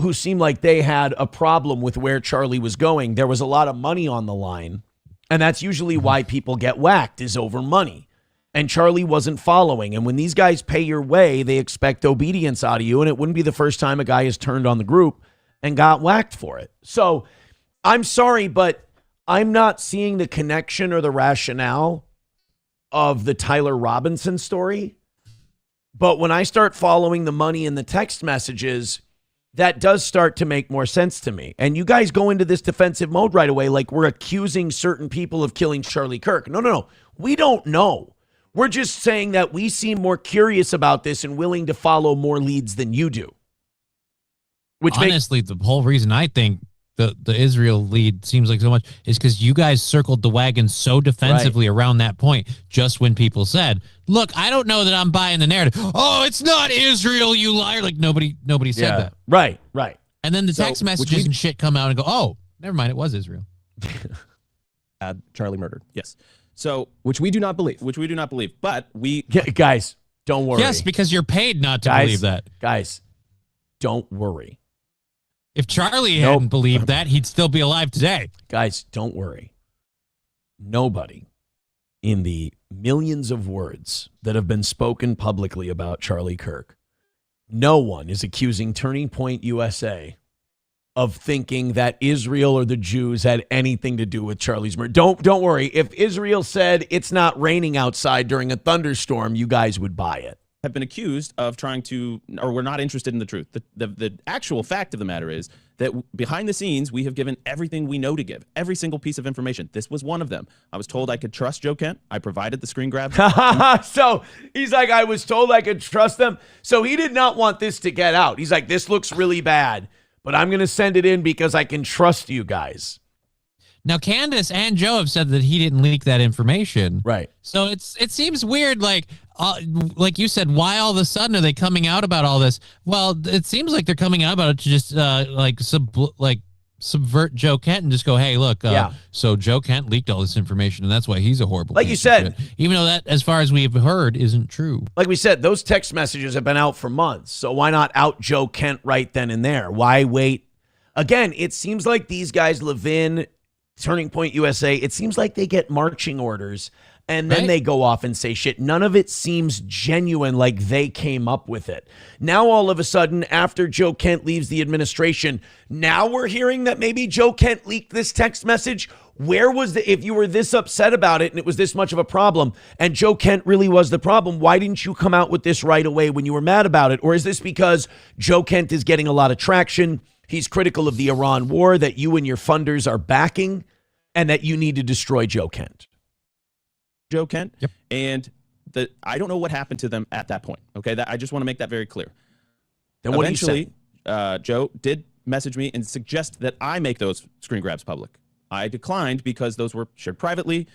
who seemed like they had a problem with where Charlie was going. There was a lot of money on the line, and that's usually why people get whacked, is over money. And Charlie wasn't following. And when these guys pay your way, they expect obedience out of you, and it wouldn't be the first time a guy has turned on the group and got whacked for it. So I'm sorry, but I'm not seeing the connection or the rationale of the Tyler Robinson story. But when I start following the money in the text messages, that does start to make more sense to me. And you guys go into this defensive mode right away, like we're accusing certain people of killing Charlie Kirk. No. We don't know. We're just saying that we seem more curious about this and willing to follow more leads than you do. Which honestly, the whole reason I think the Israel lead seems like so much is because you guys circled the wagon so defensively around that point just when people said, look, I don't know that I'm buying the narrative. Oh, it's not Israel, you liar. Like nobody said that. Right. And then the text messages and shit come out and go, oh, never mind, it was Israel. Had Charlie murdered. Yes. So, which we do not believe. But we... Guys, don't worry. Yes, because you're paid not to believe that. Guys, don't worry. If Charlie hadn't believed that, he'd still be alive today. Guys, don't worry. Nobody in the millions of words that have been spoken publicly about Charlie Kirk, no one is accusing Turning Point USA of thinking that Israel or the Jews had anything to do with Charlie's murder. Don't worry. If Israel said it's not raining outside during a thunderstorm, you guys would buy it. Have been accused of trying to, or we're not interested in the truth. The actual fact of the matter is that behind the scenes, we have given everything we know to give, every single piece of information. This was one of them. I was told I could trust Joe Kent. I provided the screen grab. So he's like, I was told I could trust them. So he did not want this to get out. He's like, this looks really bad, but I'm going to send it in because I can trust you guys. Now, Candace and Joe have said that he didn't leak that information. Right. So it seems weird, like you said, why all of a sudden are they coming out about all this? Well, it seems like they're coming out about it to just subvert Joe Kent and just go, hey, look, so Joe Kent leaked all this information, and that's why he's a horrible like you said, even though that, as far as we've heard, isn't true. Like we said, those text messages have been out for months. So why not out Joe Kent right then and there? Why wait? Again, it seems like these guys, Levin, Turning Point USA, it seems like they get marching orders and then they go off and say shit. None of it seems genuine, like they came up with it. Now, all of a sudden, after Joe Kent leaves the administration, now we're hearing that maybe Joe Kent leaked this text message. Where was if you were this upset about it and it was this much of a problem and Joe Kent really was the problem, why didn't you come out with this right away when you were mad about it? Or is this because Joe Kent is getting a lot of traction? He's critical of the Iran war that you and your funders are backing and that you need to destroy Joe Kent. Joe Kent. Yep. And I don't know what happened to them at that point. Okay. I just want to make that very clear. Then what Eventually, Joe did message me and suggest that I make those screen grabs public. I declined because those were shared privately.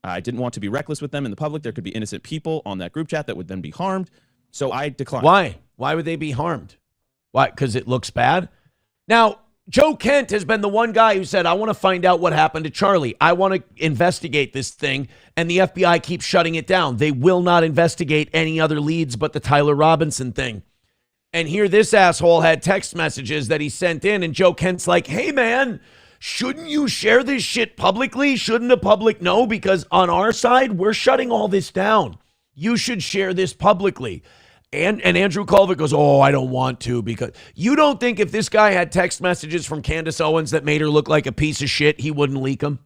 I didn't want to be reckless with them in the public. There could be innocent people on that group chat that would then be harmed. So I declined. Why? Why would they be harmed? Why? Because it looks bad? Now, Joe Kent has been the one guy who said, I want to find out what happened to Charlie. I want to investigate this thing. And the FBI keeps shutting it down. They will not investigate any other leads but the Tyler Robinson thing. And here this asshole had text messages that he sent in. And Joe Kent's like, hey, man, shouldn't you share this shit publicly? Shouldn't the public know? Because on our side, we're shutting all this down. You should share this publicly. And Andrew Colvin goes, oh, I don't want to, because you don't think if this guy had text messages from Candace Owens that made her look like a piece of shit, he wouldn't leak them?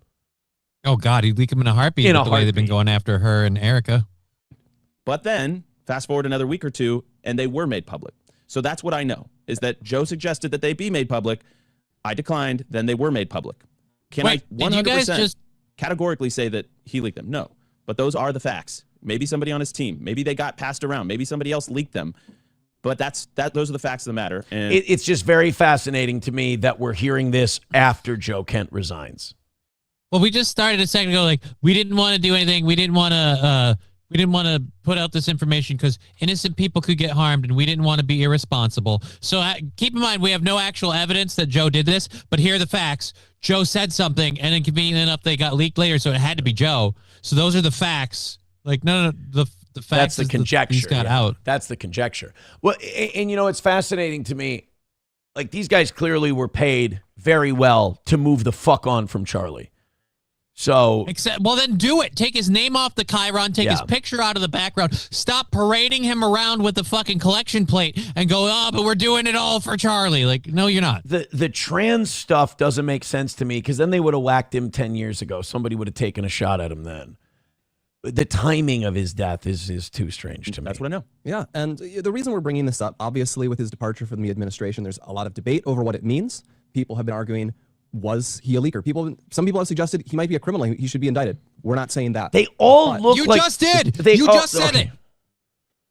Oh, God, he'd leak them in a heartbeat with the way they've been going after her and Erica. But then, fast forward another week or two, and they were made public. So that's what I know, is that Joe suggested that they be made public. I declined, then they were made public. Can I 100% categorically say that he leaked them? No, but those are the facts. Maybe somebody on his team. Maybe they got passed around. Maybe somebody else leaked them. But those are the facts of the matter. And it's just very fascinating to me that we're hearing this after Joe Kent resigns. Well, we just started a second ago. Like, we didn't want to do anything. We didn't want to put out this information because innocent people could get harmed, and we didn't want to be irresponsible. So keep in mind, we have no actual evidence that Joe did this, but here are the facts. Joe said something, and then conveniently enough, they got leaked later, so it had to be Joe. So those are the facts. Like, no, the facts. That's the conjecture. He's got out. That's the conjecture. Well, and you know, it's fascinating to me. Like, these guys clearly were paid very well to move the fuck on from Charlie. So, well, then do it. Take his name off the Chiron. Take his picture out of the background. Stop parading him around with the fucking collection plate and go, oh, but we're doing it all for Charlie. Like, no, you're not. The trans stuff doesn't make sense to me because then they would have whacked him 10 years ago. Somebody would have taken a shot at him then. The timing of his death is too strange to me. That's what I know. Yeah, and the reason we're bringing this up, obviously, with his departure from the administration, there's a lot of debate over what it means. People have been arguing, was he a leaker? Some people have suggested he might be a criminal. He should be indicted. We're not saying that. They all look you like... You just did. You just said it.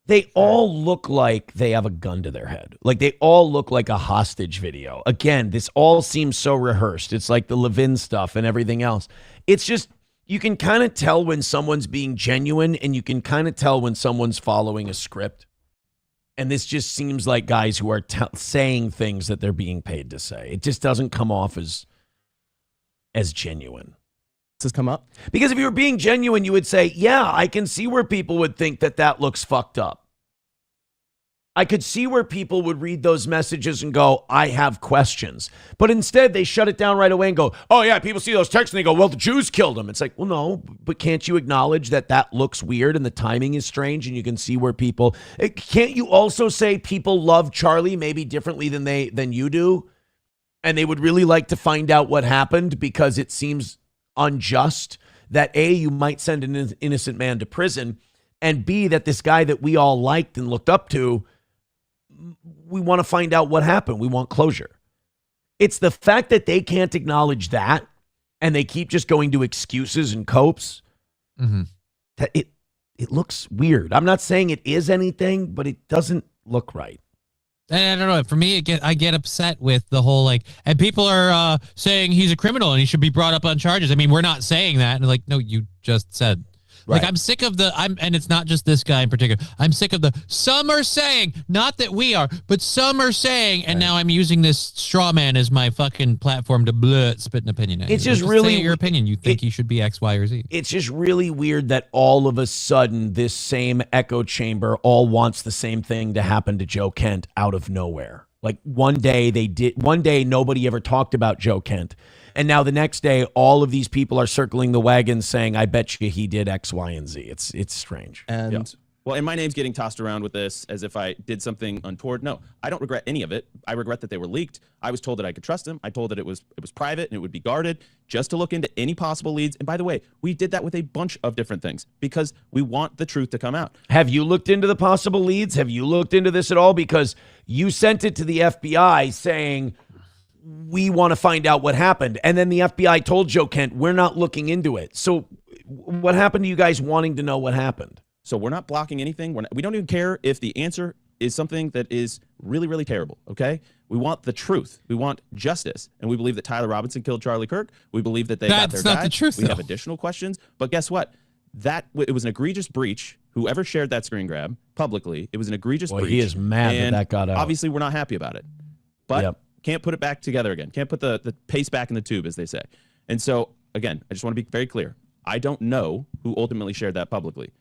They all look like they have a gun to their head. Like, they all look like a hostage video. Again, this all seems so rehearsed. It's like the Levin stuff and everything else. It's just... You can kind of tell when someone's being genuine, and you can kind of tell when someone's following a script. And this just seems like guys who are saying things that they're being paid to say. It just doesn't come off as genuine. This has come up? Because if you were being genuine, you would say, yeah, I can see where people would think that looks fucked up. I could see where people would read those messages and go, I have questions. But instead, they shut it down right away and go, oh, yeah, people see those texts and they go, well, the Jews killed him. It's like, well, no, but can't you acknowledge that looks weird and the timing is strange and you can see where people... Can't you also say people love Charlie maybe differently than you do? And they would really like to find out what happened because it seems unjust that A, you might send an innocent man to prison, and B, that this guy that we all liked and looked up to, we want to find out what happened. We want closure. It's the fact that they can't acknowledge that and they keep just going to excuses and copes. Mm-hmm. That it looks weird. I'm not saying it is anything, but it doesn't look right. And I don't know. For me, I get upset with the whole and people are saying he's a criminal and he should be brought up on charges. I mean, we're not saying that. And no, you just said. Right. I'm sick of and it's not just this guy in particular. I'm sick of some are saying, not that we are, but some are saying, and now I'm using this straw man as my fucking platform to spit an opinion at you. It's just really say your opinion. You think he should be X, Y, or Z. It's just really weird that all of a sudden this same echo chamber all wants the same thing to happen to Joe Kent out of nowhere. Like one day nobody ever talked about Joe Kent. And now the next day, all of these people are circling the wagon saying, I bet you he did X, Y, and Z. It's strange. And well, and my name's getting tossed around with this as if I did something untoward. No, I don't regret any of it. I regret that they were leaked. I was told that I could trust them. I told that it was private and it would be guarded just to look into any possible leads. And by the way, we did that with a bunch of different things because we want the truth to come out. Have you looked into the possible leads? Have you looked into this at all? Because you sent it to the FBI saying, we want to find out what happened. And then the FBI told Joe Kent, we're not looking into it. So what happened to you guys wanting to know what happened? So we're not blocking anything. We don't even care if the answer is something that is really, really terrible, okay? We want the truth. We want justice. And we believe that Tyler Robinson killed Charlie Kirk. We believe that they got their guy. That's not the truth, We have additional questions. But guess what? It was an egregious breach. Whoever shared that screen grab publicly, it was an egregious breach. He is mad and that got out. Obviously, we're not happy about it. But can't put it back together again. Can't put the paste back in the tube, as they say. And so, again, I just want to be very clear. I don't know who ultimately shared that publicly.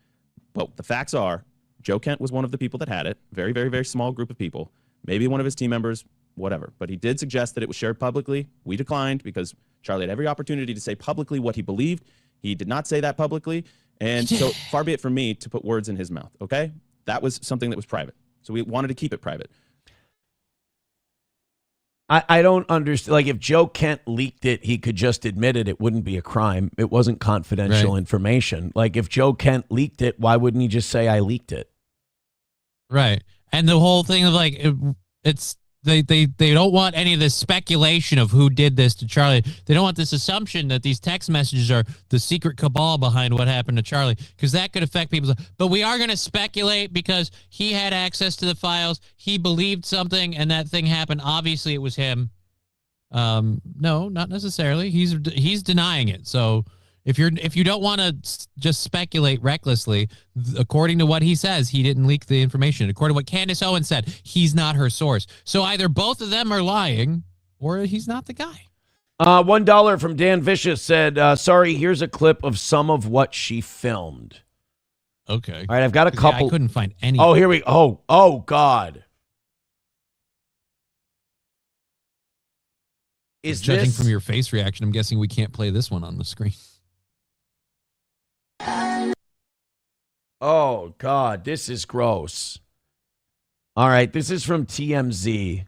But the facts are, Joe Kent was one of the people that had it. Very, very, very small group of people. Maybe one of his team members, whatever. But he did suggest that it was shared publicly. We declined because Charlie had every opportunity to say publicly what he believed. He did not say that publicly. And so far be it from me to put words in his mouth, okay? That was something that was private. So we wanted to keep it private. I don't understand. Like, if Joe Kent leaked it, he could just admit it. It wouldn't be a crime. It wasn't confidential information. Like, if Joe Kent leaked it, why wouldn't he just say, I leaked it? Right. And the whole thing of, like, they don't want any of this speculation of who did this to Charlie. They don't want this assumption that these text messages are the secret cabal behind what happened to Charlie, because that could affect people. But we are going to speculate because he had access to the files. He believed something, and that thing happened. Obviously, it was him. No, not necessarily. He's denying it. So if you don't want to just speculate recklessly, according to what he says, he didn't leak the information. According to what Candace Owens said, he's not her source. So either both of them are lying, or he's not the guy. $1 from Dan Vicious said, sorry, here's a clip of some of what she filmed. Okay. All right, I've got a couple. I couldn't find any. Oh, here we go. Oh, God. Judging from your face reaction, I'm guessing we can't play this one on the screen. Oh, God, this is gross. All right, this is from TMZ.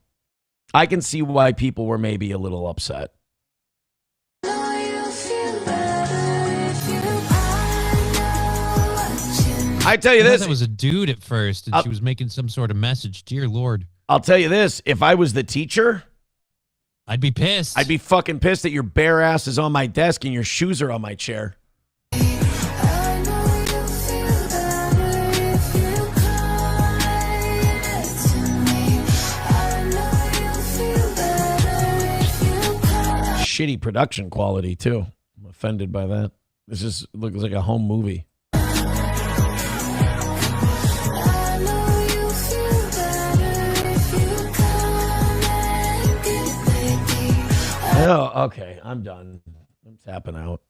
I can see why people were maybe a little upset. I tell you this. That was a dude at first, and she was making some sort of message. Dear Lord. I'll tell you this. If I was the teacher, I'd be pissed. I'd be fucking pissed that your bare ass is on my desk and your shoes are on my chair. Shitty production quality, too. I'm offended by that. This looks like a home movie. Oh, okay. I'm done. I'm tapping out.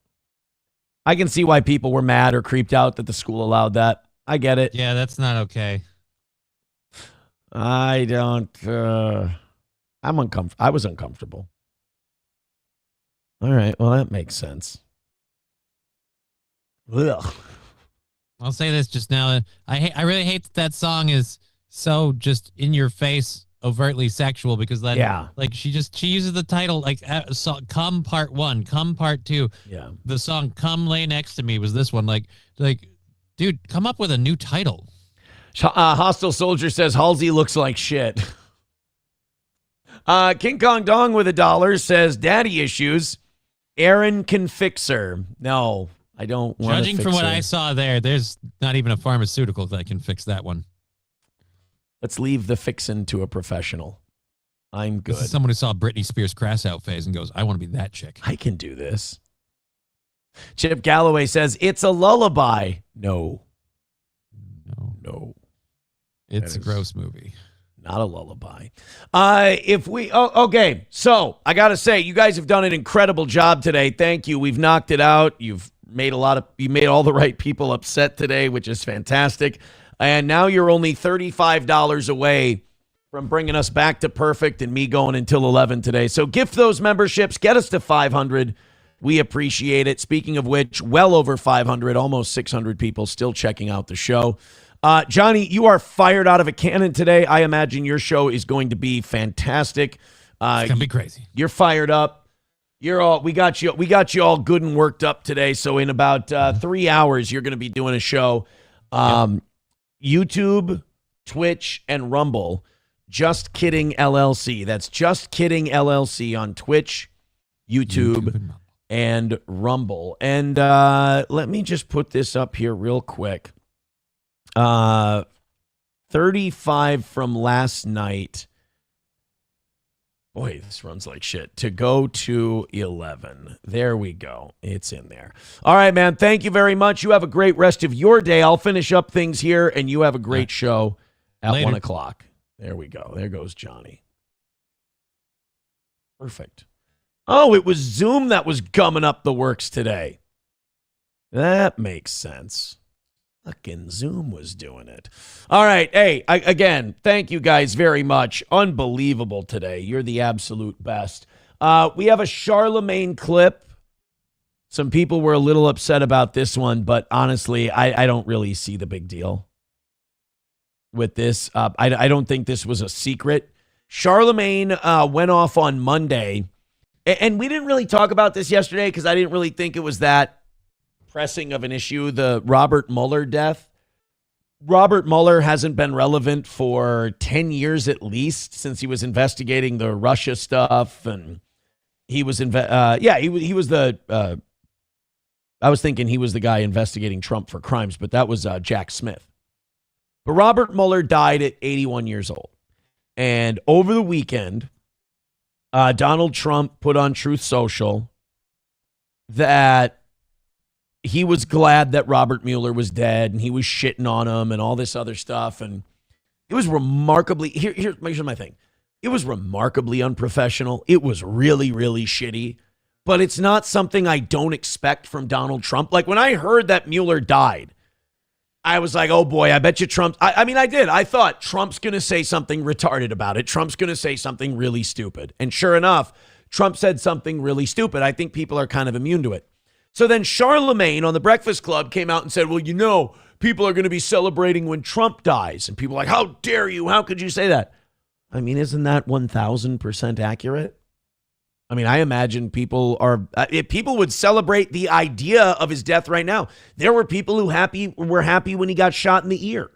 I can see why people were mad or creeped out that the school allowed that. I get it. Yeah, that's not okay. I don't. I'm uncomfortable. I was uncomfortable. All right. Well, that makes sense. Ugh. I'll say this just now. I really hate that song is so just in your face, overtly sexual, because then like she uses the title like Come Part 1, Come Part 2. Yeah. The song Come Lay Next to Me was this one. Like dude, come up with a new title. Hostile Soldier says Halsey looks like shit. King Kong Dong with $1 says daddy issues. Aaron can fix her. No, I don't want to Judging from what I saw there's not even a pharmaceutical that can fix that one. Let's leave the fixin' to a professional. I'm good. This is someone who saw Britney Spears' crass out phase and goes, I want to be that chick. I can do this. Chip Galloway says, it's a lullaby. No. It's a gross movie. Not a lullaby. Okay. So I got to say, you guys have done an incredible job today. Thank you. We've knocked it out. You made all the right people upset today, which is fantastic. And now you're only $35 away from bringing us back to perfect and me going until 11 today. So gift those memberships. Get us to 500. We appreciate it. Speaking of which, well over 500, almost 600 people still checking out the show. Johnny, you are fired out of a cannon today. I imagine your show is going to be fantastic. It's gonna be crazy. You're fired up. We got you all good and worked up today. So in about 3 hours, you're going to be doing a show. YouTube, Twitch, and Rumble. Just Kidding LLC. That's Just Kidding LLC on Twitch, YouTube and Rumble. And let me just put this up here real quick. 35 from last night. Boy, this runs like shit. To go to 11. There we go. It's in there. All right, man. Thank you very much. You have a great rest of your day. I'll finish up things here, and you have a great show at 1 o'clock. There we go. There goes Johnny. Perfect. Oh, it was Zoom that was gumming up the works today. That makes sense. Fucking Zoom was doing it. All right. Hey, again, thank you guys very much. Unbelievable today. You're the absolute best. We have a Charlemagne clip. Some people were a little upset about this one, but honestly, I don't really see the big deal with this. I don't think this was a secret. Charlemagne went off on Monday, and we didn't really talk about this yesterday because I didn't really think it was that pressing of an issue, the Robert Mueller death. Robert Mueller hasn't been relevant for 10 years at least, since he was investigating the Russia stuff, and he was he was the I was thinking he was the guy investigating Trump for crimes, but that was Jack Smith. But Robert Mueller died at 81 years old. And over the weekend, Donald Trump put on Truth Social that he was glad that Robert Mueller was dead, and he was shitting on him and all this other stuff. And it was remarkably, here's my thing. It was remarkably unprofessional. It was really, really shitty. But it's not something I don't expect from Donald Trump. Like when I heard that Mueller died, I was like, oh boy, I bet you Trump. I mean, I did. I thought Trump's going to say something retarded about it. Trump's going to say something really stupid. And sure enough, Trump said something really stupid. I think people are kind of immune to it. So then Charlemagne on the Breakfast Club came out and said, well, you know, people are going to be celebrating when Trump dies. And people are like, how dare you? How could you say that? I mean, isn't that 1,000% accurate? I mean, I imagine people if people would celebrate the idea of his death right now. There were people who were happy when he got shot in the ear.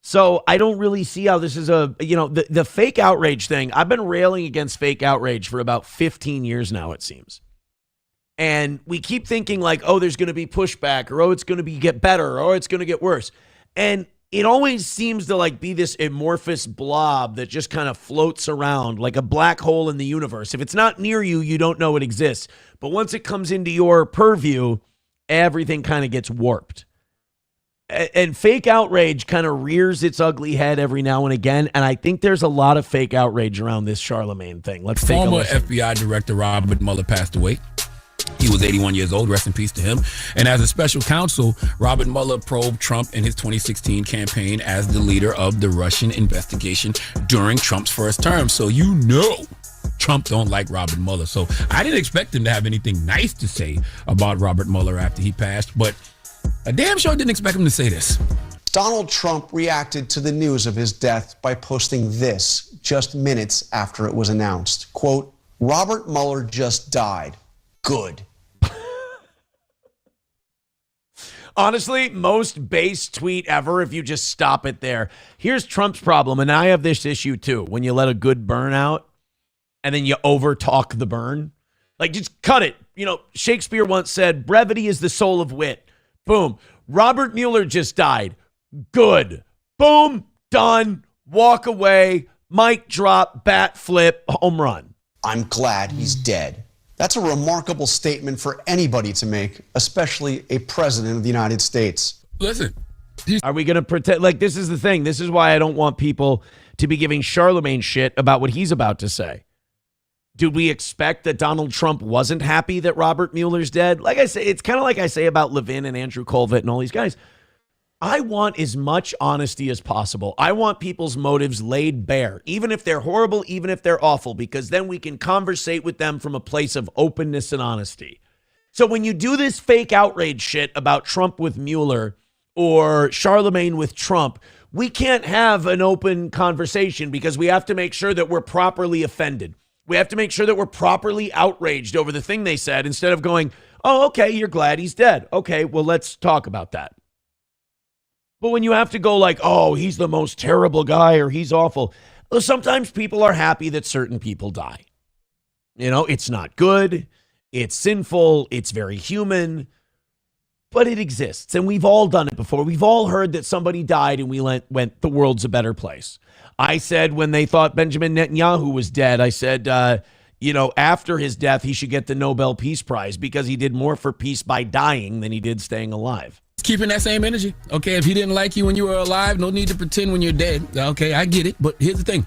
So I don't really see how this is the fake outrage thing. I've been railing against fake outrage for about 15 years now, it seems. And we keep thinking like, oh, there's going to be pushback, or oh, it's going to get better, or it's going to get worse. And it always seems to like be this amorphous blob that just kind of floats around like a black hole in the universe. If it's not near you, you don't know it exists. But once it comes into your purview, everything kind of gets warped. And fake outrage kind of rears its ugly head every now and again. And I think there's a lot of fake outrage around this Charlemagne thing. Let's take a Former listen. FBI Director Robert Mueller passed away. He was 81 years old. Rest in peace to him. And as a special counsel, Robert Mueller probed Trump in his 2016 campaign as the leader of the Russian investigation during Trump's first term. So you know Trump don't like Robert Mueller. So I didn't expect him to have anything nice to say about Robert Mueller after he passed, but I damn sure didn't expect him to say this. Donald Trump reacted to the news of his death by posting this just minutes after it was announced. Quote, Robert Mueller just died. Good. Honestly, most base tweet ever if you just stop it there. Here's Trump's problem, and I have this issue too. When you let a good burn out and then you overtalk the burn. Like, just cut it. You know, Shakespeare once said, brevity is the soul of wit. Boom. Robert Mueller just died. Good. Boom. Done. Walk away. Mic drop. Bat flip. Home run. I'm glad he's dead. That's a remarkable statement for anybody to make, especially a president of the United States. Listen. Are we going to pretend? Like, this is the thing. This is why I don't want people to be giving Charlemagne shit about what he's about to say. Did we expect that Donald Trump wasn't happy that Robert Mueller's dead? Like I say, it's kind of like I say about Levin and Andrew Colvett and all these guys. I want as much honesty as possible. I want people's motives laid bare, even if they're horrible, even if they're awful, because then we can conversate with them from a place of openness and honesty. So when you do this fake outrage shit about Trump with Mueller or Charlemagne with Trump, we can't have an open conversation because we have to make sure that we're properly offended. We have to make sure that we're properly outraged over the thing they said instead of going, oh, okay, you're glad he's dead. Okay, well, let's talk about that. But when you have to go like, oh, he's the most terrible guy or he's awful, well, sometimes people are happy that certain people die. You know, it's not good. It's sinful. It's very human. But it exists, and we've all done it before. We've all heard that somebody died and we went, the world's a better place. I said when they thought Benjamin Netanyahu was dead, I said, after his death, he should get the Nobel Peace Prize because he did more for peace by dying than he did staying alive. Keeping that same energy. Okay, if he didn't like you when you were alive, no need to pretend when you're dead. Okay, I get it, but here's the thing.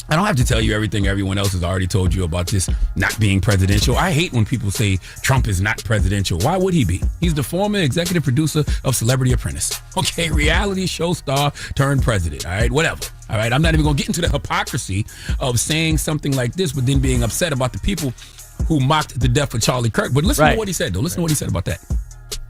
I don't have to tell you everything everyone else has already told you about this not being presidential. I hate when people say Trump is not presidential. Why would he be? He's the former executive producer of Celebrity Apprentice. Okay, reality show star turned president. All right, whatever. All right, I'm not even going to get into the hypocrisy of saying something like this, but then being upset about the people who mocked the death of Charlie Kirk. But listen to what he said, though. Listen to what he said about that.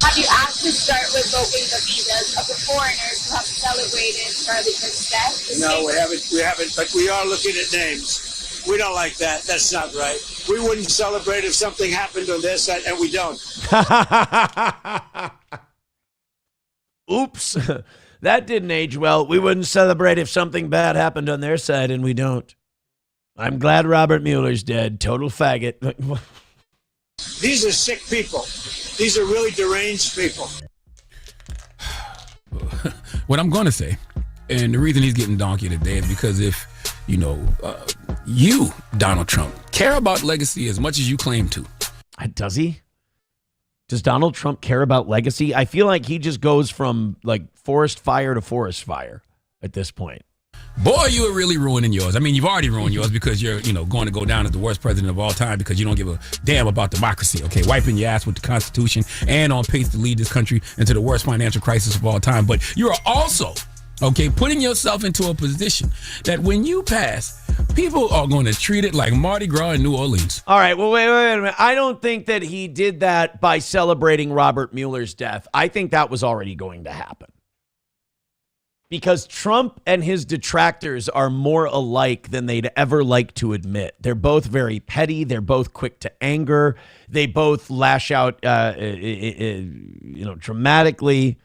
Have you asked to start revoking the visas of the foreigners who have celebrated Charlie Kirk's death? No, we haven't, but we are looking at names. We don't like that. That's not right. We wouldn't celebrate if something happened on this, and we don't. Oops, that didn't age well. We wouldn't celebrate if something bad happened on their side, and we don't. I'm glad Robert Mueller's dead. Total faggot. These are sick people. These are really deranged people. What I'm going to say, and the reason he's getting donkey today is because if, you, Donald Trump, care about legacy as much as you claim to. Does he? Does Donald Trump care about legacy? I feel like he just goes from like forest fire to forest fire at this point. Boy, you are really ruining yours. I mean, you've already ruined yours because you're, going to go down as the worst president of all time because you don't give a damn about democracy, okay? Wiping your ass with the Constitution and on pace to lead this country into the worst financial crisis of all time. But you are also, putting yourself into a position that when you pass, people are going to treat it like Mardi Gras in New Orleans. All right, well, wait a minute. I don't think that he did that by celebrating Robert Mueller's death. I think that was already going to happen. Because Trump and his detractors are more alike than they'd ever like to admit. They're both very petty. They're both quick to anger. They both lash out, dramatically.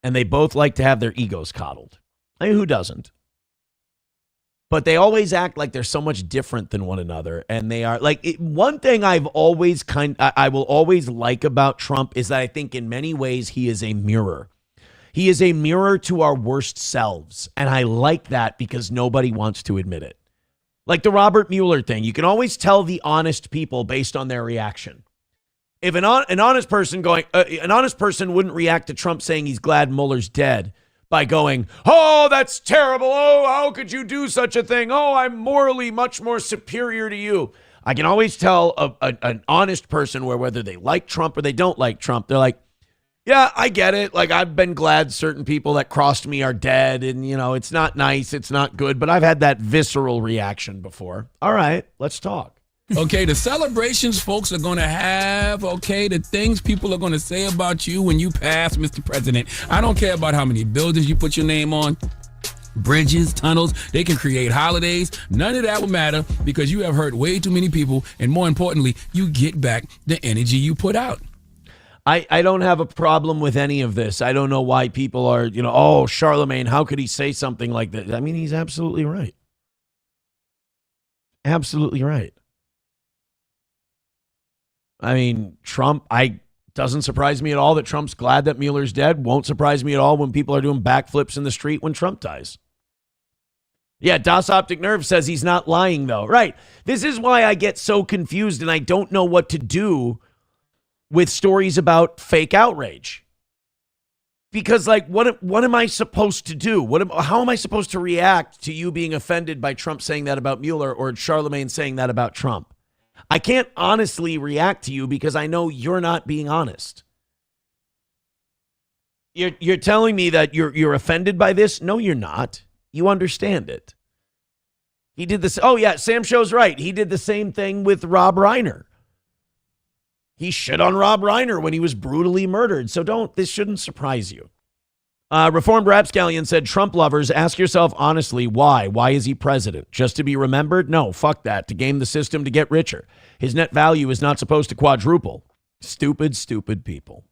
And they both like to have their egos coddled. I mean, who doesn't? But they always act like they're so much different than one another. And they are one thing I will always like about Trump is that I think in many ways he is a mirror. He is a mirror to our worst selves. And I like that because nobody wants to admit it. Like the Robert Mueller thing. You can always tell the honest people based on their reaction. If an honest person wouldn't react to Trump saying he's glad Mueller's dead by going, oh, that's terrible. Oh, how could you do such a thing? Oh, I'm morally much more superior to you. I can always tell an honest person whether they like Trump or they don't like Trump. They're like, yeah, I get it. Like, I've been glad certain people that crossed me are dead and, it's not nice. It's not good. But I've had that visceral reaction before. All right, let's talk. Okay, the celebrations folks are going to have, the things people are going to say about you when you pass, Mr. President. I don't care about how many buildings you put your name on, bridges, tunnels. They can create holidays. None of that will matter because you have hurt way too many people. And more importantly, you get back the energy you put out. I don't have a problem with any of this. I don't know why people are, oh, Charlemagne, how could he say something like that? I mean, he's absolutely right. Absolutely right. I mean, Trump, doesn't surprise me at all that Trump's glad that Mueller's dead. Won't surprise me at all when people are doing backflips in the street when Trump dies. Yeah, Das Optic Nerve says he's not lying, though. Right. This is why I get so confused and I don't know what to do with stories about fake outrage. Because, what am I supposed to do? How am I supposed to react to you being offended by Trump saying that about Mueller or Charlemagne saying that about Trump? I can't honestly react to you because I know you're not being honest. You're telling me that you're offended by this? No, you're not. You understand it. He did this. Oh, yeah, Sam Show's right. He did the same thing with Rob Reiner. He shit on Rob Reiner when he was brutally murdered. So this shouldn't surprise you. Reformed Rapscallion said, Trump lovers, ask yourself honestly, why? Why is he president? Just to be remembered? No, fuck that. To game the system to get richer. His net value is not supposed to quadruple. Stupid, stupid people.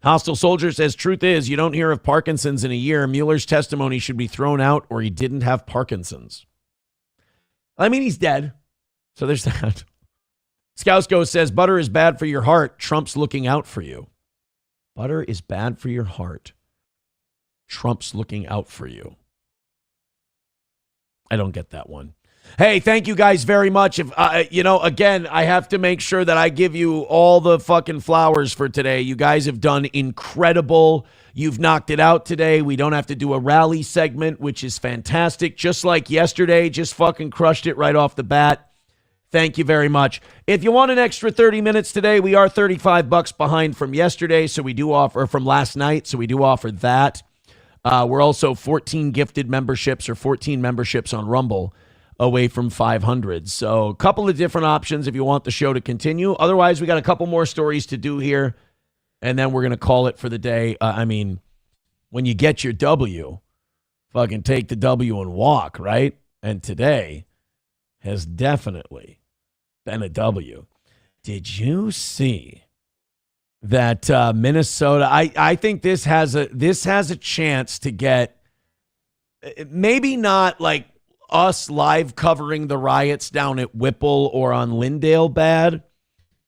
Hostile Soldier says, truth is, you don't hear of Parkinson's in a year. Mueller's testimony should be thrown out or he didn't have Parkinson's. I mean, he's dead. So there's that. Scousco says, butter is bad for your heart. Trump's looking out for you. Butter is bad for your heart. Trump's looking out for you. I don't get that one. Hey, thank you guys very much. If again, I have to make sure that I give you all the fucking flowers for today. You guys have done incredible. You've knocked it out today. We don't have to do a rally segment, which is fantastic. Just like yesterday, just fucking crushed it right off the bat. Thank you very much. If you want an extra 30 minutes today, we are $35 behind from yesterday, so we do offer from last night, so we do offer that. We're also 14 gifted memberships or 14 memberships on Rumble away from 500. So a couple of different options if you want the show to continue. Otherwise, we got a couple more stories to do here, and then we're going to call it for the day. When you get your W, fucking take the W and walk, right? And today has definitely been a W. Did you see that Minnesota? I think this has a chance to get, maybe not like us live covering the riots down at Whipple or on Lyndale bad,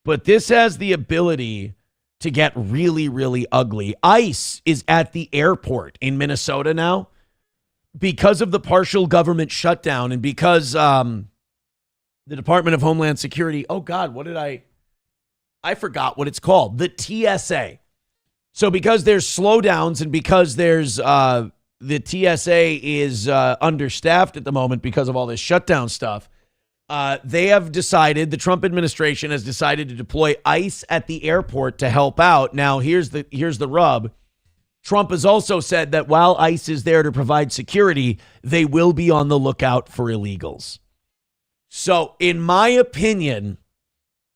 but this has the ability to get really, really ugly. ICE is at the airport in Minnesota now because of the partial government shutdown and because the Department of Homeland Security, oh God, I forgot what it's called, the TSA. So because there's slowdowns and because there's the TSA is understaffed at the moment because of all this shutdown stuff, they have decided, the Trump administration has decided to deploy ICE at the airport to help out. Now, here's the rub. Trump has also said that while ICE is there to provide security, they will be on the lookout for illegals. So, in my opinion,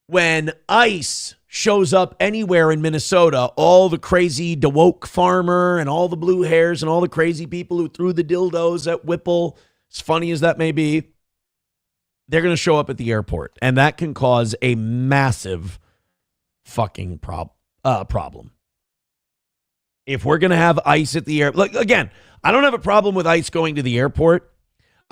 when ICE shows up anywhere in Minnesota, all the crazy DeWoke farmer and all the blue hairs and all the crazy people who threw the dildos at Whipple, as funny as that may be, they're going to show up at the airport. And that can cause a massive fucking problem. If we're going to have ICE at the airport, again, I don't have a problem with ICE going to the airport.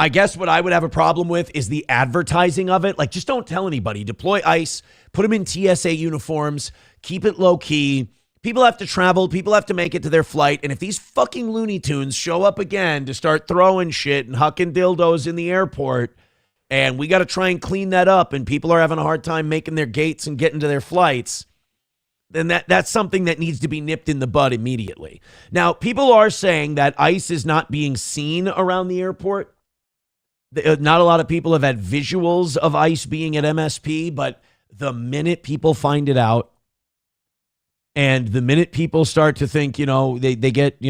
I guess what I would have a problem with is the advertising of it. Like, just don't tell anybody. Deploy ICE, put them in TSA uniforms, keep it low key. People have to travel. People have to make it to their flight. And if these fucking Looney Tunes show up again to start throwing shit and hucking dildos in the airport, and we got to try and clean that up, and people are having a hard time making their gates and getting to their flights, then that's something that needs to be nipped in the bud immediately. Now, people are saying that ICE is not being seen around the airport. Not a lot of people have had visuals of ICE being at MSP, but the minute people find it out and the minute people start to think, they get,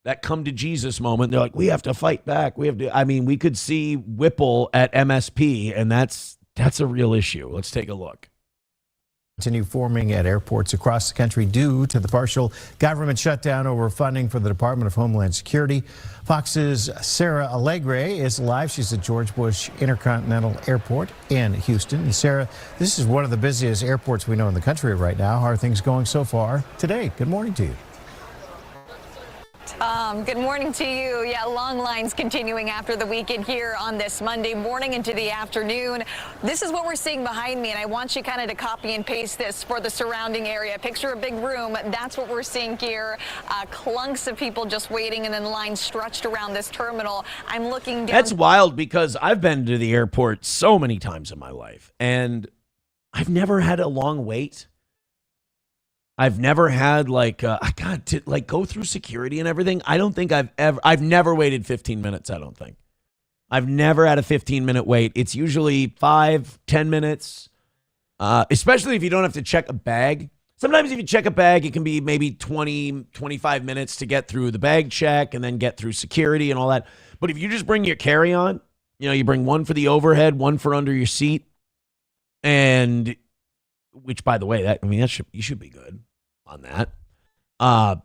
that come to Jesus moment, they're like, we have to fight back. We could see Whipple at MSP, and that's a real issue. Let's take a look. Continue forming at airports across the country due to the partial government shutdown over funding for the Department of Homeland Security. Fox's Sarah Allegre is live. She's at George Bush Intercontinental Airport in Houston. And Sarah, this is one of the busiest airports we know in the country right now. How are things going so far today? Good morning to you. Good morning to you. Yeah, long lines continuing after the weekend here on this Monday morning into the afternoon. This is what we're seeing behind me, and I want you kind of to copy and paste this for the surrounding area. Picture a big room. That's what we're seeing here. Clunks of people just waiting and then lines stretched around this terminal. I'm looking down. That's wild because I've been to the airport so many times in my life, and I've never had a long wait. I've never had to go through security and everything. I don't think I've never waited 15 minutes. I don't think I've never had a 15-minute wait. It's usually 5-10 minutes, especially if you don't have to check a bag. Sometimes if you check a bag, it can be maybe 20, 25 minutes to get through the bag check and then get through security and all that. But if you just bring your carry-on, you bring one for the overhead, one for under your seat, and which, by the way, you should be good on that.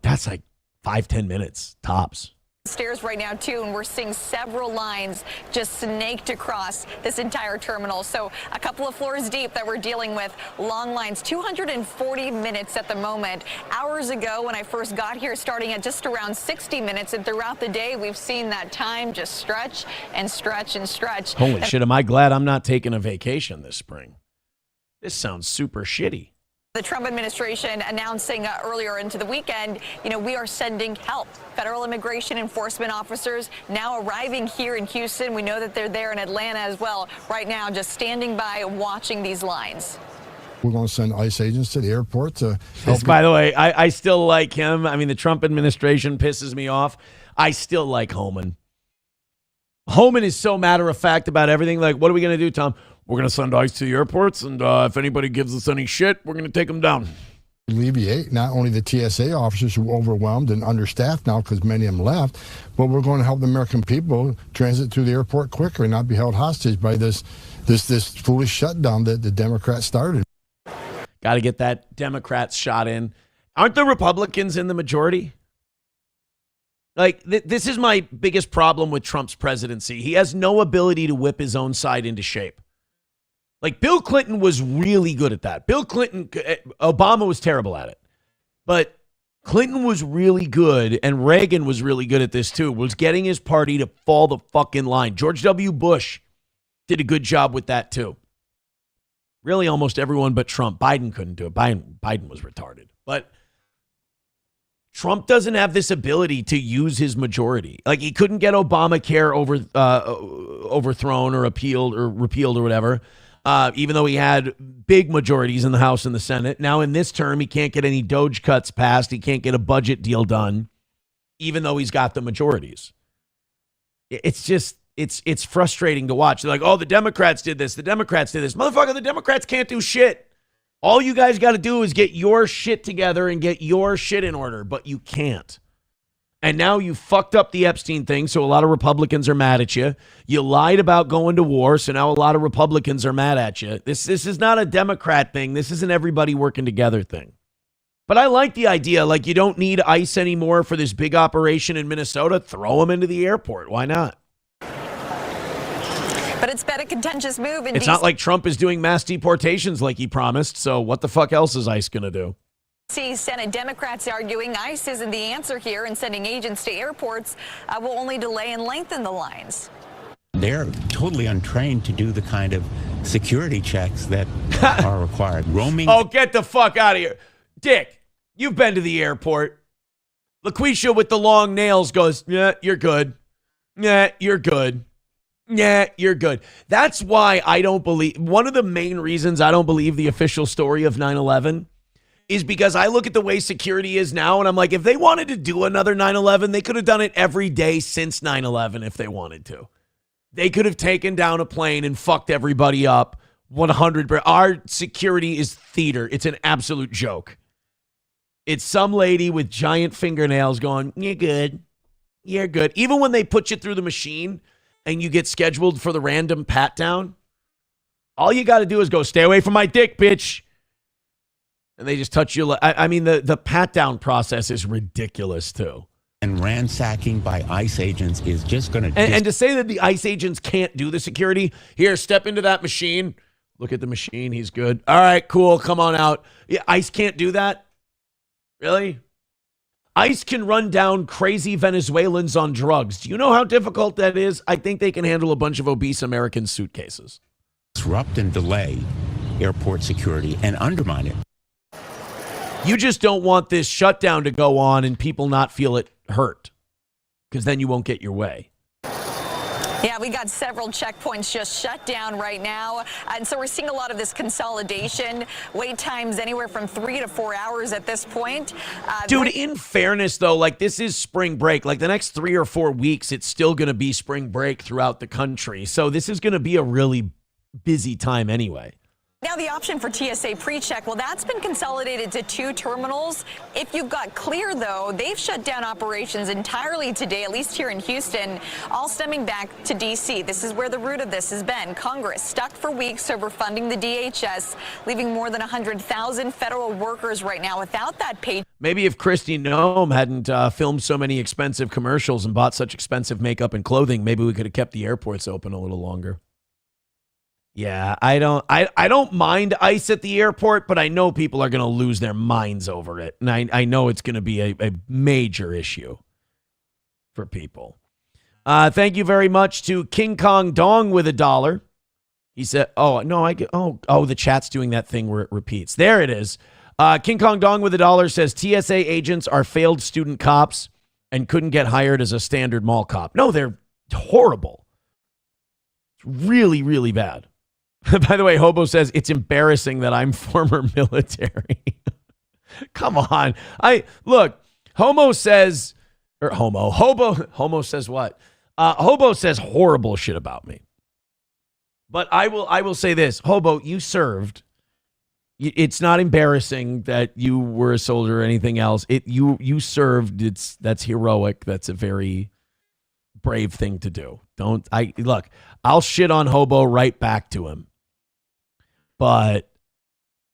That's like 5-10 minutes tops. Stairs right now too, and we're seeing several lines just snaked across this entire terminal. So a couple of floors deep that we're dealing with long lines, 240 minutes at the moment. Hours ago when I first got here, starting at just around 60 minutes, and throughout the day we've seen that time just stretch and stretch and stretch. Holy shit, am I glad I'm not taking a vacation this spring. This sounds super shitty. The Trump administration announcing earlier into the weekend, we are sending help. Federal immigration enforcement officers now arriving here in Houston. We know that they're there in Atlanta as well right now, just standing by watching these lines. We're going to send ICE agents to the airport to help. By the way, I still like him. I mean, the Trump administration pisses me off. I still like Homan. Homan is so matter-of-fact about everything. Like, what are we going to do, Tom? We're going to send ICE to the airports, and if anybody gives us any shit, we're going to take them down. Alleviate not only the TSA officers who are overwhelmed and understaffed now because many of them left, but we're going to help the American people transit through the airport quicker and not be held hostage by this foolish shutdown that the Democrats started. Got to get that Democrats shot in. Aren't the Republicans in the majority? Like, this is my biggest problem with Trump's presidency. He has no ability to whip his own side into shape. Like, Bill Clinton was really good at that. Obama was terrible at it. But Clinton was really good, and Reagan was really good at this too, was getting his party to fall the fuck in line. George W. Bush did a good job with that too. Really almost everyone but Trump. Biden couldn't do it. Biden was retarded. But Trump doesn't have this ability to use his majority. Like, he couldn't get Obamacare overthrown or repealed or whatever. Even though he had big majorities in the House and the Senate. Now in this term, he can't get any Doge cuts passed. He can't get a budget deal done, even though he's got the majorities. It's just, it's frustrating to watch. They're like, oh, the Democrats did this. The Democrats did this. Motherfucker, the Democrats can't do shit. All you guys got to do is get your shit together and get your shit in order, but you can't. And now you fucked up the Epstein thing, so a lot of Republicans are mad at you. You lied about going to war, so now a lot of Republicans are mad at you. This is not a Democrat thing. This is an everybody working together thing. But I like the idea, like, you don't need ICE anymore for this big operation in Minnesota. Throw them into the airport. Why not? But it's been a contentious move. It's not like Trump is doing mass deportations like he promised, so what the fuck else is ICE going to do? Senate Democrats arguing ICE isn't the answer here, and sending agents to airports will only delay and lengthen the lines. They're totally untrained to do the kind of security checks that are required. Roaming. Oh, get the fuck out of here. Dick, you've been to the airport. LaQuisha with the long nails goes, yeah, you're good. Yeah, you're good. Yeah, you're good. That's why I don't believe, one of the main reasons I don't believe the official story of 9/11 is because I look at the way security is now, and I'm like, if they wanted to do another 9/11, they could have done it every day since 9/11 if they wanted to. They could have taken down a plane and fucked everybody up 100%. Our security is theater. It's an absolute joke. It's some lady with giant fingernails going, you're good. You're good. Even when they put you through the machine and you get scheduled for the random pat down, all you got to do is go, stay away from my dick, bitch. And they just touch you. I mean, the pat-down process is ridiculous, too. And ransacking by ICE agents is just going to... And to say that the ICE agents can't do the security, here, step into that machine. Look at the machine. He's good. All right, cool. Come on out. Yeah, ICE can't do that? Really? ICE can run down crazy Venezuelans on drugs. Do you know how difficult that is? I think they can handle a bunch of obese American suitcases. Disrupt and delay airport security and undermine it. You just don't want this shutdown to go on and people not feel it hurt, because then you won't get your way. Yeah, we got several checkpoints just shut down right now. And so we're seeing a lot of this consolidation. Wait times anywhere from 3 to 4 hours at this point. Dude, in fairness, though, like, this is spring break. Like, the next 3 or 4 weeks, it's still going to be spring break throughout the country. So this is going to be a really busy time anyway. Now the option for TSA pre-check, well, that's been consolidated to 2 terminals. If you've got Clear, though, they've shut down operations entirely today, at least here in Houston, all stemming back to D.C. This is where the root of this has been. Congress stuck for weeks over funding the DHS, leaving more than 100,000 federal workers right now without that pay. Maybe if Kristi Noem hadn't filmed so many expensive commercials and bought such expensive makeup and clothing, maybe we could have kept the airports open a little longer. Yeah, I don't mind ICE at the airport, but I know people are going to lose their minds over it. And I know it's going to be a major issue for people. Thank you very much to King Kong Dong with $1. He said, the chat's doing that thing where it repeats. There it is. King Kong Dong with $1 says TSA agents are failed student cops and couldn't get hired as a standard mall cop. No, they're horrible. It's really, really bad. By the way, Hobo says it's embarrassing that I'm former military. Come on. Hobo says what? Hobo says horrible shit about me. But I will say this, Hobo, you served. It's not embarrassing that you were a soldier or anything else. You served. That's heroic. That's a very brave thing to do. I'll shit on Hobo right back to him. But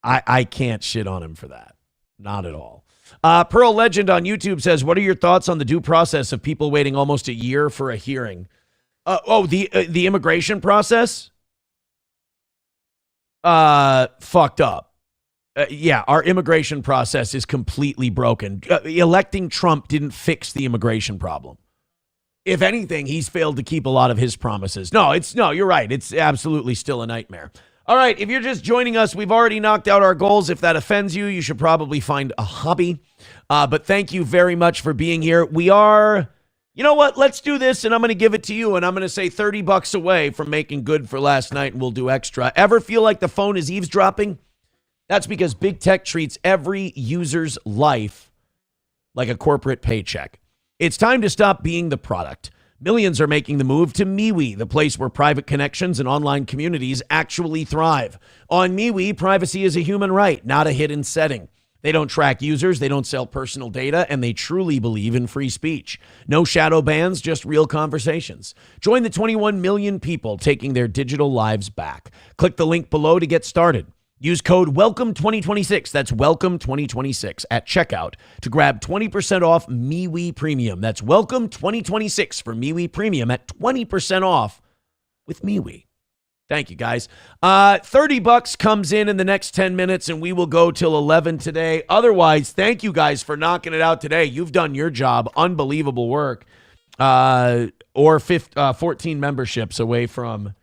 I can't shit on him for that. Not at all. Pearl Legend on YouTube says, what are your thoughts on the due process of people waiting almost a year for a hearing? The immigration process? Fucked up. Our immigration process is completely broken. Electing Trump didn't fix the immigration problem. If anything, he's failed to keep a lot of his promises. No, you're right. It's absolutely still a nightmare. All right, if you're just joining us, we've already knocked out our goals. If that offends you, you should probably find a hobby. But thank you very much for being here. We are, you know what? Let's do this, and I'm going to give it to you, and I'm going to say $30 away from making good for last night, and we'll do extra. Ever feel like the phone is eavesdropping? That's because big tech treats every user's life like a corporate paycheck. It's time to stop being the product. Millions are making the move to MeWe, the place where private connections and online communities actually thrive. On MeWe, privacy is a human right, not a hidden setting. They don't track users, they don't sell personal data, and they truly believe in free speech. No shadow bans, just real conversations. Join the 21 million people taking their digital lives back. Click the link below to get started. Use code WELCOME2026, that's WELCOME2026 at checkout to grab 20% off MeWe Premium. That's WELCOME2026 for MeWe Premium at 20% off with MeWe. Thank you, guys. $30 comes in the next 10 minutes, and we will go till 11 today. Otherwise, thank you guys for knocking it out today. You've done your job. Unbelievable work. 14 memberships away from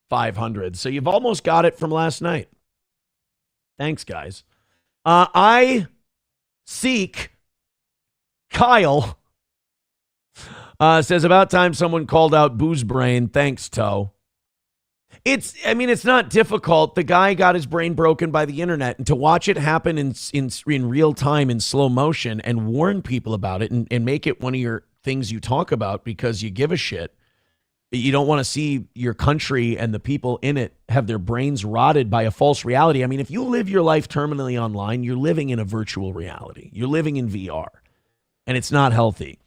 500. So you've almost got it from last night. Thanks, guys. I seek Kyle says about time someone called out Boo's brain. Thanks, Toe. It's not difficult. The guy got his brain broken by the internet, and to watch it happen in real time in slow motion and warn people about it and make it one of your things you talk about because you give a shit. You don't want to see your country and the people in it have their brains rotted by a false reality. I mean, if you live your life terminally online, you're living in a virtual reality. You're living in VR, and it's not healthy.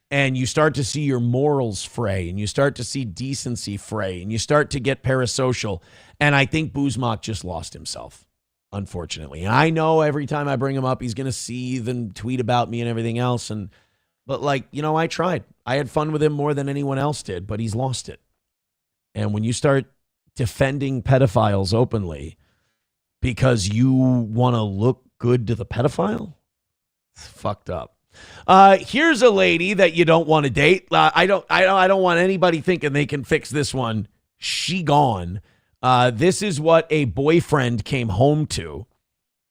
And you start to see your morals fray, and you start to see decency fray, and you start to get parasocial. And I think Boozmock just lost himself, unfortunately. And I know every time I bring him up, he's going to seethe and tweet about me and everything else. But I tried. I had fun with him more than anyone else did, but he's lost it. And when you start defending pedophiles openly because you want to look good to the pedophile, it's fucked up. Here's a lady that you don't want to date. I don't want anybody thinking they can fix this one. She gone. This is what a boyfriend came home to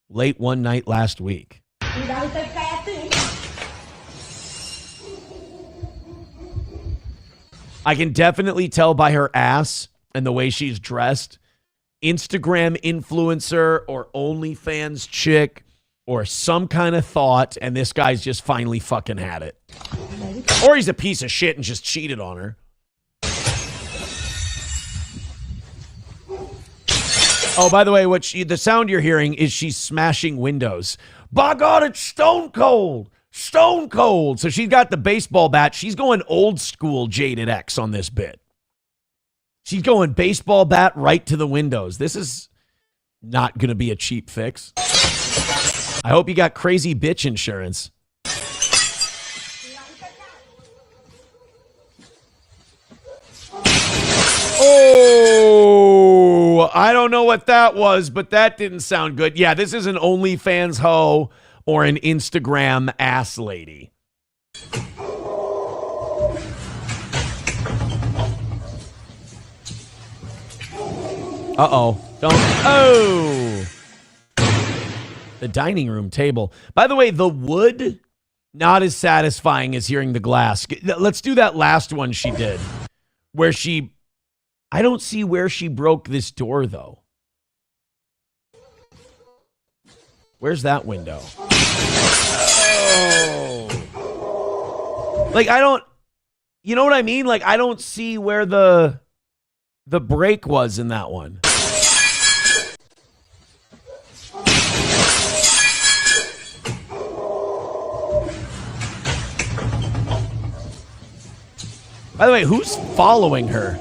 late one night last week. I can definitely tell by her ass and the way she's dressed. Instagram influencer or OnlyFans chick or some kind of thought, and this guy's just finally fucking had it. Or he's a piece of shit and just cheated on her. Oh, by the way, the sound you're hearing is she's smashing windows. By God, it's stone cold. Stone cold. So she's got the baseball bat. She's going old school Jaded X on this bit. She's going baseball bat right to the windows. This is not going to be a cheap fix. I hope you got crazy bitch insurance. Oh, I don't know what that was, but that didn't sound good. Yeah, this is an OnlyFans hoe or an Instagram ass lady. Uh-oh. Don't. Oh. The dining room table. By the way, the wood, not as satisfying as hearing the glass. Let's do that last one she did, where I don't see where she broke this door, though. Where's that window? Oh. Like, you know what I mean? Like, I don't see where the break was in that one. By the way, who's following her?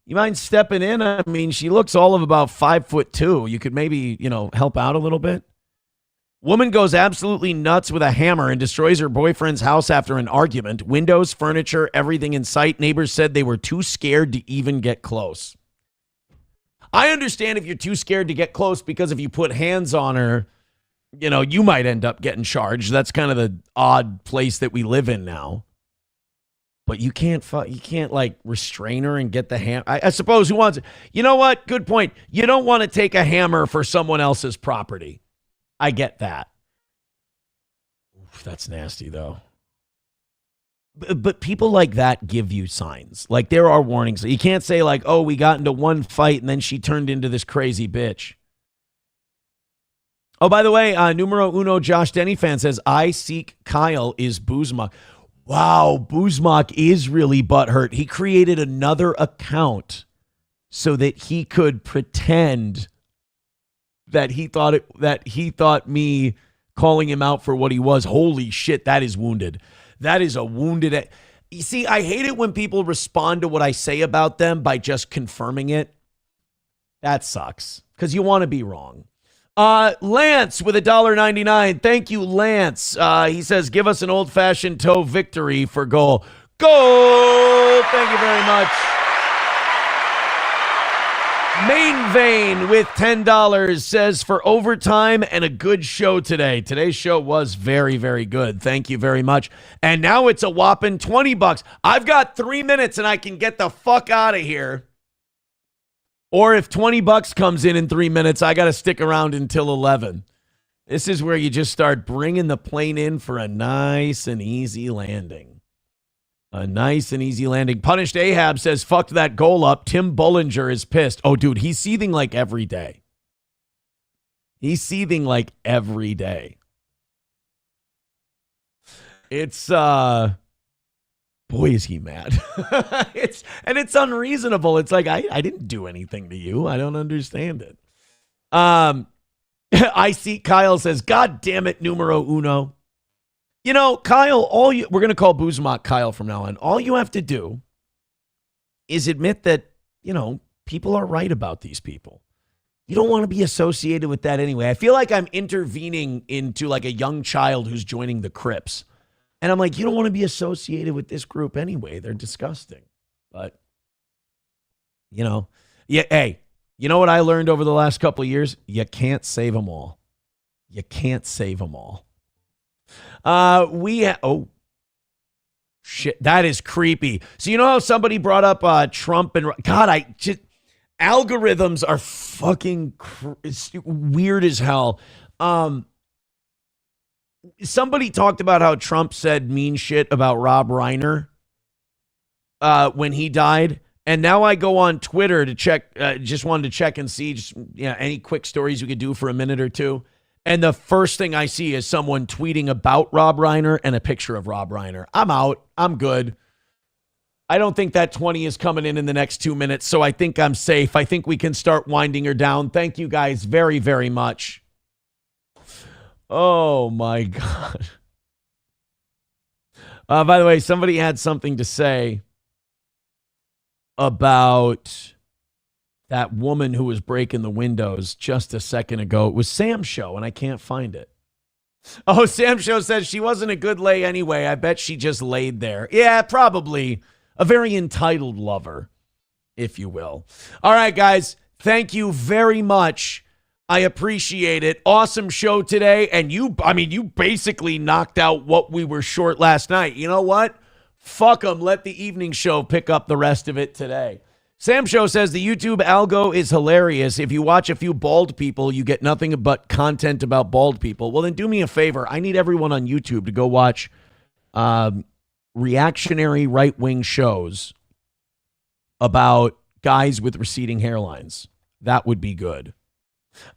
You mind stepping in? I mean, she looks all of about 5'2". You could maybe, help out a little bit. Woman goes absolutely nuts with a hammer and destroys her boyfriend's house after an argument. Windows, furniture, everything in sight. Neighbors said they were too scared to even get close. I understand if you're too scared to get close because if you put hands on her, you might end up getting charged. That's kind of the odd place that we live in now. But you can't like restrain her and get the hammer. I suppose who wants it? You know what? Good point. You don't want to take a hammer for someone else's property. I get that. Oof, that's nasty though. But people like that give you signs. Like there are warnings. You can't say like, oh, we got into one fight and then she turned into this crazy bitch. Oh, by the way, numero uno Josh Denny fan says, I seek Kyle is Boozmock. Wow, Boozmock is really butthurt. He created another account so that he could pretend that he thought me calling him out for what he was. Holy shit, that is wounded. That is a wounded. You see, I hate it when people respond to what I say about them by just confirming it. That sucks because you want to be wrong. Lance with $1.99. Thank you, Lance. He says, give us an old-fashioned toe victory for goal. Goal! Thank you very much. Main Vein with $10 says, for overtime and a good show today. Today's show was very, very good. Thank you very much. And now it's a whopping $20. I've got 3 minutes and I can get the fuck out of here. Or if $20 comes in 3 minutes, I got to stick around until 11. This is where you just start bringing the plane in for a nice and easy landing. A nice and easy landing. Punished Ahab says, fucked that goal up. Tim Bollinger is pissed. Oh, dude, he's seething like every day. He's seething like every day. It's, boy, is he mad. It's unreasonable. It's like, I didn't do anything to you. I don't understand it. I see Kyle says, God damn it, numero uno. Kyle, we're going to call Boozmock Kyle from now on. All you have to do is admit that, people are right about these people. You don't want to be associated with that anyway. I feel like I'm intervening into like a young child who's joining the Crips. And I'm like, you don't want to be associated with this group anyway. They're disgusting. But, yeah, hey, you know what I learned over the last couple of years? You can't save them all. You can't save them all. Oh, shit, that is creepy. So you know how somebody brought up Trump and God, algorithms are fucking weird as hell. Somebody talked about how Trump said mean shit about Rob Reiner when he died. And now I go on Twitter to check, just wanted to check and see any quick stories we could do for a minute or two. And the first thing I see is someone tweeting about Rob Reiner and a picture of Rob Reiner. I'm out. I'm good. I don't think that 20 is coming in the next 2 minutes, so I think I'm safe. I think we can start winding her down. Thank you guys very, very much. Oh, my God. By the way, somebody had something to say about that woman who was breaking the windows just a second ago. It was Sam's show, and I can't find it. Oh, Sam Show says she wasn't a good lay anyway. I bet she just laid there. Yeah, probably. A very entitled lover, if you will. All right, guys. Thank you very much. I appreciate it. Awesome show today. And you basically knocked out what we were short last night. You know what? Fuck them. Let the evening show pick up the rest of it today. Sam Show says the YouTube algo is hilarious. If you watch a few bald people, you get nothing but content about bald people. Well, then do me a favor. I need everyone on YouTube to go watch reactionary right-wing shows about guys with receding hairlines. That would be good.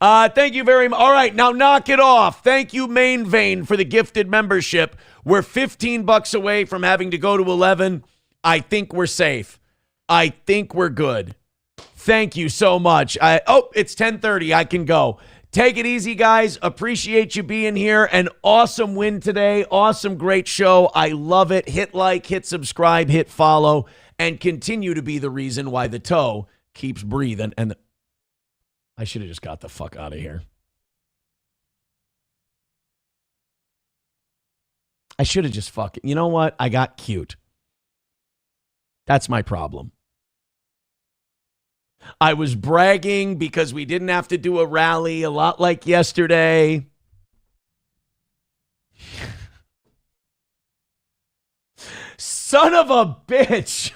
Thank you very much. All right, now knock it off. Thank you, Main Vein, for the gifted membership. We're $15 away from having to go to 11. I think we're safe. I think we're good. Thank you so much. It's 10:30. I can go. Take it easy, guys. Appreciate you being here. An awesome win today. Awesome, great show. I love it. Hit like, hit subscribe, hit follow, and continue to be the reason why the toe keeps breathing. And I should have just got the fuck out of here. I should have just you know what? I got cute. That's my problem. I was bragging because we didn't have to do a rally, a lot like yesterday. Son of a bitch.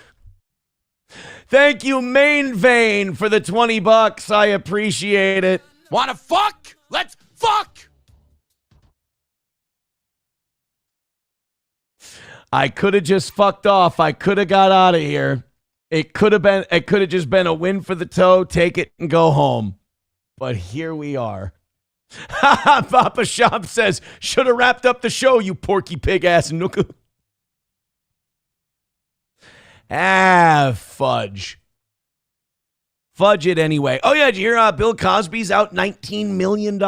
Thank you, Main Vein, for the $20. I appreciate it. Wanna fuck? Let's fuck! I could have just fucked off. I could have got out of here. It could have just been a win for the toe. Take it and go home. But here we are. Papa Shop says, should have wrapped up the show, you porky pig ass nooka. Fudge. Fudge it anyway. Oh, yeah, did you hear Bill Cosby's out $19 million?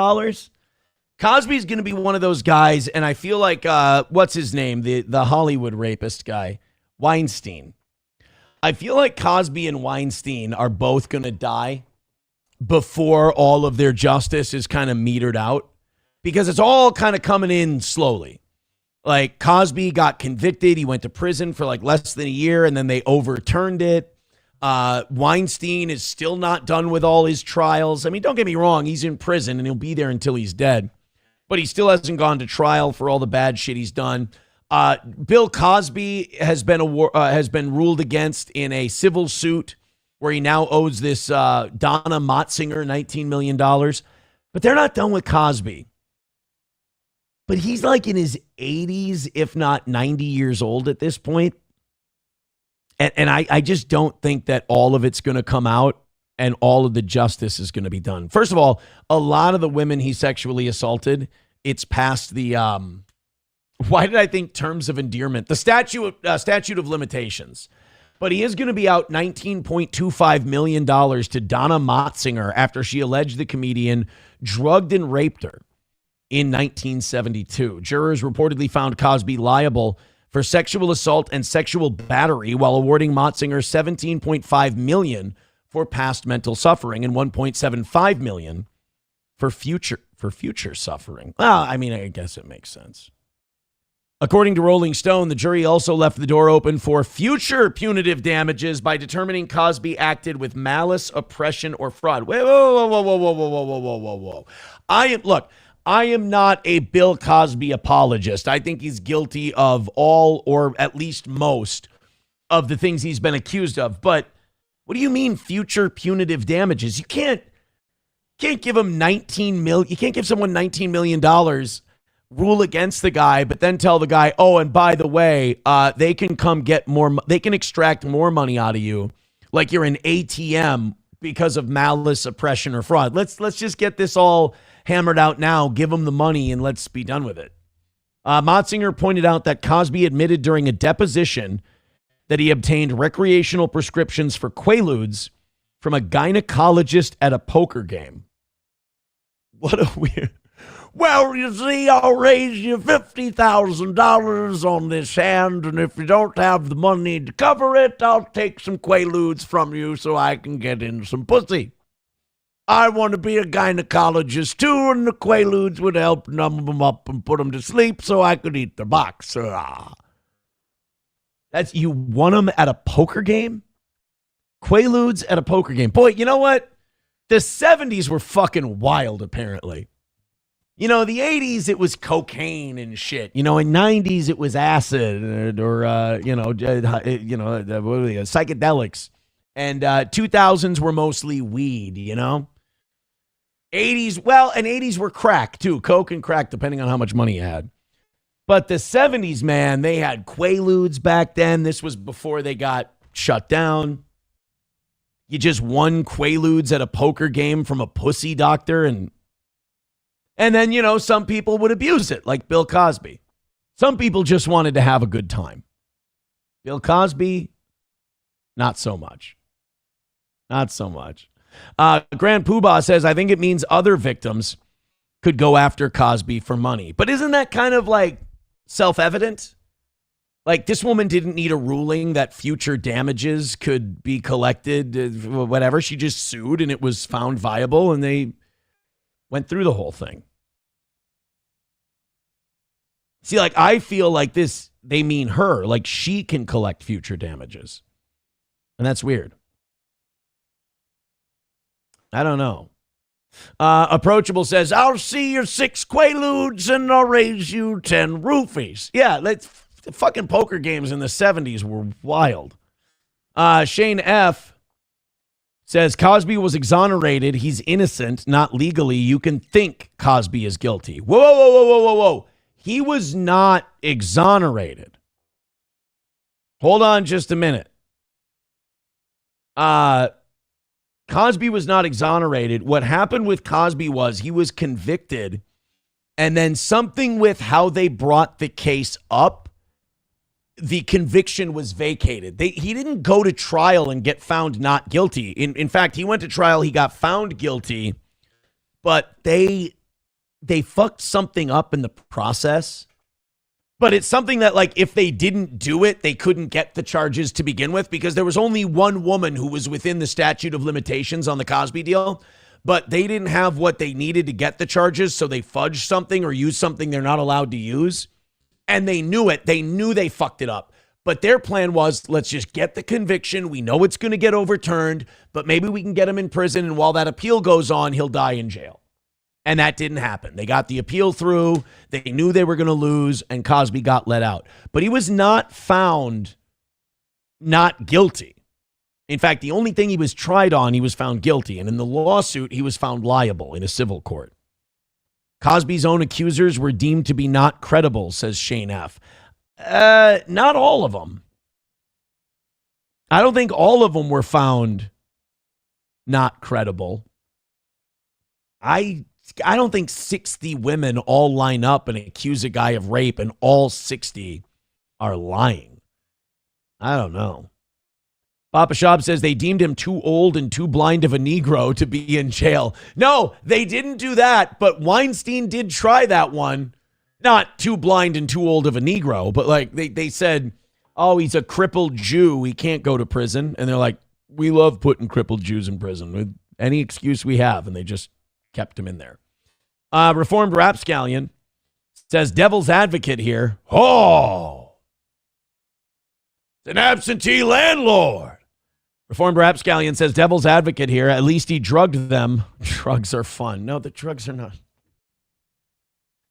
Cosby's going to be one of those guys, and I feel like, what's his name? The Hollywood rapist guy, Weinstein. I feel like Cosby and Weinstein are both going to die before all of their justice is kind of metered out, because it's all kind of coming in slowly. Like, Cosby got convicted. He went to prison for like less than a year, and then they overturned it. Weinstein is still not done with all his trials. I mean, don't get me wrong. He's in prison, and he'll be there until he's dead. But he still hasn't gone to trial for all the bad shit he's done. Bill Cosby has been ruled against in a civil suit where he now owes this Donna Motzinger $19 million. But they're not done with Cosby. But he's like in his 80s, if not 90 years old at this point. And I just don't think that all of it's going to come out and all of the justice is going to be done. First of all, a lot of the women he sexually assaulted, it's past the, why did I think terms of endearment? The statute of limitations. But he is going to be out $19.25 million to Donna Motzinger after she alleged the comedian drugged and raped her in 1972. Jurors reportedly found Cosby liable for sexual assault and sexual battery while awarding Motzinger $17.5 million for past mental suffering and $1.75 million for future suffering. Well, I mean, I guess it makes sense. According to Rolling Stone, the jury also left the door open for future punitive damages by determining Cosby acted with malice, oppression, or fraud. Whoa. I am not a Bill Cosby apologist. I think he's guilty of all, or at least most, of the things he's been accused of. But what do you mean future punitive damages? You can't give him $19 million. You can't give someone $19 million, rule against the guy, but then tell the guy, oh, and by the way, they can come get more. They can extract more money out of you, like you're an ATM, because of malice, oppression, or fraud. Let's just get this all hammered out now. Give them the money and let's be done with it. Motzinger pointed out that Cosby admitted during a deposition that he obtained recreational prescriptions for Quaaludes from a gynecologist at a poker game. What a weird... Well, you see, I'll raise you $50,000 on this hand, and if you don't have the money to cover it, I'll take some Quaaludes from you so I can get in some pussy. I want to be a gynecologist, too, and the Quaaludes would help numb them up and put them to sleep so I could eat their box. That's, you want them at a poker game? Quaaludes at a poker game. Boy, you know what? The 70s were fucking wild, apparently. You know, the 80s, it was cocaine and shit. You know, in 90s, it was acid or psychedelics. And 2000s were mostly weed, you know? 80s, well, and 80s were crack, too. Coke and crack, depending on how much money you had. But the 70s, man, they had Quaaludes back then. This was before they got shut down. You just won Quaaludes at a poker game from a pussy doctor, and then, you know, some people would abuse it, like Bill Cosby. Some people just wanted to have a good time. Bill Cosby, not so much. Not so much. Grand Poobah says, I think it means other victims could go after Cosby for money. But isn't that kind of like self-evident? Like, this woman didn't need a ruling that future damages could be collected, whatever. She just sued and it was found viable and they went through the whole thing. See, like, I feel like this, they mean her, like she can collect future damages. And that's weird. I don't know. Approachable says, I'll see your 6 Quaaludes and I'll raise you 10 roofies. Yeah, the fucking poker games in the 70s were wild. Shane F. says, Cosby was exonerated. He's innocent, not legally. You can think Cosby is guilty. Whoa, whoa, whoa, whoa, whoa, whoa. He was not exonerated. Hold on just a minute. Cosby was not exonerated. What happened with Cosby was he was convicted, and then something with how they brought the case up, the conviction was vacated. He didn't go to trial and get found not guilty. In fact, he went to trial, he got found guilty, but they fucked something up in the process. But it's something that, like, if they didn't do it, they couldn't get the charges to begin with because there was only one woman who was within the statute of limitations on the Cosby deal, but they didn't have what they needed to get the charges, so they fudged something or used something they're not allowed to use. And they knew it. They knew they fucked it up. But their plan was, let's just get the conviction. We know it's going to get overturned, but maybe we can get him in prison, and while that appeal goes on, he'll die in jail. And that didn't happen. They got the appeal through. They knew they were going to lose, and Cosby got let out. But he was not found not guilty. In fact, the only thing he was tried on, he was found guilty. And in the lawsuit, he was found liable in a civil court. Cosby's own accusers were deemed to be not credible, says Shane F. Not all of them. I don't think all of them were found not credible. I don't think 60 women all line up and accuse a guy of rape and all 60 are lying. I don't know. Papa Shab says they deemed him too old and too blind of a Negro to be in jail. No, they didn't do that, but Weinstein did try that one. Not too blind and too old of a Negro, but like they said, oh, he's a crippled Jew. He can't go to prison. And they're like, we love putting crippled Jews in prison with any excuse we have. And they just kept him in there. Reformed Rapscallion says, devil's advocate here. Oh, it's an absentee landlord. Reformed Rapscallion says, devil's advocate here. At least he drugged them. Drugs are fun. No, the drugs are not.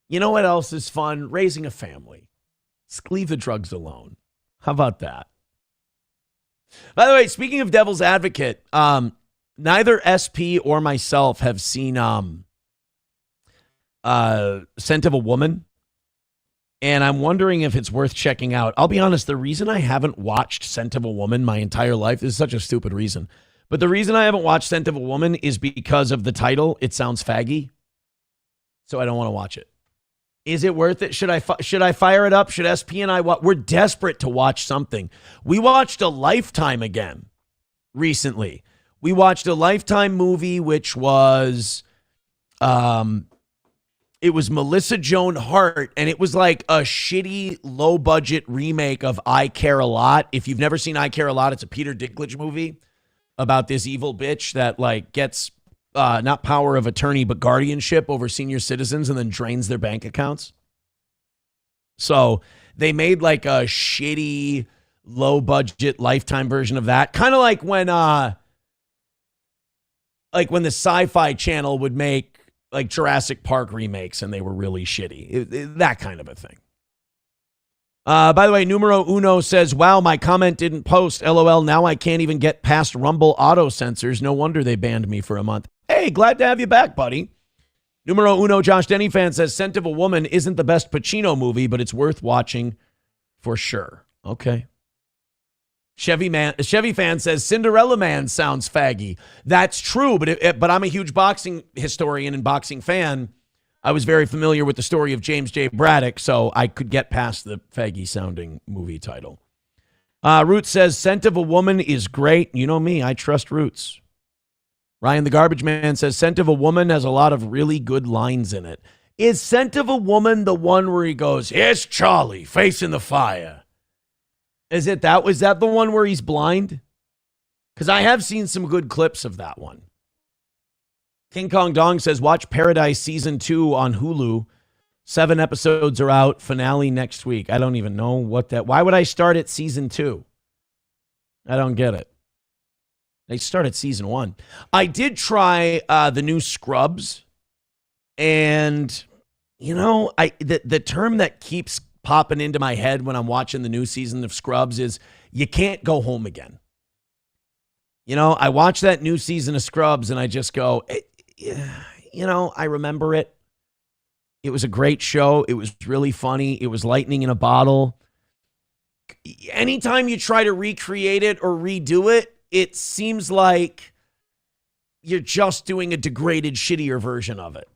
You know what else is fun? Raising a family. Just leave the drugs alone. How about that? By the way, speaking of devil's advocate, neither SP or myself have seen Scent of a Woman, and I'm wondering if it's worth checking out. I'll be honest, the reason I haven't watched Scent of a Woman my entire life, this is such a stupid reason, but the reason I haven't watched Scent of a Woman is because of the title. It sounds faggy, so I don't want to watch it. Is it worth it? Should I fire it up? Should SP and I watch? We're desperate to watch something. We watched a Lifetime again recently. We watched a Lifetime movie, which was, it was Melissa Joan Hart, and it was like a shitty, low-budget remake of I Care a Lot. If you've never seen I Care a Lot, it's a Peter Dinklage movie about this evil bitch that like gets not power of attorney, but guardianship over senior citizens and then drains their bank accounts. So they made like a shitty, low-budget Lifetime version of that. Kind of like when the Sci-Fi Channel would make like Jurassic Park remakes and they were really shitty. That kind of a thing. By the way, Numero Uno says, wow, my comment didn't post. LOL, now I can't even get past Rumble auto censors. No wonder they banned me for a month. Hey, glad to have you back, buddy. Numero Uno Josh Denny fan says, Scent of a Woman isn't the best Pacino movie, but it's worth watching for sure. Okay. Chevy fan says, Cinderella Man sounds faggy. That's true, but I'm a huge boxing historian and boxing fan. I was very familiar with the story of James J. Braddock, so I could get past the faggy-sounding movie title. Roots says, Scent of a Woman is great. You know me, I trust Roots. Ryan the Garbage Man says, Scent of a Woman has a lot of really good lines in it. Is Scent of a Woman the one where he goes, here's Charlie facing the fire? Is that the one where he's blind? Because I have seen some good clips of that one. King Kong Dong says, watch Paradise Season 2 on Hulu. 7 episodes are out. Finale next week. I don't even know why would I start at Season 2? I don't get it. They start at Season 1. I did try the new Scrubs. And, you know, the term that keeps popping into my head when I'm watching the new season of Scrubs is you can't go home again. You know, I watch that new season of Scrubs and I just go, you know, I remember it. It was a great show. It was really funny. It was lightning in a bottle. Anytime you try to recreate it or redo it, it seems like you're just doing a degraded, shittier version of it.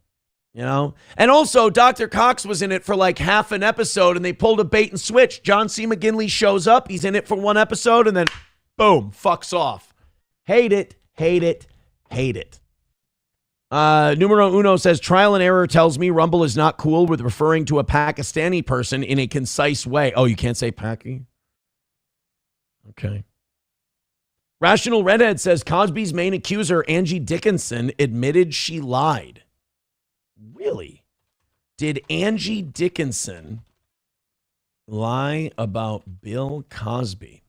You know? And also, Dr. Cox was in it for like half an episode and they pulled a bait and switch. John C. McGinley shows up. He's in it for one episode and then, boom, fucks off. Hate it, hate it, hate it. Numero Uno says, trial and error tells me Rumble is not cool with referring to a Pakistani person in a concise way. Oh, you can't say Paki? Okay. Rational Redhead says, Cosby's main accuser, Angie Dickinson, admitted she lied. Really? Did Angie Dickinson lie about Bill Cosby?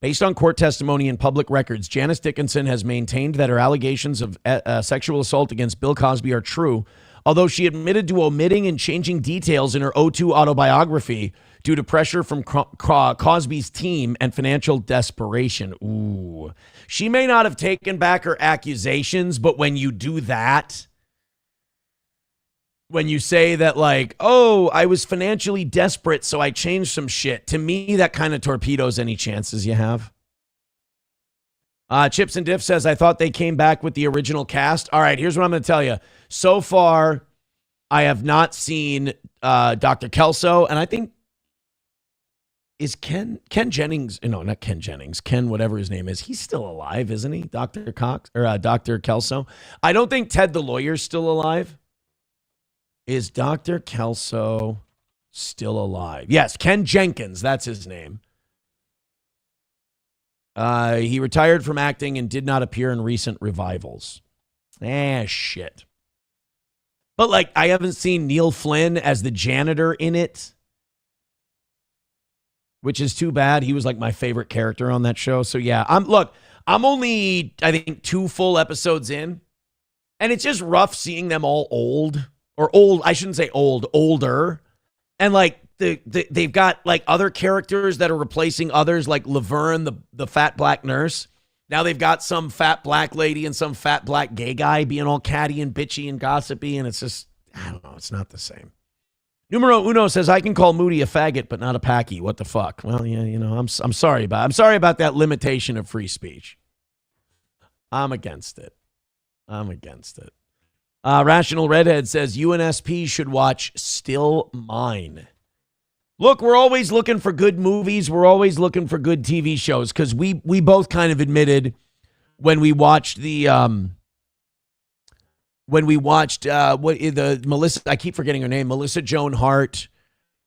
Based on court testimony and public records, Janice Dickinson has maintained that her allegations of sexual assault against Bill Cosby are true, although she admitted to omitting and changing details in her O2 autobiography due to pressure from Cosby's team and financial desperation. Ooh. She may not have taken back her accusations, but when you do that, when you say that like, oh, I was financially desperate, so I changed some shit, to me, that kind of torpedoes any chances you have. Chips and Diff says, I thought they came back with the original cast. All right, here's what I'm going to tell you. So far, I have not seen Dr. Kelso, and I think is Ken Jennings, no, not Ken Jennings, Ken whatever his name is, he's still alive, isn't he? Dr. Cox, or Dr. Kelso. I don't think Ted the lawyer's still alive. Is Dr. Kelso still alive? Yes, Ken Jenkins, that's his name. He retired from acting and did not appear in recent revivals. Shit. But like, I haven't seen Neil Flynn as the janitor in it, which is too bad. He was like my favorite character on that show. So yeah, I'm only, I think, 2 full episodes in, and it's just rough seeing them all old. Or old, I shouldn't say old, older. And like they've got like other characters that are replacing others, like Laverne, the fat black nurse. Now they've got some fat black lady and some fat black gay guy being all catty and bitchy and gossipy. And it's just, I don't know, it's not the same. Numero Uno says, I can call Moody a faggot, but not a Packy. What the fuck? Well, yeah, you know, I'm sorry about that limitation of free speech. I'm against it. Rational Redhead says UNSP should watch Still Mine. Look, we're always looking for good movies. We're always looking for good TV shows because we both kind of admitted when we watched the Melissa, I keep forgetting her name, Melissa Joan Hart,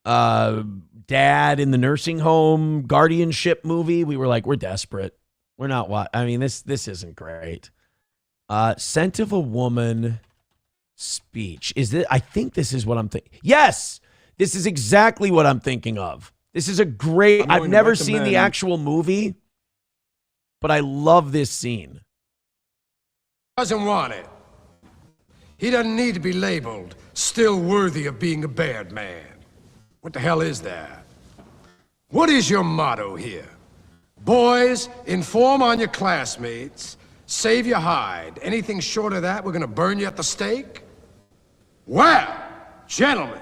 dad in the nursing home guardianship movie. We were like, we're desperate. We're not I mean, this isn't great. Scent of a Woman speech. I think this is what I'm thinking. Yes, this is exactly what I'm thinking of. This is a great, I've never seen the actual movie, but I love this scene. Doesn't want it. He doesn't need to be labeled still worthy of being a bad man. What the hell is that? What is your motto here? Boys, inform on your classmates, save your hide. Anything short of that, we're gonna burn you at the stake? Well, gentlemen,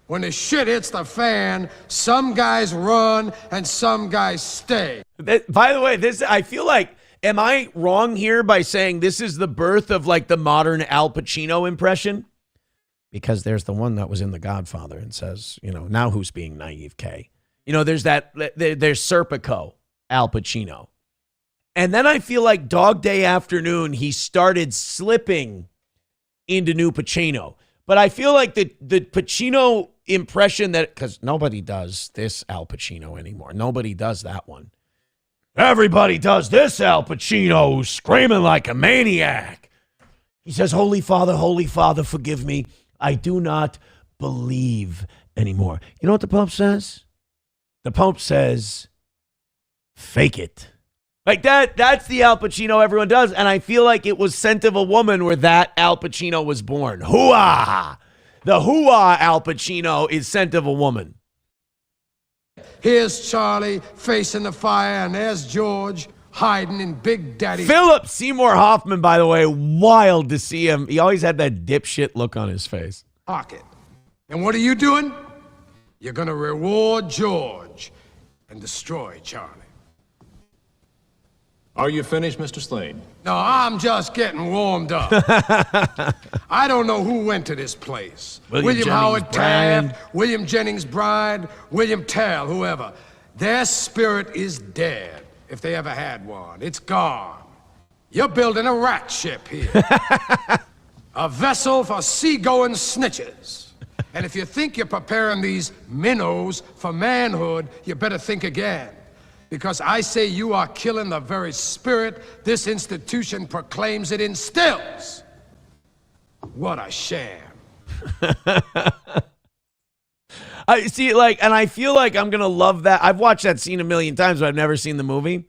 when the shit hits the fan, some guys run and some guys stay. By the way, I feel like, am I wrong here by saying this is the birth of like the modern Al Pacino impression? Because there's the one that was in The Godfather and says, now who's being naive, Kay? There's Serpico, Al Pacino. And then I feel like Dog Day Afternoon, he started slipping into New Pacino. But I feel like the Pacino impression because nobody does this Al Pacino anymore. Nobody does that one. Everybody does this Al Pacino screaming like a maniac. He says, Holy Father, forgive me. I do not believe anymore. You know what the Pope says? The Pope says, fake it. Like that's the Al Pacino everyone does. And I feel like it was Scent of a Woman where that Al Pacino was born. Hoo-ah! The hoo-ah Al Pacino is Scent of a Woman. Here's Charlie facing the fire, and there's George hiding in Big Daddy. Philip Seymour Hoffman, by the way, wild to see him. He always had that dipshit look on his face. Pocket. And what are you doing? You're going to reward George and destroy Charlie. Are you finished, Mr. Slade? No, I'm just getting warmed up. I don't know who went to this place. William Howard Taft, William Jennings Bryan, William Tell, whoever. Their spirit is dead, if they ever had one. It's gone. You're building a rat ship here. A vessel for seagoing snitches. And if you think you're preparing these minnows for manhood, you better think again. Because I say you are killing the very spirit this institution proclaims it instills. What a sham. I see, and I feel like I'm going to love that. I've watched that scene a million times, but I've never seen the movie.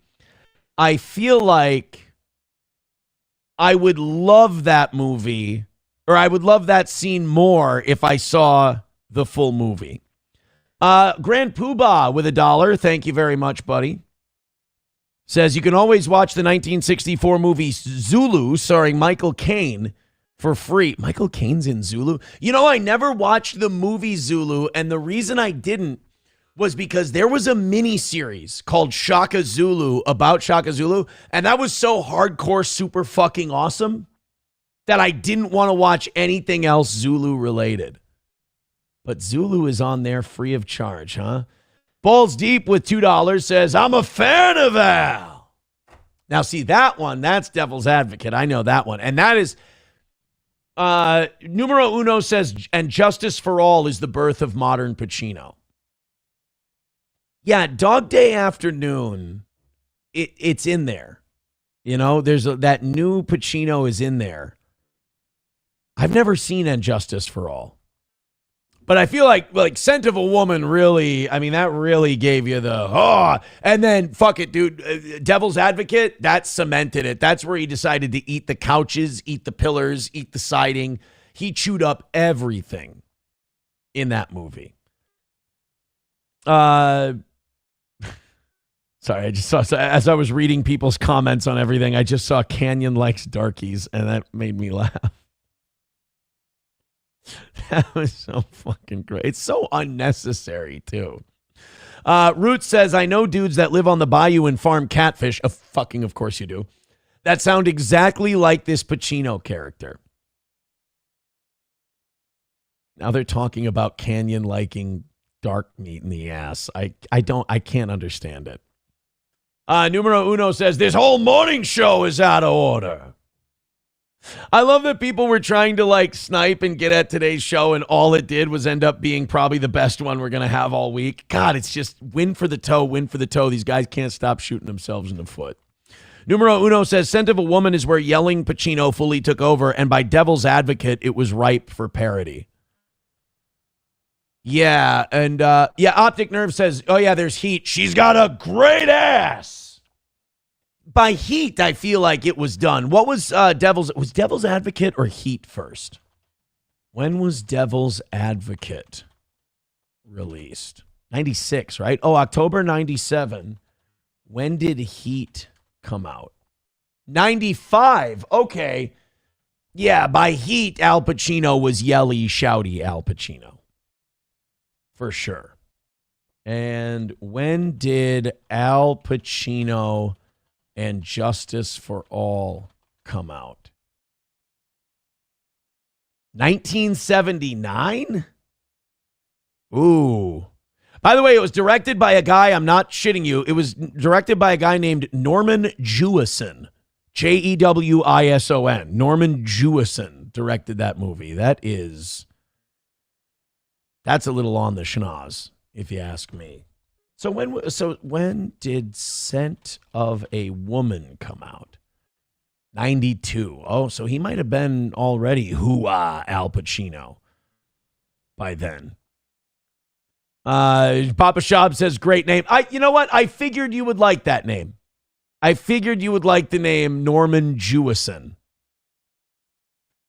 I feel like I would love that movie, or I would love that scene more if I saw the full movie. Grand Poobah with $1. Thank you very much, buddy. Says you can always watch the 1964 movie Zulu starring Michael Caine for free. Michael Caine's in Zulu? I never watched the movie Zulu, and the reason I didn't was because there was a mini-series called Shaka Zulu about Shaka Zulu, and that was so hardcore, super fucking awesome that I didn't want to watch anything else Zulu related. But Zulu is on there free of charge, huh? Balls Deep with $2 says, I'm a fan of Al. Now, see, that one, that's Devil's Advocate. I know that one. And that is, Numero Uno says, and Justice for All is the birth of modern Pacino. Yeah, Dog Day Afternoon, it's in there. There's that new Pacino is in there. I've never seen And Justice for All. But I feel like Scent of a Woman really, that really gave you the, and then fuck it, dude. Devil's Advocate, that cemented it. That's where he decided to eat the couches, eat the pillars, eat the siding. He chewed up everything in that movie. Sorry, I just saw, as I was reading people's comments on everything, I just saw Canyon likes darkies, and that made me laugh. That was so fucking great. It's so unnecessary, too. Root says, I know dudes that live on the bayou and farm catfish. Of course you do. That sound exactly like this Pacino character. Now they're talking about Canyon liking dark meat in the ass. I can't understand it. Numero Uno says, this whole morning show is out of order. I love that people were trying to like snipe and get at today's show, and all it did was end up being probably the best one we're going to have all week. God, it's just win for the toe, win for the toe. These guys can't stop shooting themselves in the foot. Numero Uno says, Scent of a Woman is where yelling Pacino fully took over, and by devil's advocate, it was ripe for parody. Yeah, and Optic Nerve says, oh yeah, there's Heat. She's got a great ass. By Heat, I feel like it was done. What was Devil's Advocate or Heat first? When was Devil's Advocate released? 96, right? Oh, October 97. When did Heat come out? 95. Okay. Yeah, by Heat, Al Pacino was yelly, shouty Al Pacino. For sure. And when did Al Pacino and Justice for All come out? 1979? Ooh. By the way, it was directed by a guy, I'm not shitting you, it was directed by a guy named Norman Jewison. Jewison. Norman Jewison directed that movie. That's a little on the schnoz, if you ask me. So when did Scent of a Woman come out? 92. Oh, so he might have been already Al Pacino by then. Papa Shab says, great name. You know what? I figured you would like that name. I figured you would like the name Norman Jewison.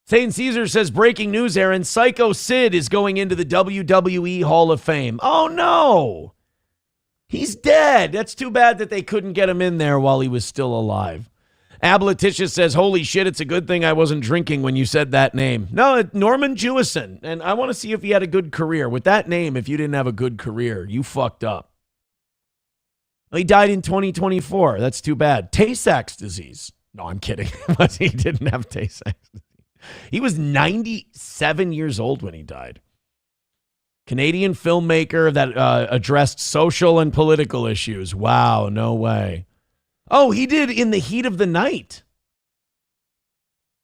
St. Caesar says, breaking news, Aaron. Psycho Sid is going into the WWE Hall of Fame. Oh, no. He's dead. That's too bad that they couldn't get him in there while he was still alive. Abletitia says, holy shit, it's a good thing I wasn't drinking when you said that name. No, Norman Jewison. And I want to see if he had a good career. With that name, if you didn't have a good career, you fucked up. He died in 2024. That's too bad. Tay-Sachs disease. No, I'm kidding. He didn't have Tay-Sachs disease. He was 97 years old when he died. Canadian filmmaker that addressed social and political issues. Wow, no way. Oh, he did In the Heat of the Night.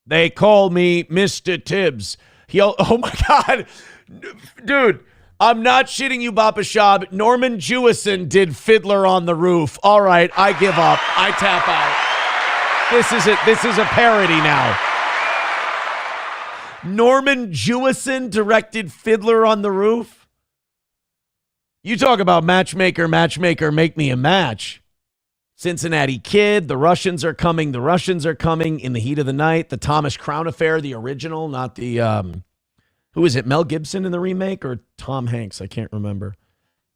They call me Mr. Tibbs. Oh my God. Dude, I'm not shitting you, Papa Shab. Norman Jewison did Fiddler on the Roof. All right, I give up. I tap out. This is it. This is a parody now. Norman Jewison directed Fiddler on the Roof. You talk about matchmaker, make me a match. Cincinnati Kid, The Russians are coming, In the Heat of the Night, the Thomas Crown Affair, the original, not the, who is it, Mel Gibson in the remake or Tom Hanks? I can't remember.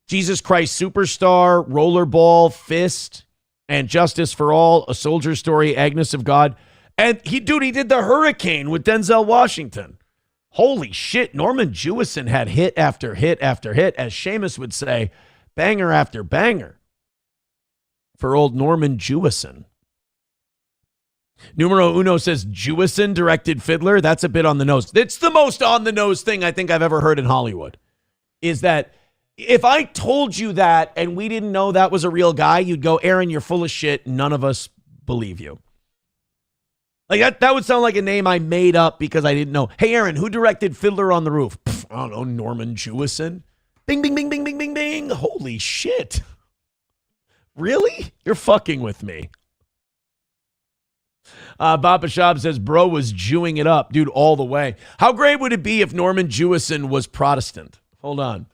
Jesus Christ Superstar, Rollerball, Fist, and Justice for All, A Soldier Story, Agnes of God. And he did the Hurricane with Denzel Washington. Holy shit, Norman Jewison had hit after hit after hit, as Seamus would say, banger after banger for old Norman Jewison. Numero Uno says Jewison directed Fiddler. That's a bit on the nose. It's the most on the nose thing I think I've ever heard in Hollywood. Is that if I told you that and we didn't know that was a real guy, you'd go, Aaron, you're full of shit. None of us believe you. Like that would sound like a name I made up because I didn't know. Hey, Aaron, who directed Fiddler on the Roof? I don't know, Norman Jewison. Bing, bing, bing, bing, bing, bing, bing. Holy shit. Really? You're fucking with me. Papa Shab says, bro was Jewing it up. Dude, all the way. How great would it be if Norman Jewison was Protestant? Hold on.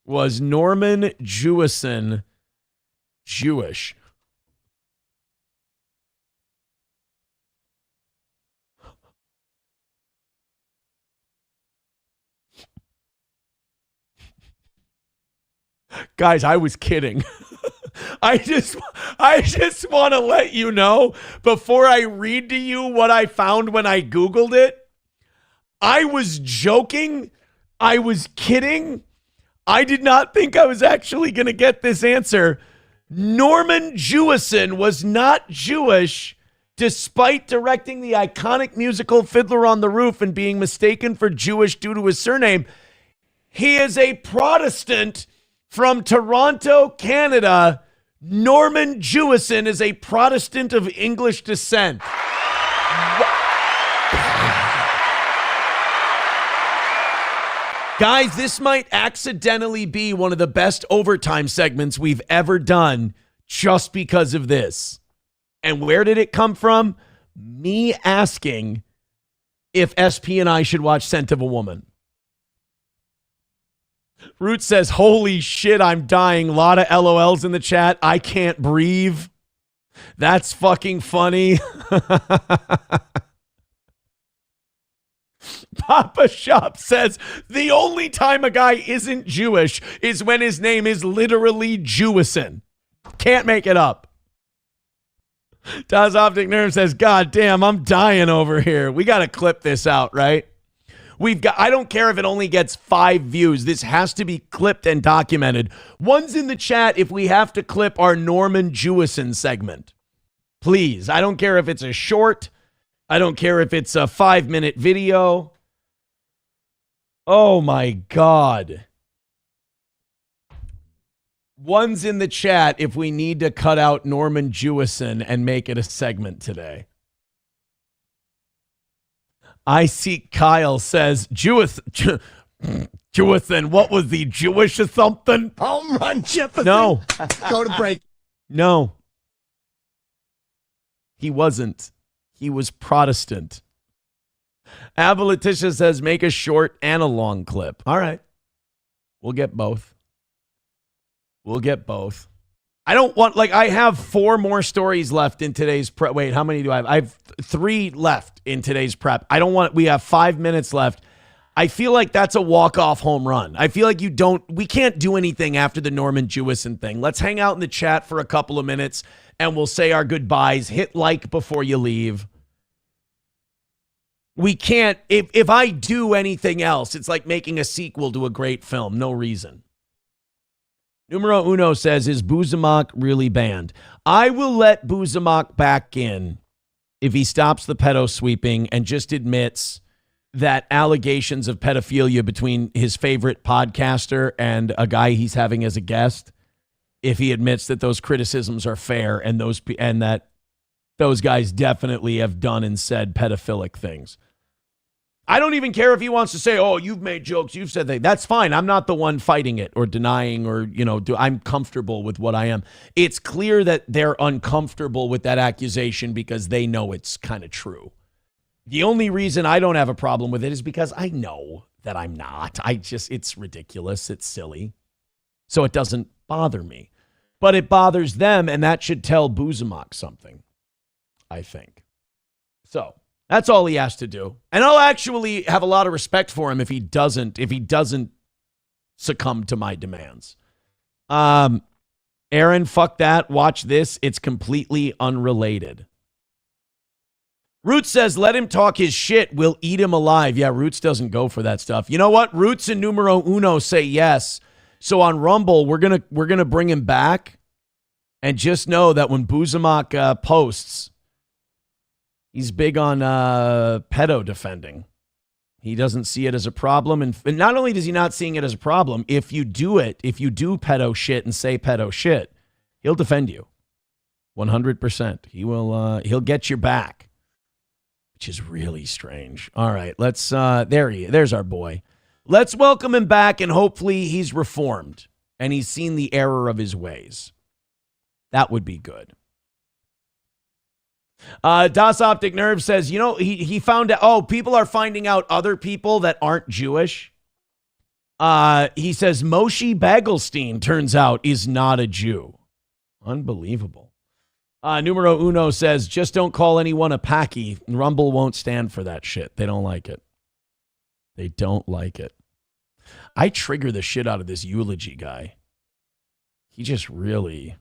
Was Norman Jewison Jewish? Guys, I was kidding. I just want to let you know before I read to you what I found when I Googled it. I was joking. I was kidding. I did not think I was actually going to get this answer. Norman Jewison was not Jewish despite directing the iconic musical Fiddler on the Roof and being mistaken for Jewish due to his surname. He is a Protestant from Toronto, Canada. Norman Jewison is a Protestant of English descent. Guys, this might accidentally be one of the best overtime segments we've ever done just because of this. And where did it come from? Me asking if SP and I should watch Scent of a Woman. Root says, holy shit, I'm dying. A lot of LOLs in the chat. I can't breathe. That's fucking funny. Papa Shop says, the only time a guy isn't Jewish is when his name is literally Jewison. Can't make it up. Taz Optic Nerve says, God damn, I'm dying over here. We got to clip this out, right? I don't care if it only gets 5 views. This has to be clipped and documented. One's in the chat if we have to clip our Norman Jewison segment. Please. I don't care if it's a short. I don't care if it's a 5-minute video. Oh my God. One's in the chat if we need to cut out Norman Jewison and make it a segment today. I see Kyle says, Jewison, what was he, Jewish or something? Home run, Jefferson. No. Go to break. No. He wasn't. He was Protestant. Avaletitia says, make a short and a long clip. All right. We'll get both. We'll get both. I don't want, I have 4 more stories left in today's prep. Wait, how many do I have? I have 3 left in today's prep. We have 5 minutes left. I feel like that's a walk-off home run. I feel like we can't do anything after the Norman Jewison thing. Let's hang out in the chat for a couple of minutes and we'll say our goodbyes. Hit like before you leave. We can't, if I do anything else, it's like making a sequel to a great film. No reason. Numero Uno says, is Buzimok really banned? I will let Buzimok back in if he stops the pedo sweeping and just admits that allegations of pedophilia between his favorite podcaster and a guy he's having as a guest, if he admits that those criticisms are fair and that those guys definitely have done and said pedophilic things. I don't even care if he wants to say, oh, you've made jokes, you've said that. That's fine. I'm not the one fighting it or denying or, I'm comfortable with what I am. It's clear that they're uncomfortable with that accusation because they know it's kind of true. The only reason I don't have a problem with it is because I know that I'm not. It's ridiculous. It's silly. So it doesn't bother me. But it bothers them, and that should tell Buzimok something, I think. So that's all he has to do. And I'll actually have a lot of respect for him if he doesn't succumb to my demands. Aaron, fuck that. Watch this. It's completely unrelated. Roots says, let him talk his shit. We'll eat him alive. Yeah, Roots doesn't go for that stuff. You know what? Roots and Numero Uno say yes. So on Rumble, we're gonna bring him back. And just know that when Buzimok posts, he's big on pedo defending. He doesn't see it as a problem. And not only does he not seeing it as a problem, if you do pedo shit and say pedo shit, he'll defend you 100%. He'll get your back, which is really strange. All right, there's our boy. Let's welcome him back, and hopefully he's reformed and he's seen the error of his ways. That would be good. Das Optic Nerve says, he found out, people are finding out other people that aren't Jewish. He says Moshe Bagelstein, turns out, is not a Jew. Unbelievable. Numero Uno says, just don't call anyone a Paki. Rumble won't stand for that shit. They don't like it. They don't like it. I trigger the shit out of this eulogy guy. He just really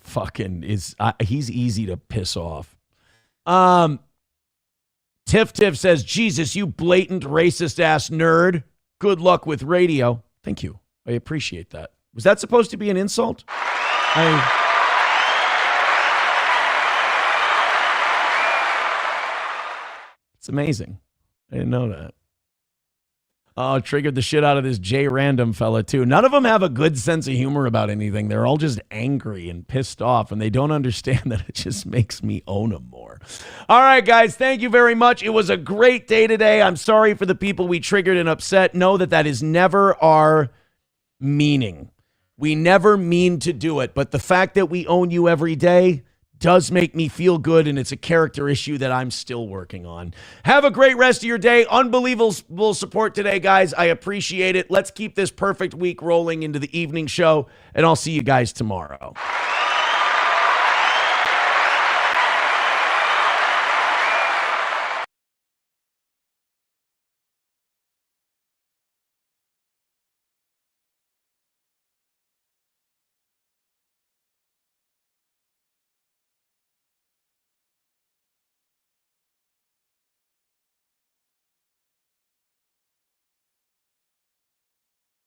fucking is. He's easy to piss off. Tiff says, Jesus, you blatant racist ass nerd. Good luck with radio. Thank you. I appreciate that. Was that supposed to be an insult? It's amazing. I didn't know that. Oh, triggered the shit out of this J Random fella, too. None of them have a good sense of humor about anything. They're all just angry and pissed off, and they don't understand that it just makes me own them more. All right, guys, thank you very much. It was a great day today. I'm sorry for the people we triggered and upset. Know that that is never our meaning. We never mean to do it, but the fact that we own you every day does make me feel good, and it's a character issue that I'm still working on. Have a great rest of your day. Unbelievable support today, guys. I appreciate it. Let's keep this perfect week rolling into the evening show, and I'll see you guys tomorrow.